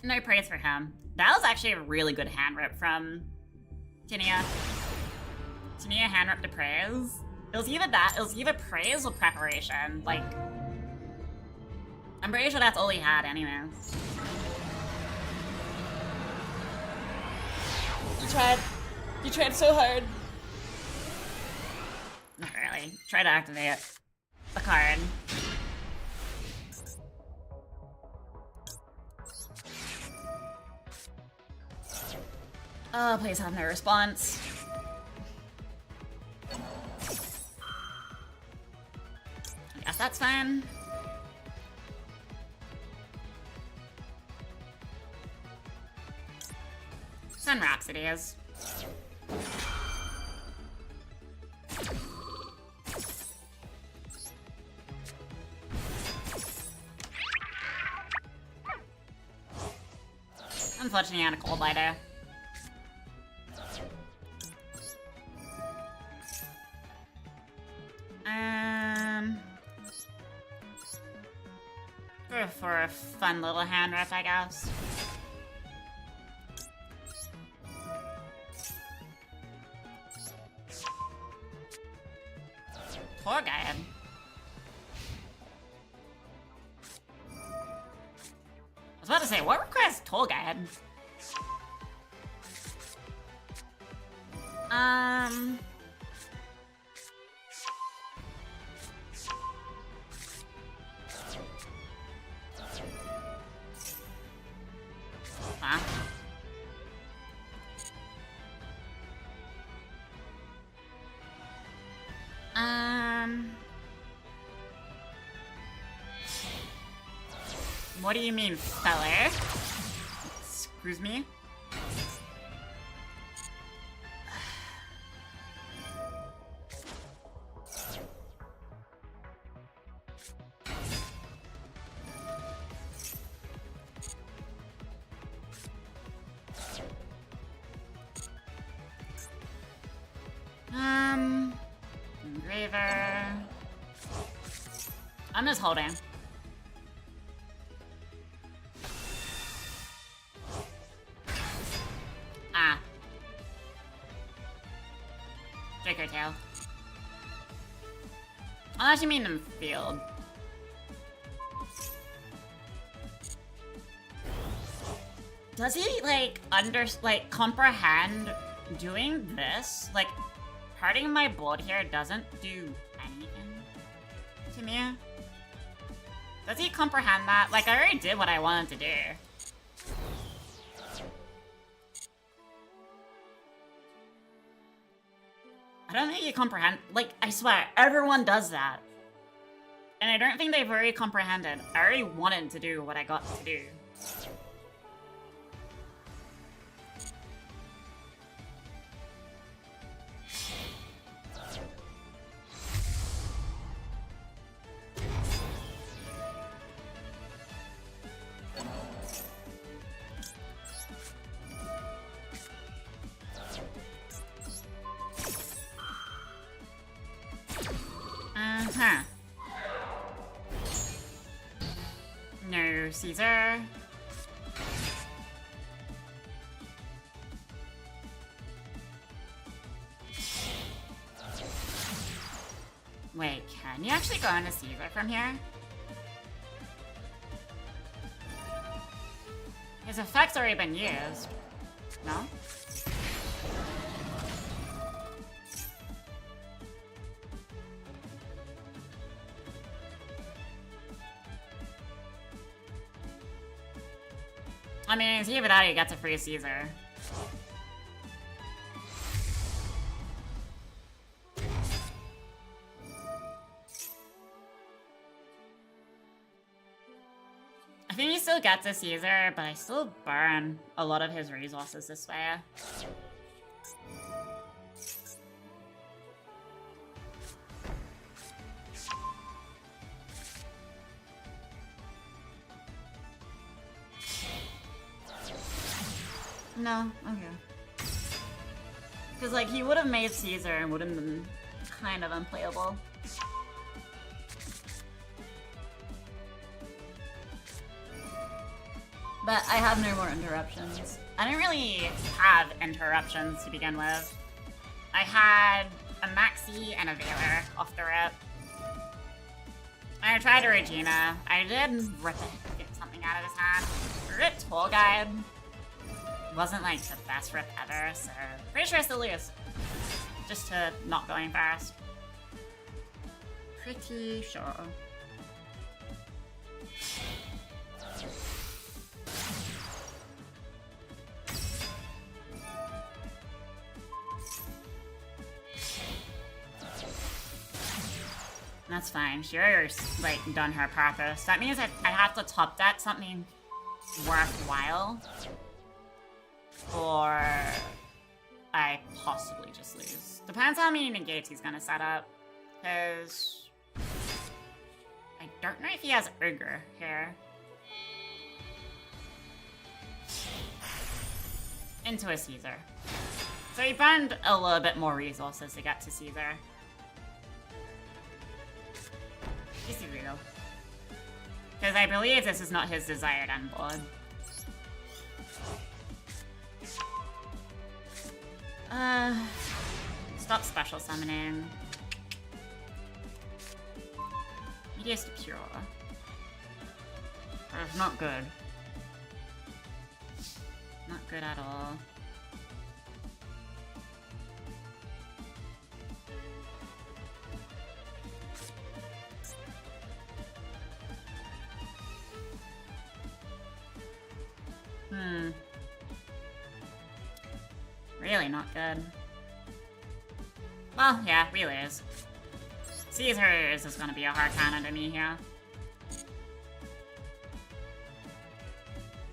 No praise for him. That was actually a really good hand rip from Tinia. Tinia hand ripped to praise. It was either that, it was either praise or preparation. Like, I'm pretty sure that's all he had anyways. You tried so hard. Not really. Try to activate the card. Oh, please have no response. I guess that's fine. Sun Rhapsody is. Unfortunately, I had a cold lighter. For a fun little hand rip, I guess. Tour guide. I was about to say, what requires tour guide? Huh? What do you mean, feller? Excuse me? Engraver. I'm just holding. Ah. Draco tail. Unless you mean in field. Does he, like, comprehend doing this? Like, parting my board here doesn't do anything to me? Does he comprehend that? Like, I already did what I wanted to do. I don't think you comprehend. Like, I swear, everyone does that. And I don't think they've already comprehended. I already wanted to do what I got to do. Uh-huh. No, Caesar. Wait, can you actually go into Caesar from here? His effect's already been used. No? I mean, it's even out, he gets a free Caesar. I think he still gets a Caesar, but I still burn a lot of his resources this way. No, okay. Because, like, he would have made Caesar and would have been kind of unplayable. But I have no more interruptions. I didn't really have interruptions to begin with. I had a Maxi and a Veiler off the rip. I tried a Regina. I did rip something out of his hand. Rip Toll Guide wasn't like the best rip ever, so pretty sure I still lose. Just to not going fast. Pretty sure. That's fine. She's like done her purpose. That means I have to top deck something worthwhile, or I possibly just lose. Depends how many negates he's gonna set up, because I don't know if he has Ogre here. Into a Caesar. So he burned a little bit more resources to get to Caesar. Is he real? Because I believe this is not his desired end board. Stop special summoning. Medius to Pure. Not good. Not good at all. Really not good. Well, yeah, we lose. Caesar's is gonna be a hard counter to me here.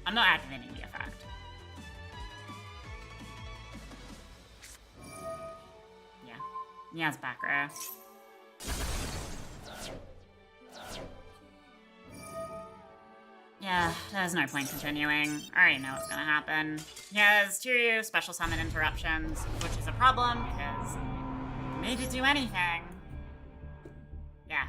I'm not activating the effect. Yeah, he has back row. Yeah, there's no point continuing. I already know what's gonna happen. He has 2 special summon interruptions, which is a problem because he made it do anything. Yeah.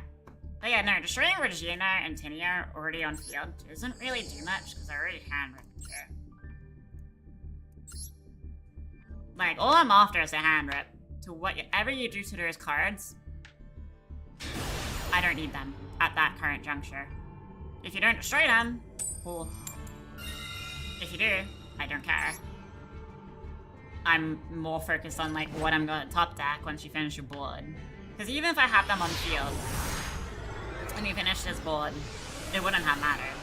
But yeah, no, destroying Regina and Tinia already on field doesn't really do much because I already hand-ripped here. Like, all I'm after is a hand-rip to whatever you do to those cards. I don't need them at that current juncture. If you don't destroy them, cool. If you do, I don't care. I'm more focused on like what I'm gonna top deck once you finish your board. Because even if I have them on field, and you finish this board, it wouldn't have mattered.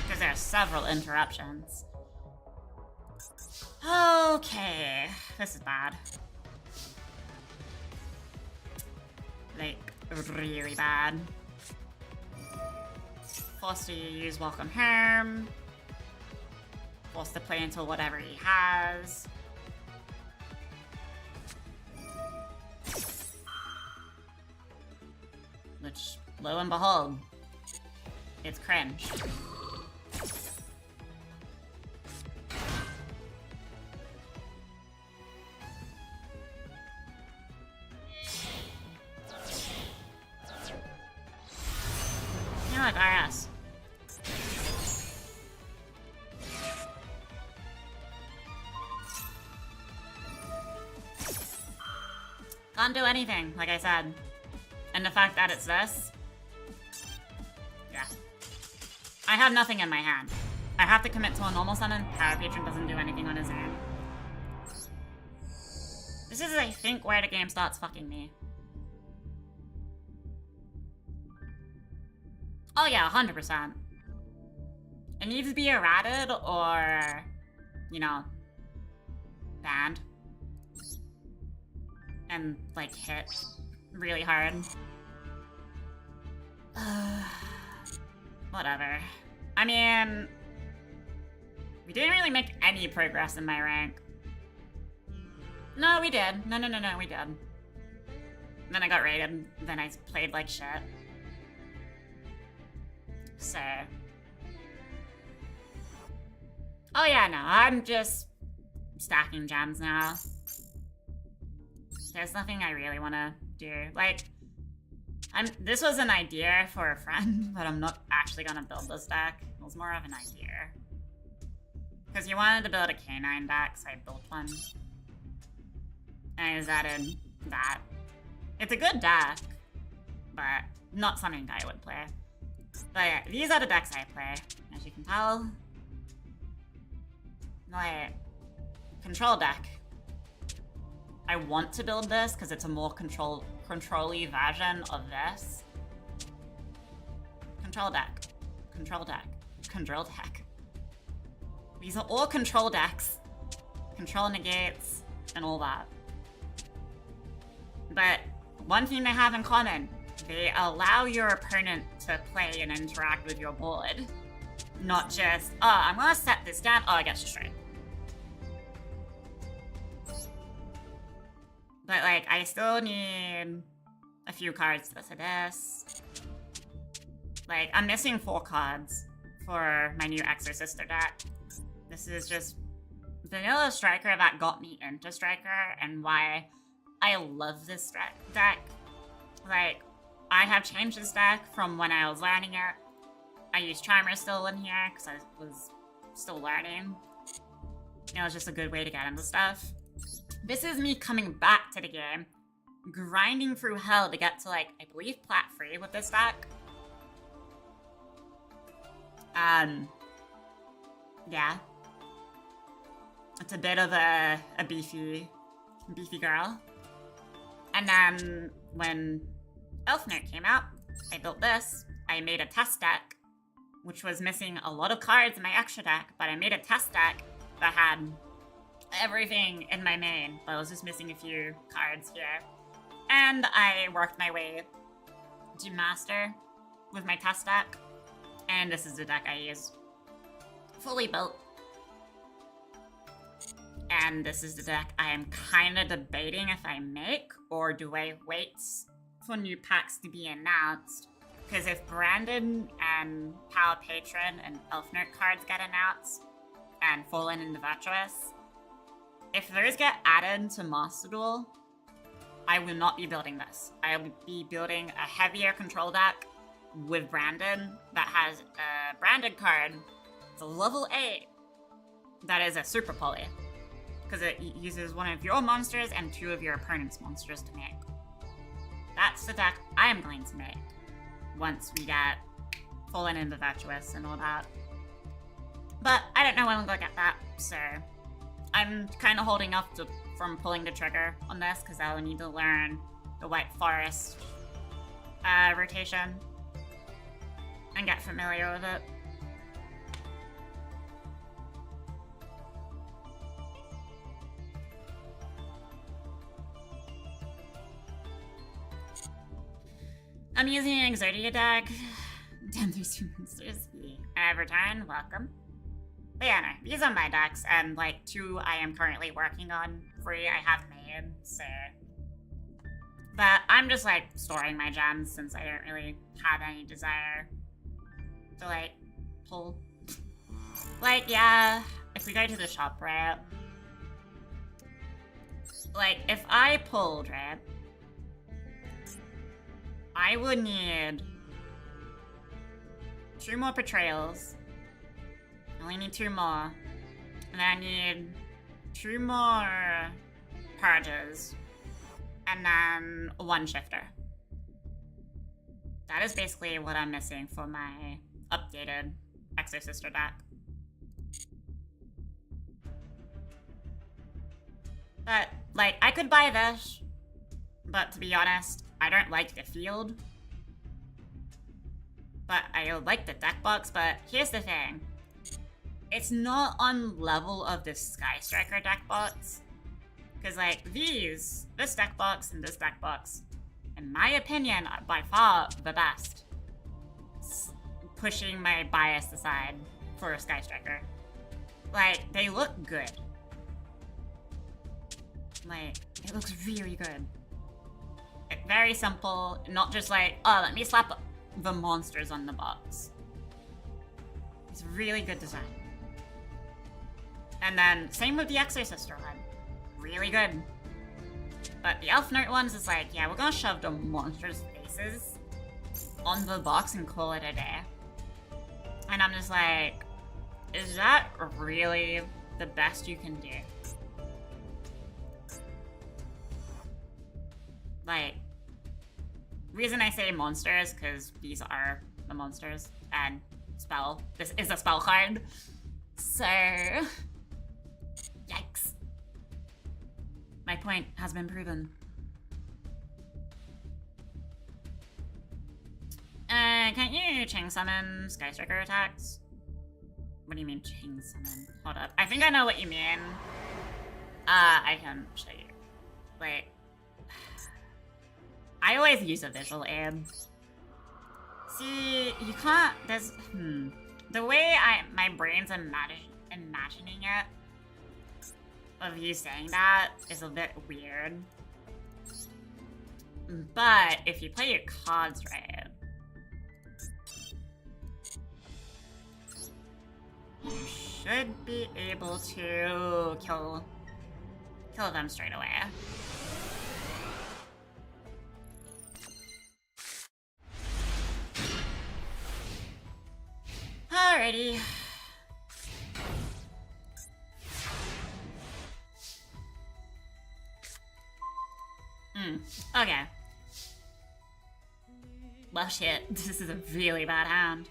Because there are several interruptions. Okay, this is bad. Like, really bad. Forced to use Welcome Home. Forced to play until whatever he has. Which, lo and behold, it's cringe. You're like RS. Can't do anything, like I said. And the fact that it's this... Yeah. I have nothing in my hand. I have to commit to a normal summon. Power Patron doesn't do anything on his own. This is, I think, where the game starts fucking me. Oh yeah, 100%. It needs to be errated or, you know, banned. And, like, hit really hard. Whatever. I mean, we didn't really make any progress in my rank. No, we did. No, we did. Then I got raided. Then I played like shit. So. Oh yeah, no, I'm just stacking gems now. There's nothing I really want to do. Like, this was an idea for a friend, but I'm not actually gonna build this deck. It was more of an idea. Because he wanted to build a canine deck, so I built one. And I just added that. It's a good deck, but not something I would play. But yeah, these are the decks I play, as you can tell. Like, control deck. I want to build this because it's a more control-y version of this. Control deck. Control deck. Control deck. These are all control decks. Control negates and all that. But one thing they have in common, they allow your opponent to play and interact with your board. Not just, oh, I'm gonna set this down, oh, I get destroyed. But, like, I still need a few cards to this. Like, I'm missing 4 cards for my new Exorcister deck. This is just vanilla Striker that got me into Striker and why I love this deck. Like, I have changed this deck from when I was learning it. I use Charmer still in here because I was still learning. It was just a good way to get into stuff. This is me coming back to the game, grinding through hell to get to, like, I believe Plat 3 with this deck. Yeah. It's a bit of a beefy girl. And then when Elfnote came out, I built this. I made a test deck, which was missing a lot of cards in my extra deck, but I made a test deck that had everything in my main, but I was just missing a few cards here. And I worked my way to master with my test deck, and this is the deck I use. Fully built. And this is the deck I am kind of debating if I make, or do I wait for new packs to be announced? Because if Brandon and Power Patron and Elfnote cards get announced, and Fallen and the Virtuous, if those get added to Master Duel, I will not be building this. I will be building a heavier control deck with Brandon that has a Branded card. It's a level 8 that is a super poly. Because it uses one of your monsters and 2 of your opponent's monsters to make. That's the deck I am going to make once we get Fallen and the Virtuous and all that. But I don't know when we'll get that, so I'm kind of holding off from pulling the trigger on this because I'll need to learn the White Forest rotation and get familiar with it. I'm using an Exodia deck. Damn, there's 2 monsters. Return, welcome. But yeah, no, these are my decks, and like 2 I am currently working on. 3 I have made, so. But I'm just like storing my gems since I don't really have any desire to like pull. Like, yeah, if we go to the shop, right? Like, if I pulled, right? I would need 2 more portrayals. I only need 2 more. And then I need 2 more purges. And then 1 shifter. That is basically what I'm missing for my updated Exorcister deck. But, like, I could buy this. But to be honest, I don't like the field. But I like the deck box, but here's the thing. It's not on level of the Sky Striker deck box. Because, like, this deck box and this deck box, in my opinion, are by far the best. Pushing my bias aside for a Sky Striker. Like, they look good. Like, it looks really good. Very simple, not just like, oh, let me slap the monsters on the box. It's really good design. And then same with the Exorcist one. Really good. But the Elfnote ones is like, yeah, we're gonna shove the monsters' faces on the box and call it a day. And I'm just like, is that really the best you can do? Like, reason I say monsters, because these are the monsters, and spell. This is a spell card. So, yikes. My point has been proven. Can't you chain summon Sky Striker attacks? What do you mean chain summon? Hold up. I think I know what you mean. I can show you. Wait. I always use a visual aid. See, you can't, there's, the way my brain's imagining it, of you saying that, is a bit weird. But, if you play your cards right, you should be able to kill them straight away. Alrighty. Okay. Well, shit. This is a really bad hand.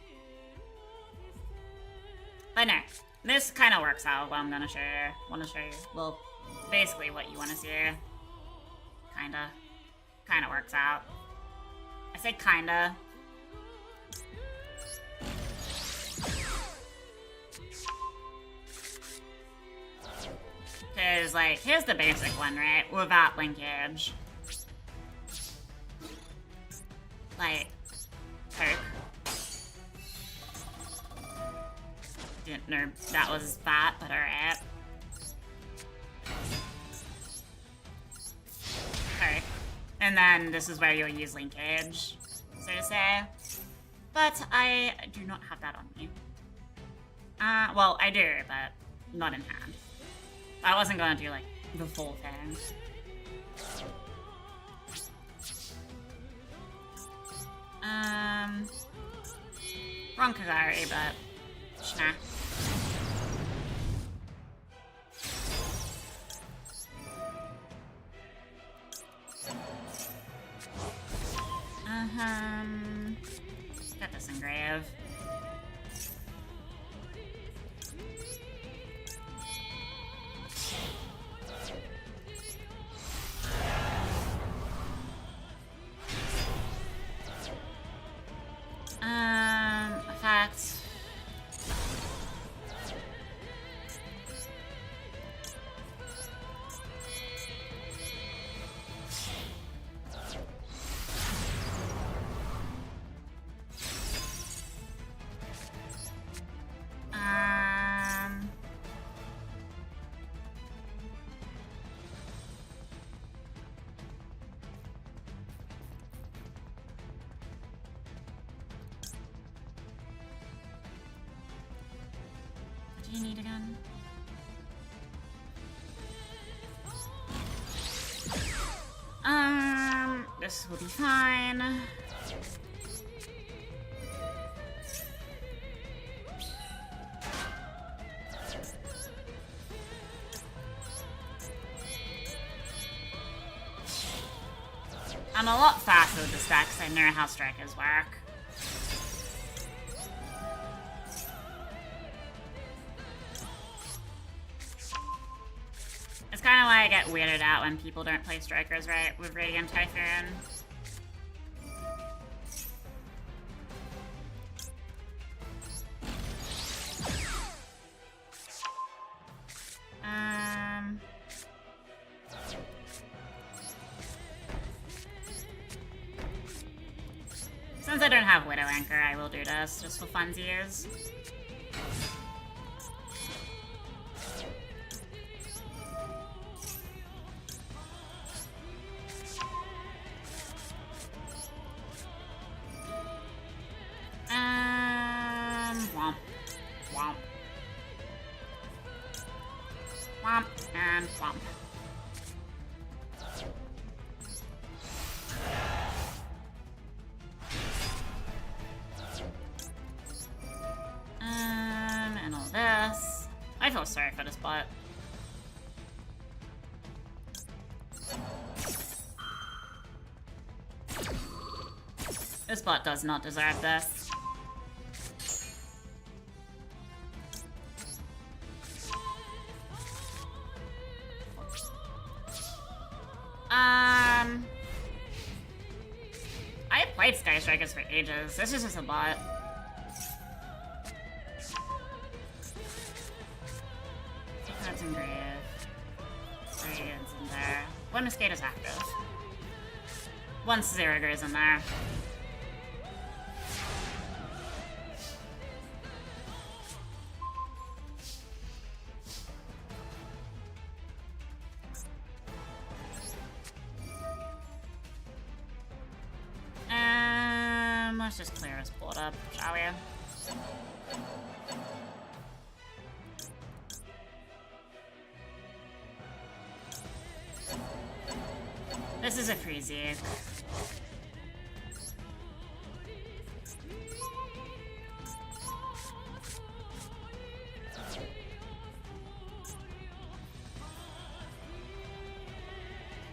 But no, this kind of works out. What I'm gonna show you. Want to show you? Well, basically what you want to see. Kinda works out. I say kinda. Because, like, here's the basic one, right? Without linkage. Like, poke. Didn't know that was that, but alright. Poke. And then this is where you'll use linkage, so to say. But I do not have that on me. Well, I do, but not in hand. I wasn't gonna do, like, the full thing. Wrong Kagari, but nah. Got this engrave. Effect. Do you need a gun? This will be fine. I'm a lot faster with this deck because I know how strikers work. It's kind of why I get weirded out when people don't play strikers right with Radiant Typhoon. Since I don't have Widow Anchor, I will do this just for funsies. Womp. Womp. Womp and womp. And all this. I feel sorry for this bot. This bot does not deserve this. I have played Sky Strikers for ages. This is just a bot. That's engraved. Radiance in there. One Escape is active. Once Zeriger is in there. Let's just clear his board up, shall we? This is a free Zeke.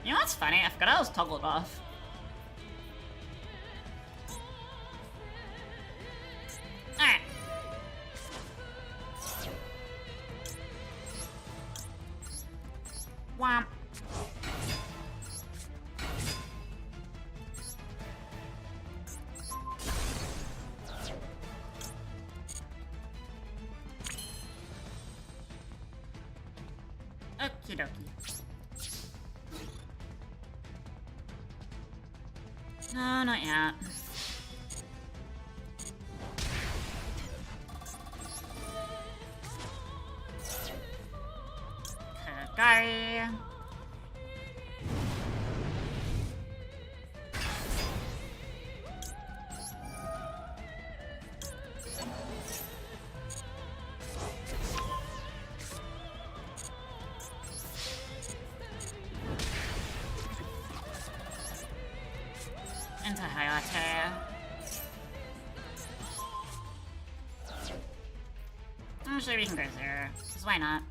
You know what's funny? I forgot I was toggled off. Alright. Womp. Okie dokie. No, not yet. Kagari. Into Hayate. Actually, we can go there, because why not?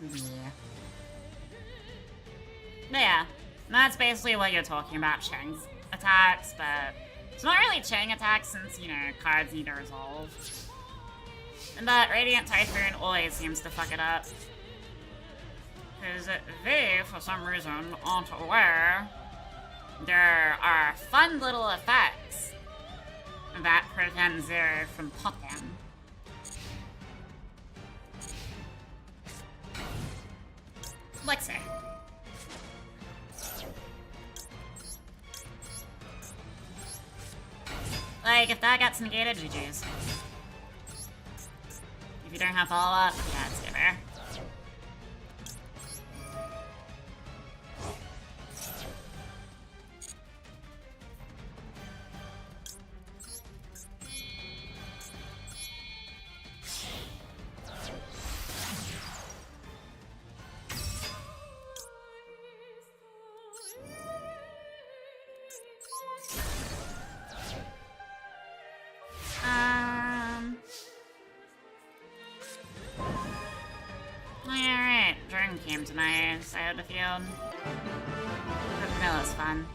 Yeah. But yeah, that's basically what you're talking about, Chang's attacks, but it's not really Chang attacks since, you know, cards need to resolve. And that Radiant Typhoon always seems to fuck it up. Because they, for some reason, aren't aware there are fun little effects that prevent Zero from popping. Let's say. Like, if that gets negated, GG's. If you don't have follow-up, yeah, it's over. Alright, Jordan came to my side of the field. The vanilla's fun.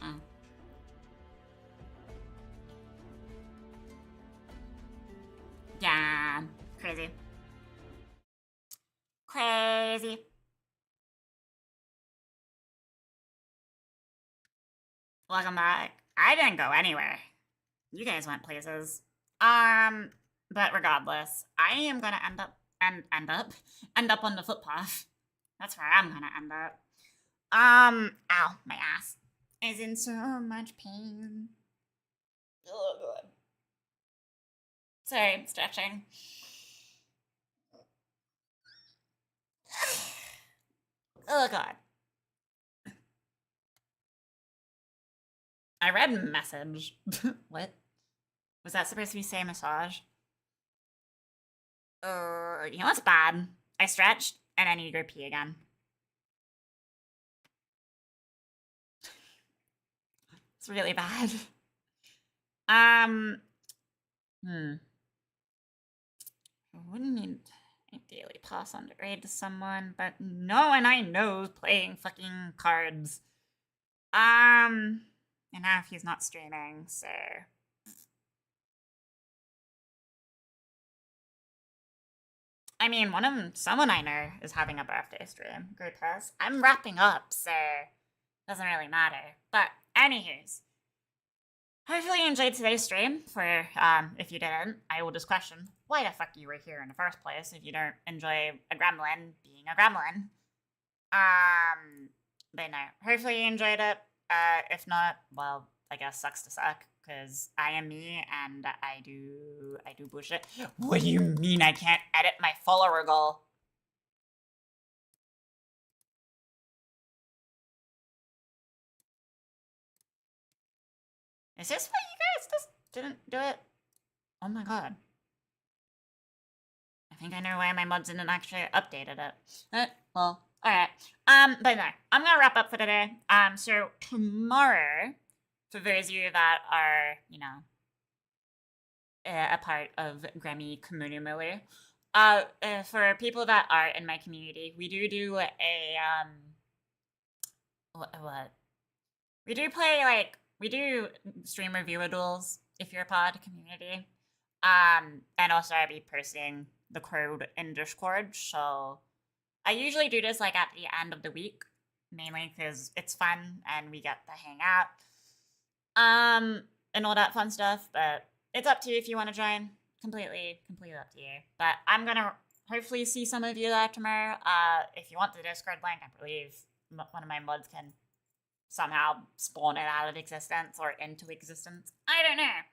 Oh. Yeah, crazy. Crazy. Welcome back. I didn't go anywhere. You guys went places. But regardless, I am gonna end up on the footpath. That's where I'm gonna end up. Ow, my ass is in so much pain. Oh, God. Sorry, I'm stretching. Oh god. I read message. What? Was that supposed to be say massage? You know what's bad? I stretched and I need to go pee again. It's really bad. I wouldn't need a daily pass on to raid to someone, but no one I know is playing fucking cards. And now if he's not streaming, so. I mean, someone I know is having a birthday stream. Good pass. I'm wrapping up, so doesn't really matter. But anywho's, hopefully you enjoyed today's stream. For if you didn't, I will just question why the fuck you were here in the first place if you don't enjoy a gremlin being a gremlin. But no, hopefully you enjoyed it. If not, well, I guess sucks to suck. Because I am me and I do bullshit. What do you mean I can't edit my follower goal? Is this why you guys just didn't do it? Oh my god. I think I know why my mods didn't actually updated it. Well, alright. But no, I'm gonna wrap up for today. So tomorrow, for those of you that are, you know, a part of Grammy community. For people that are in my community, we do a what? We do play we do stream reviewer duels if you're a pod community. And also I'll be posting the code in Discord. So I usually do this at the end of the week, mainly because it's fun and we get to hang out. And all that fun stuff, but it's up to you if you want to join. Completely up to you. But I'm gonna hopefully see some of you there tomorrow. If you want the Discord link, I believe one of my mods can somehow spawn it out of existence or into existence. I don't know.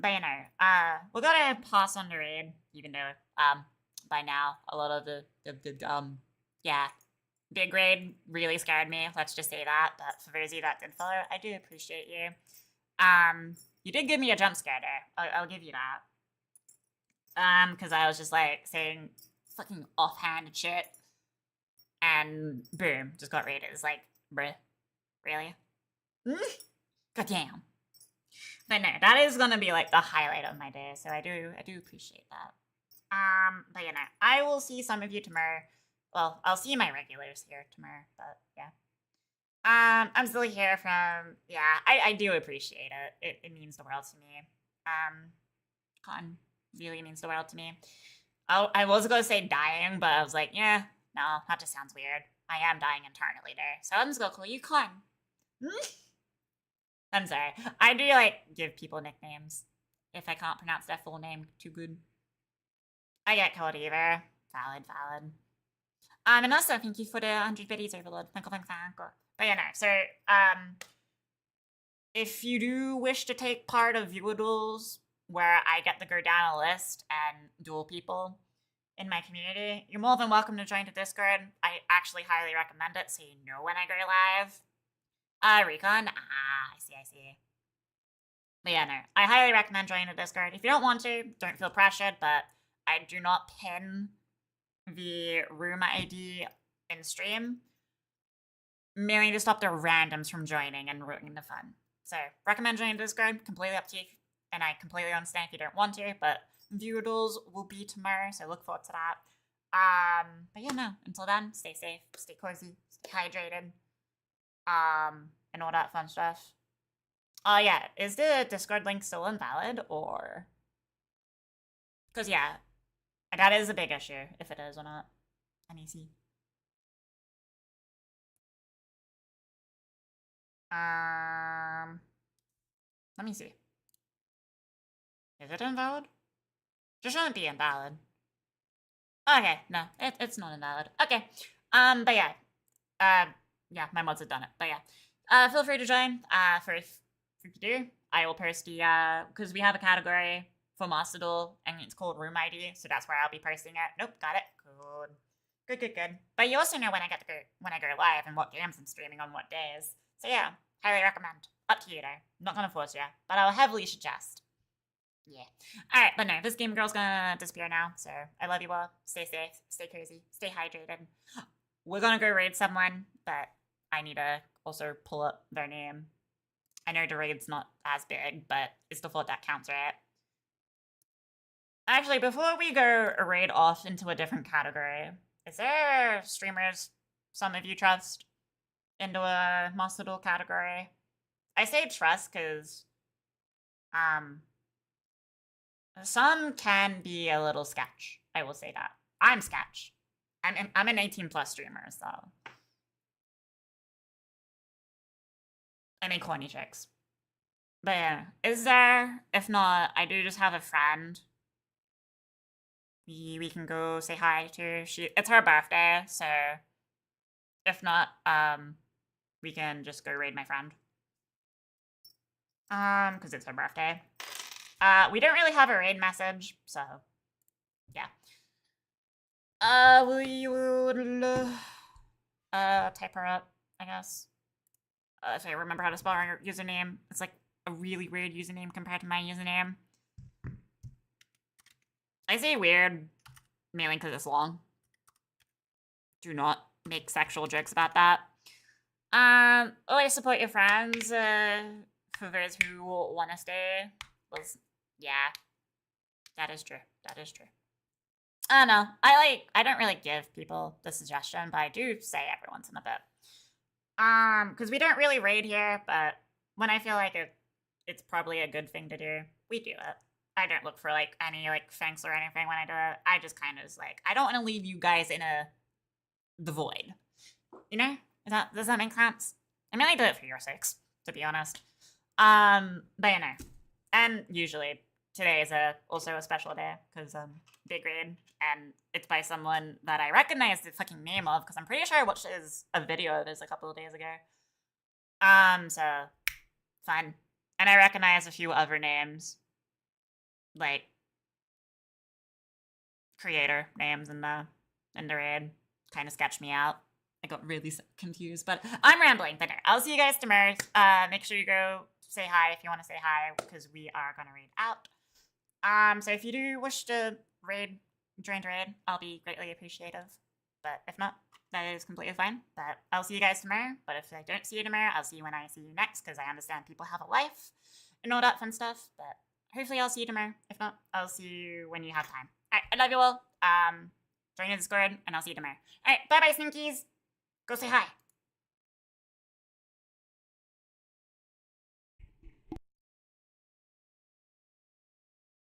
But you know, we're gonna pass on the raid, even though by now a lot of the big raid really scared me. Let's just say that. But for those of you that did follow, I do appreciate you. You did give me a jump scare there. I'll give you that. Because I was just saying fucking offhand shit, and boom, just got raided. It's bruh, really? God damn. But no, that is gonna be the highlight of my day. So I do appreciate that. But you know, I will see some of you tomorrow. Well, I'll see my regulars here tomorrow. But yeah. I'm still here from, I do appreciate it. It means the world to me. Con really means the world to me. I was gonna say dying, but I was like, yeah, no, that just sounds weird. I am dying internally there. So I'm just gonna call you Con. I'm sorry. I do give people nicknames if I can't pronounce their full name too good. I get called either. Valid. And also, thank you for the 100 biddies, Overlord. Thank you. But yeah, no. So, if you do wish to take part of viewer duels, where I get to go down a list and duel people in my community, you're more than welcome to join the Discord. I actually highly recommend it, so you know when I go live. Recon? I see. But yeah, no. I highly recommend joining the Discord. If you don't want to, don't feel pressured, but I do not pin the room ID in stream, mainly to stop the randoms from joining and ruining the fun. So, recommend joining Discord, completely up to you, and I completely understand if you don't want to, but viewer duels will be tomorrow, so look forward to that. But yeah, no, until then, stay safe, stay cozy, stay hydrated, and all that fun stuff. Oh yeah, is the Discord link still invalid, or? Because yeah, that is a big issue, if it is or not. Let me see. Let me see. Is it invalid? It shouldn't be invalid. Okay, no, it's not invalid. Okay, but yeah. Yeah, my mods have done it, but yeah. Feel free to join, for if you do. I will post the, because we have a category for Master Duel, and it's called Room ID, so that's where I'll be posting it. Nope, got it. Good. Good, good, good. But you also know when I go live and what games I'm streaming on what days. So yeah, highly recommend. Up to you though. Not gonna force you, but I'll heavily suggest. Yeah. Alright, but no, this game girl's gonna disappear now, so I love you all. Stay safe, stay cozy, stay hydrated. We're gonna go raid someone, but I need to also pull up their name. I know the raid's not as big, but it's the fault that counts, right? Actually, before we go raid off into a different category, is there streamers some of you trust into a Master Duel category? I say trust because, some can be a little sketch. I will say that. I'm sketch. I'm an 18 plus streamer, so. I make corny tricks. But yeah, is there? If not, I do just have a friend. We can go say hi to. It's her birthday, so if not, we can just go raid my friend. Because it's her birthday. We don't really have a raid message, so yeah. We will type her up, I guess. If I remember how to spell her username. It's like a really weird username compared to my username. I say weird, mainly because it's long. Do not make sexual jokes about that. Always support your friends, for those who want to stay. Well, yeah. That is true. That is true. I don't know. I don't really give people the suggestion, but I do say every once in a bit. Because we don't really raid here, but when I feel like it's probably a good thing to do, we do it. I don't look for, like, any, like, thanks or anything when I do it. I just kind of just, like, I don't want to leave you guys in the void. You know? Does that make sense? I mean, I do it for your sakes, to be honest. But you know. And usually, today is also a special day, because, big raid, and it's by someone that I recognize the fucking name of, because I'm pretty sure I watched a video of this a couple of days ago. So, fun. And I recognize a few other names, like, creator names in the raid. Kind of sketched me out. I got really confused, but I'm rambling. But I'll see you guys tomorrow. Make sure you go say hi if you want to say hi, because we are gonna raid out. So if you do wish to join raid, I'll be greatly appreciative. But if not, that is completely fine. But I'll see you guys tomorrow. But if I don't see you tomorrow, I'll see you when I see you next, because I understand people have a life and all that fun stuff. But hopefully I'll see you tomorrow. If not, I'll see you when you have time. Alright, I love you all. Join the Discord, and I'll see you tomorrow. Alright, bye-bye, Slinkies. Go say hi.